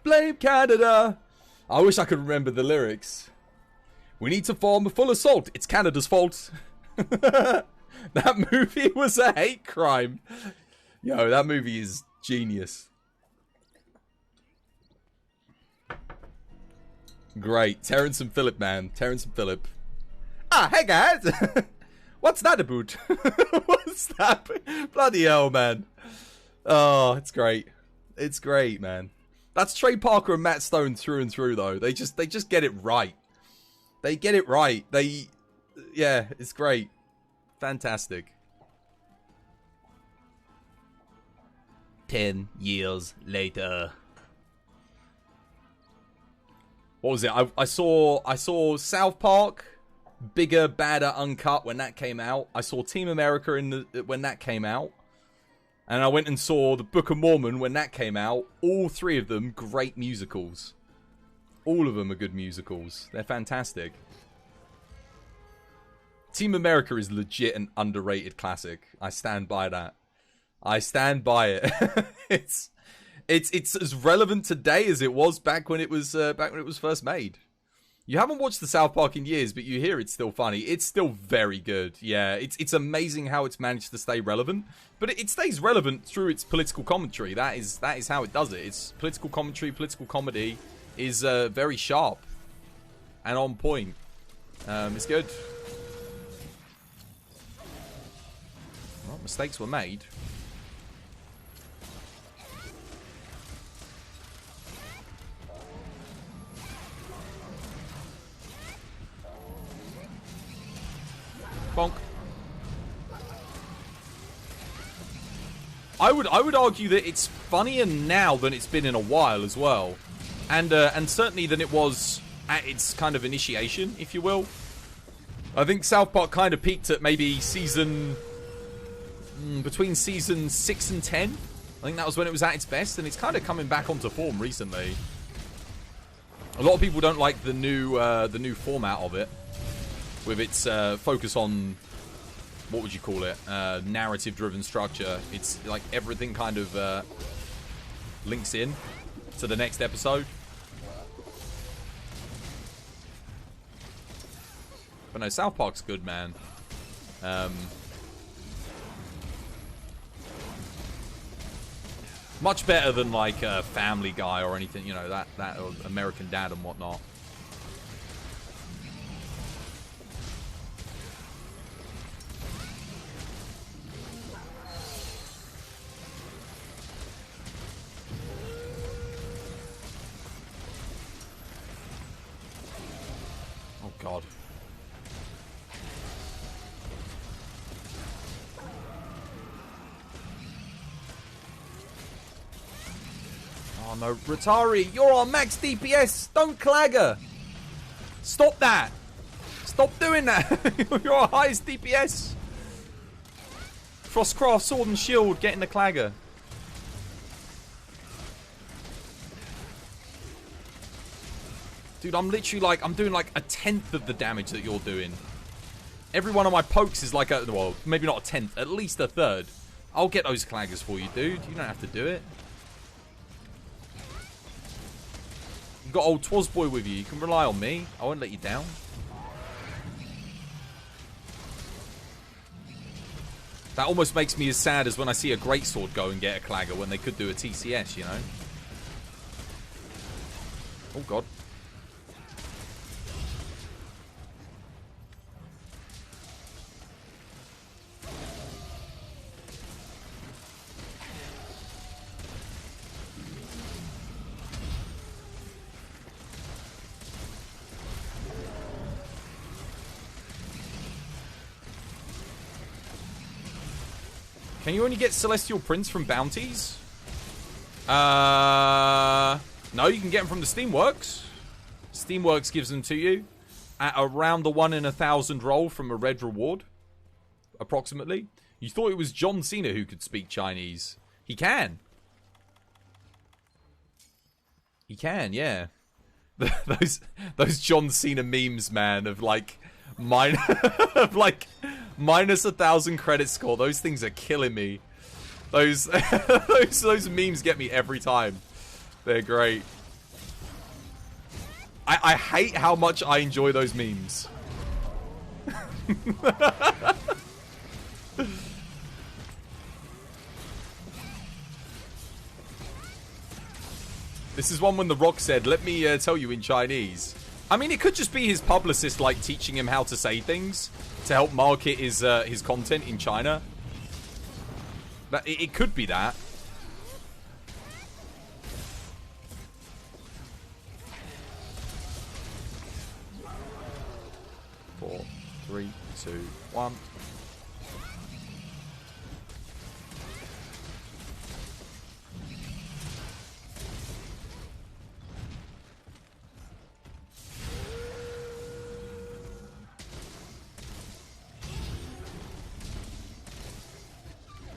Blame Canada. I wish I could remember the lyrics. We need to form a full assault. It's Canada's fault. That movie was a hate crime. Yo, that movie is genius. Great. Terrence and Phillip, man. Terrence and Phillip. Ah, hey guys. What's that about? What's that? Bloody hell, man. Oh, it's great. It's great, man. That's Trey Parker and Matt Stone through and through, though. They just get it right. They get it right. Yeah, it's great. Fantastic. 10 years later. What was it? I saw South Park, Bigger, Badder, Uncut when that came out. I saw Team America when that came out. And I went and saw The Book of Mormon when that came out. All three of them great musicals. All of them are good musicals. They're fantastic. Team America is legit an underrated classic. I stand by that. I stand by it. It's as relevant today as it was back when it was first made. You haven't watched the South Park in years, but you hear it's still funny. It's still very good. Yeah, it's amazing how it's managed to stay relevant. But it stays relevant through its political commentary. That is how it does it. Its political commentary, political comedy is very sharp and on point. It's good. Well, mistakes were made. Bonk. I would argue that it's funnier now than it's been in a while as well, and certainly than it was at its kind of initiation, if you will. I think South Park kind of peaked at maybe between season 6 and 10. I think that was when it was at its best, and it's kind of coming back onto form recently. A lot of people don't like the new format of it, with its focus on, what would you call it, narrative-driven structure. It's like everything kind of links in to the next episode. But no, South Park's good, man. Much better than like Family Guy or anything, you know, that or American Dad and whatnot. Oh God. Oh no, Rotari, you're on max DPS. Don't clagger. Stop that. Stop doing that. You're on highest DPS. Frostcraft, Sword and Shield, getting the clagger. Dude, I'm literally like, I'm doing like 1/10 of the damage that you're doing. Every one of my pokes is like well, maybe not 1/10, at least 1/3. I'll get those claggers for you, dude. You don't have to do it. You've got old Twazboy with you. You can rely on me. I won't let you down. That almost makes me as sad as when I see a Greatsword go and get a clagger when they could do a TCS, you know? Oh, God. Can you only get Celestial Prints from bounties? No, you can get them from the Steamworks. Steamworks gives them to you at around the 1 in 1,000 roll from a red reward, approximately. You thought it was John Cena who could speak Chinese. He can. He can, yeah. Those John Cena memes, man, of like of like minus 1,000 credit score. Those things are killing me. Those those memes get me every time. They're great. I hate how much I enjoy those memes. This is one when The Rock said, "Let me tell you in Chinese." I mean, it could just be his publicist, like, teaching him how to say things to help market his content in China. But it could be that. Four, 3, 2, 1.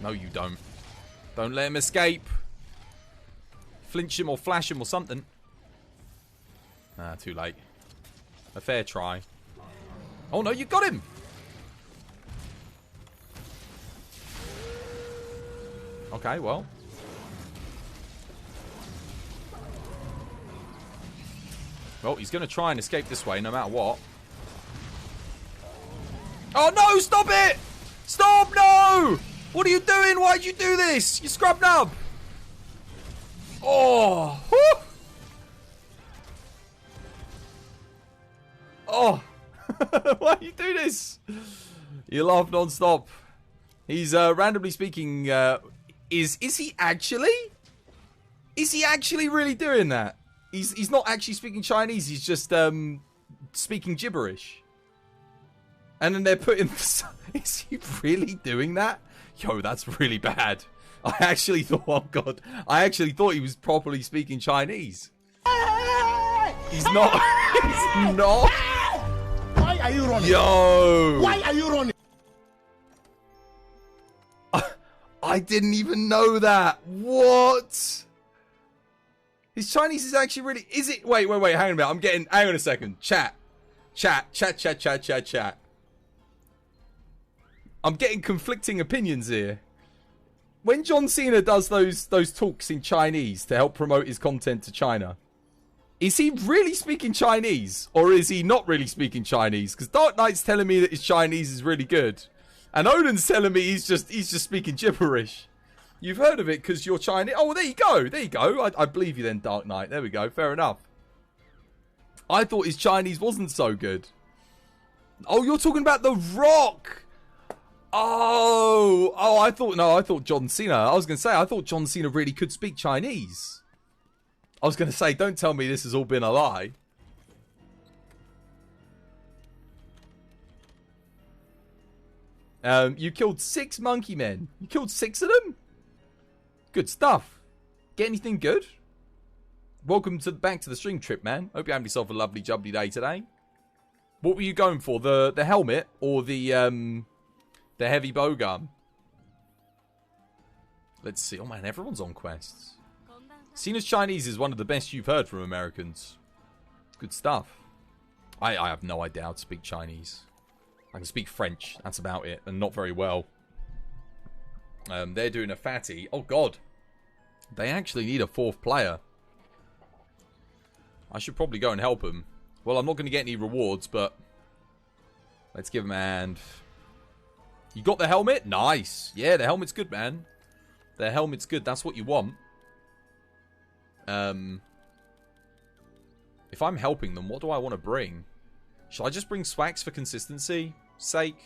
No, you don't. Don't let him escape. Flinch him or flash him or something. Ah, too late. A fair try. Oh no, you got him! Okay, well. Well, he's going to try and escape this way no matter what. Oh no, stop it! Stop, no! What are you doing? Why'd you do this? You scrub nub! Oh! Whew. Oh! Why do you do this? You laugh non-stop. He's randomly speaking. Is he actually? Is he actually really doing that? He's not actually speaking Chinese. He's just speaking gibberish. And then they're putting. Is he really doing that? Yo, that's really bad. I actually thought, oh god, I actually thought he was properly speaking Chinese. He's not. He's not. Why are you running? Yo. Why are you running? I didn't even know that. What? His Chinese is actually really. Is it? Wait. Hang on a minute. I'm getting. Hang on a second. Chat. I'm getting conflicting opinions here. When John Cena does those talks in Chinese to help promote his content to China, is he really speaking Chinese or is he not really speaking Chinese? Because Dark Knight's telling me that his Chinese is really good, and Odin's telling me he's just speaking gibberish. You've heard of it because you're Chinese. Oh, well, there you go. I believe you then, Dark Knight. There we go. Fair enough. I thought his Chinese wasn't so good. Oh, you're talking about The Rock. Oh, I thought John Cena. I was going to say, I thought John Cena really could speak Chinese. I was going to say, don't tell me this has all been a lie. You killed 6 monkey men. You killed 6 of them? Good stuff. Get anything good? Welcome back to the stream trip, man. Hope you're having yourself a lovely jubbly day today. What were you going for? The helmet or the heavy bowgun? Let's see. Oh man, everyone's on quests. Cena's Chinese is one of the best you've heard from Americans. Good stuff. I have no idea how to speak Chinese. I can speak French. That's about it, and not very well. They're doing a fatty. Oh god, they actually need a 4th player. I should probably go and help them. Well, I'm not going to get any rewards, but let's give them a hand. You got the helmet? Nice. Yeah, the helmet's good, man. The helmet's good. That's what you want. If I'm helping them, what do I want to bring? Shall I just bring swags for consistency sake?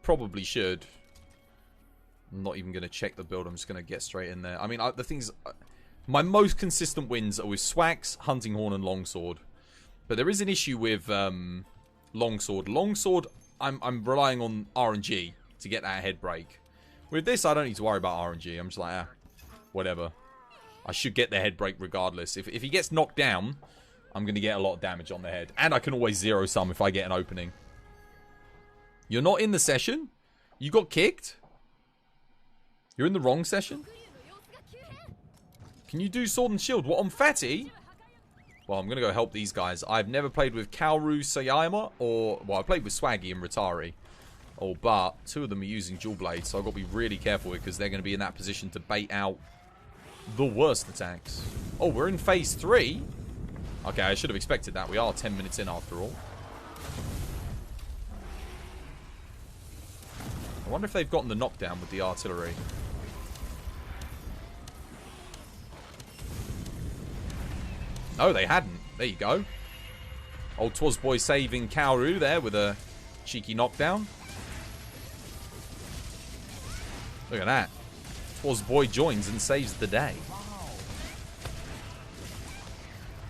Probably should. I'm not even going to check the build. I'm just going to get straight in there. I mean, the things... my most consistent wins are with swags, hunting horn, and longsword. But there is an issue with longsword. Longsword, I'm relying on RNG to get that head break. With this, I don't need to worry about RNG. I'm just like, whatever. I should get the head break regardless. If he gets knocked down, I'm going to get a lot of damage on the head. And I can always zero sum if I get an opening. You're not in the session? You got kicked? You're in the wrong session? Can you do Sword and Shield? What, on Fatty? Well, I'm going to go help these guys. I've never played with Kaoru Sayama or... Well, I played with Swaggy and Ratari. Oh, but two of them are using dual blades, so I've got to be really careful because they're going to be in that position to bait out the worst attacks. Oh, we're in phase 3? Okay, I should have expected that. We are 10 minutes in after all. I wonder if they've gotten the knockdown with the artillery. No, they hadn't. There you go. Old Twazboy saving Kaoru there with a cheeky knockdown. Look at that. Twazboy joins and saves the day.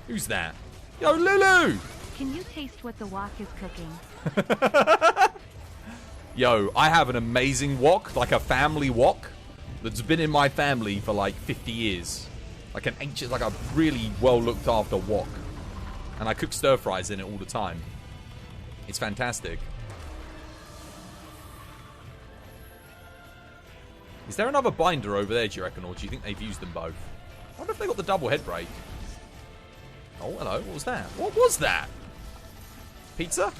Who's that? Yo, Lulu! Can you taste what the wok is cooking? Yo, I have an amazing wok, like a family wok, that's been in my family for like 50 years. Like an ancient, like a really well looked after wok. And I cook stir fries in it all the time. It's fantastic. Is there another binder over there, do you reckon? Or do you think they've used them both? I wonder if they got the double head break. Oh, hello. What was that? What was that? Pizza?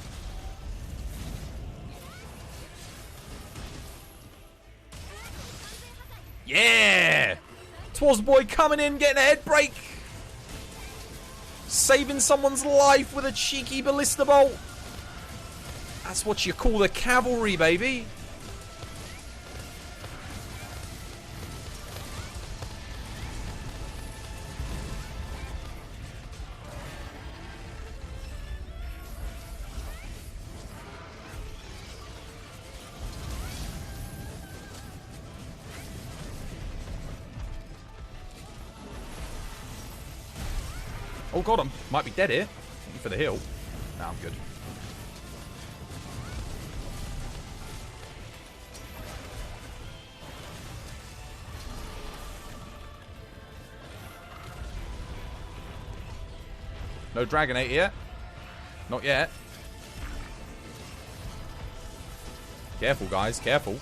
Yeah! Twazboy coming in, getting a head break. Saving someone's life with a cheeky ballista bolt. That's what you call the cavalry, baby. Oh god, I might be dead here. Thank you for the heal. Nah, I'm good. No Dragonate yet. Not yet. Careful, guys. Careful.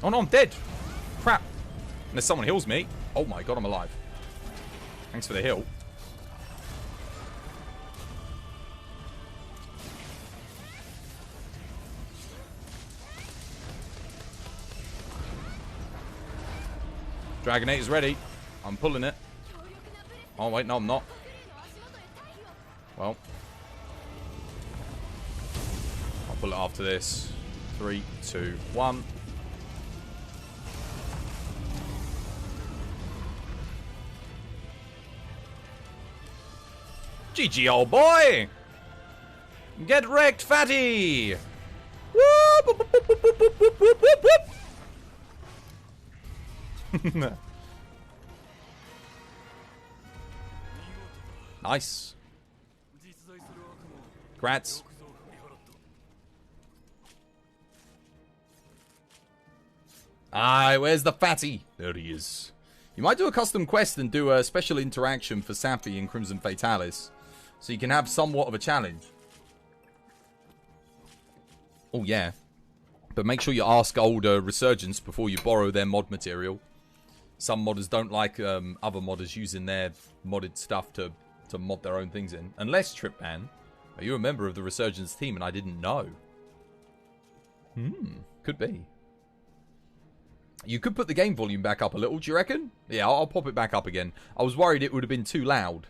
Oh no, I'm dead. Crap. Unless someone heals me. Oh my god, I'm alive. Thanks for the heal. Dragonate is ready. I'm pulling it. Oh wait, no I'm not. Well. I'll pull it after this. 3, 2, 1. GG, old boy! Get wrecked, fatty! Whoop, whoop, whoop, whoop, whoop, whoop, whoop, whoop. Nice. Grats. Aye, where's the fatty? There he is. You might do a custom quest and do a special interaction for Safi in Crimson Fatalis. So you can have somewhat of a challenge. Oh, yeah. But make sure you ask older Resurgence before you borrow their mod material. Some modders don't like other modders using their modded stuff to mod their own things in. Unless, Tripman, are you a member of the Resurgence team and I didn't know? Could be. You could put the game volume back up a little, do you reckon? Yeah, I'll pop it back up again. I was worried it would have been too loud.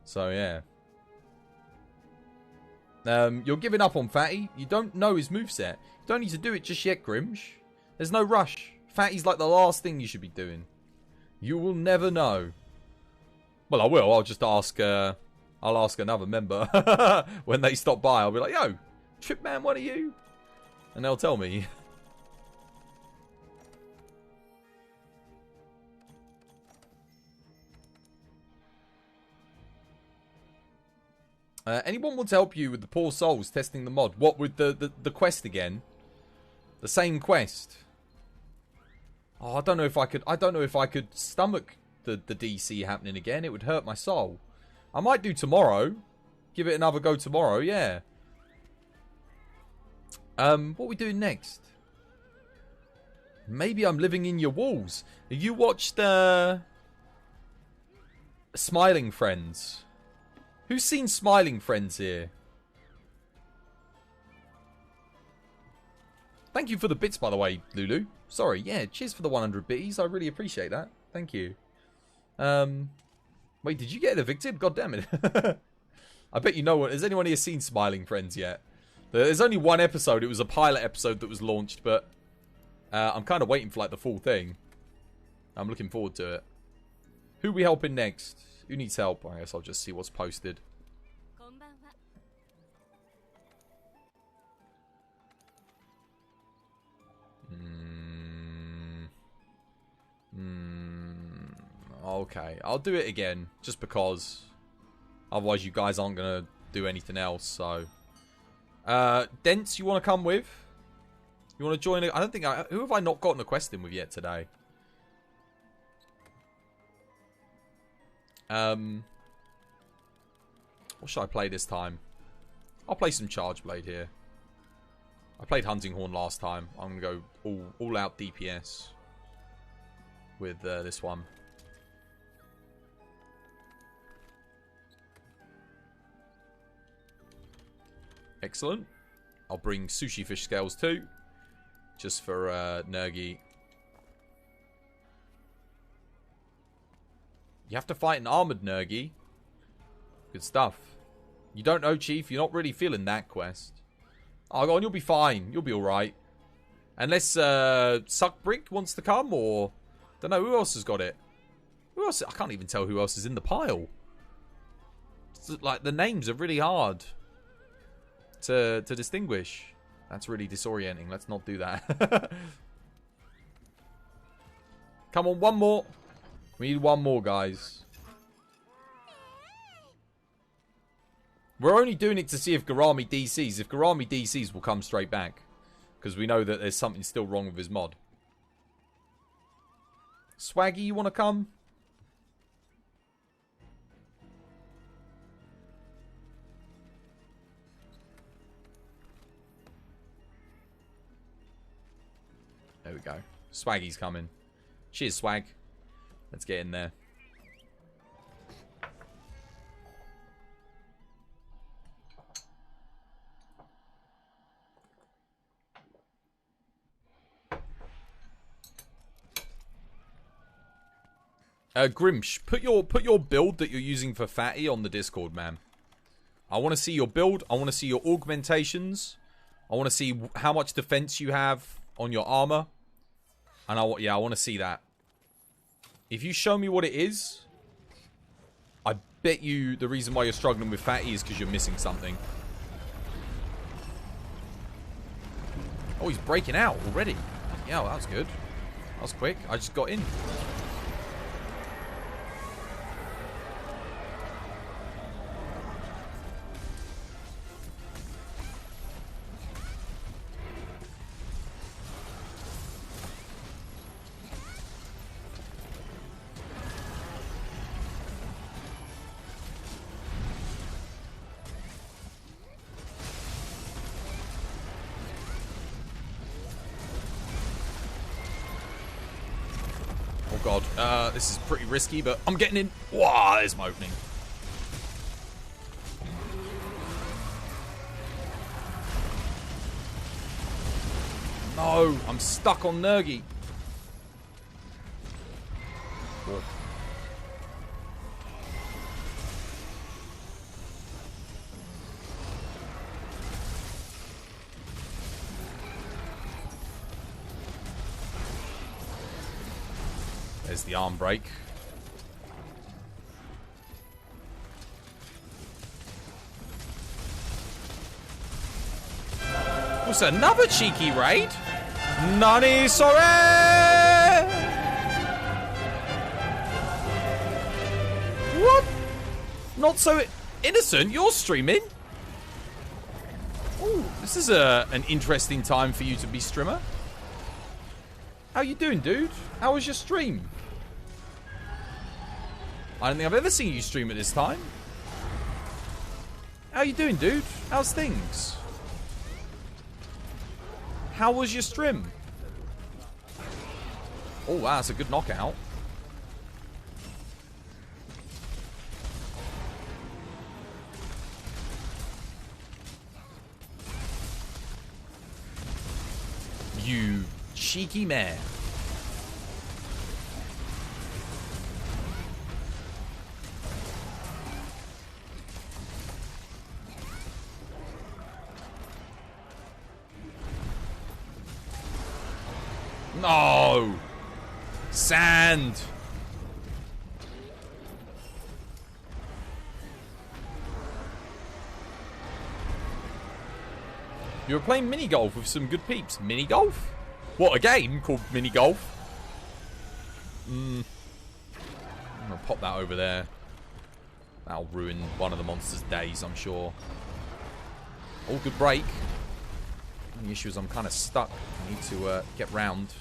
So, yeah. You're giving up on Fatty. You don't know his moveset. You don't need to do it just yet, Grimsh. There's no rush. Fatty's like the last thing you should be doing. You will never know. Well, I will. I'll just ask. I'll ask another member when they stop by. I'll be like, "Yo, Trip Man, what are you?" And they'll tell me. Anyone want to help you with the poor souls testing the mod? What with the quest again? The same quest. Oh, I don't know if I could. I don't know if I could stomach the DC happening again. It would hurt my soul. I might do tomorrow. Give it another go tomorrow. Yeah. What we doing next? Maybe I'm living in your walls. You watched Smiling Friends. Who's seen Smiling Friends here? Thank you for the bits, by the way, Lulu. Sorry, yeah, cheers for the 100 bitties. I really appreciate that. Thank you. Wait, did you get evicted? God damn it. I bet you know what. Has anyone here seen Smiling Friends yet? There's only one episode. It was a pilot episode that was launched, but I'm kind of waiting for like the full thing. I'm looking forward to it. Who we helping next? Who needs help? I guess I'll just see what's posted. Okay, I'll do it again, just because. Otherwise, you guys aren't going to do anything else, so. Dents, you want to come with? You want to join? I don't think who have I not gotten a quest in with yet today? What should I play this time? I'll play some Charge Blade here. I played Hunting Horn last time. I'm going to go all out DPS with this one. Excellent. I'll bring Sushi Fish Scales too. Just for Nergi. You have to fight an armored Nergi. Good stuff. You don't know, Chief. You're not really feeling that quest. Oh, go on. You'll be fine. You'll be alright. Unless Suckbrick wants to come, or... Don't know. Who else has got it? Who else? I can't even tell who else is in the pile. It's like, the names are really hard to distinguish. That's really disorienting. Let's not do that. Come on, one more. We need one more, guys. We're only doing it to see if Garami DCs. If Garami DCs, will come straight back. Because we know that there's something still wrong with his mod. Swaggy, you want to come? There we go. Swaggy's coming. Cheers, Swag. Let's get in there. Grimsh, put your build that you're using for Fatty on the Discord, man. I want to see your build. I want to see your augmentations. I want to see how much defense you have on your armor. And I want to see that. If you show me what it is, I bet you the reason why you're struggling with Fatty is because you're missing something. Oh, he's breaking out already. Yeah, well, that was good. That was quick. I just got in. This is pretty risky, but I'm getting in. Wow, there's my opening. No, I'm stuck on Nergi. Whoa. There's the arm break. What's another cheeky raid? Nani sorry! What? Not so innocent, you're streaming? Ooh, this is an interesting time for you to be streamer. How you doing, dude? How was your stream? I don't think I've ever seen you stream at this time. How you doing, dude? How's things? How was your stream? Oh, wow, that's a good knockout. You cheeky man. No! Sand! You were playing mini golf with some good peeps. Mini golf? What, a game called mini golf? I'm gonna pop that over there. That'll ruin one of the monster's days, I'm sure. Oh, good break. The issue is I'm kind of stuck. I need to get round.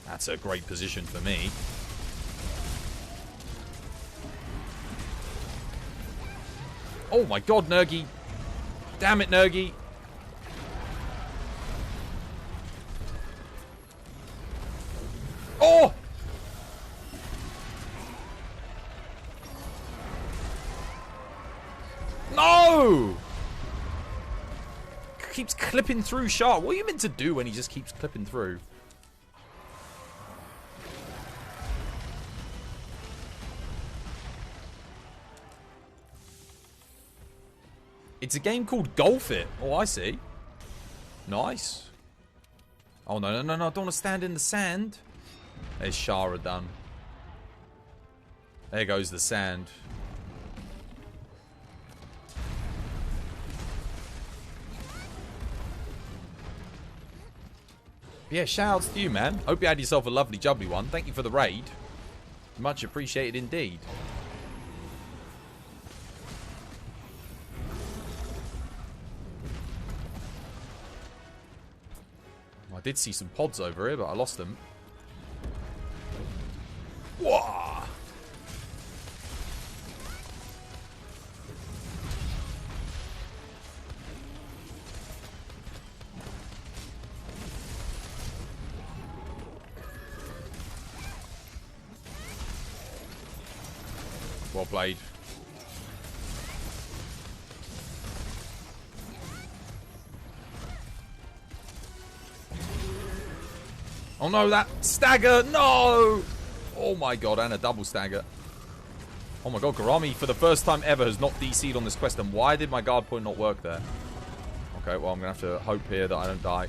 That's a great position for me. Oh my god, Nergi. Damn it, Nergi. Oh! No! Keeps clipping through Shark. What are you meant to do when he just keeps clipping through? It's a game called Golf It. Oh, I see. Nice. Oh, no, no, no, no. I don't want to stand in the sand. There's Shara done. There goes the sand. Yeah, shoutouts to you, man. Hope you had yourself a lovely jubbly one. Thank you for the raid. Much appreciated indeed. I did see some pods over here, but I lost them. Whoa! Well played. Oh no, that stagger! No! Oh my god, and a double stagger. Oh my god, Garami for the first time ever has not DC'd on this quest. And why did my guard point not work there? Okay, well I'm going to have to hope here that I don't die.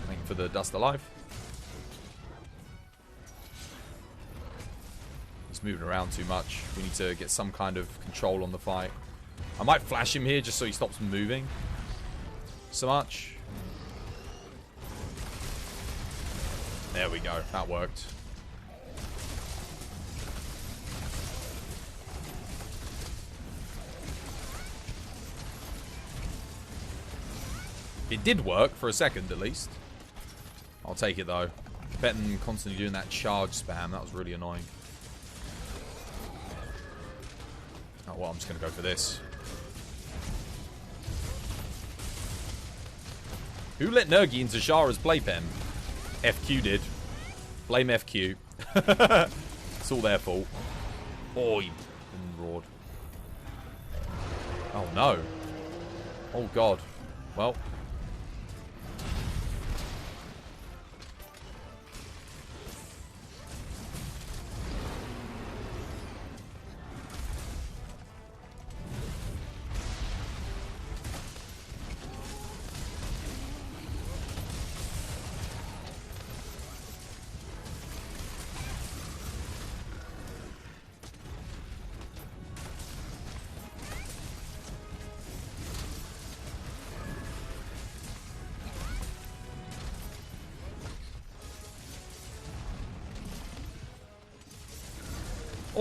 Thank you for the dust alive. He's moving around too much. We need to get some kind of control on the fight. I might flash him here just so he stops moving so much. There we go. That worked. It did work for a second, at least. I'll take it, though. Betting constantly doing that charge spam. That was really annoying. Oh, well, I'm just going to go for this. Who let Nergi into Shara's playpen? FQ did. Blame FQ. It's all their fault. Oh, you roared. Oh, no. Oh, God. Well.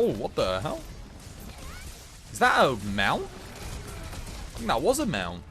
Oh, what the hell? Is that a mount? I think that was a mount.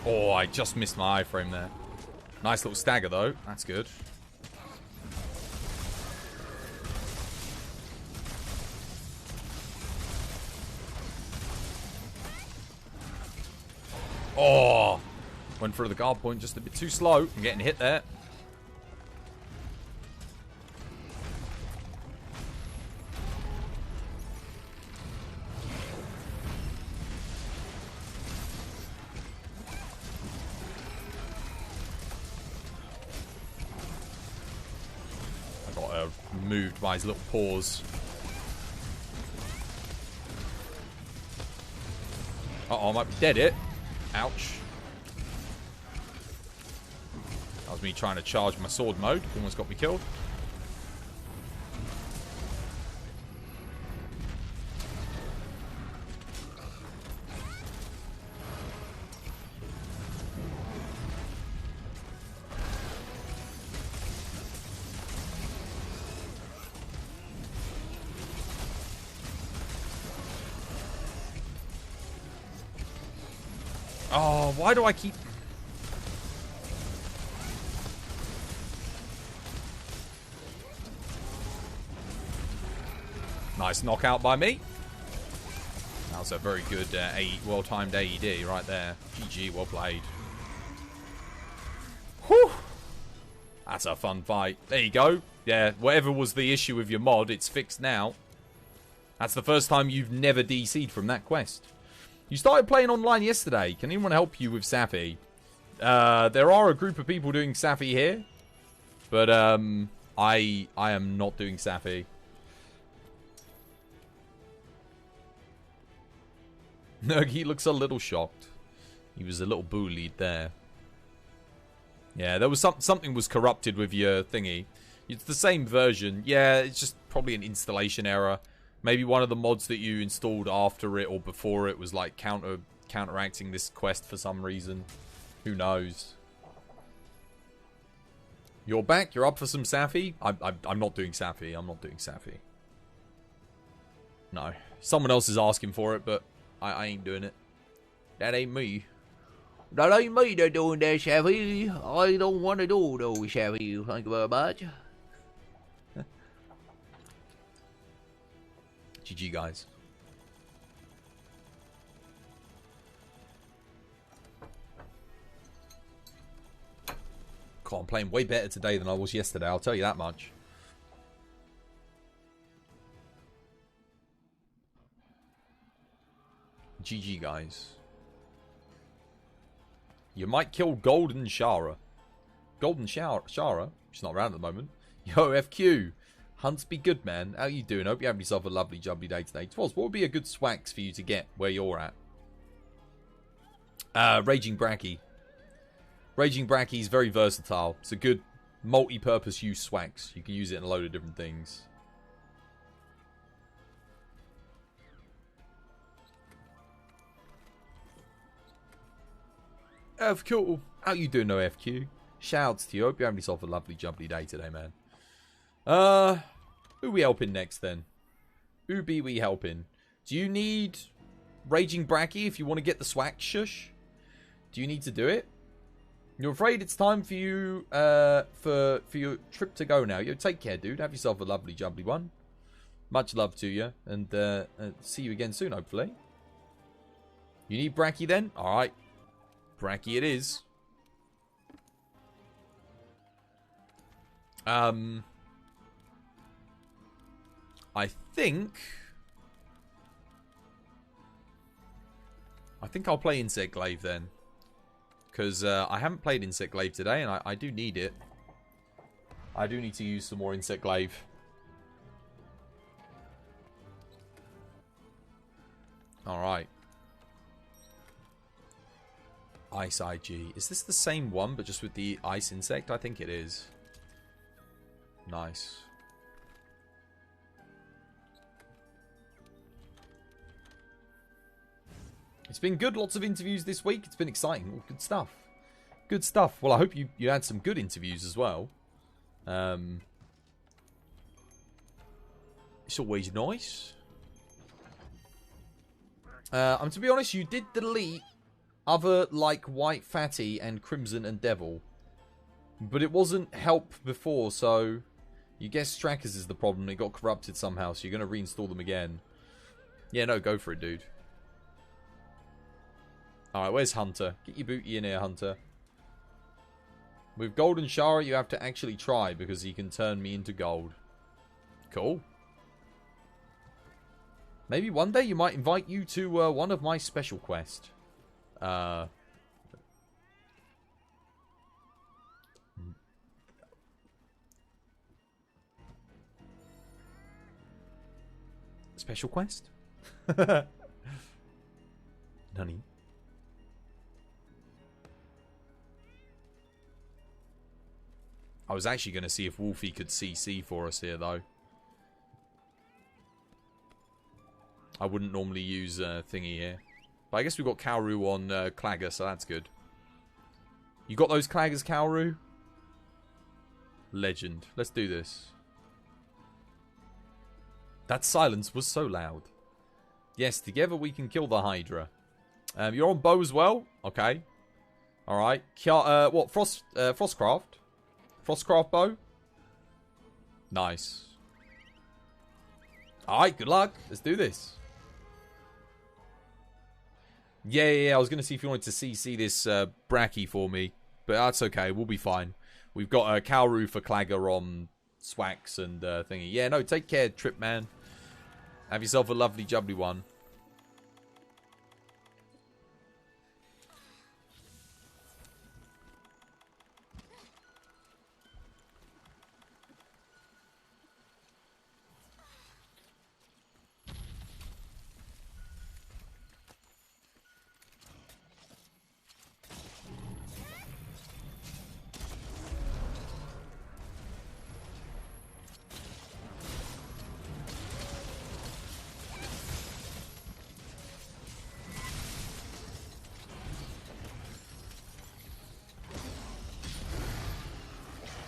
Oh, I just missed my iframe there. Nice little stagger, though. That's good. Oh! Went for the guard point just a bit too slow. I'm getting hit there. Moved by his little paws. Uh-oh, I might be dead it. Ouch. That was me trying to charge my sword mode. Almost got me killed. Oh, why do I keep... Nice knockout by me. That was a very good well-timed AED right there. GG, well played. Whew. That's a fun fight. There you go. Yeah, whatever was the issue with your mod, it's fixed now. That's the first time you've never DC'd from that quest. You started playing online yesterday. Can anyone help you with Safi? There are a group of people doing Safi here. But I am not doing Safi. Nergy looks a little shocked. He was a little bullied there. Yeah, there was something was corrupted with your thingy. It's the same version. Yeah, it's just probably an installation error. Maybe one of the mods that you installed after it or before it was like counteracting this quest for some reason. Who knows? You're back? You're up for some Safi? I'm not doing Safi. I'm not doing Safi. No. Someone else is asking for it, but I ain't doing it. That ain't me. That ain't me that's doing that, Safi. I don't want to do those, Safi. Thank you very much. GG, guys. God, I'm playing way better today than I was yesterday, I'll tell you that much. GG, guys. You might kill Golden Shara. Golden Shara? She's not around at the moment. Yo, FQ. Hunts be good, man. How you doing? Hope you have yourself a lovely, jubbly day today. Twas, what would be a good swags for you to get where you're at? Raging Bracky. Raging Bracky is very versatile. It's a good multi-purpose use swags. You can use it in a load of different things. FQ. How you doing, no FQ? Shouts to you. Hope you have yourself a lovely, jubbly day today, man. Who we helping next then? Who be we helping? Do you need Raging Bracky if you want to get the swag shush? Do you need to do it? You're afraid it's time for you for your trip to go now. Yo, take care, dude. Have yourself a lovely, jubbly one. Much love to you, and see you again soon, hopefully. You need Bracky then? Alright. Bracky it is. I think I'll play Insect Glaive then. Because I haven't played Insect Glaive today, and I do need it. I do need to use some more Insect Glaive. Alright. Ice IG. Is this the same one, but just with the ice insect? I think it is. Nice. It's been good. Lots of interviews this week. It's been exciting. All good stuff. Good stuff. Well, I hope you had some good interviews as well. It's always nice. To be honest, you did delete other like White Fatty and Crimson and Devil. But it wasn't help before, so you guess Strackers is the problem. It got corrupted somehow, so you're going to reinstall them again. Yeah, no, go for it, dude. Alright, where's Hunter? Get your booty in here, Hunter. With Golden Shower, you have to actually try, because he can turn me into gold. Cool. Maybe one day you might invite you to one of my special quests. Special quest? Nani? I was actually going to see if Wolfie could CC for us here, though. I wouldn't normally use thingy here. But I guess we've got Kaoru on Clagger, so that's good. You got those Claggers, Kaoru? Legend. Let's do this. That silence was so loud. Yes, together we can kill the Hydra. You're on bow as well? Okay. Alright. What? Frostcraft? Frostcraft bow? Nice. Alright, good luck. Let's do this. Yeah. I was going to see if you wanted to CC this Bracky for me. But that's okay. We'll be fine. We've got Kaoru for Clagger on Swax and thingy. Yeah, no, take care, Trip Man. Have yourself a lovely jubbly one.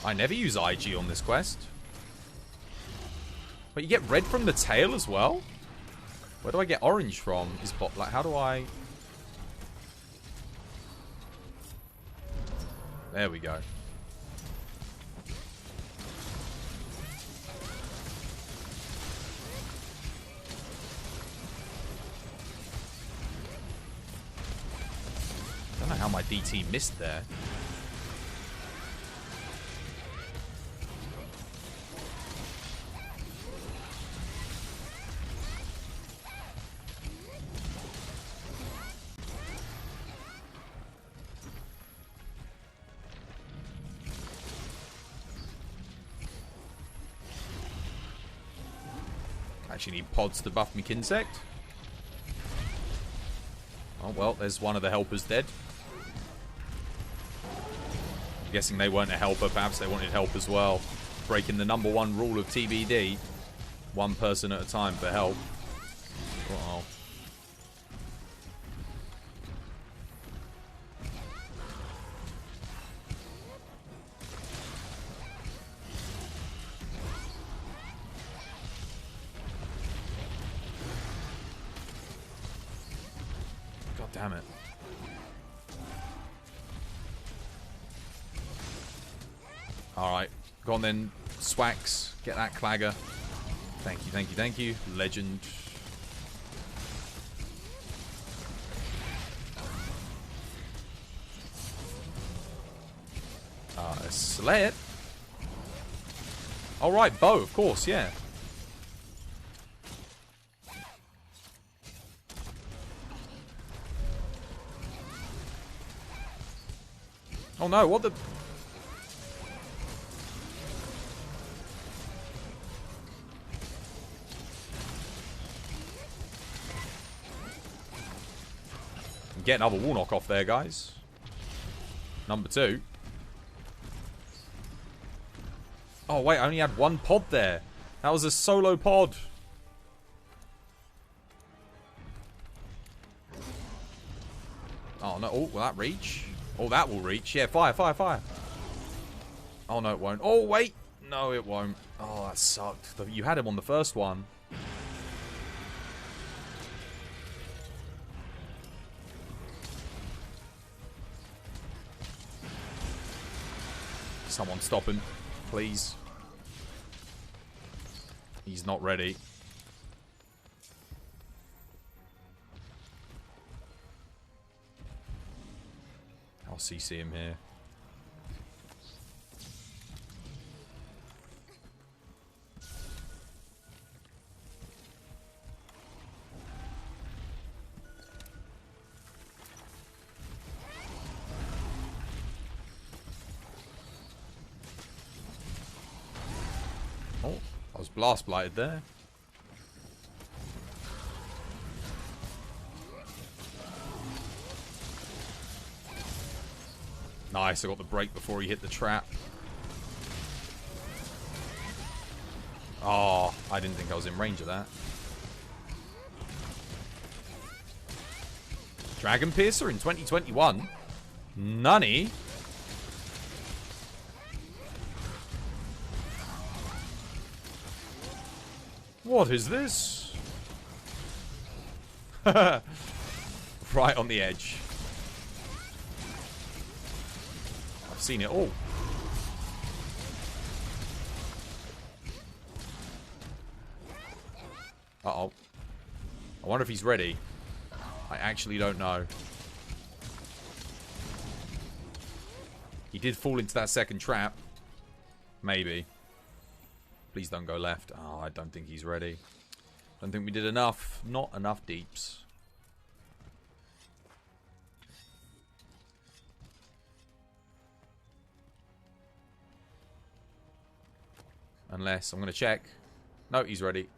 I never use IG on this quest. But you get red from the tail as well? Where do I get orange from? Like, how do I... There we go. I don't know how my DT missed there. Actually need pods to buff me Kinsect. Oh well, there's one of the helpers dead. I'm guessing they weren't a helper, perhaps they wanted help as well. Breaking the #1 rule of TBD. One person at a time for help. Uh-oh. Damn it. Alright. Go on then, Swax. Get that Clagger. Thank you. Legend. Slay it. Alright, bow, of course, yeah. Oh no, what the... Get another wall knock off there, guys. Number 2. Oh, wait, I only had one pod there. That was a solo pod. Oh, no. Oh, will that reach? Oh, that will reach. Yeah, fire, fire, fire. Oh, no, it won't. Oh, wait. No, it won't. Oh, that sucked. You had him on the first one. Someone stop him, please. He's not ready. I'll CC him here. Oh, I was blast blighted there. Nice, I got the break before he hit the trap. Oh, I didn't think I was in range of that. Dragon Piercer in 2021? Nunny? What is this? Right on the edge. I've seen it all. Uh-oh. I wonder if he's ready. I actually don't know. He did fall into that second trap. Maybe. Please don't go left. Oh, I don't think he's ready. Don't think we did enough. Not enough deeps. Unless, I'm going to check. No, he's ready.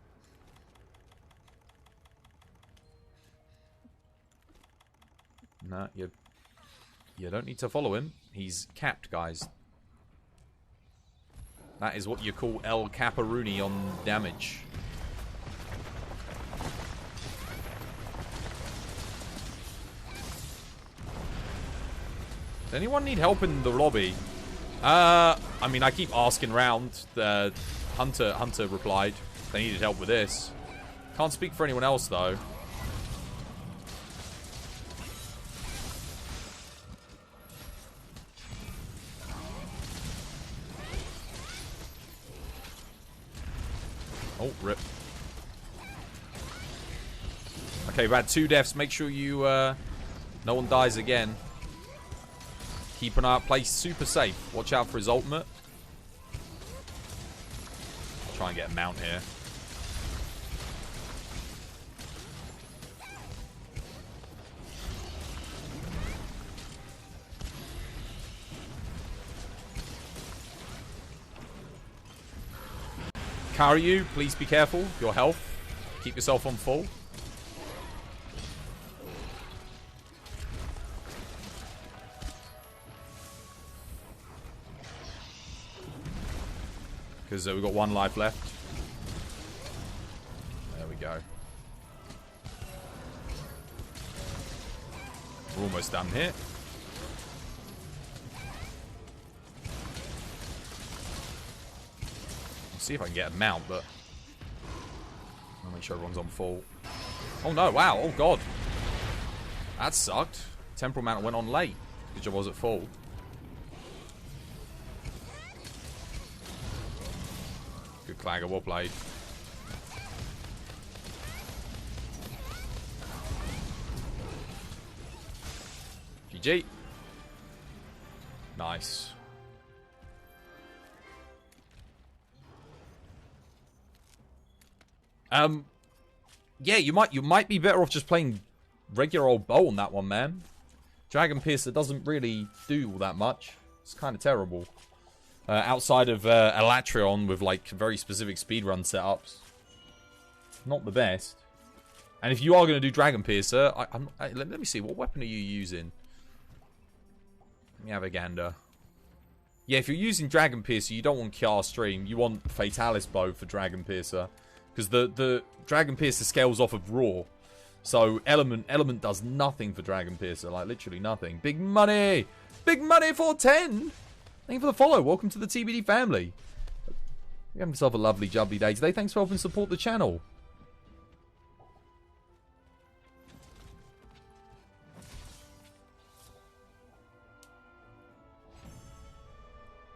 No, you don't need to follow him. He's capped, guys. That is what you call El Caparuni on damage. Does anyone need help in the lobby? I mean, I keep asking round. The Hunter replied they needed help with this. Can't speak for anyone else, though. Oh, rip. Okay, we've had 2 deaths. Make sure you, no one dies again. Keep an eye out. Play super safe. Watch out for his ultimate. Try and get a mount here. Karyu, please be careful. Your health. Keep yourself on full. Because we've got 1 life left. There we go. We're almost done here. See if I can get a mount, but I'll make sure everyone's on full. Oh no, wow, oh god. That sucked. Temporal mount went on late because I was at full. Good clagger, well played. GG. Nice. Yeah, you might be better off just playing regular old bow on that one, man. Dragon Piercer doesn't really do all that much. It's kind of terrible. Outside of Elatrion with like very specific speedrun setups. Not the best. And if you are going to do Dragon Piercer, let me see, what weapon are you using? Let me have a gander. Yeah, if you're using Dragon Piercer, you don't want Kiar Stream. You want Fatalis Bow for Dragon Piercer. Because the Dragon Piercer scales off of Raw. So Element does nothing for Dragon Piercer. Like, literally nothing. Big money! Big money for 10! Thank you for the follow. Welcome to the TBD family. You have yourself a lovely jubbly day today. Thanks for helping support the channel.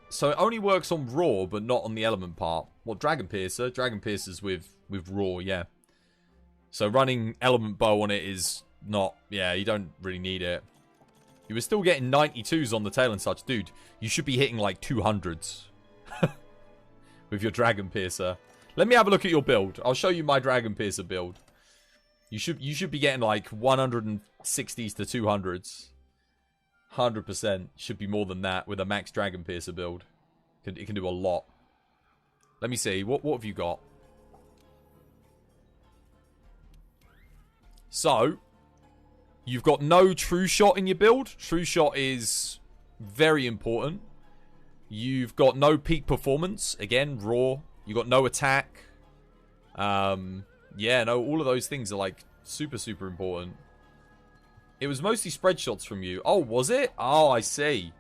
So it only works on Raw, but not on the Element part. What, Dragon Piercer? Dragon Piercer's with Raw, yeah. So running Element Bow on it is not... Yeah, you don't really need it. You were still getting 92s on the tail and such. Dude, you should be hitting like 200s. With your Dragon Piercer. Let me have a look at your build. I'll show you my Dragon Piercer build. You should be getting like 160s to 200s. 100% should be more than that with a max Dragon Piercer build. It can do a lot. Let me see. What have you got? So, you've got no True Shot in your build. True Shot is very important. You've got no peak performance. Again, Raw. You've got no attack. Yeah, no, all of those things are like super, super important. It was mostly spread shots from you. Oh, was it? Oh, I see.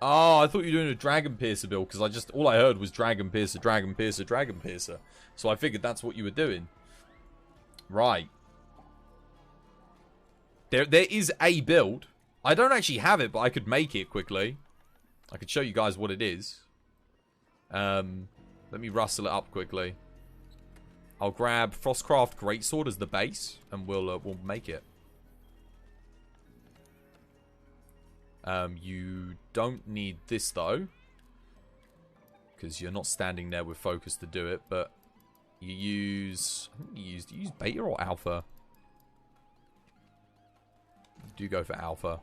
Oh, I thought you were doing a Dragon Piercer build because all I heard was Dragon Piercer, Dragon Piercer, Dragon Piercer. So I figured that's what you were doing. Right. There is a build. I don't actually have it, but I could make it quickly. I could show you guys what it is. Let me rustle it up quickly. I'll grab Frostcraft Greatsword as the base, and we'll make it. You don't need this though, because you're not standing there with focus to do it. But you use, I think you use beta or alpha. Do go for alpha.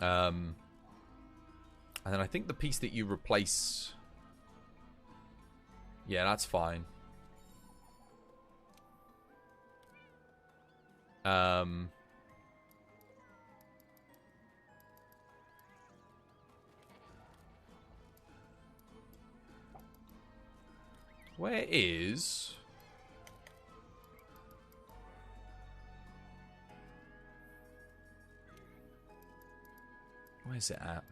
And then I think the piece that you replace... Yeah, that's fine. Where is... Where's it at?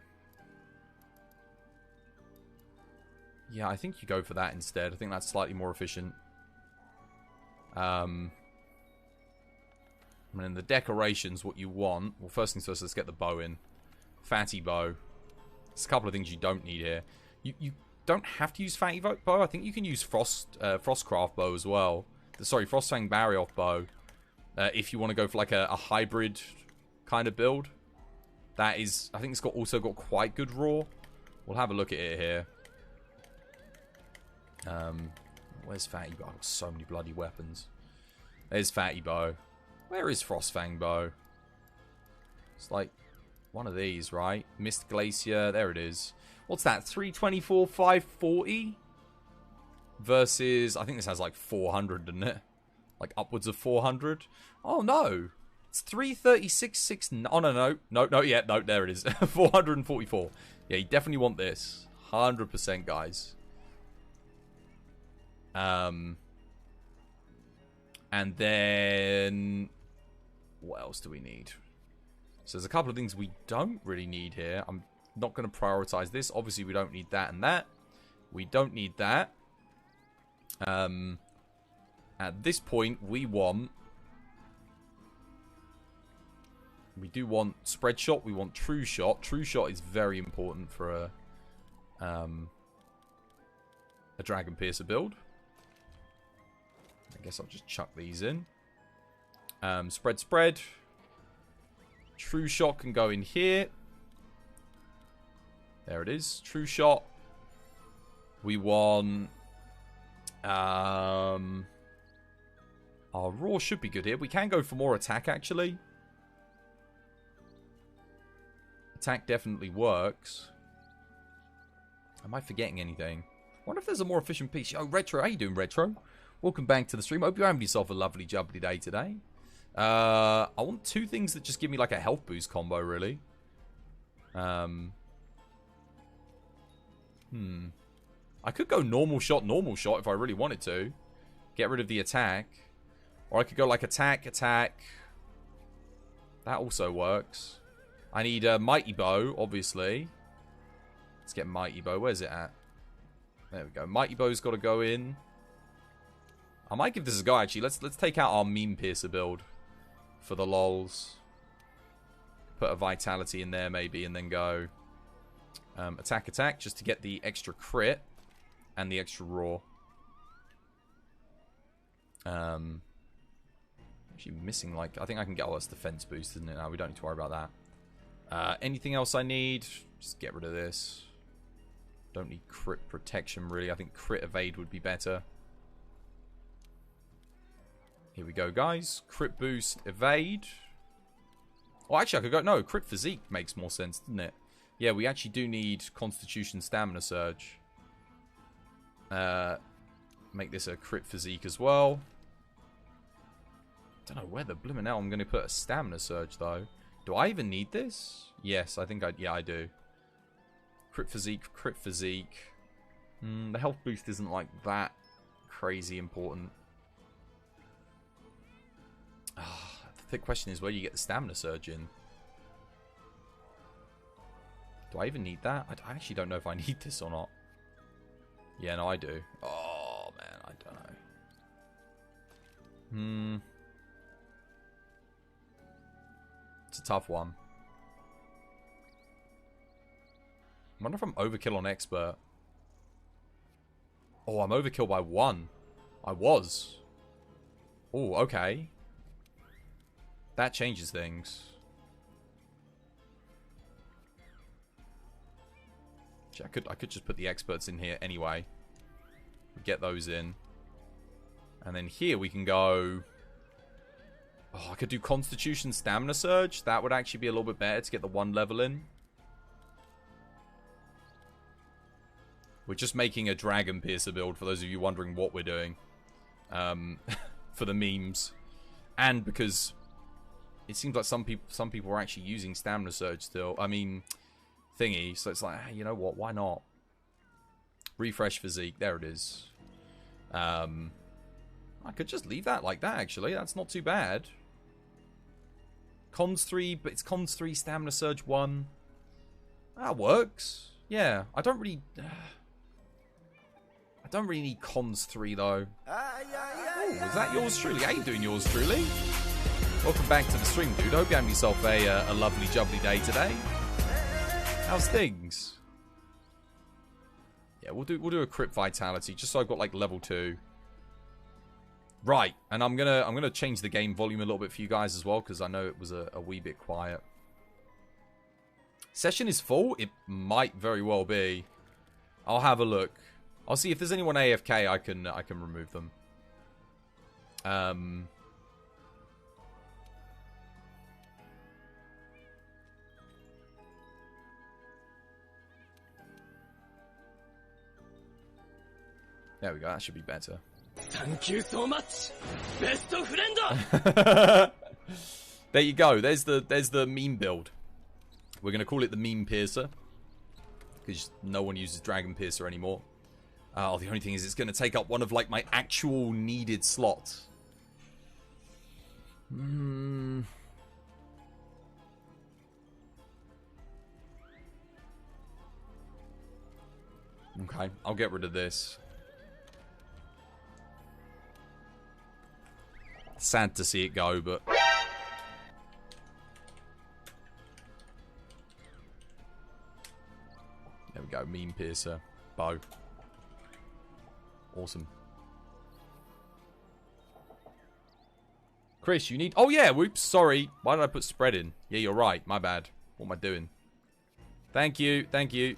Yeah, I think you go for that instead. I think that's slightly more efficient. And then the decorations, what you want... Well, first things first, let's get the bow in. Fatty bow. There's a couple of things you don't need here. You don't have to use fatty bow. I think you can use Frostcraft bow as well. Sorry, Frostfang Barrioth bow. If you want to go for like a hybrid kind of build. That is... I think it's also got quite good raw. We'll have a look at it here. Where's Fatty Bow? I've got so many bloody weapons. There's Fatty Bow. Where is Frostfang Bow? It's like one of these, right? Mist Glacier. There it is. What's that? 324, 540? Versus... I think this has like 400, doesn't it? Like upwards of 400? Oh, no. It's 336, 6... Oh, no. Yeah, no, there it is. 444. Yeah, you definitely want this. 100%, guys. And then... What else do we need? So there's a couple of things we don't really need here. I'm not going to prioritize this. Obviously, we don't need that and that. We don't need that. At this point, we do want Spread Shot. We want True Shot. True Shot is very important for a Dragon Piercer build. I guess I'll just chuck these in. Spread. True Shot can go in here. There it is. True Shot. We want... Our Raw should be good here. We can go for more attack, actually. Attack definitely works. Am I forgetting anything? I wonder if there's a more efficient piece. Oh, Retro. How you doing, Retro? Welcome back to the stream. Hope you're having yourself a lovely, jubbly day today. I want 2 things that just give me like a health boost combo, really. I could go normal shot if I really wanted to. Get rid of the attack. Or I could go like attack. That also works. I need a Mighty Bow, obviously. Let's get Mighty Bow. Where's it at? There we go. Mighty Bow's got to go in. I might give this a go, actually. Let's take out our Meme Piercer build for the lols. Put a Vitality in there, maybe, and then go attack, just to get the extra crit and the extra raw. Actually missing, like, I think I can get all this defense boost, isn't it? Now we don't need to worry about that. Anything else I need? Just get rid of this. Don't need crit protection, really. I think crit evade would be better. Here we go, guys. Crit boost, evade. Oh, actually, I could go... No, crit physique makes more sense, doesn't it? Yeah, we actually do need constitution stamina surge. Make this a crit physique as well. Don't know where the blimmin' hell I'm going to put a stamina surge, though. Do I even need this? Yes, I think I... Yeah, I do. Crit physique. The health boost isn't, like, that crazy important. The question is where you get the stamina surge in. Do I even need that? I actually don't know if I need this or not. Yeah, no, I do. Oh, man, I don't know. It's a tough one. I wonder if I'm overkill on expert. Oh, I'm overkill by 1. I was. Oh, okay. That changes things. I could just put the experts in here anyway. Get those in. And then here we can go... Oh, I could do Constitution Stamina Surge. That would actually be a little bit better to get the 1 level in. We're just making a Dragon Piercer build, for those of you wondering what we're doing. For the memes. And because... It seems like some people are actually using Stamina Surge still. I mean, thingy. So it's like, hey, you know what? Why not? Refresh physique. There it is. I could just leave that like that, actually. That's not too bad. Cons 3, but it's Cons 3, Stamina Surge 1. That works. Yeah, I don't really need Cons 3, though. Oh, is that yours truly? How you doing, yours truly? Welcome back to the stream, dude. I hope you're having yourself a lovely, jubbly day today. How's things? Yeah, we'll do a crit vitality just so I've got like level 2. Right, and I'm gonna change the game volume a little bit for you guys as well because I know it was a wee bit quiet. Session is full. It might very well be. I'll have a look. I'll see if there's anyone AFK. I can remove them. There we go. That should be better. Thank you so much, best friend. There you go. There's the meme build. We're gonna call it the Meme Piercer because no one uses Dragon Piercer anymore. Oh, the only thing is it's gonna take up one of like my actual needed slots. Okay, I'll get rid of this. Sad to see it go, but... There we go, Meme Piercer. Bow. Awesome. Chris, you need... Oh yeah, whoops, sorry. Why did I put spread in? Yeah, you're right, my bad. What am I doing? Thank you, thank you.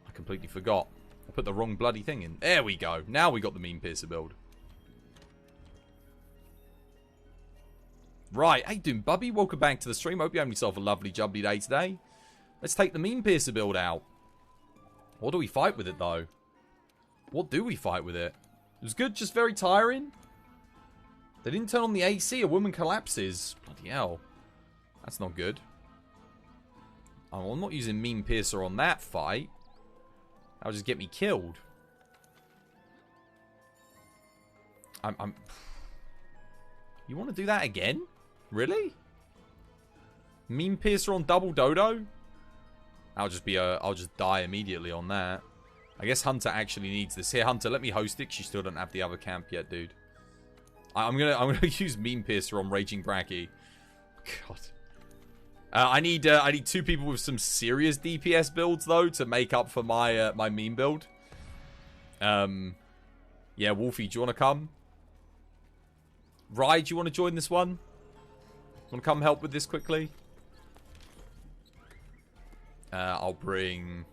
I completely forgot. I put the wrong bloody thing in. There we go. Now we got the Meme Piercer build. Right, how you doing, Bubby? Welcome back to the stream. Hope you're having yourself a lovely, jubbly day today. Let's take the Meme Piercer build out. What do we fight with it, though? What do we fight with it? It was good, just very tiring. They didn't turn on the AC. A woman collapses. Bloody hell. That's not good. Oh, I'm not using Meme Piercer on that fight. That'll just get me killed. You want to do that again? Really? Meme Piercer on double dodo? I'll just die immediately on that. I guess Hunter actually needs this. Here, Hunter, let me host it. She still don't have the other camp yet, dude. I'm gonna use Meme Piercer on Raging Bracky. God. I need 2 people with some serious DPS builds though to make up for my my meme build. Yeah, Wolfie, do you want to come? Rye, do you want to join this one? Want to come help with this quickly? I'll bring...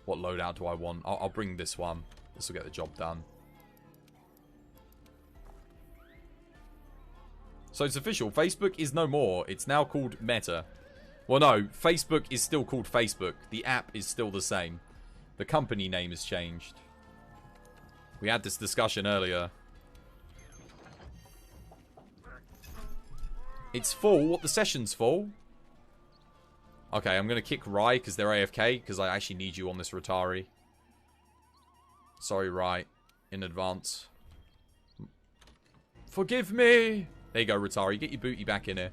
What loadout do I want? I'll bring this one. This will get the job done. So it's official. Facebook is no more. It's now called Meta. Well, no. Facebook is still called Facebook. The app is still the same. The company name has changed. We had this discussion earlier. It's full. What, the session's full? Okay, I'm going to kick Rye because they're AFK. Because I actually need you on this Rotari. Sorry, Rye. In advance. Forgive me! There you go, Rotari. Get your booty back in here.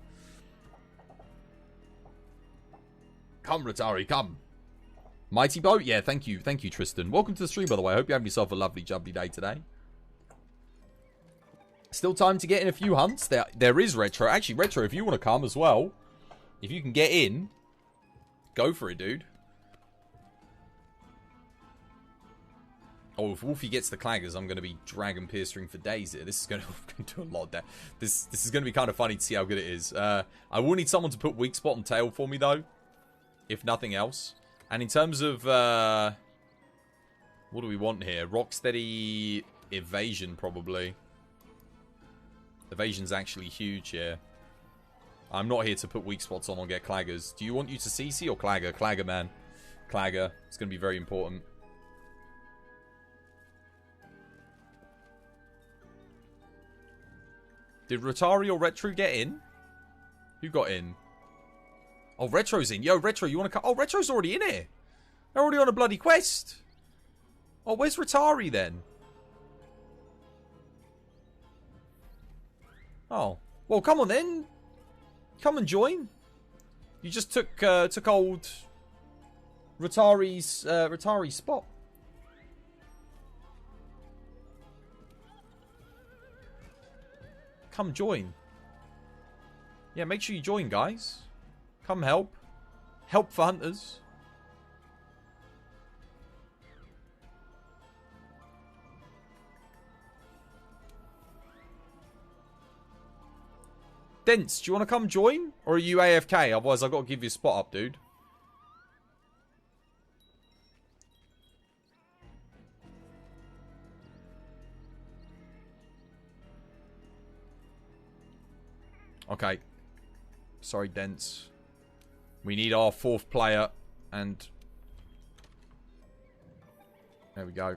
Come, Rotari, come. Mighty Boat? Yeah, thank you. Thank you, Tristan. Welcome to the stream, by the way. I hope you have yourself a lovely, jubbly day today. Still time to get in a few hunts. There is Retro. Actually, Retro, if you want to come as well, if you can get in, go for it, dude. Oh, if Wolfie gets the claggers, I'm going to be dragon piercing for days here. This is going to do a lot of this is going to be kind of funny to see how good it is. I will need someone to put weak spot and tail for me, though. If nothing else. And in terms of... what do we want here? Rocksteady evasion, probably. Evasion's actually huge here. I'm not here to put weak spots on or get claggers. Do you want you to CC or clagger? Clagger, man. Clagger. It's going to be very important. Did Rotari or Retro get in? Who got in? Oh, Retro's in. Yo, Retro, you want to come? Oh, Retro's already in here. They're already on a bloody quest. Oh, where's Rotari then? Oh. Well, come on then. Come and join. You just took old Rotari's spot. Come join. Yeah, make sure you join, guys. Come help. Help for hunters. Dents, do you want to come join? Or are you AFK? Otherwise, I've got to give you a spot up, dude. Okay. Sorry, Dents. We need our 4th player. And... there we go.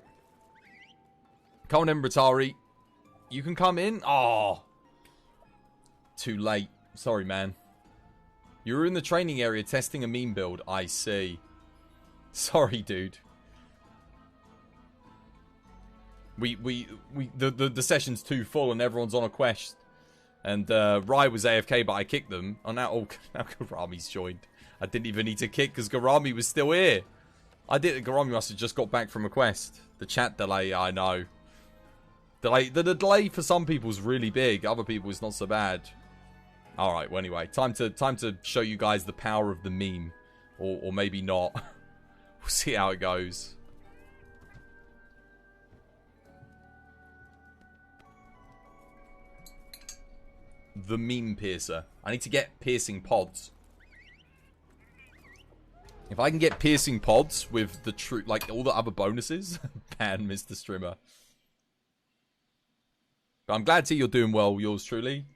Come on in, Bratari. You can come in. Oh. Too late. Sorry, man. You were in the training area testing a meme build. I see. Sorry, dude. The session's too full and everyone's on a quest. And Rai was AFK, but I kicked them. Oh, now Garami's joined. I didn't even need to kick because Garami was still here. Garami must have just got back from a quest. The chat delay, I know. The delay for some people is really big. Other people is not so bad. Alright, well anyway. Time to show you guys the power of the meme. Or maybe not. We'll see how it goes. The Meme Piercer. I need to get piercing pods. If I can get piercing pods with the true, like all the other bonuses, ban Mr. Strimmer. But I'm glad to see you're doing well, yours truly.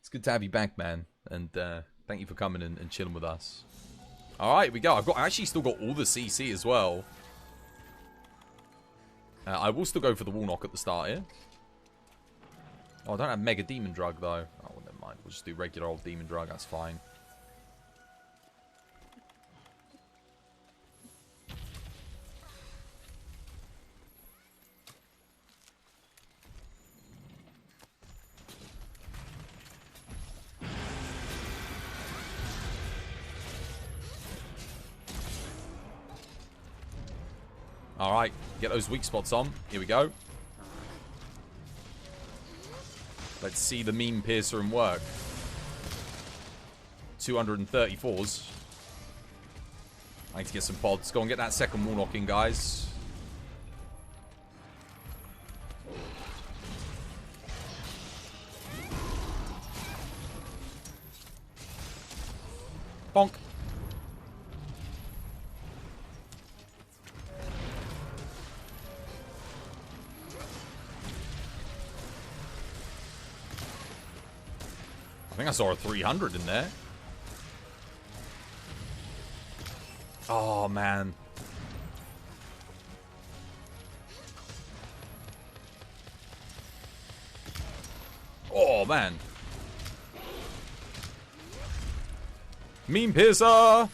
It's good to have you back, man. And thank you for coming and chilling with us. Alright, we go. I actually still got all the CC as well. I will still go for the wall knock at the start here. Oh, I don't have Mega Demon Drug, though. Oh, well, never mind. We'll just do regular old Demon Drug. That's fine. Alright, get those weak spots on. Here we go. Let's see the meme piercer and work. 234s. I need to get some pods. Go and get that second wall knocking, guys. Bonk. I think I saw a 300 in there. Oh, man. Oh, man. Meme piercer!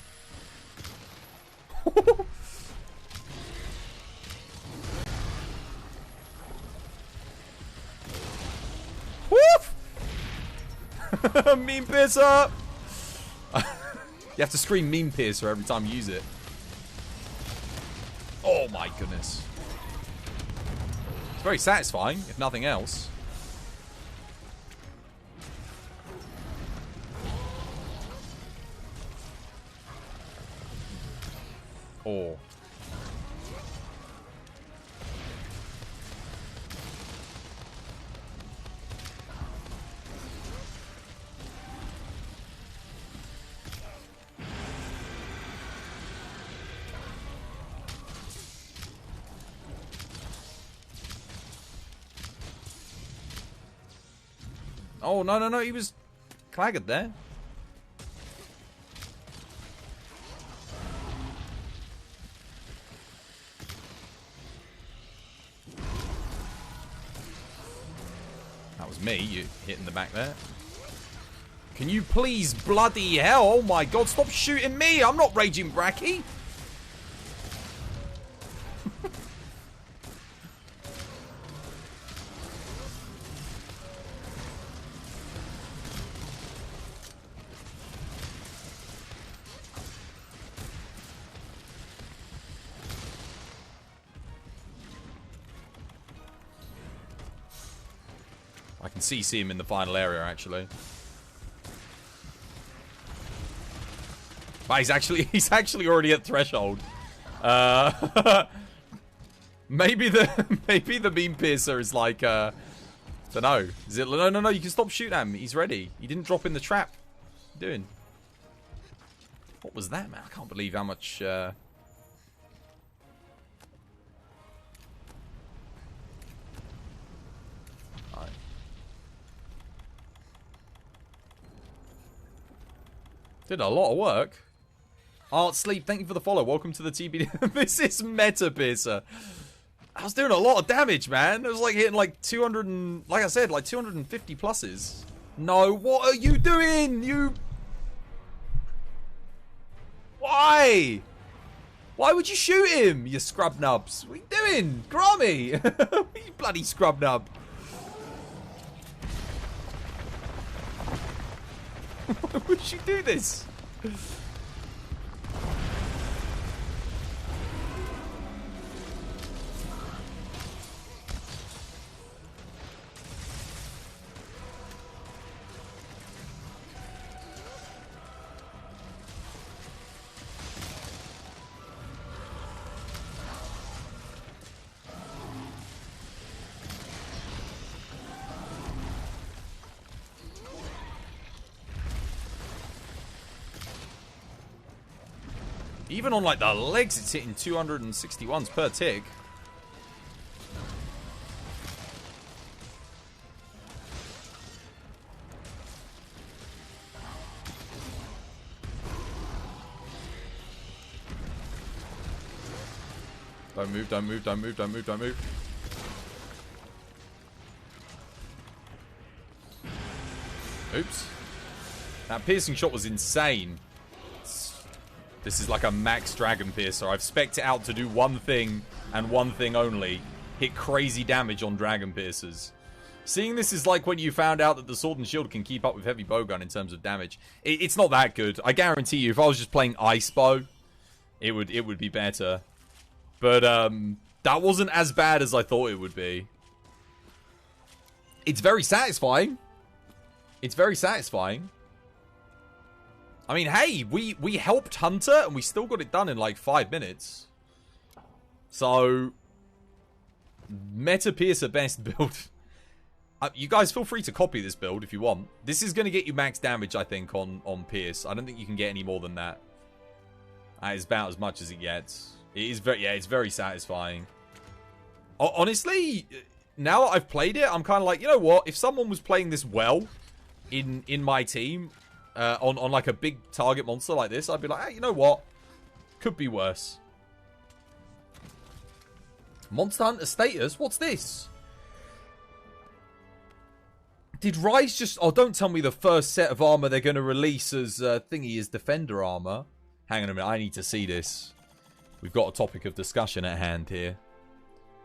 Woof! Meme piercer! You have to scream meme piercer every time you use it. Oh my goodness. It's very satisfying, if nothing else. Oh. Oh, no, no, no, he was clagged there. That was me, you hitting the back there. Can you please, bloody hell, oh my god, stop shooting me, I'm not Raging Bracky. I can CC him in the final area, actually. But he's actually already at threshold. Maybe the meme piercer is like don't know. Is it? No, no, no. You can stop shooting at him. He's ready. He didn't drop in the trap. What are you doing? What was that, man? I can't believe how much. Did a lot of work. Art Sleep, thank you for the follow. Welcome to the TBD. This is Meta Piercer. I was doing a lot of damage, man. It was like hitting like 200 and, like I said, like 250 pluses. No, what are you doing? You... Why? Why would you shoot him, you scrub nubs? What are you doing? Grommy! You bloody scrub nub. Why would you do this? Even on like the legs, it's hitting 261s per tick. Don't move, don't move, don't move, don't move, don't move. Oops. That piercing shot was insane. This is like a max Dragon Piercer. I've spec'd it out to do one thing and one thing only. Hit crazy damage on Dragon Piercers. Seeing this is like when you found out that the Sword and Shield can keep up with Heavy Bowgun in terms of damage. It's not that good. I guarantee you, if I was just playing Ice Bow, it would be better. But that wasn't as bad as I thought it would be. It's very satisfying. It's very satisfying. I mean, hey, we helped Hunter and we still got it done in like 5 minutes. So, Meta Piercer best build. You guys feel free to copy this build if you want. This is going to get you max damage, I think, on Pierce. I don't think you can get any more than that. That is about as much as it gets. It is very, yeah, it's very satisfying. Honestly, now that I've played it, I'm kind of like, you know what? If someone was playing this well in my team, on like a big target monster like this, I'd be like, hey, you know what? Could be worse. Monster Hunter status? What's this? Did Rise just... Oh, don't tell me the first set of armor they're going to release as thingy is Defender armor. Hang on a minute, I need to see this. We've got a topic of discussion at hand here.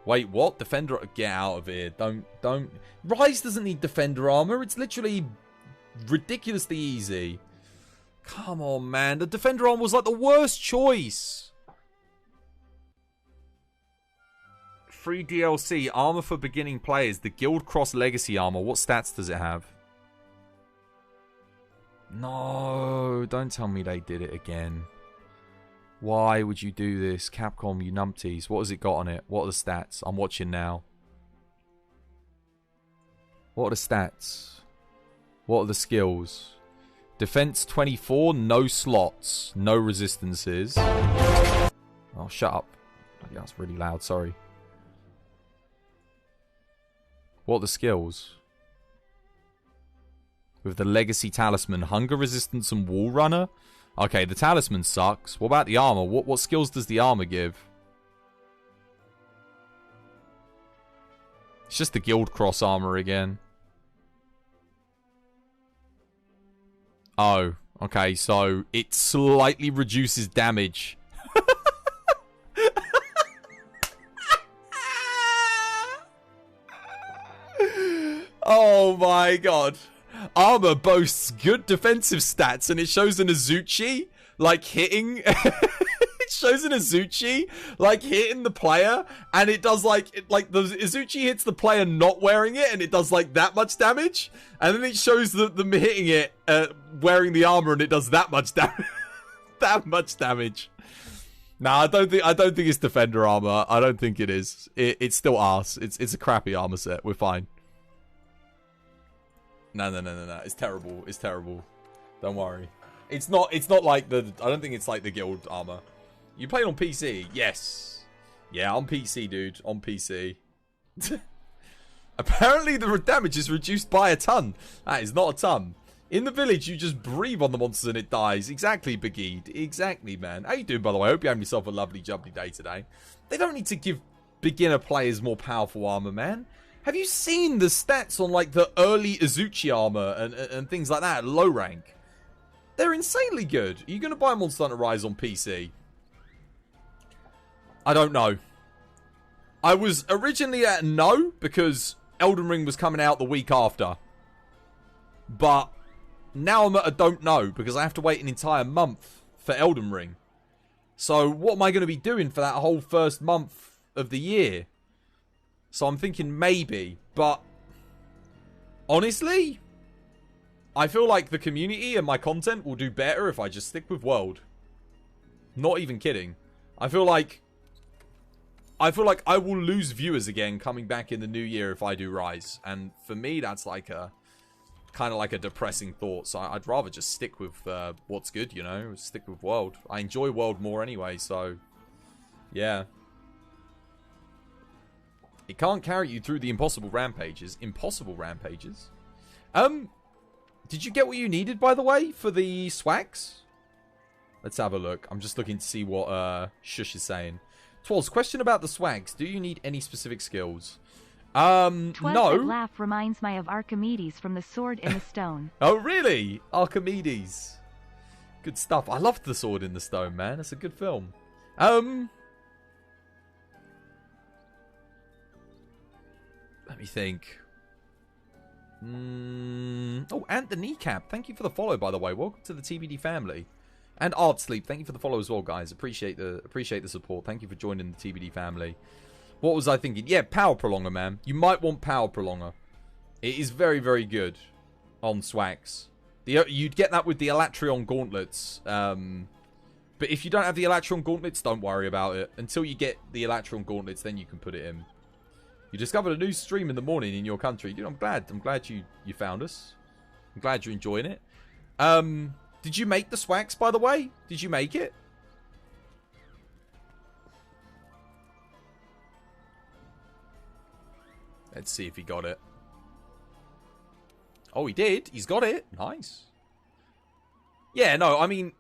Wait, what? Defender... Get out of here. Don't... Rise doesn't need Defender armor. It's literally ridiculously easy. Come on, man. The Defender armor was like the worst choice. Free DLC, armor for beginning players. The Guild Cross Legacy armor. What stats does it have? No, don't tell me they did it again. Why would you do this? Capcom, you numpties. What has it got on it? What are the stats? I'm watching now. What are the stats? What are the skills? Defense 24, no slots, no resistances. Oh, shut up. Yeah, that's really loud, sorry. What are the skills? With the Legacy Talisman, Hunger Resistance and Wall Runner? Okay, the Talisman sucks. What about the armor? What skills does the armor give? It's just the Guild Cross armor again. Oh, okay, so it slightly reduces damage. Oh my god. Armor boasts good defensive stats and it shows an Azuchi like hitting it shows an Azuchi like hitting the player and it does like the Azuchi hits the player not wearing it and it does like that much damage and then it shows them hitting it wearing the armor and it does that much damage. That much damage. Nah, I don't think it's Defender armor. I don't think it is. It's still arse. It's a crappy armor set. We're fine. No. It's terrible. It's terrible. Don't worry. It's not like the... I don't think it's like the Guild armor. You played on PC? Yes. Yeah, on PC, dude. On PC. Apparently, the damage is reduced by a ton. That is not a ton. In the village, you just breathe on the monsters and it dies. Exactly, Begeed. Exactly, man. How you doing, by the way? I hope you're having yourself a lovely, jubbly day today. They don't need to give beginner players more powerful armor, man. Have you seen the stats on, like, the early Azuchi armor and things like that at low rank? They're insanely good. Are you going to buy Monster Hunter Rise on PC? I don't know. I was originally at no, because Elden Ring was coming out the week after. But now I'm at a don't know, because I have to wait an entire month for Elden Ring. So what am I going to be doing for that whole first month of the year? So I'm thinking maybe, but honestly, I feel like the community and my content will do better if I just stick with World. Not even kidding. I feel like I will lose viewers again coming back in the new year if I do Rise. And for me, that's like a kind of like a depressing thought. So I'd rather just stick with what's good, you know, stick with World. I enjoy World more anyway, so yeah. It can't carry you through the impossible rampages. Impossible rampages? Did you get what you needed, by the way, for the swags? Let's have a look. I'm just looking to see what Shush is saying. Twas, question about the swags. Do you need any specific skills? Twas that No. laugh reminds me of Archimedes from the Sword in the Stone. Oh, really? Archimedes. Good stuff. I loved The Sword in the Stone, man. That's a good film. Let me think. Oh, and the Kneecap. Thank you for the follow, by the way. Welcome to the TBD family. And Art Sleep. Thank you for the follow as well, guys. Appreciate the support. Thank you for joining the TBD family. What was I thinking? Yeah, Power Prolonger, man. You might want Power Prolonger. It is very, very good on Swags. You'd get that with the Elatrion Gauntlets. But if you don't have the Elatrion Gauntlets, don't worry about it. Until you get the Elatrion Gauntlets, then you can put it in. You discovered a new stream in the morning in your country. Dude, I'm glad you found us. I'm glad you're enjoying it. Did you make the Swags, by the way? Did you make it? Let's see if he got it. Oh, he did. He's got it. Nice. Yeah, no, I mean,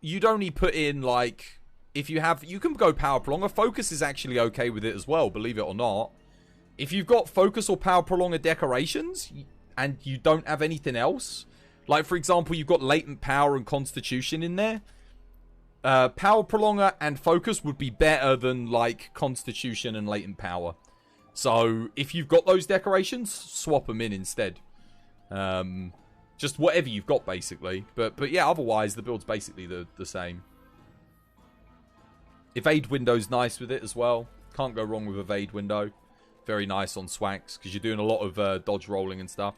you'd only put in, like, if you have... You can go Power Prolonger. Focus is actually okay with it as well, believe it or not. If you've got Focus or Power Prolonger decorations, and you don't have anything else, like, for example, you've got Latent Power and Constitution in there, Power Prolonger and Focus would be better than, like, Constitution and Latent Power. So, if you've got those decorations, swap them in instead. Just whatever you've got, basically. But yeah, otherwise, the build's basically the same. Evade window's nice with it as well. Can't go wrong with Evade window. Very nice on Swags, because you're doing a lot of dodge rolling and stuff.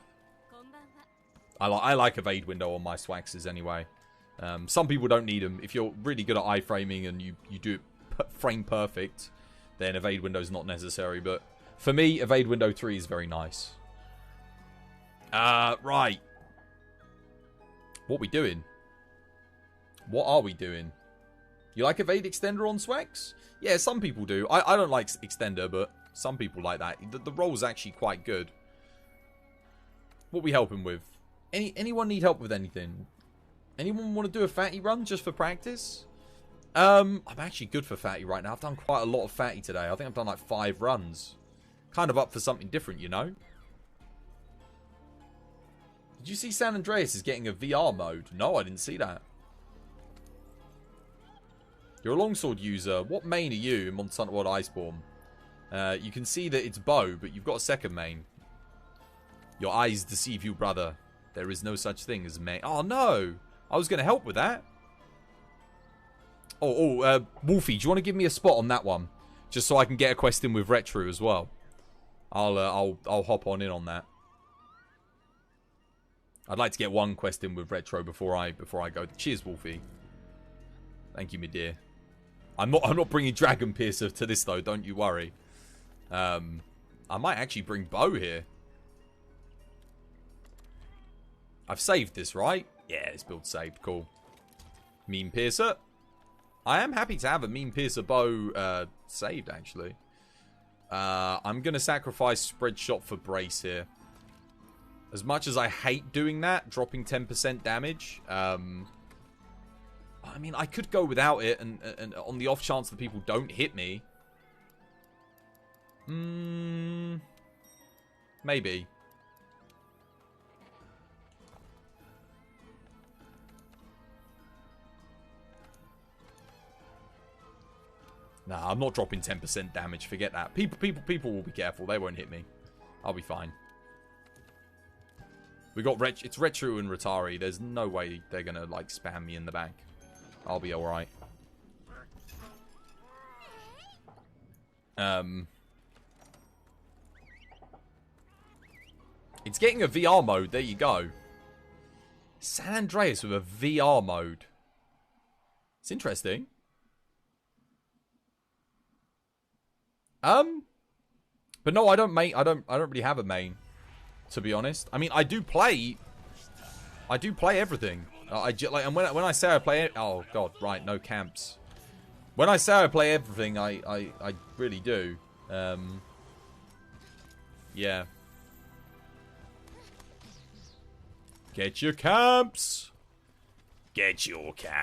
I like Evade window on my Swagses anyway. Some people don't need them. If you're really good at iframing and you do it frame perfect, then Evade window's not necessary. But for me, Evade window 3 is very nice. Right. What we doing? What are we doing? You like Evade Extender on Swags? Yeah, some people do. I don't like Extender, but some people like that. The roll's actually quite good. What we helping with? Anyone need help with anything? Anyone want to do a fatty run just for practice? I'm actually good for fatty right now. I've done quite a lot of fatty today. I think I've done like 5 runs. Kind of up for something different, you know? Did you see San Andreas is getting a VR mode? No, I didn't see that. You're a longsword user. What main are you in Monsanto World Iceborne? You can see that it's bow, but you've got a second main. Your eyes deceive you, brother. There is no such thing as main. Oh, no. I was going to help with that. Wolfie, do you want to give me a spot on that one? Just so I can get a quest in with Retro as well. I'll hop on in on that. I'd like to get one quest in with Retro before I go. Cheers, Wolfie. Thank you, my dear. I'm not bringing Dragon Piercer to this though. Don't you worry. I might actually bring Bow here. I've saved this, right? Yeah, this build's saved. Cool. Meme Piercer. I am happy to have a Meme Piercer bow saved, actually. I'm going to sacrifice Spread Shot for Brace here. As much as I hate doing that, dropping 10% damage, I mean, I could go without it, and on the off chance that people don't hit me. Maybe. Nah, I'm not dropping 10% damage. Forget that. People will be careful. They won't hit me. I'll be fine. We got it's Retro and Ratari. There's no way they're gonna like spam me in the back. I'll be all right. It's getting a VR mode. There you go. San Andreas with a VR mode. It's interesting. But no, I don't really have a main, to be honest. I mean, I do play everything. And when I say I play, oh god, right, no camps. When I say I play everything, I really do. Yeah. Get your camps. Get your camps.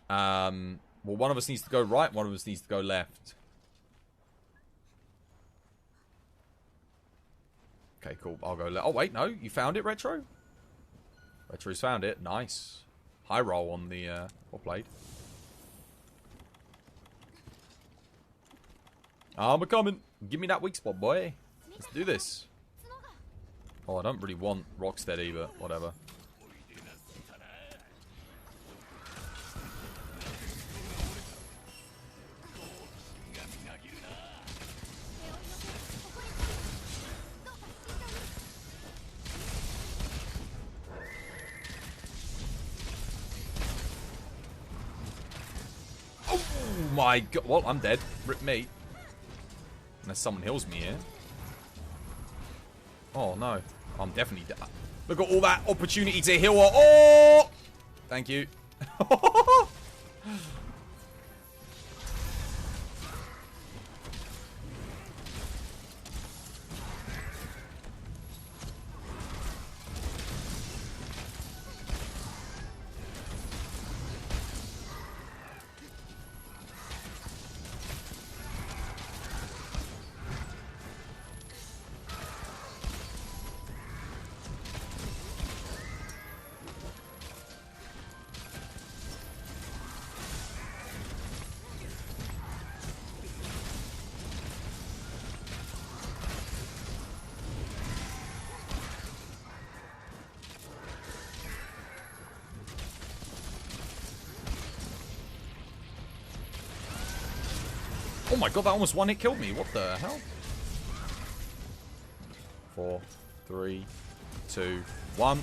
Well, one of us needs to go right, one of us needs to go left. Okay, cool. I'll go left. Oh, wait, no. You found it, Retro? Retro's found it. Nice. High roll on the hot blade. I'm a-coming. Give me that weak spot, boy. Let's do this. Oh, I don't really want Rocksteady, but whatever. Oh my god. Well, I'm dead. Rip me. Unless someone heals me here. Oh, no. I'm definitely dead. Look at all that opportunity to heal her. Oh! Thank you. Oh my god, that almost one-hit killed me. What the hell? 4, 3, 2, 1.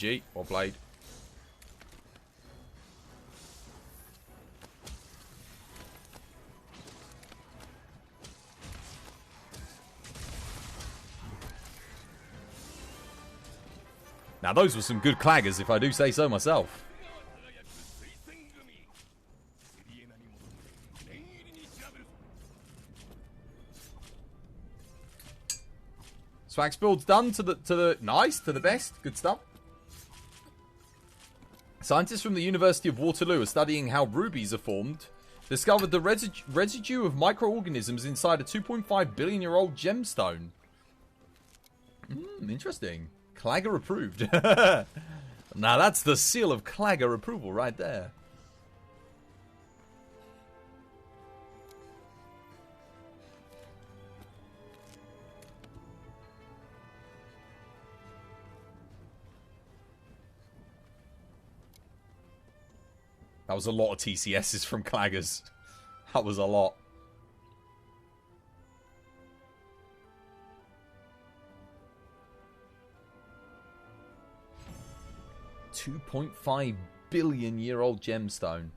GG, or blade. Now those were some good claggers, if I do say so myself. Swax build's done to the nice, to the best. Good stuff. Scientists from the University of Waterloo are studying how rubies are formed. Discovered the residue of microorganisms inside a 2.5 billion year old gemstone. Interesting. Clagger approved. Now that's the seal of Clagger approval right there. That was a lot of TCSs from Claggers. That was a lot. $2.5 billion year old gemstone.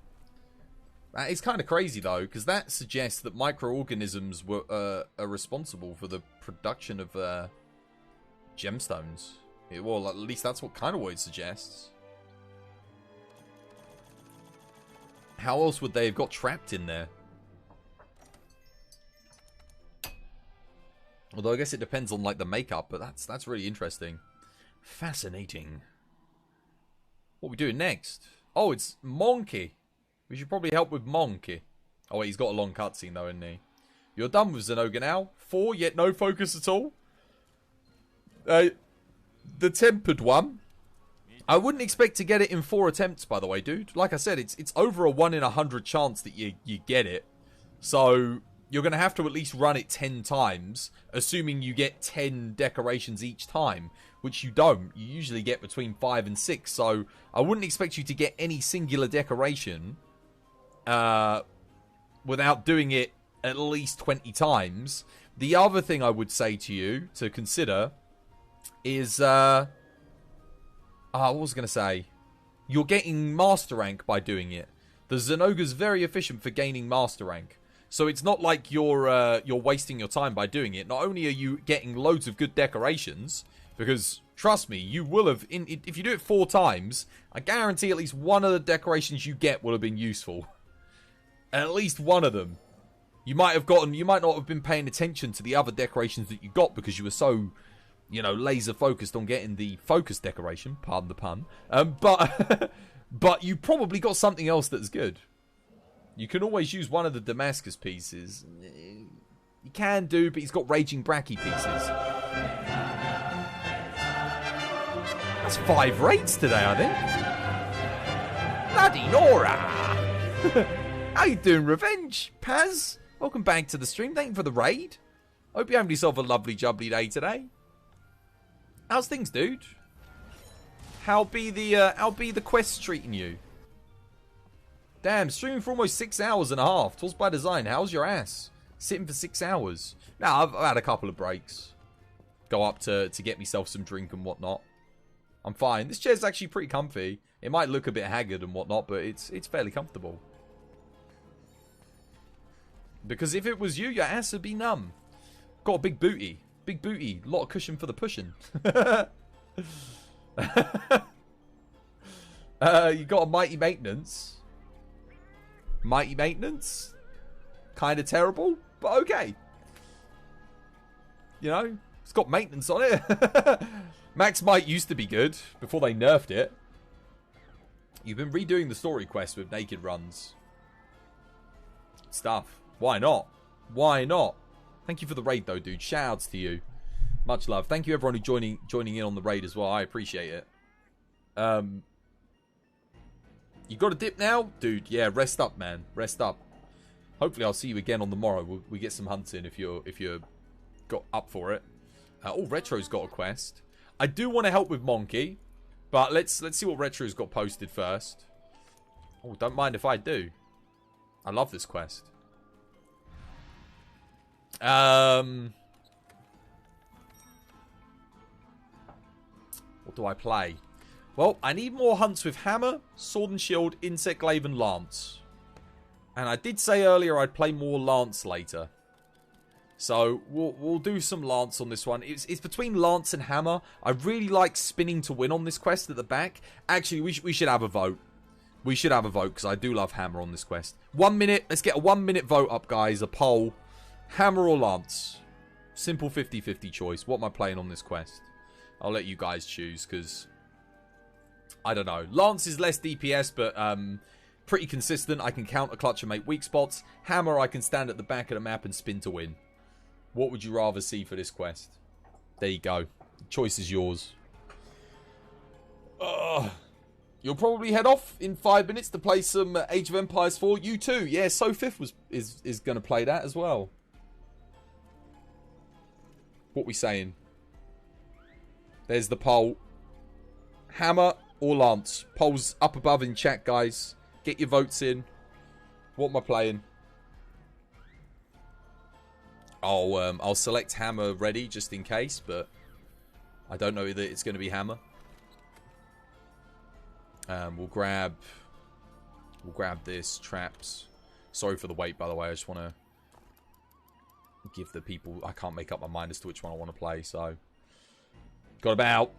That is kind of crazy though, because that suggests that microorganisms were are responsible for the production of gemstones. Well, at least that's what kind of what it suggests. How else would they have got trapped in there? Although I guess it depends on like the makeup, but that's really interesting. Fascinating. What are we doing next? Oh, it's Monkey. We should probably help with Monkey. Oh wait, he's got a long cutscene though, isn't he? You're done with Zenoga now. 4, yet no focus at all. The tempered one. I wouldn't expect to get it in 4 attempts, by the way, dude. Like I said, it's over a 1 in 100 chance that you get it. So you're going to have to at least run it 10 times, assuming you get 10 decorations each time, which you don't. You usually get between 5 and 6. So I wouldn't expect you to get any singular decoration without doing it at least 20 times. The other thing I would say to you to consider is... what was I going to say? You're getting Master Rank by doing it. The Zenoga's very efficient for gaining Master Rank. So it's not like you're wasting your time by doing it. Not only are you getting loads of good decorations, because trust me, you will have, if you do it 4 times, I guarantee at least one of the decorations you get will have been useful. At least one of them. You might not have been paying attention to the other decorations that you got because you were so, you know, laser focused on getting the focus decoration, pardon the pun. But you probably got something else that's good. You can always use one of the Damascus pieces. You can do, but he's got Raging Bracky pieces. That's 5 raids today, I think. Bloody Nora! How you doing, Revenge? Paz? Welcome back to the stream. Thank you for the raid. Hope you're having yourself a lovely jubbly day today. How's things, dude? How be the quest treating you? Damn, streaming for almost 6 hours and a half. Tools by design. How's your ass? Sitting for 6 hours. Now, I've had a couple of breaks. Go up to get myself some drink and whatnot. I'm fine. This chair's actually pretty comfy. It might look a bit haggard and whatnot, but it's fairly comfortable. Because if it was you, your ass would be numb. Got a big booty. Big booty. A lot of cushion for the pushing. You got a mighty maintenance. Mighty maintenance? Kind of terrible, but okay. You know, it's got maintenance on it. Max Might used to be good before they nerfed it. You've been redoing the story quest with naked runs. Stuff. Why not? Why not? Thank you for the raid though, dude. Shoutouts to you. Much love. Thank you everyone who joining in on the raid as well. I appreciate it. You got a dip now? Dude, yeah, rest up, man. Rest up. Hopefully I'll see you again on the morrow. We get some hunting if you're got up for it. Oh, Retro's got a quest. I do want to help with Monkey, but let's see what Retro's got posted first. Oh, don't mind if I do. I love this quest. What do I play? Well, I need more hunts with Hammer, Sword and Shield, Insect Glaive and Lance. And I did say earlier I'd play more Lance later. So we'll do some Lance on this one. It's between Lance and Hammer. I really like spinning to win on this quest at the back. Actually, we should have a vote. We should have a vote because I do love Hammer on this quest. 1 minute. Let's get a 1 minute vote up, guys. A poll. Hammer or Lance? Simple 50-50 choice. What am I playing on this quest? I'll let you guys choose because I don't know. Lance is less DPS, but pretty consistent. I can counter clutch and make weak spots. Hammer, I can stand at the back of the map and spin to win. What would you rather see for this quest? There you go. The choice is yours. You'll probably head off in 5 minutes to play some Age of Empires 4. You too. Yeah, So5th is going to play that as well. What we saying? There's the poll. Hammer or Lance? Polls up above in chat, guys. Get your votes in. What am I playing? I'll select Hammer ready just in case, but I don't know that it's going to be Hammer. We'll grab this traps. Sorry for the wait, by the way. I just want to give the people. I can't make up my mind as to which one I want to play. So got about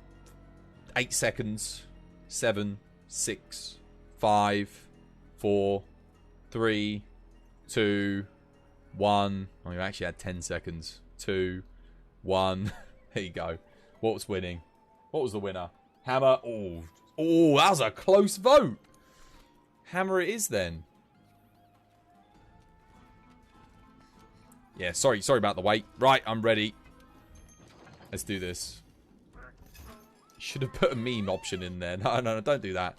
8 seconds. 7, 6, 5, 4, 3, 2, 1. Oh, you actually had 10 seconds. 2, 1. There you go. What was winning? What was the winner? Hammer. Oh, that was a close vote. Hammer it is then. Yeah, sorry about the wait. Right, I'm ready. Let's do this. Should have put a meme option in there. No, don't do that.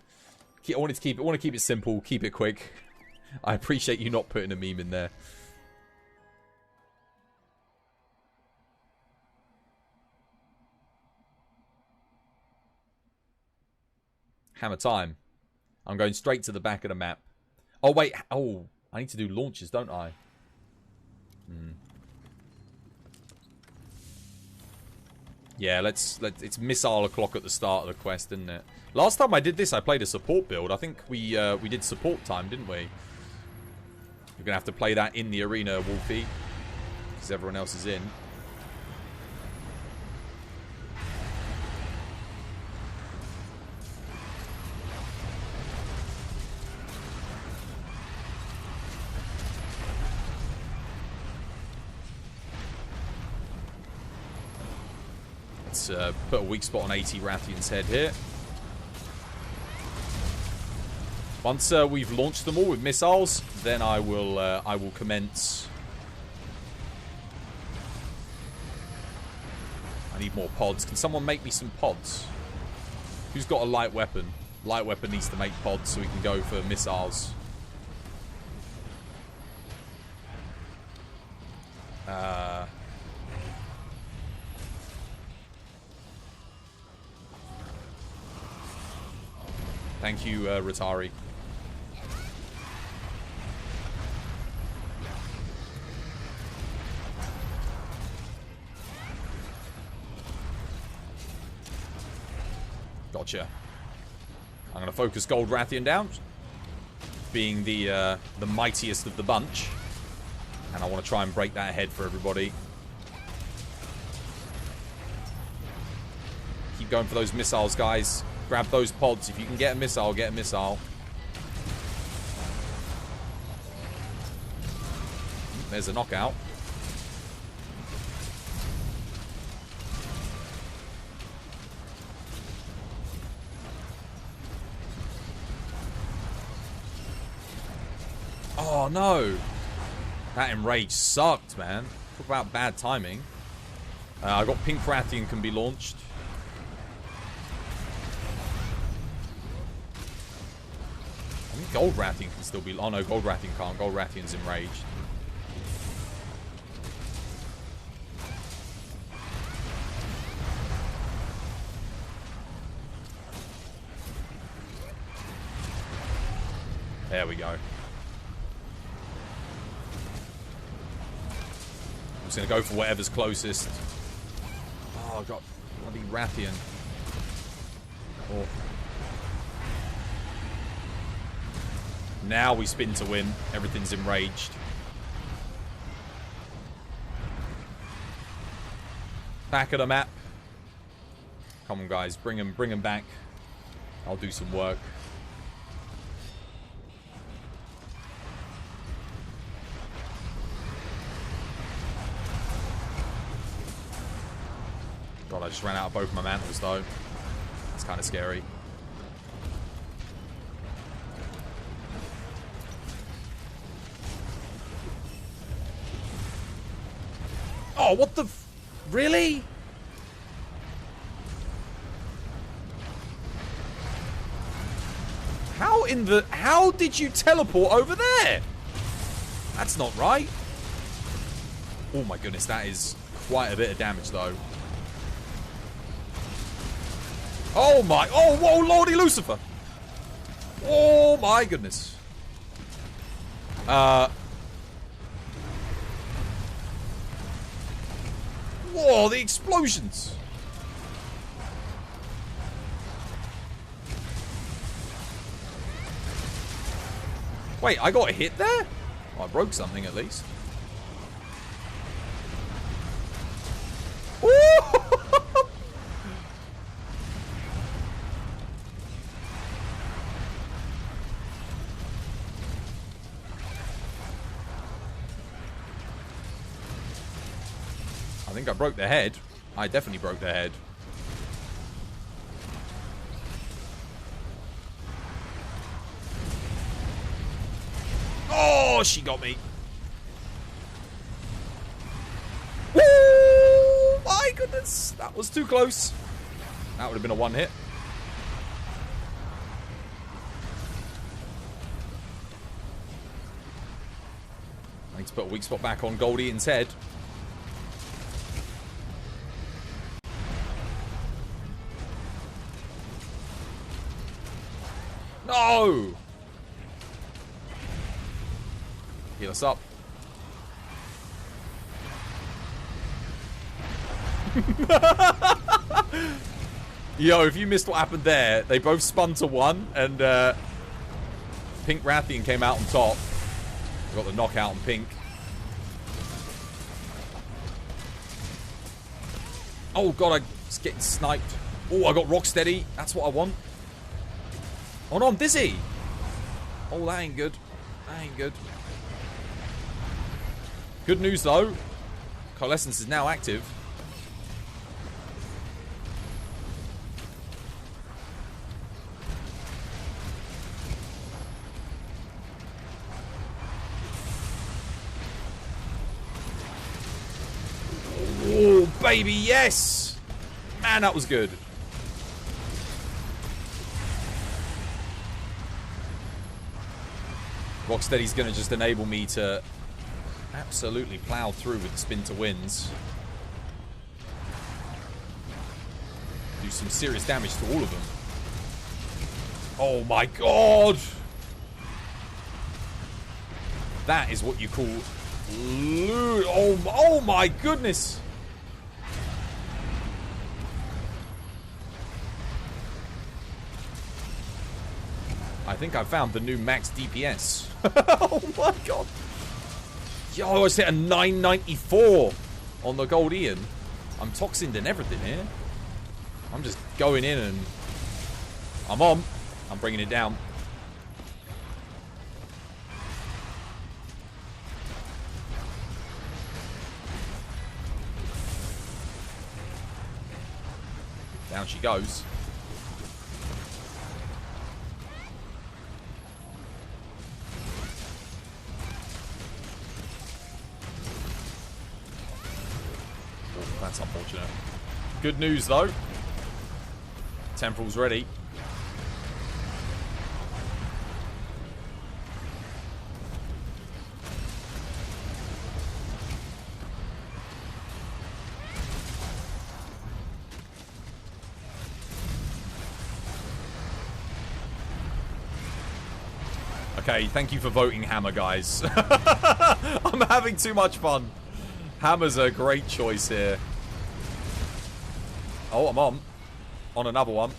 I want to keep it simple, keep it quick. I appreciate you not putting a meme in there. Hammer time. I'm going straight to the back of the map. Oh, wait. Oh, I need to do launches, don't I? Yeah, it's missile o'clock at the start of the quest, isn't it? Last time I did this, I played a support build. I think we did support time, didn't we? You're going to have to play that in the arena, Wolfie. Because everyone else is in. Let's put a weak spot on 80 Rathian's head here. Once we've launched them all with missiles, then I will commence. I need more pods. Can someone make me some pods? Who's got a light weapon? Light weapon needs to make pods so we can go for missiles. Thank you, Ratari. Gotcha. I'm going to focus Gold Rathian down, being the mightiest of the bunch, and I want to try and break that head for everybody. Keep going for those missiles, guys. Grab those pods. If you can get a missile, get a missile. There's a knockout. Oh, no. That enrage sucked, man. Talk about bad timing. I got Pink Rathian can be launched. I think Gold Rathian can still be... Oh, no, Gold Rathian can't. Gold Rathian's enraged. There we go. I'm just going to go for whatever's closest. Oh, I've got bloody Rathian. Oh. Now we spin to win. Everything's enraged. Back of the map. Come on, guys. Bring them back. I'll do some work. God, I just ran out of both my mantles, though. It's kind of scary. Oh, what the f... Really? How in the... How did you teleport over there? That's not right. Oh my goodness, that is quite a bit of damage, though. Oh my... Oh, whoa, Lordy Lucifer. Oh my goodness. Whoa, the explosions. Wait, I got a hit there? Oh, I broke something at least. Woo! I think I broke their head. I definitely broke their head. Oh, she got me. Woo! My goodness. That was too close. That would have been a one hit. I need to put a weak spot back on Gold Eaton's head. No! Heal us up. Yo, if you missed what happened there, they both spun to one, and Pink Rathian came out on top. Got the knockout on pink. Oh god, I was getting sniped. Oh, I got Rocksteady. That's what I want. Oh no, I'm dizzy. Oh, that ain't good. That ain't good. Good news though. Coalescence is now active. Oh, baby, yes! Man, that was good. Rocksteady's going to just enable me to absolutely plow through with the spin to wins. Do some serious damage to all of them. Oh my god! That is what you call loot. Oh my goodness! I think I found the new max DPS. Oh my god. Yo, I just hit a 994 on the gold Ian. I'm toxined and everything here. I'm just going in and I'm on. I'm bringing it down. Down she goes. That's unfortunate. Good news, though. Temporal's ready. Okay, thank you for voting Hammer, guys. I'm having too much fun. Hammer's a great choice here. Oh, I'm on. On another one.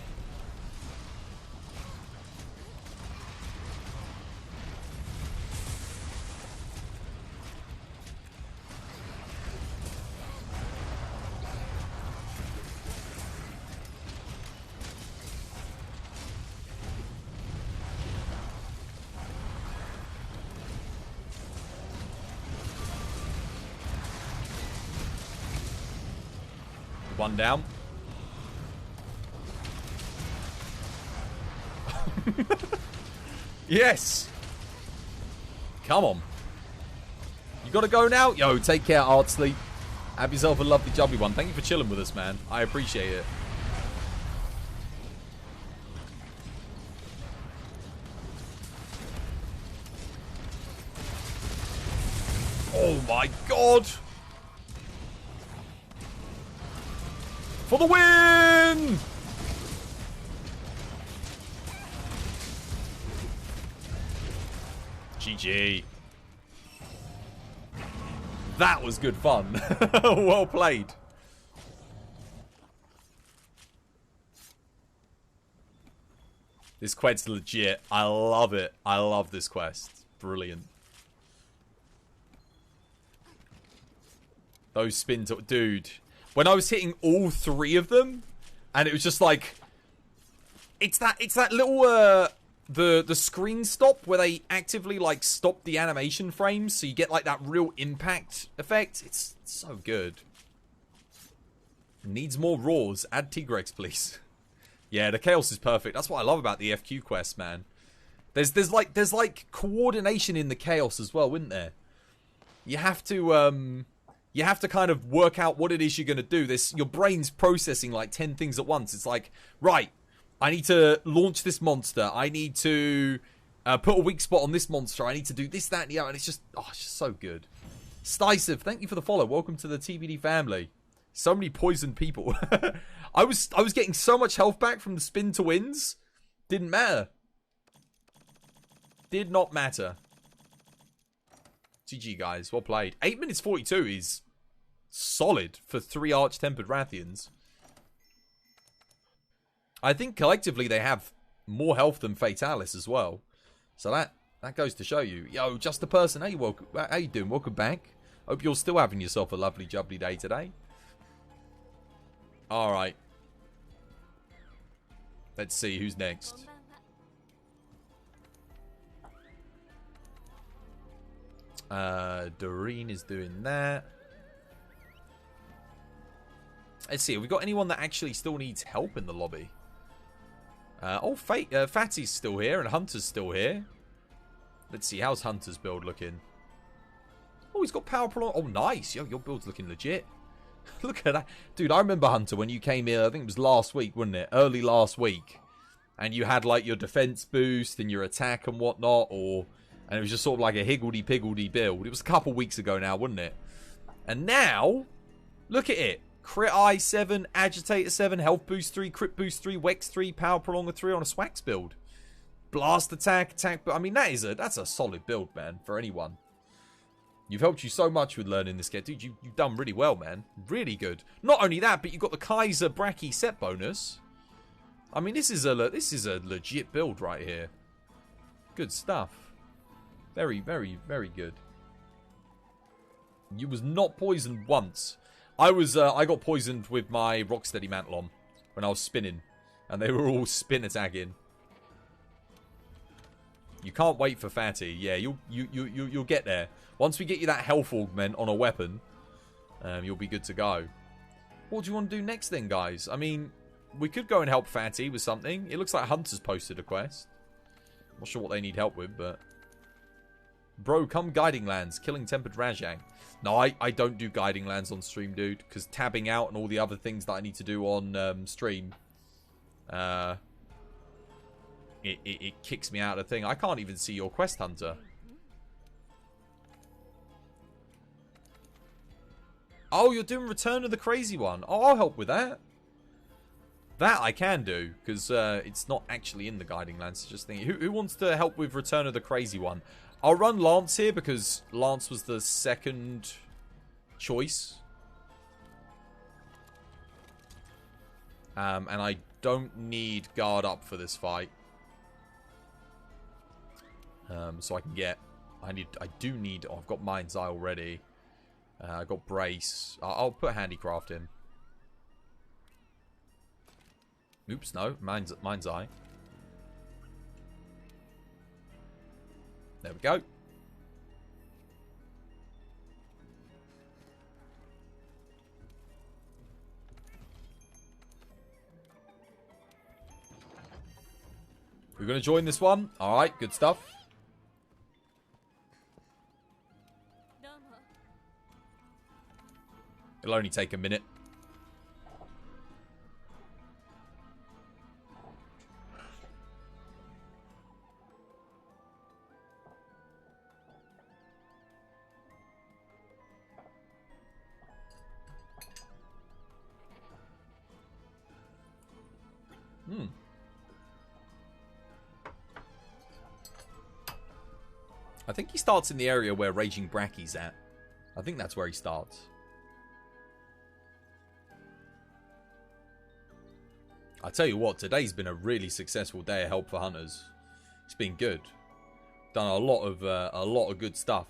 One down. Yes. Come on. You gotta go now? Yo, take care, Artsley. Have yourself a lovely jubbly one. Thank you for chilling with us, man. I appreciate it. Oh my god. For the win! GG. That was good fun. Well played. This quest's legit. I love it. I love this quest. Brilliant. Those spin to... Dude. When I was hitting all three of them, and it was just like... It's that little... The screen stop where they actively like stop the animation frames so you get like that real impact effect. It's so good. Needs more roars. Add Tigrex, please. Yeah, the chaos is perfect. That's what I love about the FQ quest, man. There's like coordination in the chaos as well, isn't there? You have to kind of work out what it is you're gonna do. Your brain's processing like 10 things at once. It's like, right, I need to launch this monster. I need to put a weak spot on this monster. I need to do this, that, and the other. And it's just so good. Sticesive, thank you for the follow. Welcome to the TBD family. So many poisoned people. I was getting so much health back from the spin to wins. Didn't matter. Did not matter. GG, guys. Well played. 8 minutes 42 is solid for 3 Arch-Tempered Rathians. I think collectively they have more health than Fatalis as well. So That goes to show you. Yo, just a person. Hey, welcome. How you doing? Welcome back. Hope you're still having yourself a lovely, jubbly day today. All right. Let's see who's next. Doreen is doing that. Let's see. Have we got anyone that actually still needs help in the lobby? Fatty's still here and Hunter's still here. Let's see. How's Hunter's build looking? Oh, he's got power prolong. Oh, nice. Yo, your build's looking legit. Look at that. Dude, I remember Hunter when you came here. I think it was last week, wasn't it? Early last week. And you had like your defense boost and your attack and whatnot. And it was just sort of like a higgledy-piggledy build. It was a couple weeks ago now, wasn't it? And now, look at it. Crit Eye 7, Agitator 7, Health Boost 3, Crit Boost 3, Wex 3, Power Prolonger 3 on a Swax build. Blast attack. I mean, that's a solid build, man, for anyone. You've helped you so much with learning this kit. Dude, you've done really well, man. Really good. Not only that, but you've got the Kaiser Bracky set bonus. I mean, this is a legit build right here. Good stuff. Very, very, very good. You was not poisoned once. I got poisoned with my Rocksteady Mantle on when I was spinning. And they were all spin attacking. You can't wait for Fatty. Yeah, you'll get there. Once we get you that health augment on a weapon, you'll be good to go. What do you want to do next then, guys? I mean, we could go and help Fatty with something. It looks like Hunter's posted a quest. Not sure what they need help with, but... Bro, come Guiding Lands, killing Tempered Rajang. No, I don't do Guiding Lands on stream, dude, because tabbing out and all the other things that I need to do on stream, it kicks me out of the thing. I can't even see your quest, Hunter. Oh, you're doing Return of the Crazy One. Oh, I'll help with that. That I can do, because it's not actually in the Guiding Lands. Just thinking, who wants to help with Return of the Crazy One? I'll run Lance here because Lance was the second choice. And I don't need guard up for this fight. So I can get... I do need... Oh, I've got Mind's Eye already. I've got Brace. I'll put Handicraft in. Oops, no. Mind's Eye. There we go. We're going to join this one. Alright, good stuff. It'll only take a minute. I think he starts in the area where Raging Bracky's at. I think that's where he starts. I tell you what, today's been a really successful day of help for hunters. It's been good. Done a lot of good stuff.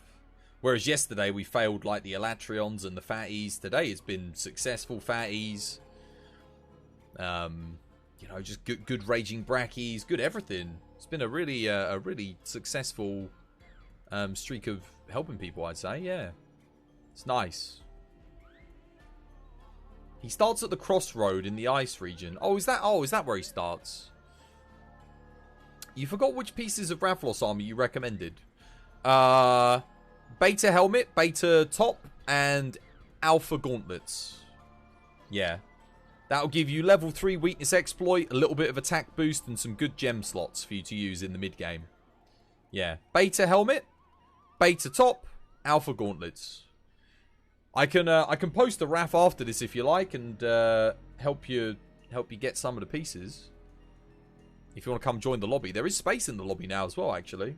Whereas yesterday we failed like the Elatrions and the Fatties. Today it's been successful Fatties. You know, just good Raging Brackies, good everything. It's been a really successful streak of helping people, I'd say. Yeah, it's nice. He starts at the crossroad in the ice region. Oh, is that where he starts? You forgot which pieces of Ravlos armor you recommended. Beta helmet, beta top, and alpha gauntlets. Yeah. That'll give you level 3 weakness exploit, a little bit of attack boost, and some good gem slots for you to use in the mid-game. Yeah. Beta helmet, beta top, alpha gauntlets. I can post a RAF after this if you like, and help you get some of the pieces. If you want to come join the lobby. There is space in the lobby now as well, actually.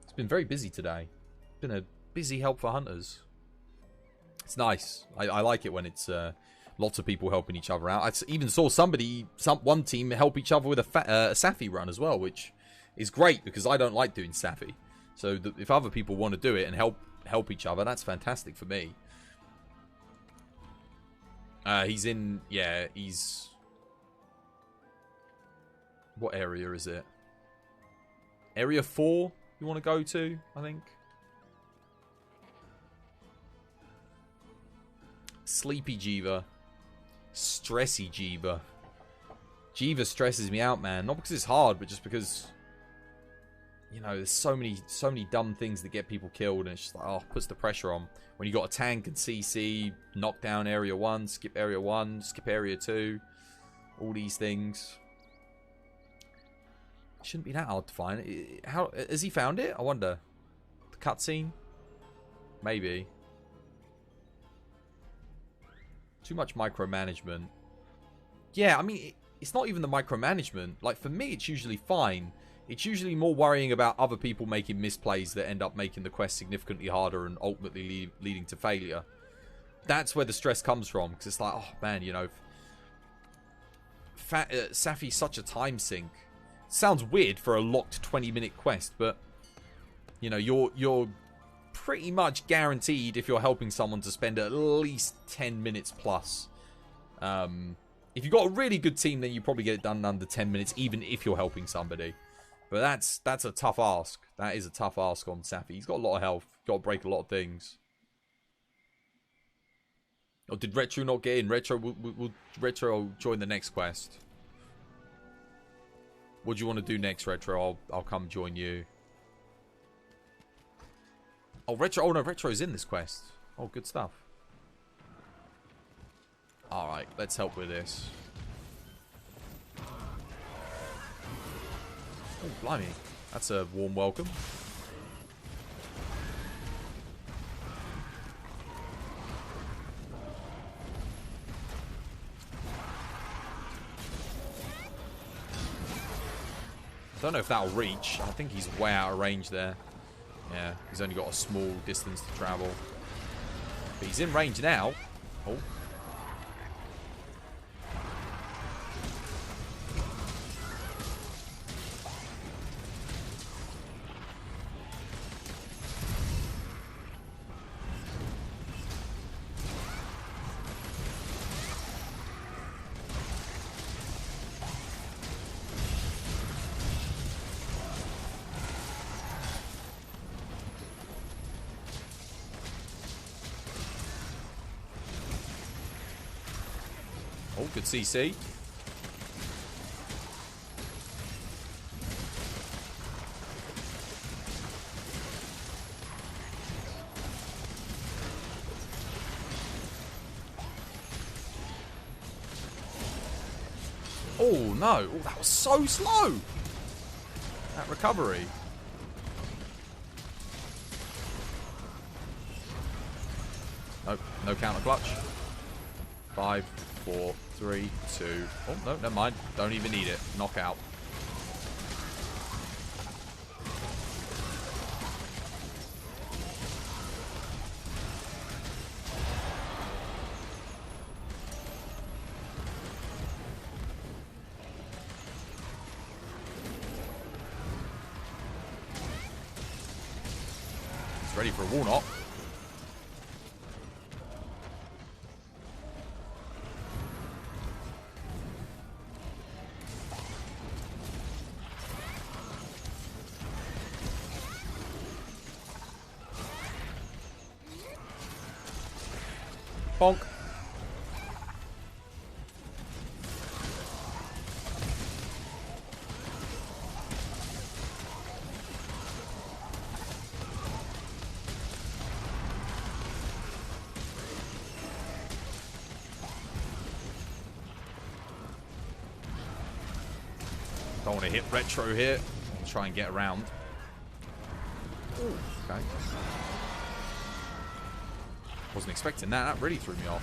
It's been very busy today. It's been a busy help for hunters. It's nice. I like it when it's... lots of people helping each other out. I even saw one team help each other with a Safi run as well, which is great because I don't like doing Safi. So if other people want to do it and help each other, that's fantastic for me. He's in... Yeah, he's... What area is it? Area 4 you want to go to, I think. Sleepy Jiva. Stressy Jiva. Jiva stresses me out, man. Not because it's hard, but just because... You know, there's so many dumb things that get people killed, and it's just like, oh, puts the pressure on. When you got a tank and CC, knock down area 1, skip area 1, skip area 2, all these things. It shouldn't be that hard to find. How has he found it? I wonder. The cutscene? Maybe. Too much micromanagement. Yeah, I mean, it's not even the micromanagement. Like, for me, it's usually fine. It's usually more worrying about other people making misplays that end up making the quest significantly harder and ultimately leading to failure. That's where the stress comes from. Because it's like, oh man, you know, Safi's such a time sink. Sounds weird for a locked 20-minute quest, but you know, you're pretty much guaranteed if you're helping someone to spend at least 10 minutes plus. If you've got a really good team, then you probably get it done in under 10 minutes, even if you're helping somebody. But that's a tough ask. That is a tough ask on Safi. He's got a lot of health. Got to break a lot of things. Oh, did Retro not get in? Retro join the next quest. What do you want to do next, Retro? I'll come join you. Oh, Retro. Oh no, Retro's in this quest. Oh, good stuff. All right, let's help with this. Oh, blimey. That's a warm welcome. I don't know if that'll reach. I think he's way out of range there. Yeah, he's only got a small distance to travel. But he's in range now. Oh. Oh, good CC. Oh, no. Oh, that was so slow. That recovery. Nope, no counter clutch. 5, 4, 3, 2. Oh, no, never mind. Don't even need it. Knockout. It's ready for a wall-knock. Bonk. Don't want to hit Retro here. I'll try and get around. Ooh, okay. Wasn't expecting that. That really threw me off.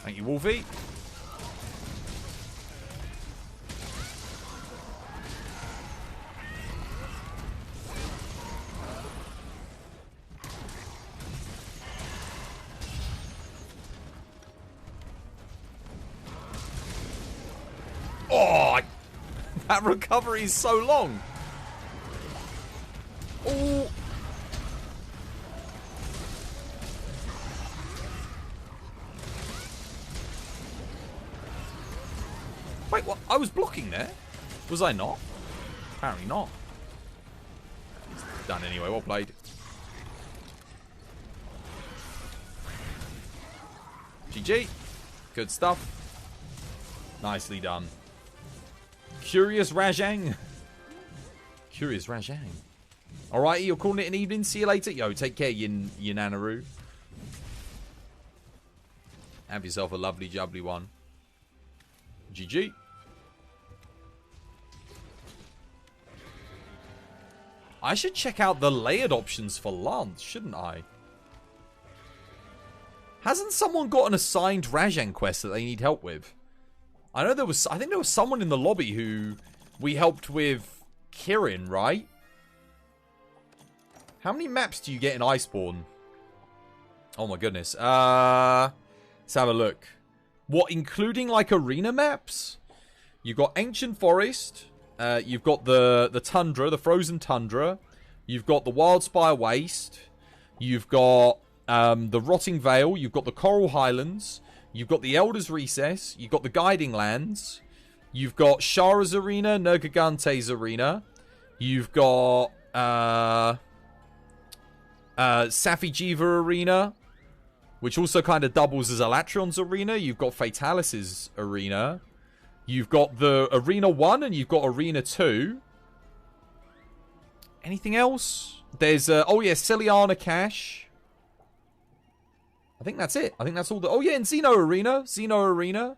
Thank you, Wolfie. That recovery is so long. Oh. Wait, what? I was blocking there? Was I not? Apparently not. Done anyway. Well played. GG. Good stuff. Nicely done. Curious Rajang. Curious Rajang. Alrighty, you're calling it an evening. See you later. Yo, take care, Yin Nanaru. Have yourself a lovely jubbly one. GG. I should check out the layered options for Lance, shouldn't I? Hasn't someone got an assigned Rajang quest that they need help with? I know I think there was someone in the lobby who we helped with Kirin, right? How many maps do you get in Iceborne? Oh my goodness. Let's have a look. What, including like arena maps? You've got Ancient Forest. You've got the Tundra, the Frozen Tundra. You've got the Wildspire Waste. You've got the Rotting Vale. You've got the Coral Highlands. You've got the Elder's Recess. You've got the Guiding Lands. You've got Shara's Arena, Nergigante's Arena. You've got Safi'jiiva Arena, which also kind of doubles as Elatrion's Arena. You've got Fatalis's Arena. You've got the Arena 1 and you've got Arena 2. Anything else? There's, oh yeah, Celiana Cache. I think that's it. I think that's all the... Oh yeah, and Xeno Arena. Xeno Arena.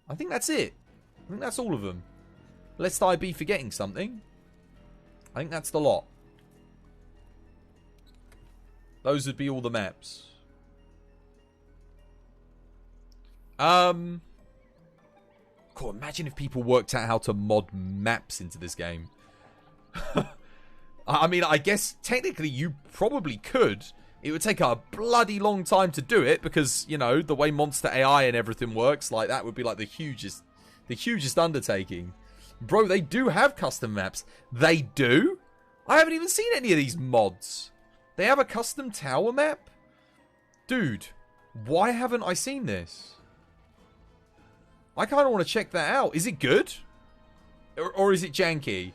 I think that's it. I think that's all of them. Lest I be forgetting something. I think that's the lot. Those would be all the maps. God, imagine if people worked out how to mod maps into this game. I mean, I guess technically you probably could. It would take a bloody long time to do it because, you know, the way Monster AI and everything works, like that would be like the hugest undertaking. Bro, they do have custom maps. They do? I haven't even seen any of these mods. They have a custom tower map? Dude, why haven't I seen this? I kind of want to check that out. Is it good? Or is it janky?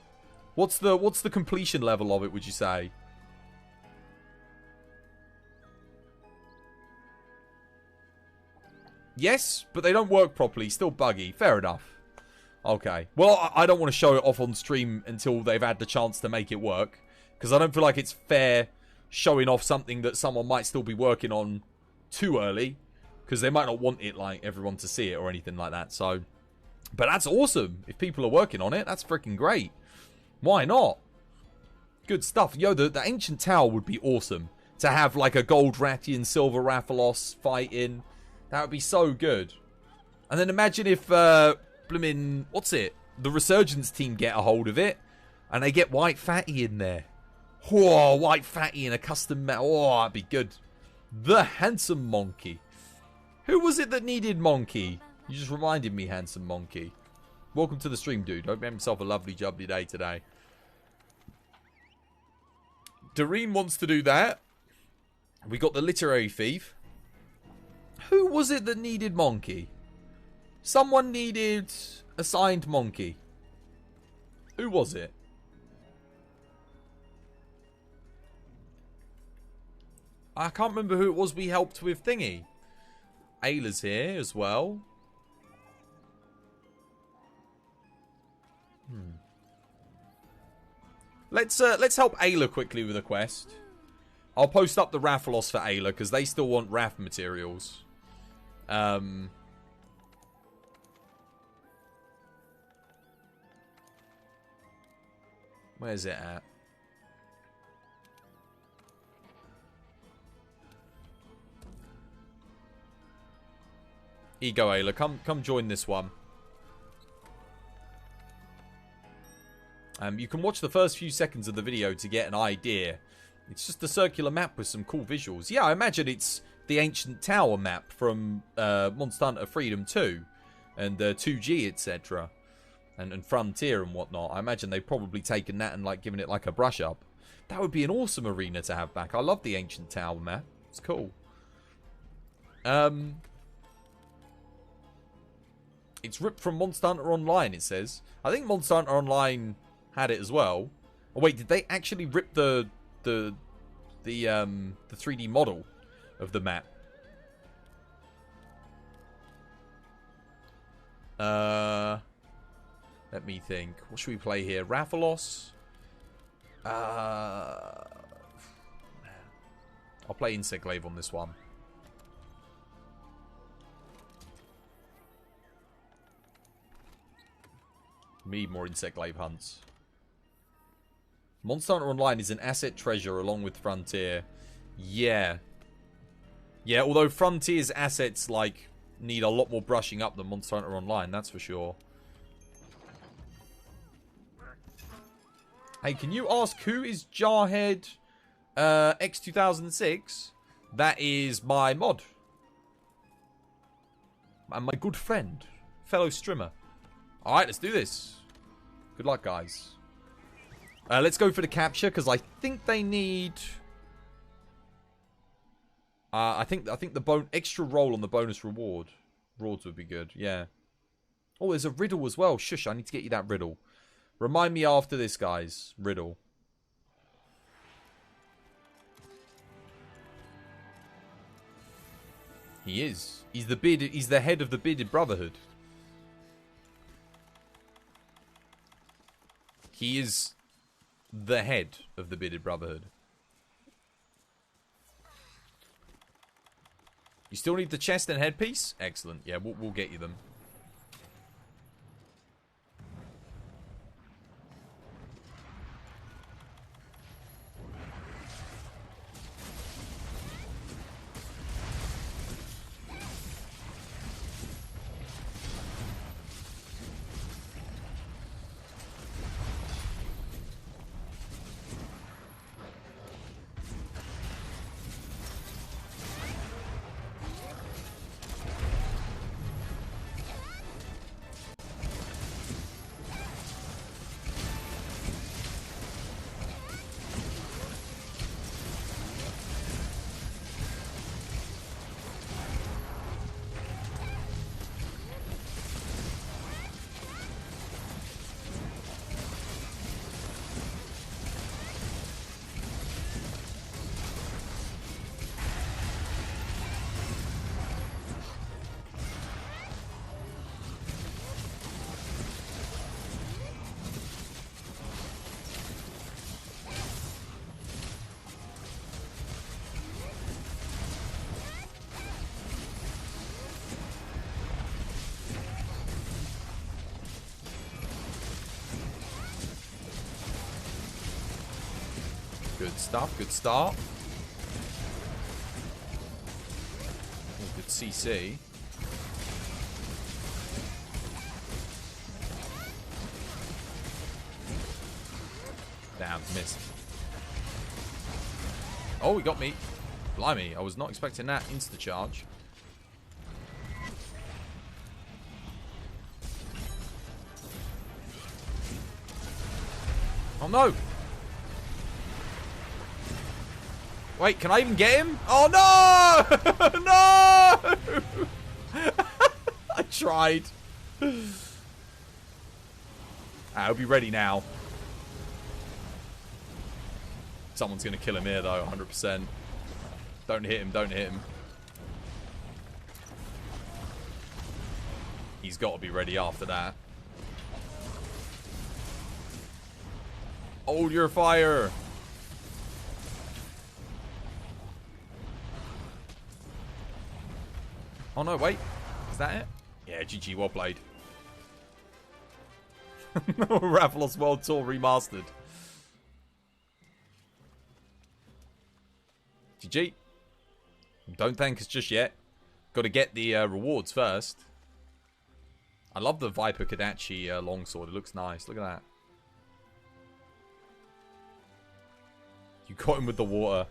What's the completion level of it, would you say? Yes, but they don't work properly. Still buggy. Fair enough. Okay. Well, I don't want to show it off on stream until they've had the chance to make it work. Because I don't feel like it's fair showing off something that someone might still be working on too early. Because they might not want it, like, everyone to see it or anything like that. So, but that's awesome. If people are working on it, that's freaking great. Why not? Good stuff. Yo, the Ancient Tower would be awesome. To have, like, a Gold Rathian, Silver Rathalos fighting. That would be so good. And then imagine if, blimmin', what's it? The Resurgence team get a hold of it. And they get White Fatty in there. Whoa, White Fatty in a custom map. Oh, that'd be good. The Handsome Monkey. Who was it that needed Monkey? You just reminded me, Handsome Monkey. Welcome to the stream, dude. Hope you have yourself a lovely jubbly day today. Doreen wants to do that. We got the Literary Thief. Who was it that needed Monkey? Someone needed assigned Monkey. Who was it? I can't remember who it was we helped with thingy. Ayla's here as well. Let's help Ayla quickly with a quest. I'll post up the Rathalos for Ayla because they still want Wrath materials. Where's it at? Here you go, Ayla. Come join this one. You can watch the first few seconds of the video to get an idea. It's just a circular map with some cool visuals. Yeah, I imagine it's the Ancient Tower map from Monster Hunter Freedom 2 and 2G, etc. and Frontier and whatnot. I imagine they've probably taken that and like given it like a brush up. That would be an awesome arena to have back. I love the Ancient Tower map. It's cool. It's ripped from Monster Hunter Online, it says. I think Monster Hunter Online had it as well. Oh wait, did they actually rip the 3D model of the map? Let me think. What should we play here? Rathalos? I'll play Insect Glaive on this one. Need more Insect Glaive hunts. Monster Hunter Online is an asset treasure along with Frontier. Yeah. Yeah, although Frontier's assets, like, need a lot more brushing up than Monster Hunter Online, that's for sure. Hey, can you ask who is Jarhead X2006? That is my mod. And my good friend. Fellow streamer. Alright, let's do this. Good luck, guys. Let's go for the capture, because I think they need... I think the extra roll on the bonus rewards would be good, yeah. Oh, there's a riddle as well. Shush, I need to get you that riddle. Remind me after this, guys. Riddle. He is. He's the head of the Bearded Brotherhood. He is the head of the Bearded Brotherhood. You still need the chest and headpiece? Excellent. Yeah, we'll get you them. Good stuff, good start. Oh, good CC. Damn, missed. Oh, he got me. Blimey, I was not expecting that insta-charge. Oh no! Wait, can I even get him? Oh no! No! I tried. I'll be ready now. Someone's gonna kill him here though, 100%. Don't hit him, don't hit him. He's got to be ready after that. Hold your fire! Oh no, wait. Is that it? Yeah, GG, well played. Rathalos World Tour Remastered. GG. Don't thank us just yet. Got to get the rewards first. I love the Viper Kodachi longsword. It looks nice. Look at that. You got him with the water.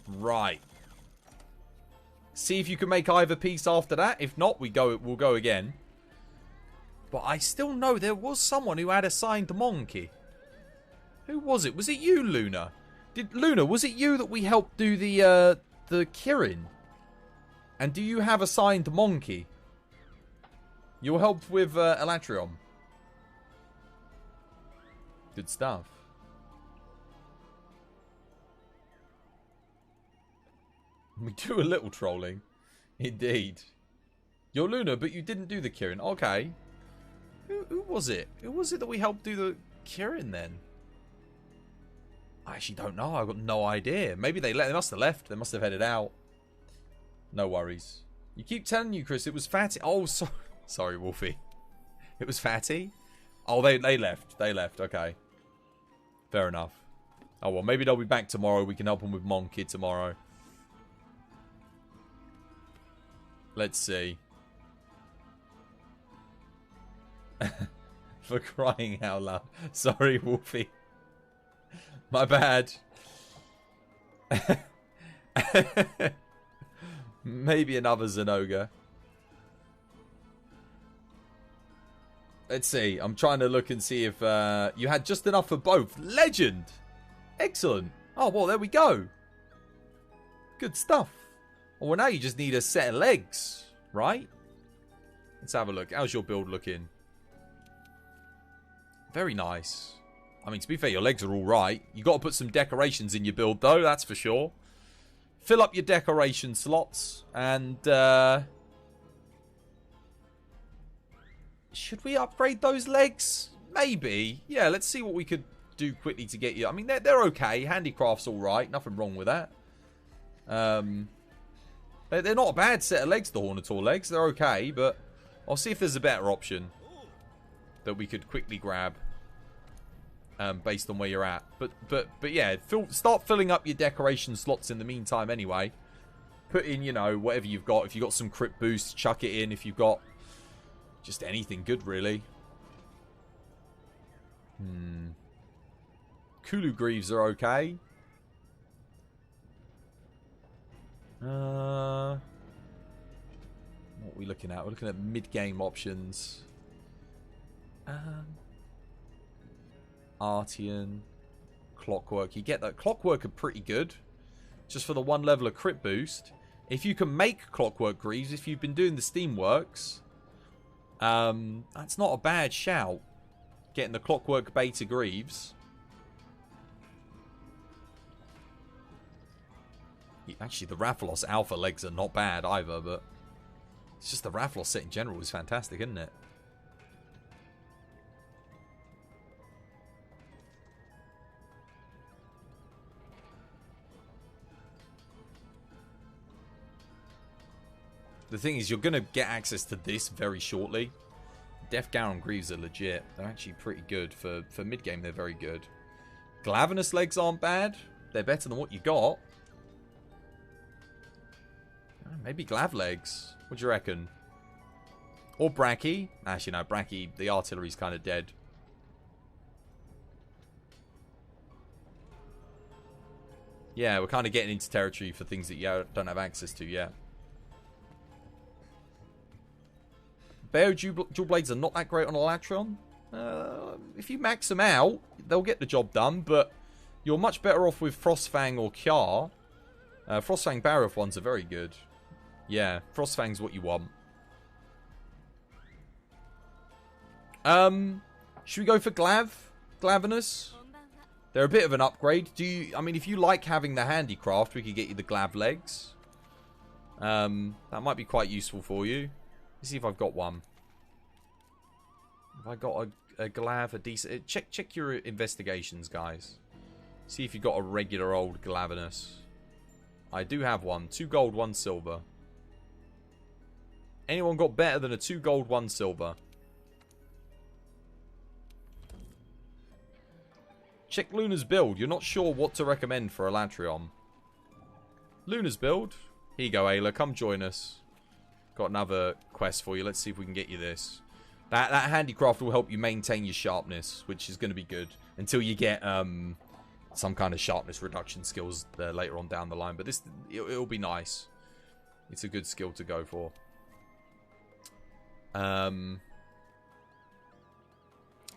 Right. See if you can make either piece after that. If not, we'll go again. But I still know there was someone who had a signed monkey. Who was it? Was it you, Luna? Luna, was it you that we helped do the Kirin? And do you have a signed monkey? You helped with Elatrion. Good stuff. We do a little trolling. Indeed. You're Luna, but you didn't do the Kirin. Okay. Who was it? Who was it that we helped do the Kirin then? I actually don't know. I've got no idea. Maybe they must have left. They must have headed out. No worries. You keep telling you, Chris, it was Fatty. Oh, sorry, Wolfie. It was Fatty? Oh, they left. They left. Okay. Fair enough. Oh, well, maybe they'll be back tomorrow. We can help them with Monkey tomorrow. Let's see. For crying out loud. Sorry, Wolfie. My bad. Maybe another Zenogre. Let's see. I'm trying to look and see if you had just enough for both. Legend! Excellent. Oh, well, there we go. Good stuff. Well, now you just need a set of legs, right? Let's have a look. How's your build looking? Very nice. I mean, to be fair, your legs are all right. You got to put some decorations in your build, though. That's for sure. Fill up your decoration slots. And, should we upgrade those legs? Maybe. Yeah, let's see what we could do quickly to get you. I mean, they're okay. Handicraft's all right. Nothing wrong with that. They're not a bad set of legs, the Hornator legs. They're okay, but I'll see if there's a better option that we could quickly grab. Based on where you're at. But yeah, start filling up your decoration slots in the meantime anyway. Put in, you know, whatever you've got. If you've got some crit boosts, chuck it in. If you've got just anything good, really. Kulu Greaves are okay. What are we looking at? We're looking at mid-game options. Artian, Clockwork. You get that. Clockwork are pretty good. Just for the one level of crit boost. If you can make Clockwork Greaves, if you've been doing the Steamworks, that's not a bad shout. Getting the Clockwork Beta Greaves. Actually, the Rathalos Alpha legs are not bad either, but it's just the Rathalos set in general is fantastic, isn't it? The thing is, you're going to get access to this very shortly. Death Garen Greaves are legit. They're actually pretty good. For mid-game, they're very good. Glavenus legs aren't bad. They're better than what you got. Maybe Glav legs. What do you reckon? Or Bracky. Actually, no, Bracky, the artillery's kind of dead. Yeah, we're kind of getting into territory for things that you don't have access to yet. Bayo dual blades are not that great on Elatron. If you max them out, they'll get the job done, but you're much better off with Frostfang or Kjar. Frostfang Barrow ones are very good. Yeah, Frostfang's what you want. Should we go for Glavenus? They're a bit of an upgrade. I mean, if you like having the handicraft, we could get you the Glav legs. That might be quite useful for you. Let's see if I've got one. Have I got a Glav, a decent... Check your investigations, guys. See if you've got a regular old Glavenus. I do have one. 2 gold, 1 silver. Anyone got better than a 2 gold, 1 silver? Check Luna's build. You're not sure what to recommend for Elatrion. Luna's build. Here you go, Ayla. Come join us. Got another quest for you. Let's see if we can get you this. That handicraft will help you maintain your sharpness, which is going to be good until you get some kind of sharpness reduction skills there later on down the line. But it'll be nice. It's a good skill to go for.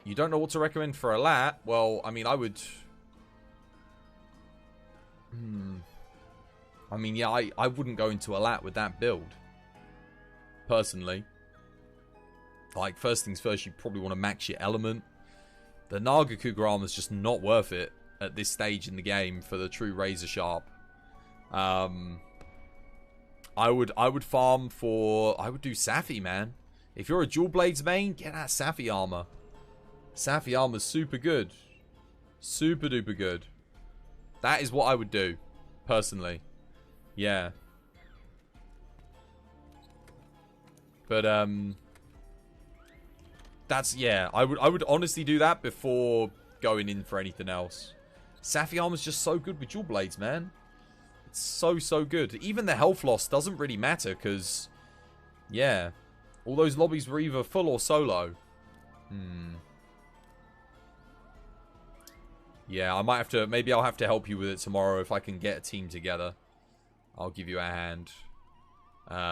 You don't know what to recommend for a lat? Well, I mean, I would... I mean, yeah, I wouldn't go into a lat with that build. Personally. Like, first things first, you probably want to max your element. The Nagakuga armor's just not worth it at this stage in the game for the true Razor Sharp. I would farm for... I would do Safi, man. If you're a Dual Blades main, get that Safi armor. Safi armor's super good. Super duper good. That is what I would do, personally. Yeah. But, that's, yeah. I would honestly do that before going in for anything else. Safi armor's just so good with Dual Blades, man. It's so good. Even the health loss doesn't really matter, because, yeah. All those lobbies were either full or solo. Yeah, I might have to... Maybe I'll have to help you with it tomorrow if I can get a team together. I'll give you a hand. What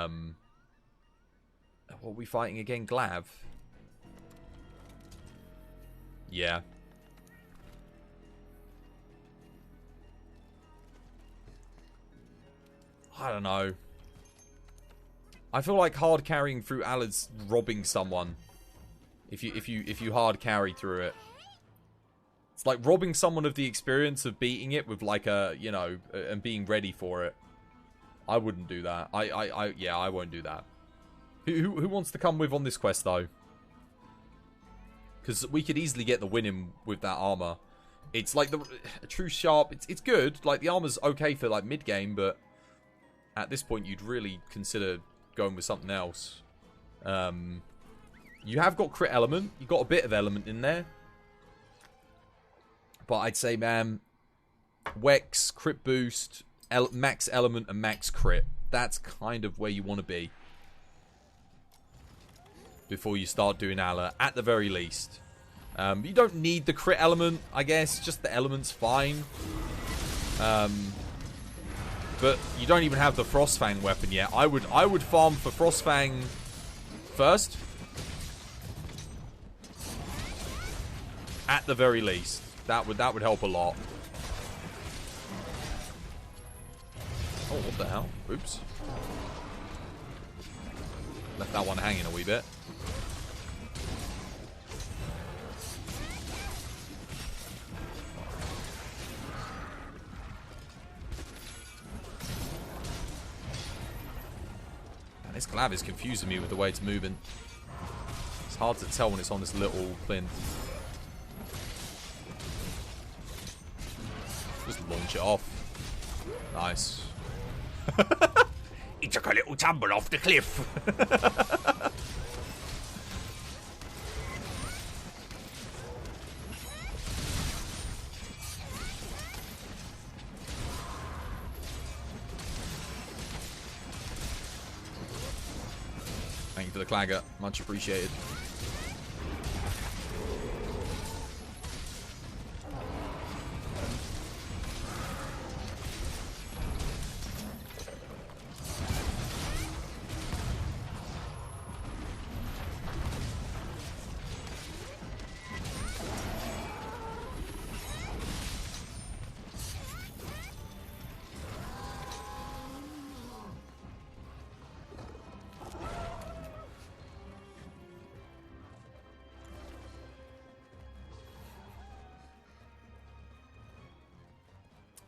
are we fighting again? Glav? Yeah. I don't know. I feel like hard carrying through Alad's robbing someone. If you hard carry through it. It's like robbing someone of the experience of beating it with like a, you know, and being ready for it. I wouldn't do that. Yeah, I won't do that. Who wants to come with on this quest though? Because we could easily get the win in with that armor. It's like the true sharp. It's good. Like the armor's okay for like mid game, but at this point you'd really consider going with something else. You have got crit element. You got a bit of element in there. But I'd say, man, Wex, crit boost, max element, and max crit. That's kind of where you want to be. Before you start doing Ala, at the very least. You don't need the crit element, I guess. Just the element's fine. But you don't even have the Frostfang weapon yet. I would farm for Frostfang first. At the very least. That would help a lot. Oh, what the hell? Oops. Left that one hanging a wee bit. Man, this Glav is confusing me with the way it's moving. It's hard to tell when it's on this little plinth. Just launch it off. Nice. He took a little tumble off the cliff. Thank you for the clagger. Much appreciated.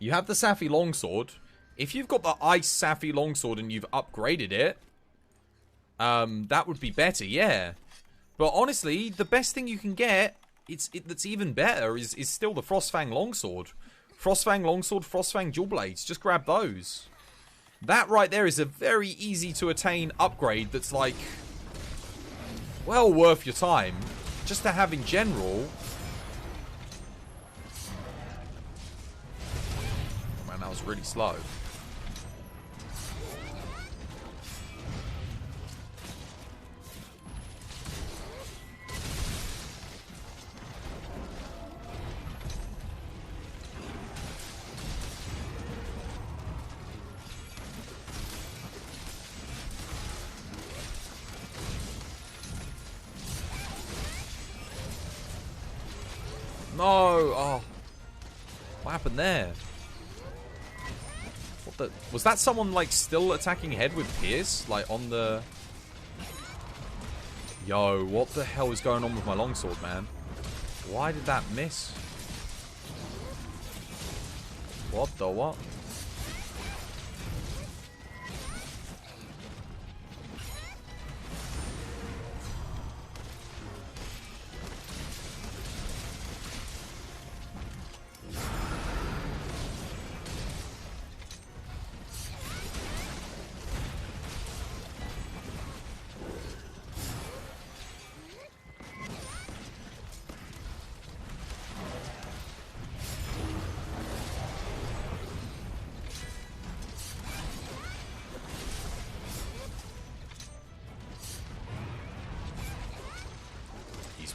You have the Safi Longsword. If you've got the Ice Safi Longsword and you've upgraded it, that would be better, yeah. But honestly, the best thing you can get, that's even better, is still the Frostfang Longsword. Frostfang Longsword, Frostfang Dual Blades. Just grab those. That right there is a very easy to attain upgrade that's like, well worth your time. Just to have in general. Man, that was really slow. No! Oh. What happened there? What the... Was that someone, like, still attacking head with Pierce? Like, on the... Yo, what the hell is going on with my longsword, man? Why did that miss? What the what?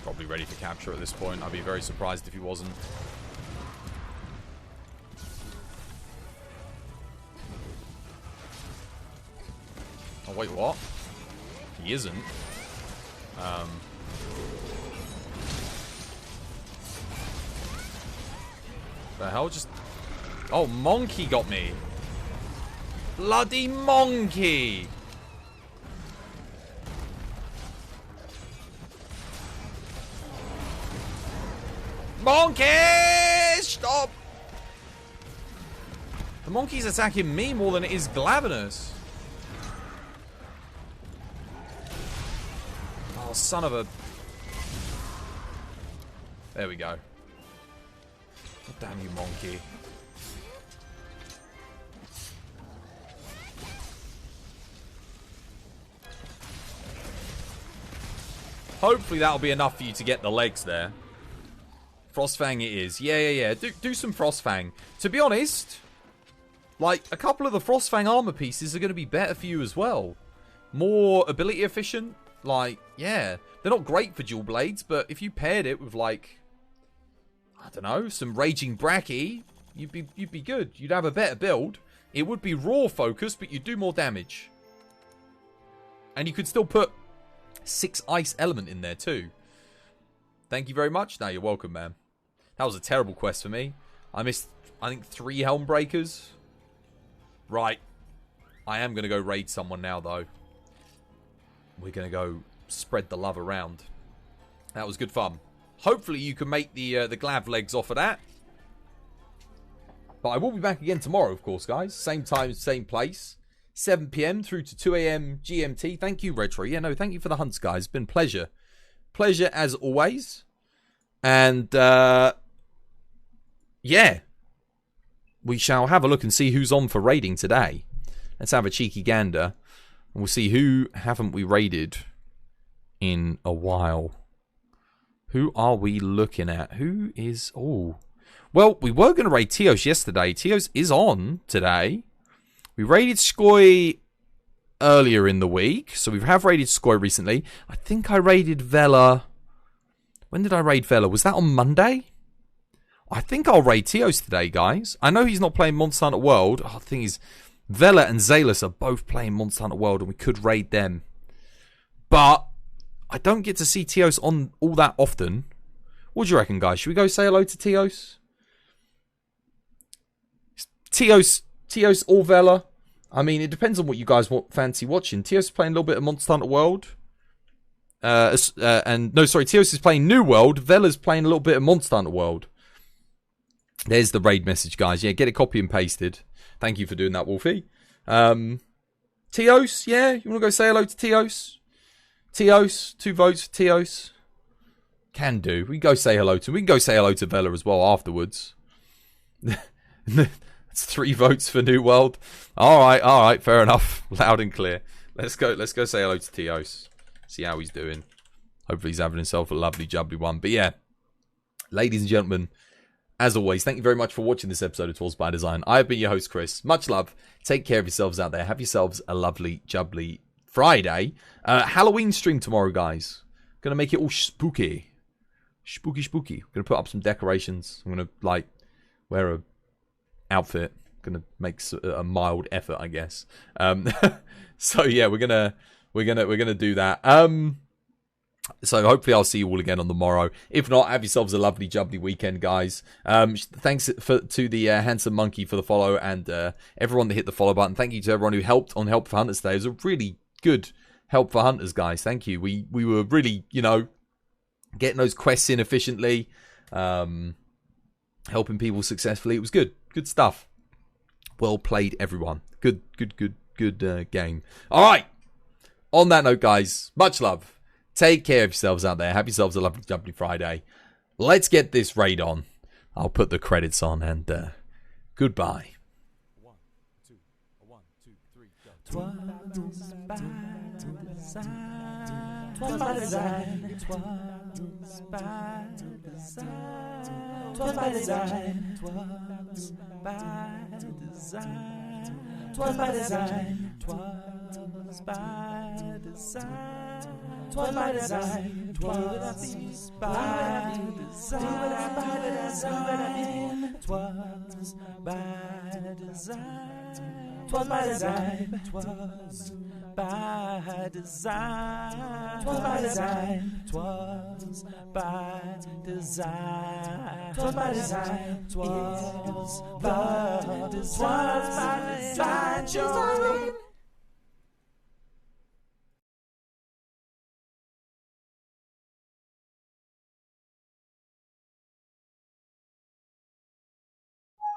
Probably ready for capture at this point. I'd be very surprised if he wasn't. Oh, wait, what? He isn't. The hell just... Oh, Monkey got me. Bloody Monkey! Monkey! Stop! The monkey's attacking me more than it is Glavenus. Oh, son of a... There we go. Oh, damn you, monkey. Hopefully that'll be enough for you to get the legs there. Frostfang it is. Yeah. Do some Frostfang. To be honest, like, a couple of the Frostfang armor pieces are going to be better for you as well. More ability efficient. Like, yeah. They're not great for dual blades, but if you paired it with, like, I don't know, some Raging Bracky, you'd be good. You'd have a better build. It would be raw focused, but you'd do more damage. And you could still put 6 ice element in there too. Thank you very much. No, you're welcome, man. That was a terrible quest for me. I missed, I think, 3 Helm Breakers. Right. I am going to go raid someone now, though. We're going to go spread the love around. That was good fun. Hopefully you can make the Glav legs off of that. But I will be back again tomorrow, of course, guys. Same time, same place. 7 PM through to 2 AM GMT. Thank you, Retro. Yeah, no, thank you for the hunts, guys. It's been a pleasure. Pleasure as always. And, yeah. We shall have a look and see who's on for raiding today. Let's have a cheeky gander. And we'll see who haven't we raided in a while. Who are we looking at? Who is... Oh. Well, we were going to raid Teos yesterday. Teos is on today. We raided Skoy earlier in the week. So we have raided Skoy recently. I think I raided Vela. When did I raid Vela? Was that on Monday? I think I'll raid Teos today, guys. I know he's not playing Monster Hunter World. Oh, the thing is, Vela and Zalus are both playing Monster Hunter World, and we could raid them. But I don't get to see Teos on all that often. What do you reckon, guys? Should we go say hello to Teos? Teos or Vela? I mean, it depends on what you guys fancy watching. Teos is playing a little bit of Monster Hunter World. Teos is playing New World. Vela's playing a little bit of Monster Hunter World. There's the raid message, guys. Yeah, get it copy and pasted. Thank you for doing that, Wolfie. Teos, yeah? You want to go say hello to Teos? Teos, 2 votes for Teos. Can do. We can go say hello to him. We can go say hello to Vela as well afterwards. That's 3 votes for New World. Alright, fair enough. Loud and clear. Let's go say hello to Teos. See how he's doing. Hopefully he's having himself a lovely jubbly one. But yeah, ladies and gentlemen, as always, thank you very much for watching this episode of Tools by Design. I have been your host, Chris. Much love. Take care of yourselves out there. Have yourselves a lovely, jubbly Friday. Halloween stream tomorrow, guys. Gonna make it all spooky. Spooky. Gonna put up some decorations. I'm gonna, like, wear a outfit. Gonna make a mild effort, I guess. So yeah, we're gonna do that. So hopefully I'll see you all again on the morrow. If not, have yourselves a lovely, jubbly weekend, guys. Thanks to the handsome monkey for the follow, and everyone that hit the follow button. Thank you to everyone who helped on Help for Hunters today. It was a really good Help for Hunters, guys. Thank you. We were really, getting those quests in efficiently, helping people successfully. It was good. Good stuff. Well played, everyone. Good game. All right. On that note, guys, much love. Take care of yourselves out there. Have yourselves a lovely, jubbly Friday. Let's get this raid on. I'll put the credits on, and goodbye. 1, 2, 1, 2, 3, go. 'Twas by design. 'Twas by design. 'Twas by design. 'Twas by design. 'Twas by design. 'Twas by design. 'Twas by design. 'Twas by design. 'Twas by design. 'Twas by design. 'Twas by design. 'Twas by design. 'Twas by design. 'Twas by design. 'Twas by design. 'Twas by design. 'Twas by design.